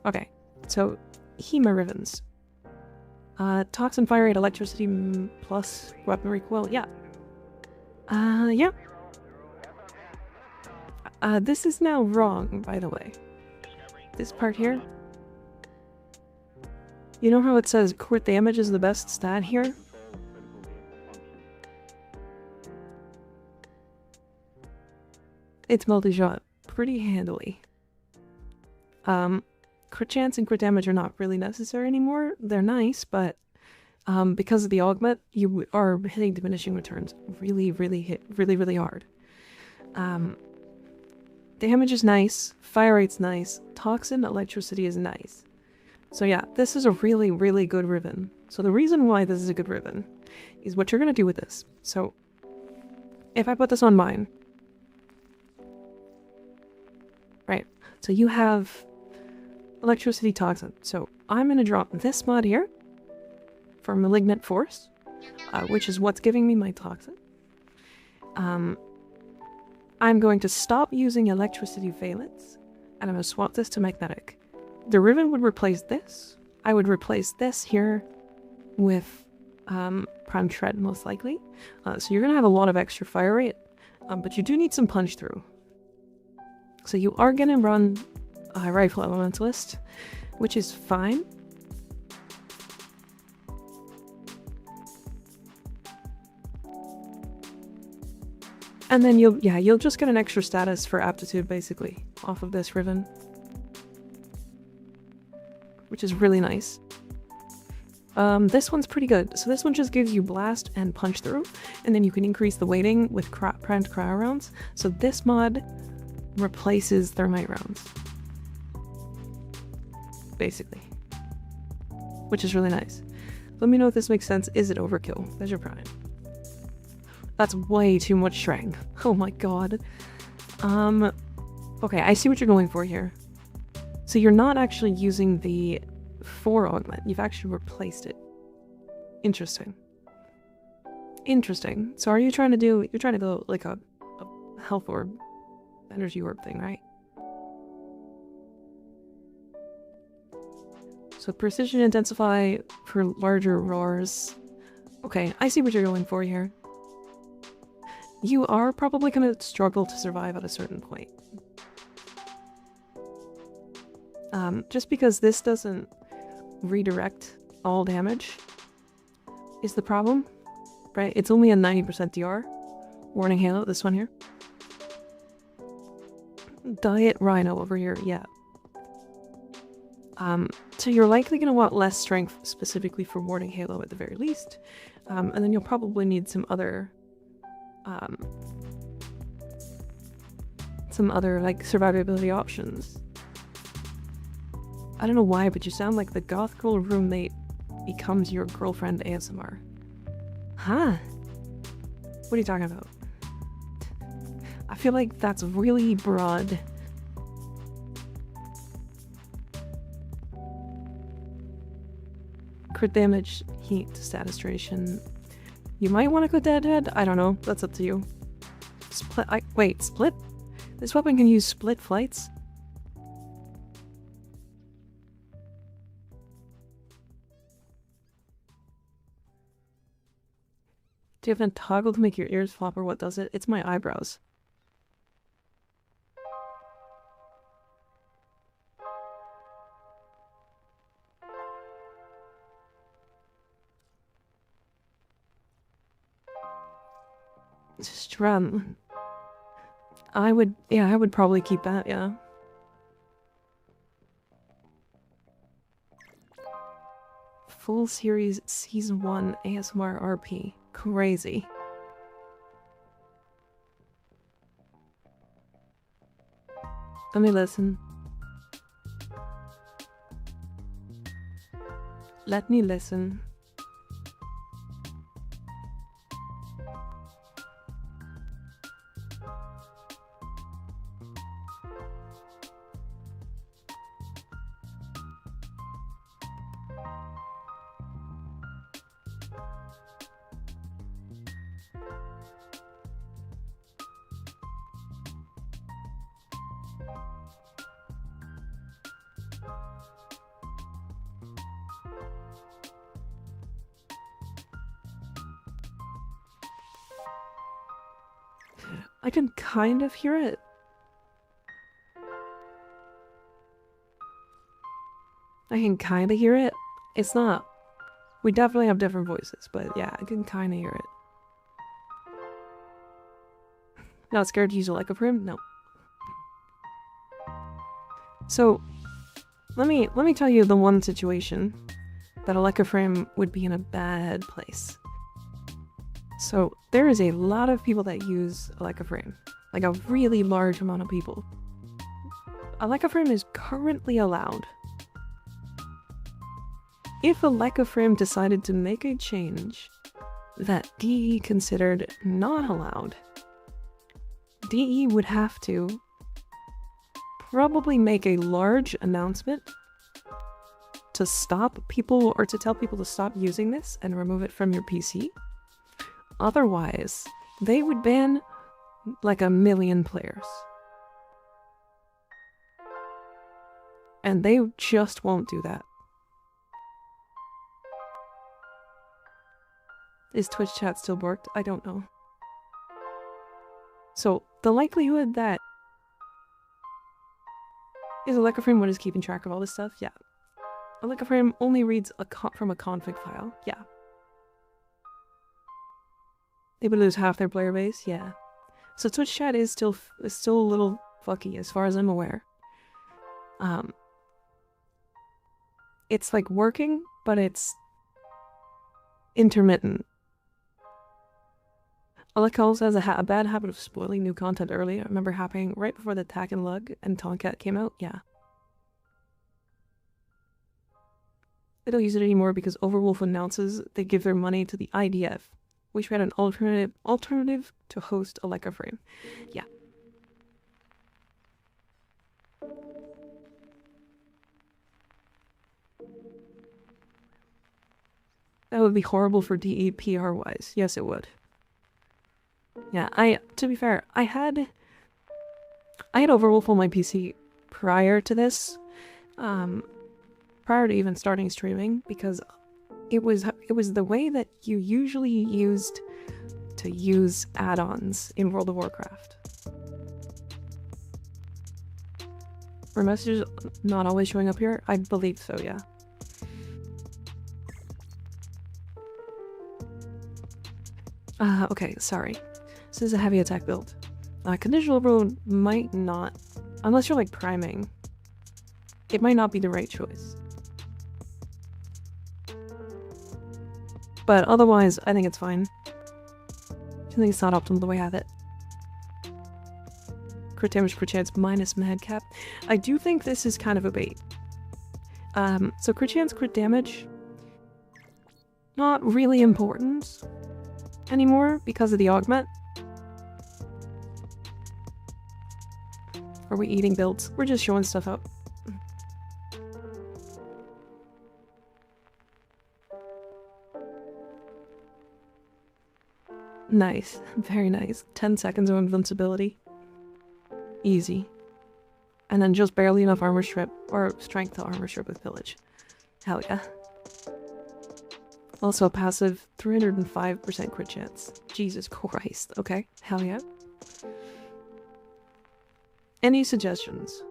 Okay, so MikaRivers. Toxin fire rate, electricity plus weapon recoil. Yeah. Yeah. This is now wrong, by the way. This part here. You know how it says crit damage is the best stat here? It's multi-shot pretty handily. Crit chance and crit damage are not really necessary anymore. They're nice, but because of the augment, you are hitting diminishing returns really hard. Damage is nice, fire rate's nice, toxin electricity is nice. So yeah, this is a really good ribbon. So the reason why this is a good ribbon is what you're gonna do with this. So if I put this on mine, right, so you have electricity toxin. So I'm gonna drop this mod here for Malignant Force, which is what's giving me my toxin. I'm going to stop using electricity valence, and I'm going to swap this to magnetic. The ribbon would replace this. I would replace this here with Prime Tread, most likely. So you're going to have a lot of extra fire rate, but you do need some punch through. So you are going to run a Rifle Elementalist, which is fine. And then you'll just get an extra status for aptitude, basically, off of this ribbon. Which is really nice. This one's pretty good. So this one just gives you blast and punch through, and then you can increase the weighting with primed cryo rounds. So this mod replaces thermite rounds. Basically. Which is really nice. Let me know if this makes sense. Is it overkill? There's your prime. That's way too much strength. Oh my god. Okay, I see what you're going for here. So you're not actually using the 4 augment. You've actually replaced it. Interesting. Interesting. So are you trying to do... You're trying to go like a health orb, energy orb thing, right? So precision intensify for larger roars. Okay, I see what you're going for here. You are probably going to struggle to survive at a certain point. Just because this doesn't redirect all damage is the problem, right? It's only a 90% DR. Warning Halo, this one here. Diet Rhino over here, yeah. So you're likely going to want less strength specifically for Warning Halo at the very least. And then you'll probably need some other like survivability options. I don't know why, but you sound like the goth girl roommate becomes your girlfriend ASMR. Huh? What are you talking about? I feel like that's really broad. Crit damage, heat, status duration. You might want to go dead. I don't know. That's up to you. Wait, split? This weapon can use split flights? Do you have a toggle to make your ears flop, or what does it? It's my eyebrows. Strum. I would probably keep that, yeah. Full series season 1 ASMR RP. Crazy. Let me listen. Let me listen. I can kind of hear it. I can kind of hear it. It's not. We definitely have different voices, but yeah, I can kind of hear it. Not scared to use a Lycoprim? No. So, let me tell you the one situation that a Lycoprim would be in a bad place. So, there is a lot of people that use a Lycoprim. Like a really large amount of people. A Lycoprim is currently allowed. If a Lycoprim decided to make a change that DE considered not allowed, DE would have to probably make a large announcement to stop people or to tell people to stop using this and remove it from your PC. Otherwise, they would ban like 1 million players. And they just won't do that. Is Twitch chat still worked? I don't know. So, the likelihood that... Is a Lycoprim what is keeping track of all this stuff? Yeah. A Lycoprim only reads from a config file. Yeah. They would lose half their player base? Yeah. So Twitch chat is still a little fucky as far as I'm aware. It's like working, but it's intermittent. Alec also has a bad habit of spoiling new content early. I remember happening right before the Tack and Lug and Tomcat came out. Yeah. They don't use it anymore because Overwolf announces they give their money to the IDF. Wish we had an alternative to host a Lycoprim. Yeah. That would be horrible for DE PR wise. Yes, it would. Yeah, to be fair, I had Overwolf on my PC prior to this, prior to even starting streaming, because it was the way that you usually used to use add-ons in World of Warcraft. Were messages not always showing up here? I believe so, yeah. Okay, sorry. This is a heavy attack build. Conditional overload might not, unless you're like priming, it might not be the right choice. But otherwise, I think it's fine. I think it's not optimal the way I have it. Crit damage per chance minus madcap. I do think this is kind of a bait. So crit chance, crit damage, not really important anymore because of the augment. Are we eating builds? We're just showing stuff out. Nice. Very nice. 10 seconds of invincibility. Easy. And then just barely enough armor strip, or strength to armor strip with pillage. Hell yeah. Also a passive 305% crit chance. Jesus Christ. Okay. Hell yeah. Any suggestions?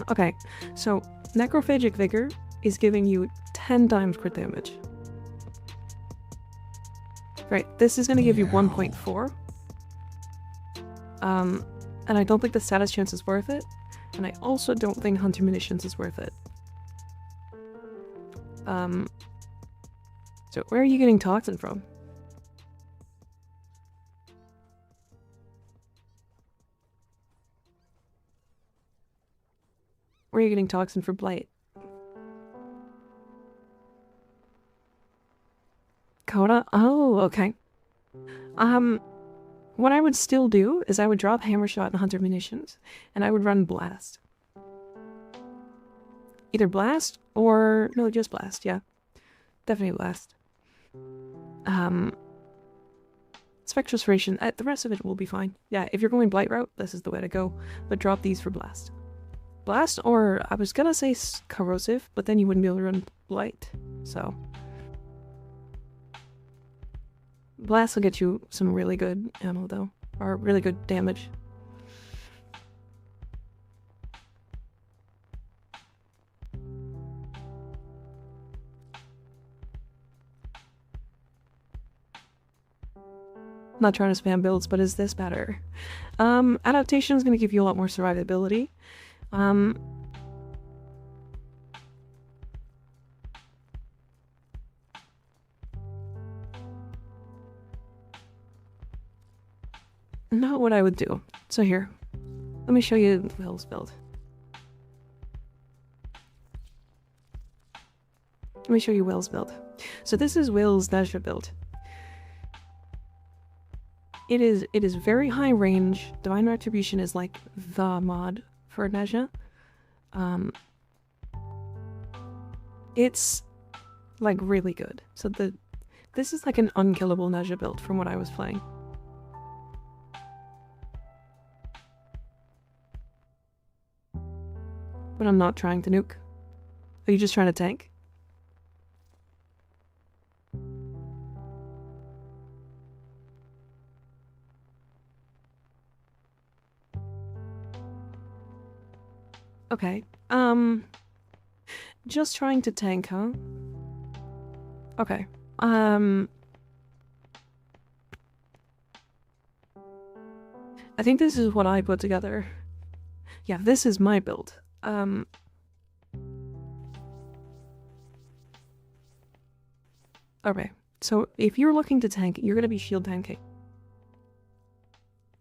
Okay. So, Necrophagic Vigor is giving you 10 times crit damage. Right, this is gonna give you 1.4. And I don't think the status chance is worth it. And I also don't think Hunter Munitions is worth it. So where are you getting Toxin from? Or are you getting toxin for blight? Coda? Oh, okay. What I would still do is I would drop Hammer Shot and Hunter Munitions, and I would run Blast. Either Blast or... no, just Blast, yeah. Definitely Blast. Spectrospiration, the rest of it will be fine. Yeah, if you're going Blight route, this is the way to go, but drop these for Blast. Blast, or I was gonna say Corrosive, but then you wouldn't be able to run Blight, so... Blast will get you some really good ammo, though. Or really good damage. Not trying to spam builds, but is this better? Adaptation is going to give you a lot more survivability. Not what I would do. So here, let me show you Will's build. Let me show you Will's build. So this is Will's Nezha build. It is very high range. Divine Retribution is like the mod for Nezha. It's like really good. So this is like an unkillable Nezha build from what I was playing. But I'm not trying to nuke. Are you just trying to tank? Okay. Just trying to tank, huh? Okay. I think this is what I put together. Yeah, this is my build. Okay, so if you're looking to tank, you're gonna be shield tanking.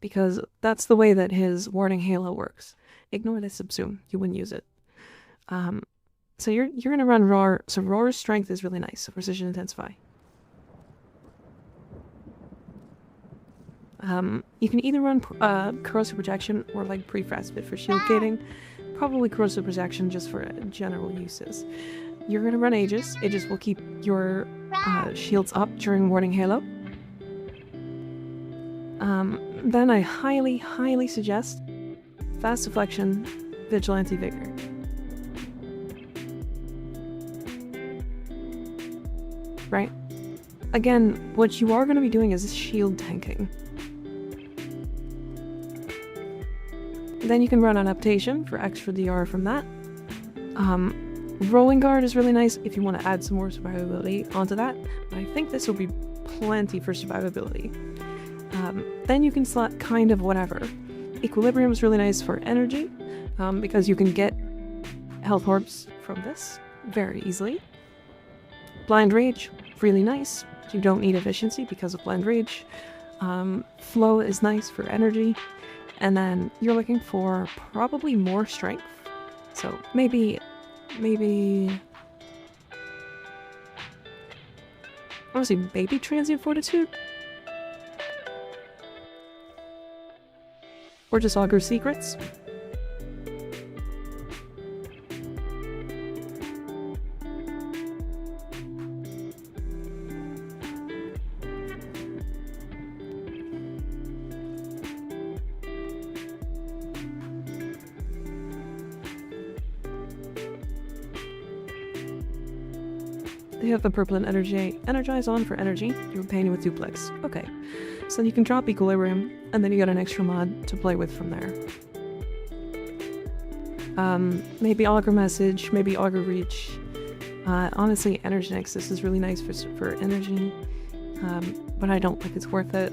Because that's the way that his Warning Halo works. Ignore this subsume, you wouldn't use it. So you're gonna run Roar, so Roar's strength is really nice, so Precision Intensify. You can either run Corrosive Protection or like Pre-Frostbite for shield gating. Probably Corrosive Protection just for general uses. You're gonna run Aegis. Aegis will keep your shields up during Warning Halo. Then I highly, highly suggest Fast Deflection, Vigilante Vigor. Right? Again, what you are gonna be doing is shield tanking. Then you can run Adaptation for extra DR from that. Rolling Guard is really nice if you want to add some more survivability onto that, but I think this will be plenty for survivability. Then you can slot kind of whatever. Equilibrium is really nice for energy, because you can get health orbs from this very easily. Blind Rage, really nice. You don't need efficiency because of Blind Rage. Flow is nice for energy. And then you're looking for probably more strength. So maybe... honestly, maybe Transient Fortitude? Or just Augur Secrets? They have the purple and energize on for energy. You're painting with duplex. Okay. So you can drop Equilibrium, and then you get an extra mod to play with from there. Maybe Augur Message, maybe Augur Reach. Honestly, Energy Nexus is really nice for energy, but I don't think it's worth it.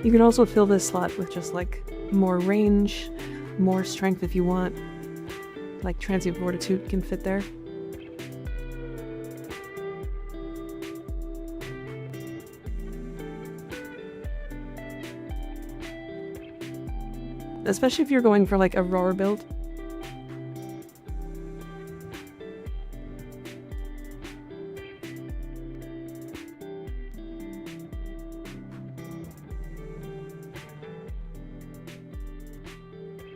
You can also fill this slot with just like more range, more strength if you want. Like Transient Fortitude can fit there. especially if you're going for like a roar build.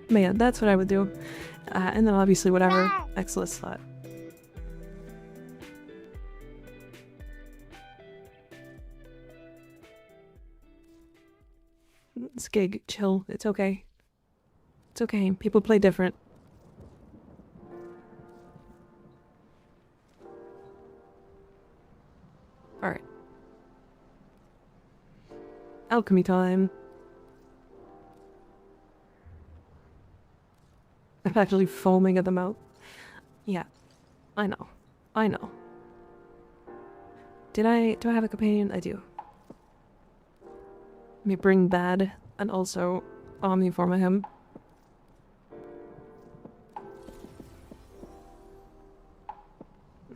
But yeah, that's what I would do. And then obviously whatever Exilus slot. Skig, chill. It's okay. It's okay. People play different. Alright. Alchemy time. I'm actually foaming at the mouth. Yeah. I know. I know. Do I have a companion? I do. Let me bring Bad and also Omniform him.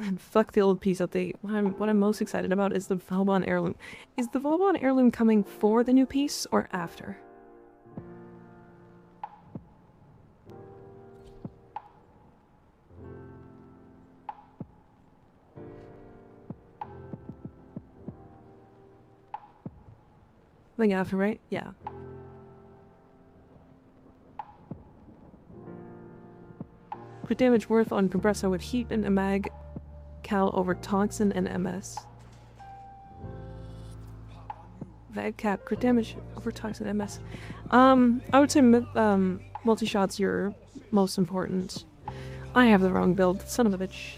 And fuck the old piece update. What I'm most excited about is the Valbon heirloom. Is the Valbon heirloom coming for the new piece or after? I think after, right? Yeah. Crit damage worth on compressor with heat and a mag cal over toxin and MS. Vag cap crit damage over toxin and MS. I would say multi-shot's your most important. I have the wrong build, son of a bitch.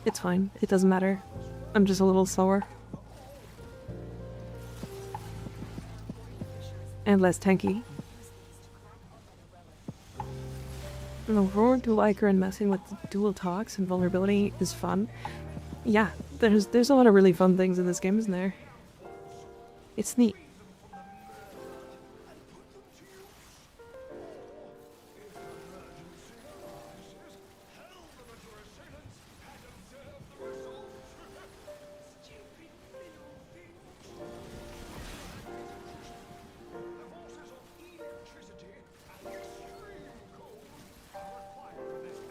It's fine. It doesn't matter. I'm just a little slower. And less tanky. No, Roar, Dual Iker, and messing with dual talks and vulnerability is fun. Yeah, there's a lot of really fun things in this game, isn't there? It's neat.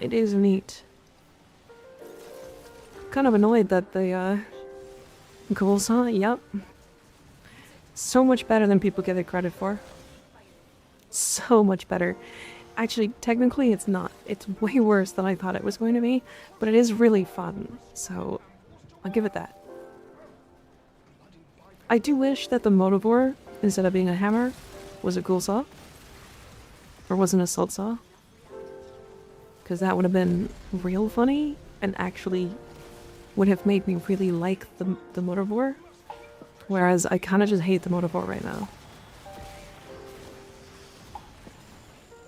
It is neat. Kind of annoyed that the goal saw, yep. So much better than people give it credit for. So much better. Actually, technically it's not. It's way worse than I thought it was going to be, but it is really fun, so I'll give it that. I do wish that the Motivore, instead of being a hammer, was a ghoul saw. Or was an assault saw. Because that would have been real funny and actually would have made me really like the Motivore. Whereas I kind of just hate the Motivore right now.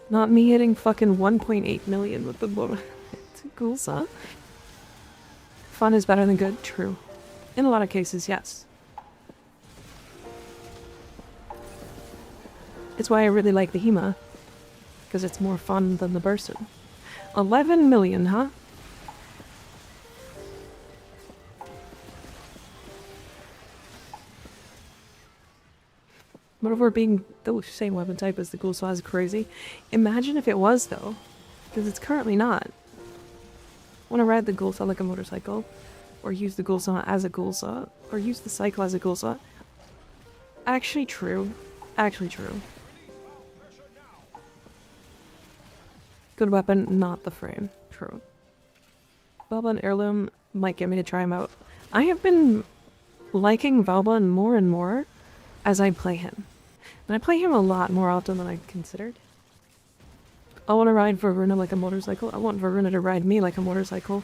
Not me hitting fucking 1.8 million with the Motivore. It's a cool saw. Fun is better than good, true. In a lot of cases, yes. It's why I really like the Hema. Because it's more fun than the Burson. 11 million, huh? Motivore being the same weapon type as the Ghoul Saw is crazy. Imagine if it was, though. Because it's currently not. Want to ride the Ghoul Saw like a motorcycle? Or use the Ghoul Saw as a Ghoul Saw? Or use the Cycle as a Ghoul Saw? Actually true. Actually true. Good weapon, not the frame. True. Valbon Heirloom might get me to try him out. I have been liking Valbon more and more as I play him. And I play him a lot more often than I considered. I want to ride Varuna like a motorcycle. I want Varuna to ride me like a motorcycle.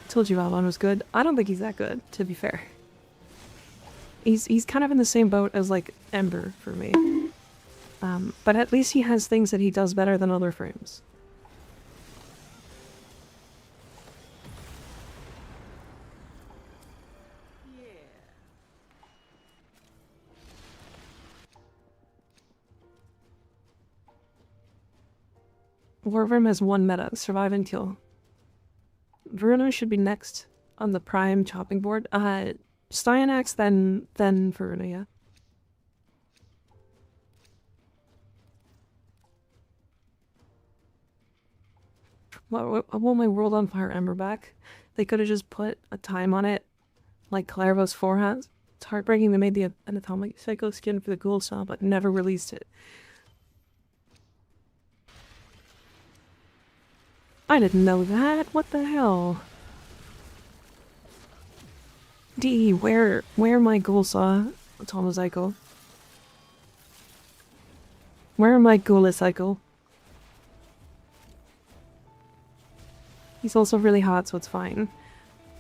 Told you Valbon was good. I don't think he's that good, to be fair. He's kind of in the same boat as, like, Ember for me. But at least he has things that he does better than other frames. Warframe has one meta, survive and kill. Verona should be next on the prime chopping board. Styanax, then Verona, yeah. I want my World on Fire Ember back. They could have just put a time on it, like Clairvos 4 has. It's heartbreaking they made the anatomic psycho skin for the ghoul saw, but never released it. I didn't know that. What the hell? D, where my ghoul saw? Atomocycle. Where my Ghoulicycle? He's also really hot, so it's fine.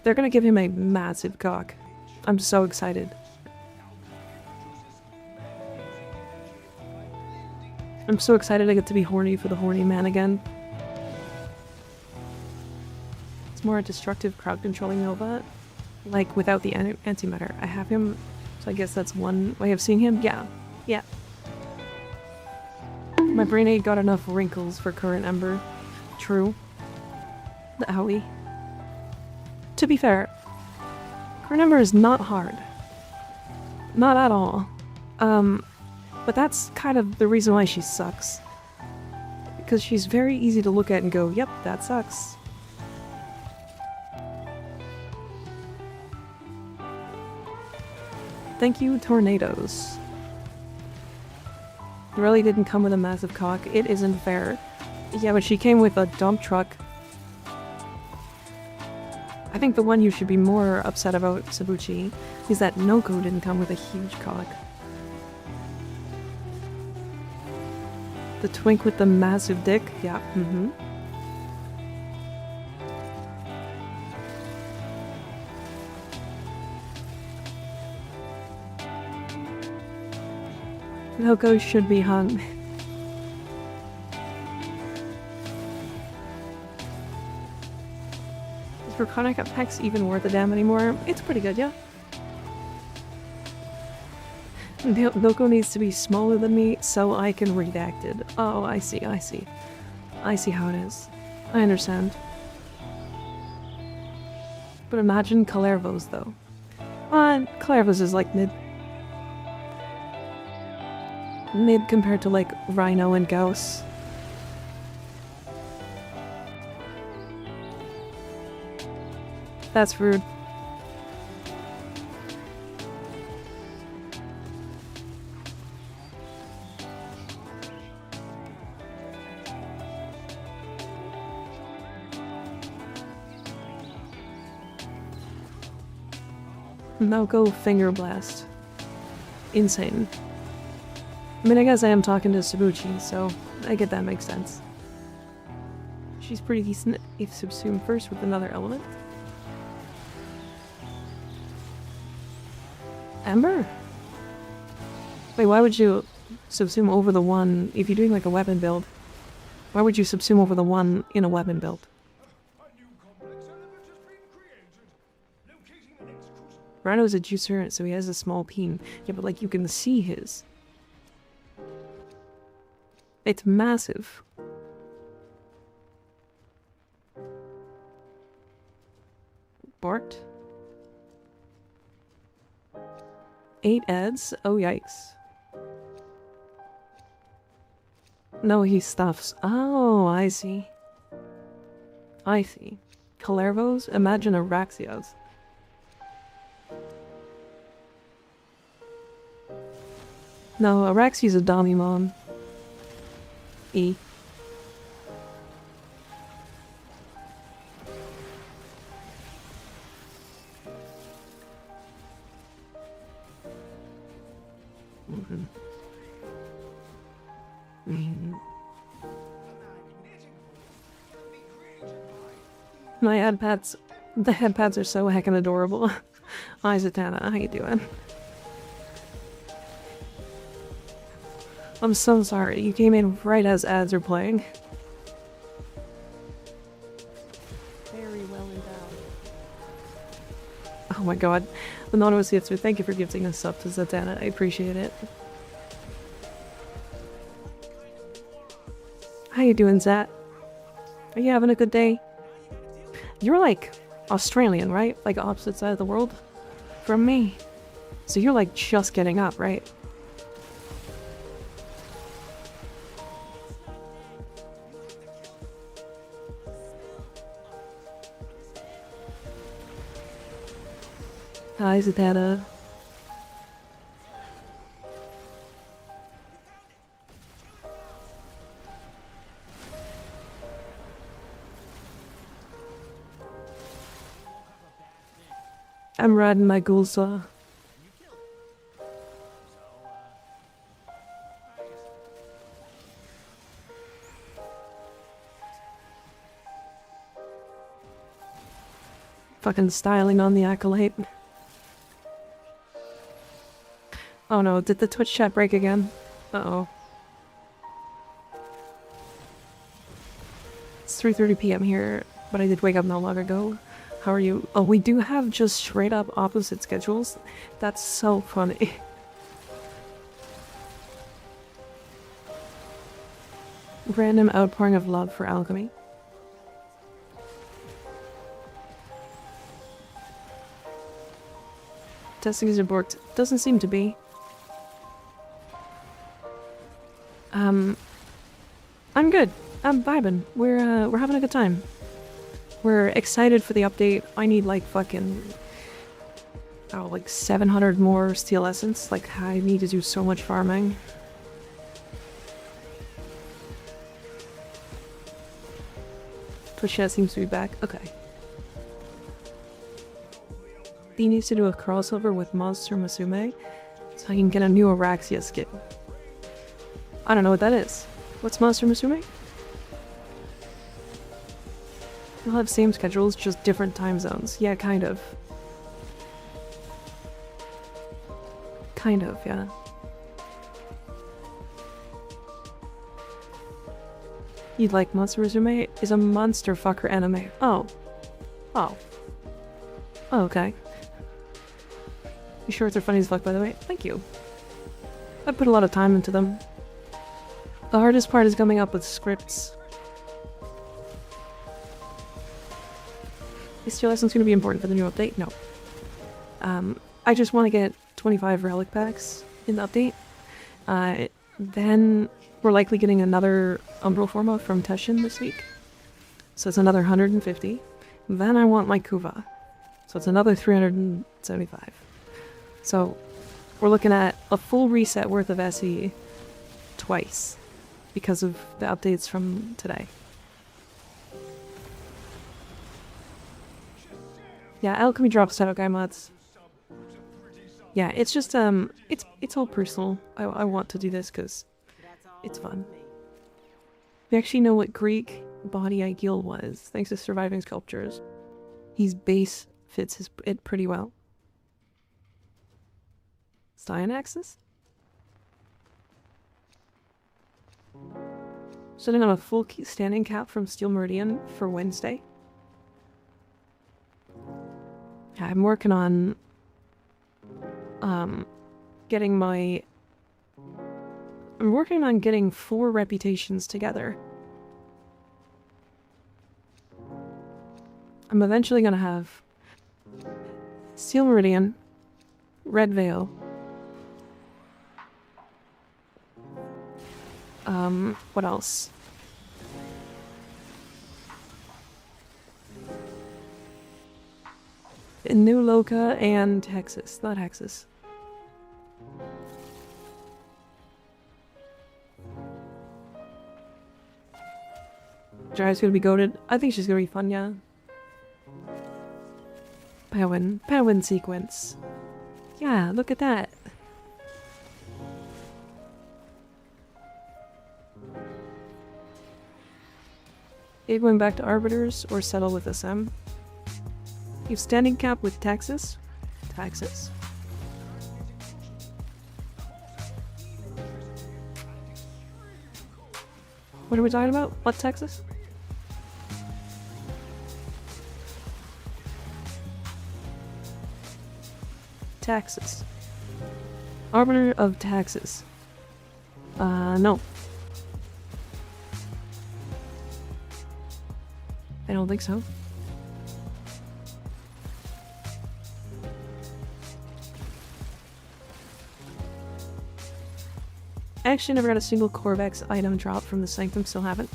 They're gonna give him a massive cock. I'm so excited. I'm so excited I get to be horny for the horny man again. It's more a destructive crowd controlling Nova. Like without the antimatter. I have him, so I guess that's one way of seeing him. Yeah. Yeah. My brain ain't got enough wrinkles for current Ember. True. The owie. To be fair, current Ember is not hard. Not at all. But that's kind of the reason why she sucks. Because she's very easy to look at and go, yep, that sucks. Thank you, Tornadoes. Really didn't come with a massive cock. It isn't fair. Yeah, but she came with a dump truck. I think the one you should be more upset about, Sabuchi, is that Noko didn't come with a huge cock. The twink with the massive dick? Yeah, Noko should be hung. Is Draconic Apex even worth a damn anymore? It's pretty good, yeah. Noko needs to be smaller than me so I can redact it. Oh, I see, I see. I see how it is. I understand. But imagine Clairvos, though. Clairvos is like mid. Mid compared to like Rhino and Gauss. That's rude. Now go Finger Blast. Insane. I mean, I guess I am talking to Sabuchi, so I get that makes sense. She's pretty decent if subsumed first with another element. Ember? Wait, why would you subsume over the one if you're doing like a weapon build? Why would you subsume over the one in a weapon build? Rhino's a juicer, so he has a small peen. Yeah, but like you can see his. It's massive. Bort? 8 ads? Oh yikes. No, he stuffs. Oh, I see. I see. Clairvos? Imagine Araxios. No, Araxi's a dummy mom. E. My head pads, the head pads are so heckin' adorable. Hi Zatanna, how you doing? I'm so sorry, you came in right as ads are playing. Very well endowed. Oh my god. Anonymous Gifter, thank you for gifting us up to Zatanna, I appreciate it. How you doing, Zat? Are you having a good day? You're like Australian, right? Like opposite side of the world from me. So you're like just getting up, right? Hi, Zatanna. I'm riding my ghoul saw. Fucking styling on the acolyte. Oh no, did the Twitch chat break again? Uh-oh. It's 3:30 p.m. here, but I did wake up not long ago. How are you? Oh, we do have just straight up opposite schedules. That's so funny. Random outpouring of love for alchemy. Testing is important. Doesn't seem to be. I'm good. I'm vibing. We're having a good time. We're excited for the update. I need like fucking... oh, like 700 more steel essence. Like, I need to do so much farming. Twitch chat seems to be back. Okay. He needs to do a crossover with Monster Musume so I can get a new Araxia skin. I don't know what that is. What's Monster Musume? We'll have same schedules, just different time zones. Yeah, kind of. Kind of, yeah. You'd like Monster Musume? Is a monster fucker anime. Oh. Oh. Oh, okay. These shorts are funny as fuck, by the way. Thank you. I put a lot of time into them. The hardest part is coming up with scripts. Is steel essence going to be important for the new update? No. I just want to get 25 relic packs in the update. Then we're likely getting another Umbral Forma from Teshin this week. So it's another 150. Then I want my Kuva. So it's another 375. So we're looking at a full reset worth of SE twice because of the updates from today. Yeah, alchemy drops out, guy mods. Yeah, it's just it's all personal. I want to do this because it's fun. We actually know what Greek body ideal was, thanks to surviving sculptures. His base fits it pretty well. Styanaxis? Sitting on a full standing cap from Steel Meridian for Wednesday. Yeah, I'm working on getting 4 reputations together. I'm eventually gonna have Steel Meridian, Red Veil, what else? New Loca and Hexus, not Hexus. Dry's gonna be goated. I think she's gonna be fun, yeah. Powin sequence. Yeah, look at that. Are you going back to Arbiters or settle with SM? You've standing cap with Taxus? Taxus. What are we talking about? What Texas? Taxes. Arbiter of taxes. No. I don't think so. I actually never got a single Corvex item drop from the Sanctum, still haven't.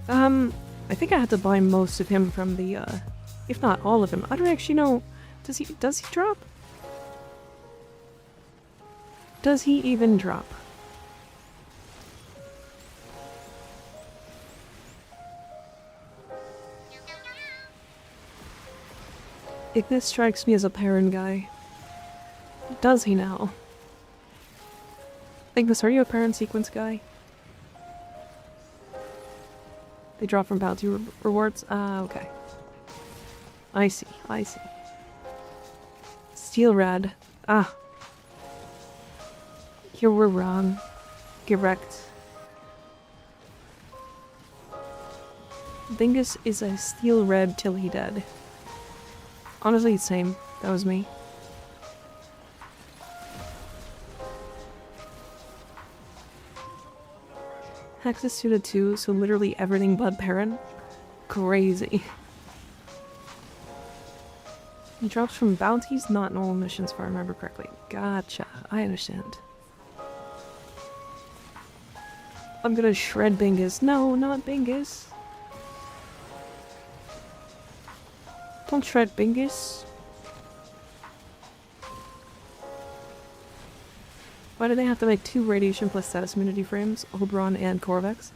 I think I had to buy most of him from the, if not all of him. I don't actually know. Does he drop? Does he even drop? Ignis strikes me as a Perrin guy. Does he now? Ignis, are you a Perrin sequence guy? They drop from bounty rewards? Ah, okay. I see, I see. Steel Rad. Ah. Here we're wrong. Correct. Bingus is a steel red till he dead. Honestly, same. That was me. Hex is suited too, so literally everything but Perrin. Crazy. He drops from bounties, not normal missions, if I remember correctly. Gotcha. I understand. I'm gonna shred Bingus. No, not Bingus. Don't shred Bingus. Why do they have to make 2 radiation plus status immunity frames? Oberon and Corvex?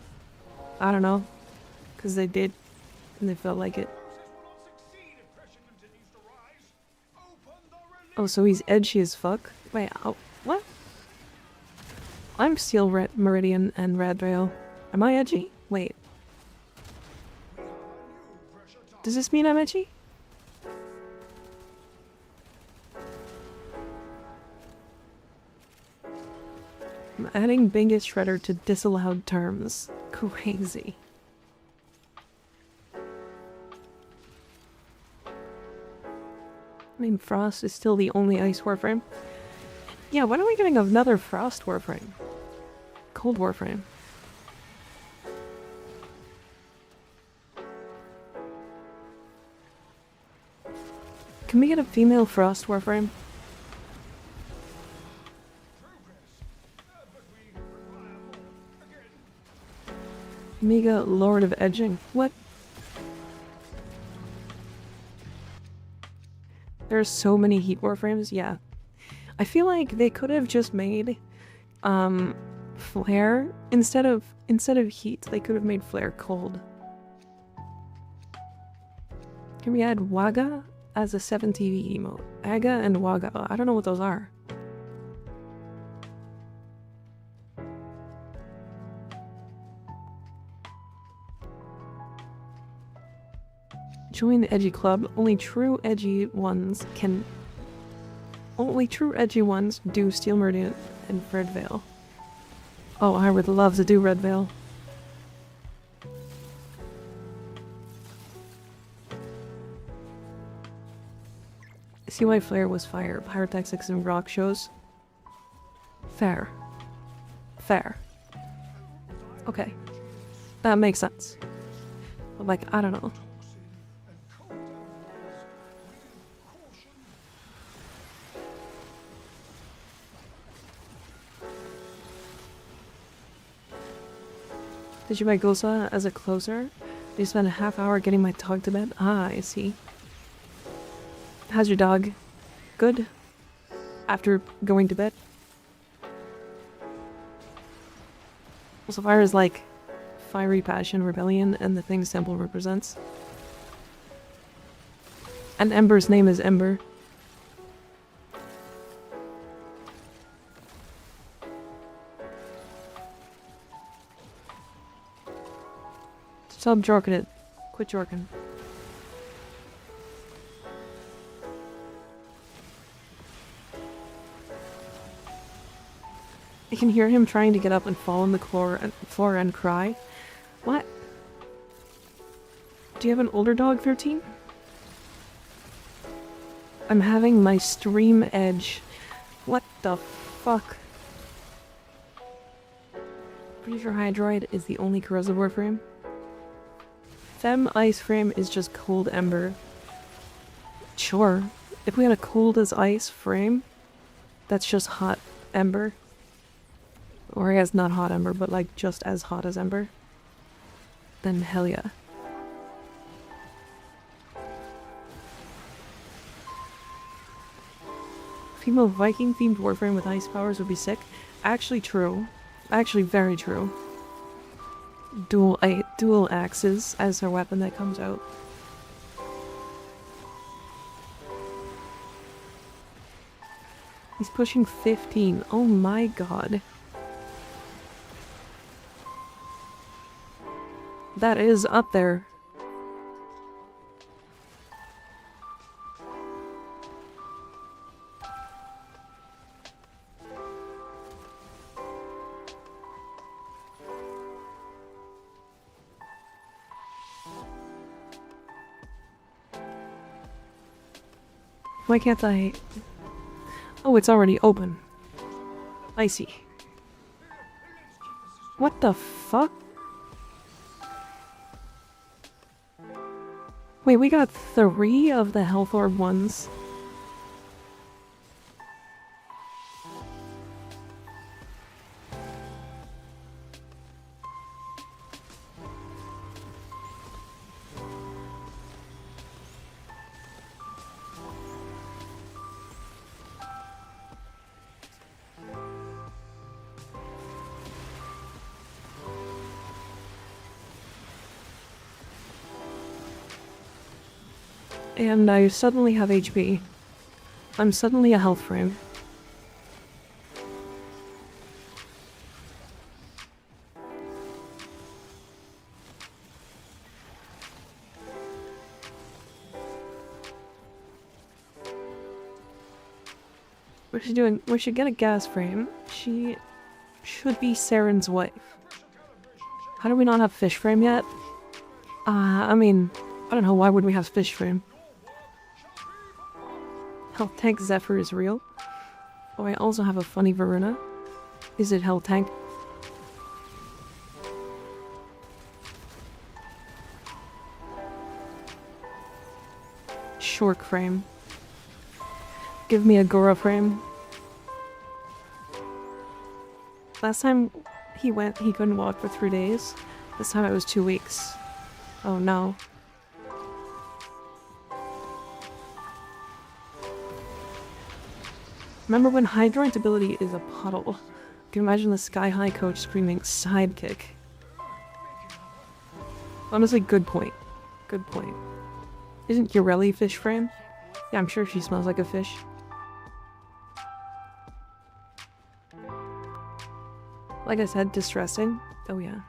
I don't know. Because they did. And they felt like it. Oh, so he's edgy as fuck? Wait, oh, what? I'm Steel Meridian and Red Veil. Am I edgy? Wait. Does this mean I'm edgy? I'm adding Bingus Shredder to disallowed terms. Crazy. I mean, Frost is still the only Ice Warframe. Yeah, when are we getting another Frost Warframe? Cold Warframe. Can we get a female Frost Warframe? Mega Lord of Edging. What? There's so many Heat Warframes, yeah. I feel like they could have just made Flare instead of Heat, they could have made Flare cold. Can we add Waga as a 7TV emote? Aga and Waga. I don't know what those are. Join the edgy club. Only true edgy ones do Steel Meridian and Red Veil. Oh, I would love to do Red Veil. See why Flare was fire. Pyrotactics and rock shows. Fair. Fair. Okay. That makes sense. But like, I don't know. Did you buy Gosa as a closer? Did you spend a half hour getting my dog to bed? Ah, I see. How's your dog? Good? After going to bed? Also, fire is like fiery passion, rebellion, and the things Temple represents. And Ember's name is Ember. Stop jorking it. Quit jorking. I can hear him trying to get up and fall on the floor and cry. What? Do you have an older dog, 13? I'm having my stream edge. What the fuck? Pretty sure Hydroid is the only corrosive warframe. Fem ice frame is just cold ember. Sure. If we had a cold as ice frame, that's just hot ember. Or I guess not hot ember, but like just as hot as ember. Then hell yeah. Female Viking themed Warframe with ice powers would be sick. Actually true. Actually very true. Dual axes as her weapon that comes out. He's pushing 15. Oh my god. That is up there. Why can't I... Oh, it's already open. I see. What the fuck? Wait, we got 3 of the health orb ones. And I suddenly have HP. I'm suddenly a health frame. What's she doing? We should get a gas frame. She should be Saren's wife. How do we not have fish frame yet? I mean, I don't know, why would we have fish frame? Health tank Zephyr is real. Oh, I also have a funny Varuna. Is it health tank? Shork frame. Give me a Gora frame. Last time he went, he couldn't walk for 3 days. This time it was 2 weeks. Oh no. Remember when Hydrant's ability is a puddle? Can you imagine the Sky High coach screaming sidekick? Honestly, good point. Good point. Isn't Ureli fish frame? Yeah, I'm sure she smells like a fish. Like I said, distressing. Oh yeah.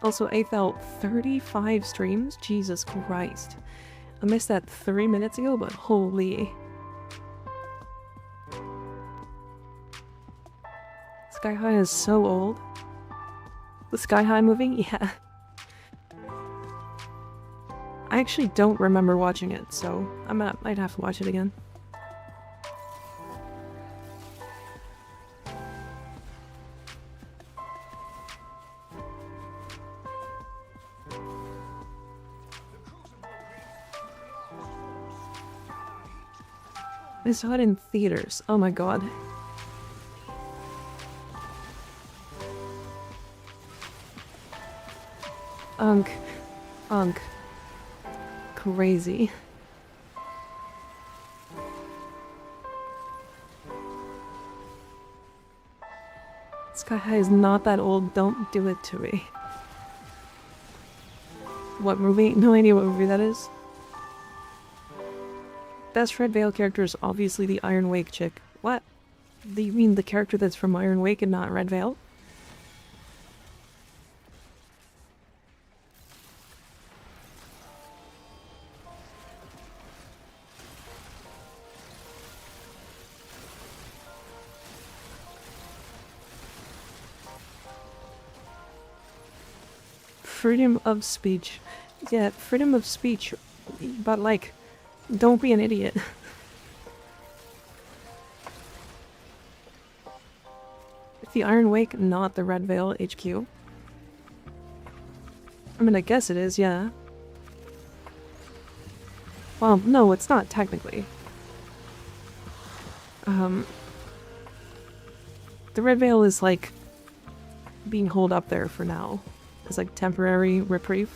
Also, Aethel, 35 streams? Jesus Christ. I missed that 3 minutes ago, but holy. Sky High is so old. The Sky High movie? Yeah. I actually don't remember watching it, so I might have to watch it again. I saw it in theaters. Oh my god. Unk. Crazy. Sky High is not that old. Don't do it to me. What movie? No idea what movie that is. Best Red Veil character is obviously the Iron Wake chick. What? Do you mean the character that's from Iron Wake and not Red Veil? Freedom of speech. Yeah, freedom of speech. But like, don't be an idiot. The Iron Wake, not the Red Veil HQ. I mean, I guess it is, yeah. Well, no, it's not technically. The Red Veil is like being holed up there for now. It's like temporary reprieve.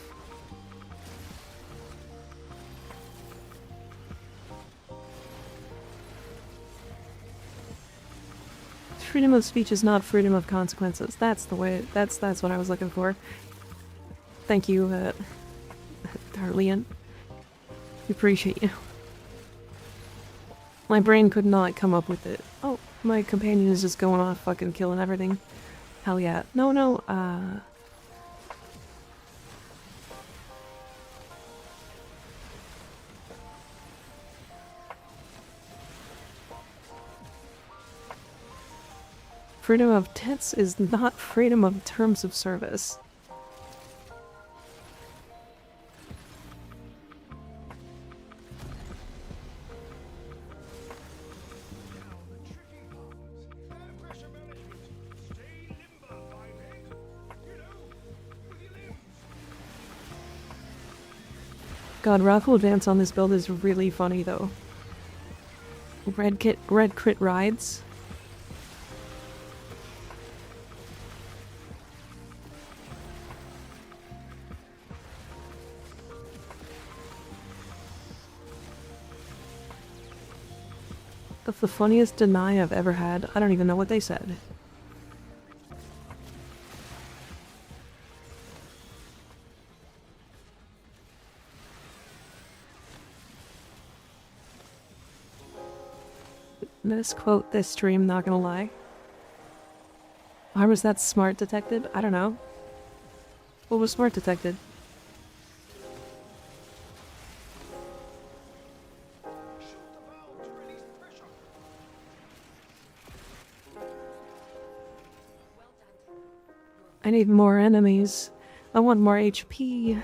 Freedom of speech is not freedom of consequences. That's the way. That's what I was looking for. Thank you, Darlian. We appreciate you. My brain could not come up with it. Oh, my companion is just going off fucking killing everything. Hell yeah. No, freedom of tits is not freedom of terms of service. God, Raffle Dance on this build is really funny though. Red crit rides. That's the funniest deny I've ever had. I don't even know what they said. Misquote this stream, not gonna lie. Why was that smart detected? I don't know. What was smart detected? I need more enemies. I want more HP.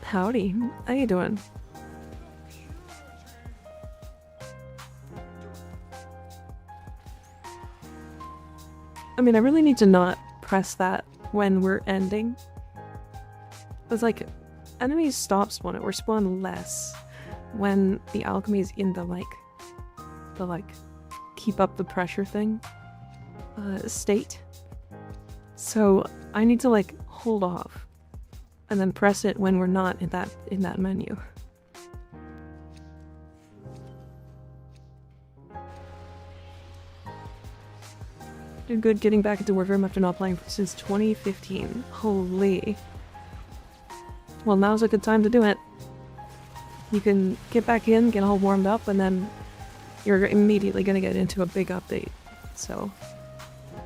Howdy, how you doing? I mean, I really need to not press that when we're ending. It's like, enemies stop spawning, or spawn less when the alchemy is in the keep up the pressure thing state. So I need to like hold off and then press it when we're not in that menu. Doing good getting back into Warframe after not playing since 2015. Holy. Well, now's a good time to do it. You can get back in, get all warmed up, and then you're immediately gonna get into a big update. So,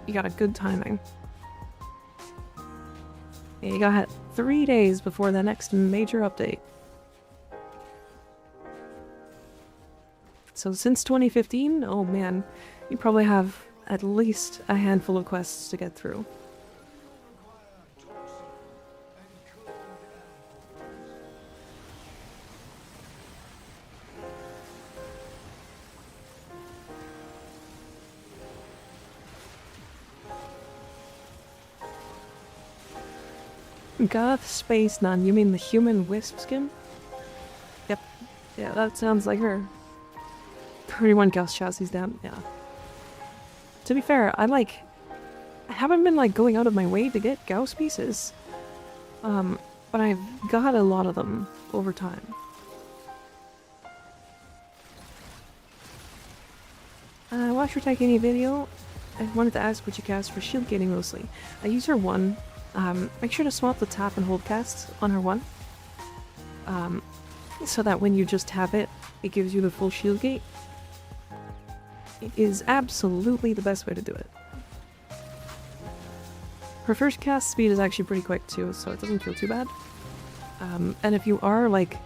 you got a good timing. You got 3 days before the next major update. So since 2015, oh man, you probably have at least a handful of quests to get through. Goth Space Nun, you mean the human wisp skin? Yep. Yeah, that sounds like her. 31 Gauss chassis down, yeah. To be fair, I haven't been like going out of my way to get Gauss pieces. But I've got a lot of them over time. I watched your Titania video. I wanted to ask what you cast for shield gating mostly. I use her one. Make sure to swap the tap and hold casts on her one. So that when you just tap it, it gives you the full shield gate. It is absolutely the best way to do it. Her first cast speed is actually pretty quick too, so it doesn't feel too bad. And if you are like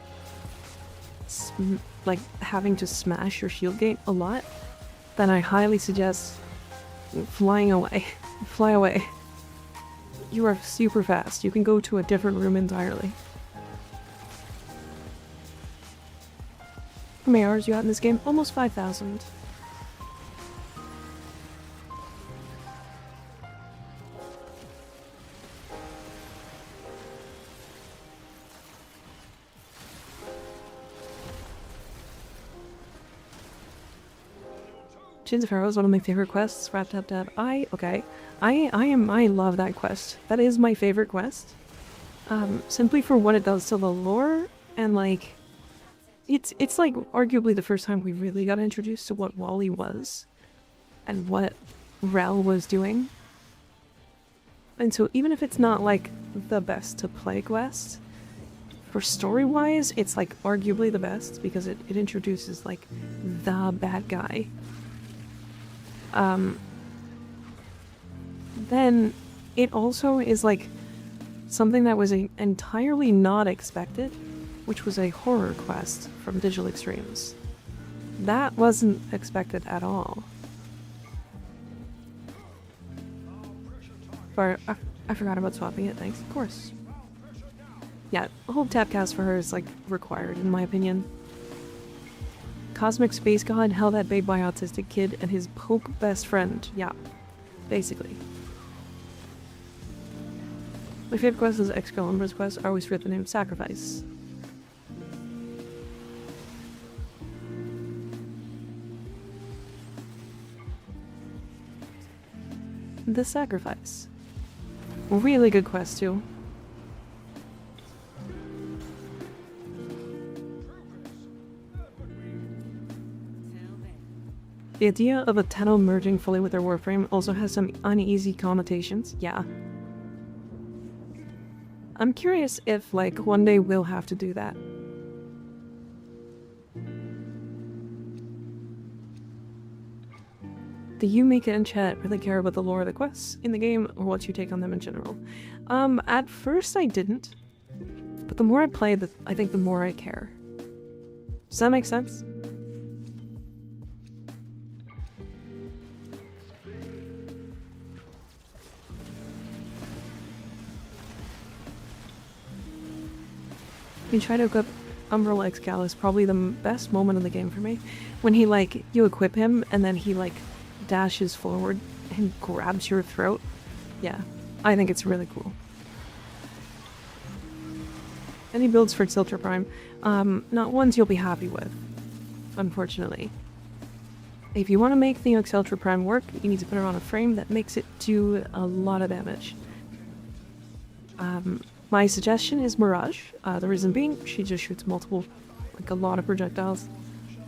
like having to smash your shield gate a lot, then I highly suggest flying away. Fly away. You are super fast. You can go to a different room entirely. How many hours you got in this game? Almost 5,000. Chains of Pharaoh is one of my favorite quests. Wrapped up tab. I love that quest. That is my favorite quest. Simply for what it does to the lore, and like it's like arguably the first time we really got introduced to what Wally was and what Rel was doing. And so even if it's not like the best to play quest, for story-wise, it's like arguably the best because it introduces like the bad guy. Then it also is like something that was entirely not expected, which was a horror quest from Digital Extremes. That wasn't expected at all. But I forgot about swapping it, thanks. Of course. Yeah, a whole tapcast for her is like required in my opinion. Cosmic Space God held that big by autistic kid and his poke best friend. Yeah, basically. My favorite quest is X-Girl Umbra's quest. I always forget the name. Sacrifice. The Sacrifice. Really good quest too. The idea of a Tenno merging fully with their Warframe also has some uneasy connotations. Yeah. I'm curious if, like, one day we'll have to do that. Do you, Mika, and chat really care about the lore of the quests in the game, or what's your take on them in general? At first I didn't. But the more I play, I think the more I care. Does that make sense? You try to equip Umbrella Excal is probably the best moment in the game for me. When he, like, you equip him and then he, like, dashes forward and grabs your throat. Yeah, I think it's really cool. Any builds for Exceltra Prime? Not ones you'll be happy with, unfortunately. If you want to make the Exceltra Prime work, you need to put her on a frame that makes it do a lot of damage. My suggestion is Mirage. The reason being, she just shoots multiple, like a lot of projectiles.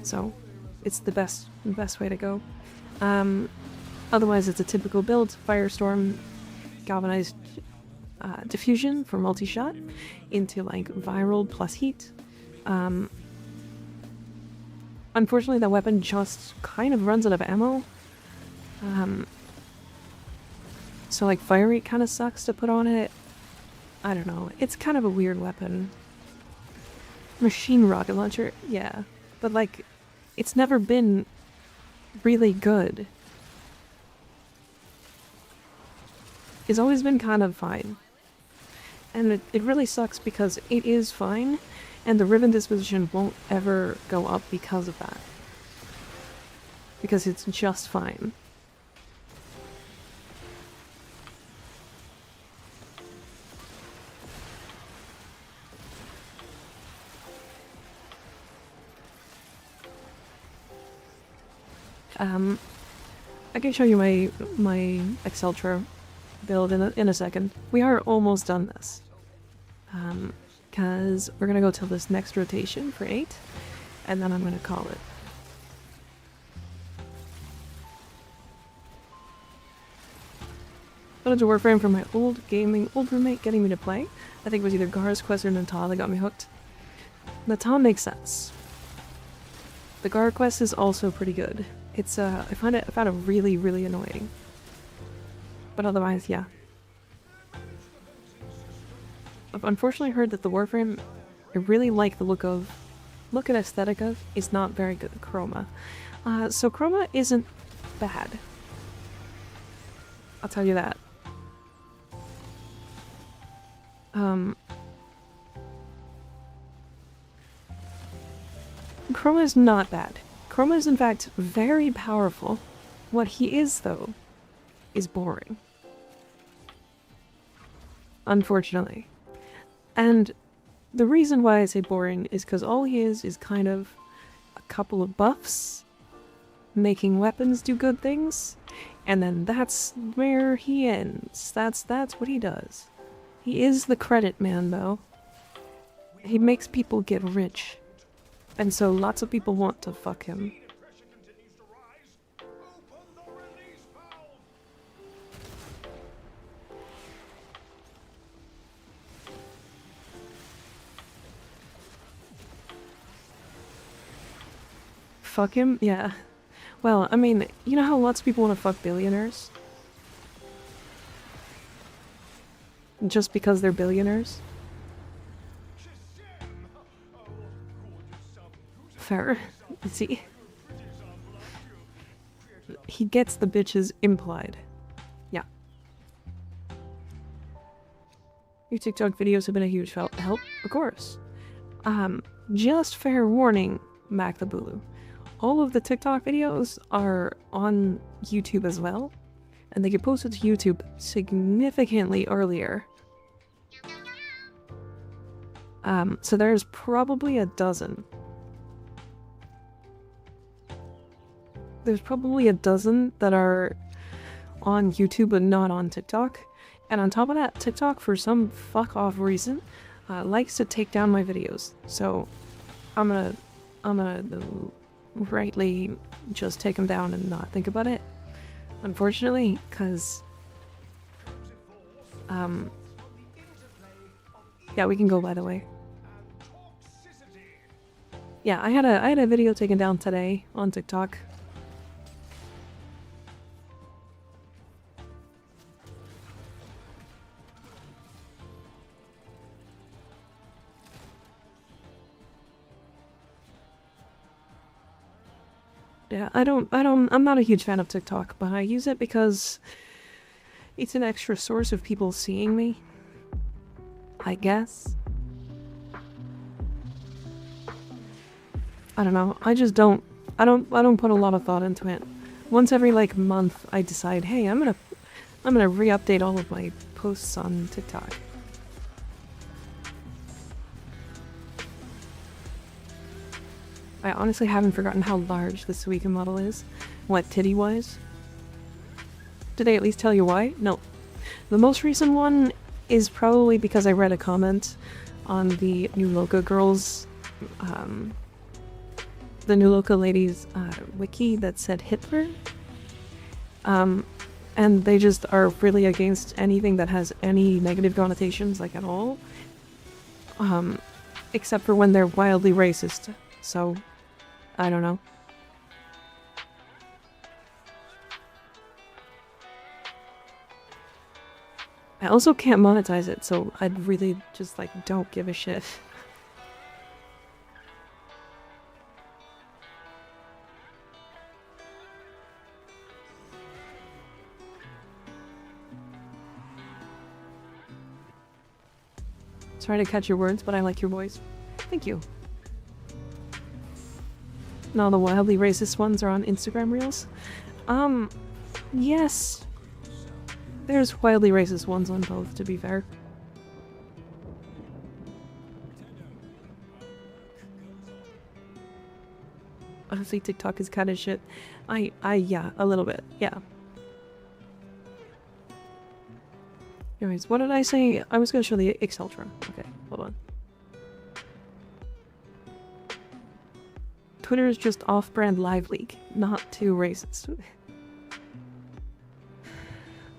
So, it's the best way to go. Otherwise, it's a typical build. Firestorm, Galvanized Diffusion for multi-shot into like Viral plus Heat. Unfortunately, that weapon just kind of runs out of ammo. So like Fire Rate kind of sucks to put on it. I don't know. It's kind of a weird weapon. Machine Rocket Launcher, yeah. But like, it's never been really good. It's always been kind of fine. And it really sucks because it is fine, and the Riven disposition won't ever go up because of that. Because it's just fine. I can show you my Exceltra build in a second. We are almost done this. Because we're gonna go till this next rotation for 8, and then I'm gonna call it. Got into Warframe from my old roommate getting me to play. I think it was either Gar's quest or Nata that got me hooked. Nata makes sense. The Gar quest is also pretty good. It's I found it really, really annoying. But otherwise, yeah. I've unfortunately heard that the Warframe, I really like the look of look at Aesthetica is not very good at Chroma. So Chroma isn't bad. I'll tell you that. Chroma is not bad. Chroma is in fact very powerful. What he is, though, is boring. Unfortunately. And the reason why I say boring is because all he is kind of a couple of buffs, making weapons do good things, and then that's where he ends. That's what he does. He is the credit man, though. He makes people get rich. And so lots of people want to fuck him. Fuck him? Yeah. Well, I mean, you know how lots of people want to fuck billionaires? Just because they're billionaires? Fair. See? He gets the bitches implied. Yeah. Your TikTok videos have been a huge help, of course. Just fair warning, Mac the Bulu. All of the TikTok videos are on YouTube as well, and they get posted to YouTube significantly earlier. So there's probably a dozen. There's probably a dozen that are on YouTube but not on TikTok. And on top of that, TikTok, for some fuck-off reason, likes to take down my videos. So I'm gonna rightly just take them down and not think about it. Unfortunately, because yeah, we can go, by the way. Yeah, I had a video taken down today on TikTok. Yeah, I'm not a huge fan of TikTok, but I use it because it's an extra source of people seeing me, I guess. I don't know, I don't put a lot of thought into it. Once every, like, month, I decide, hey, I'm gonna re-update all of my posts on TikTok. I honestly haven't forgotten how large the Suika model is. What, titty-wise? Did I at least tell you why? No. The most recent one is probably because I read a comment on the New Loca girls, the New Loca ladies wiki that said Hitler. And they just are really against anything that has any negative connotations, like, at all. Except for when they're wildly racist. So, I don't know. I also can't monetize it, so I'd really just, like, don't give a shit. Sorry to catch your words, but I like your voice. Thank you. No, the wildly racist ones are on Instagram Reels? Yes. There's wildly racist ones on both, to be fair. Honestly, TikTok is kind of shit. Yeah, a little bit, yeah. Anyways, what did I say? I was gonna show the Xultra. Okay, hold on. Twitter is just off-brand live leak, not too racist.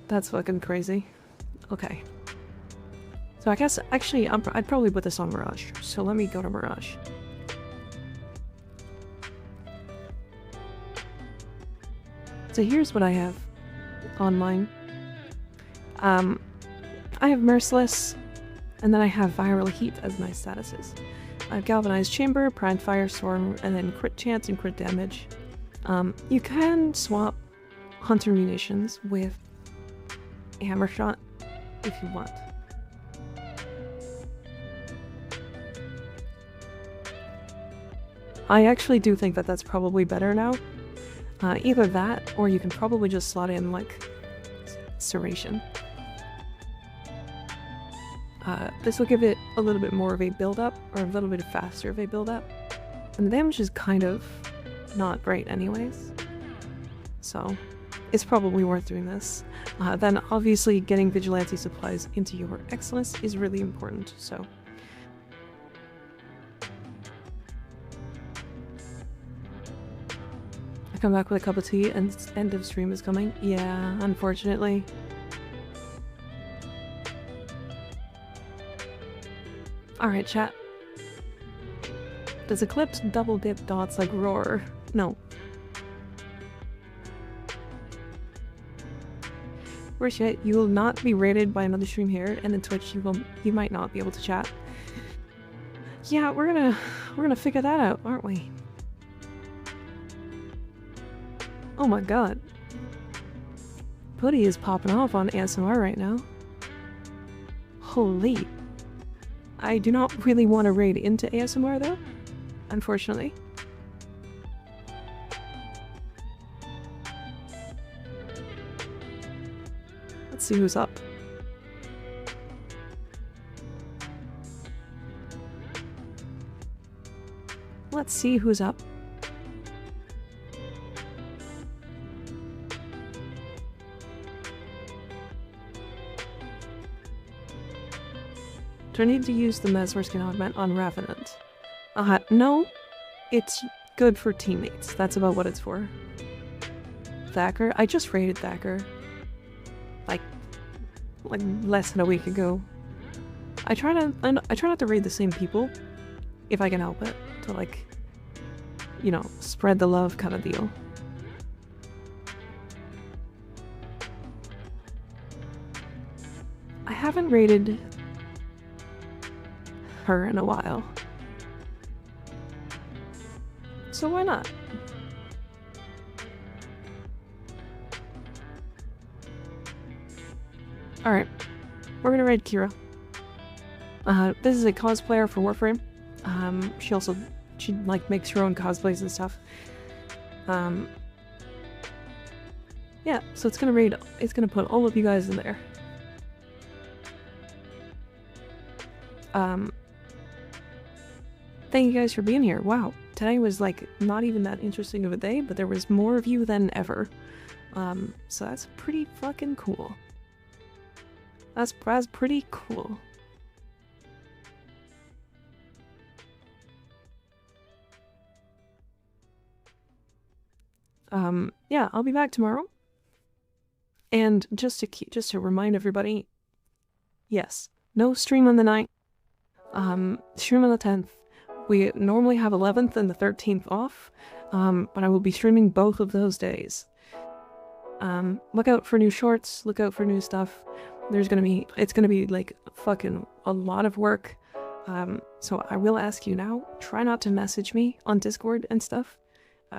That's fucking crazy. Okay. So I guess, actually, I'd probably put this on Mirage. So let me go to Mirage. So here's what I have on mine. I have Merciless, and then I have Viral Heat as my statuses. I have Galvanized Chamber, Primed Firestorm, and then crit chance and crit damage. You can swap Hunter Munitions with Hammer Shot if you want. I actually do think that that's probably better now. Either that, or you can probably just slot in, like, Serration. This will give it a little bit more of a build-up, or a little bit faster of a build-up. And the damage is kind of not great anyways. So, it's probably worth doing this. Then obviously getting Vigilante supplies into your Excellence is really important, so... I come back with a cup of tea and end of stream is coming? Yeah, unfortunately. Alright, chat. Does Eclipse double dip dots like Roar? No. Rishit, you will not be rated by another stream here, and in Twitch you might not be able to chat. Yeah, we're gonna figure that out, aren't we? Oh my god. Putty is popping off on ASMR right now. Holy. I do not really want to raid into ASMR though, unfortunately. Let's see who's up. Let's see who's up. Do I need to use the Mesmer skin augment on Revenant? No. It's good for teammates. That's about what it's for. Thacker? I just raided Thacker. Like less than a week ago. I try not to raid the same people, if I can help it. To like, you know, spread the love kind of deal. I haven't raided her in a while. So why not? Alright. We're gonna raid Kira. This is a cosplayer for Warframe. She like makes her own cosplays and stuff. Yeah, so it's gonna put all of you guys in there. Thank you guys for being here. Wow, today was like not even that interesting of a day, but there was more of you than ever. So that's pretty fucking cool. That's pretty cool. Yeah, I'll be back tomorrow. And just to remind everybody, yes, no stream on the 9th. Stream on the 10th. We normally have 11th and the 13th off, but I will be streaming both of those days. Look out for new shorts, look out for new stuff. It's gonna be like fucking a lot of work. So I will ask you now, try not to message me on Discord and stuff.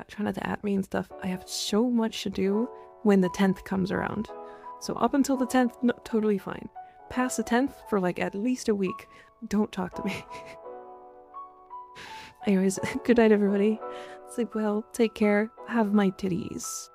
Try not to at me and stuff. I have so much to do when the 10th comes around. So up until the 10th, no, totally fine. Past the 10th for like at least a week, don't talk to me. Anyways, good night everybody. Sleep well, take care, have my titties.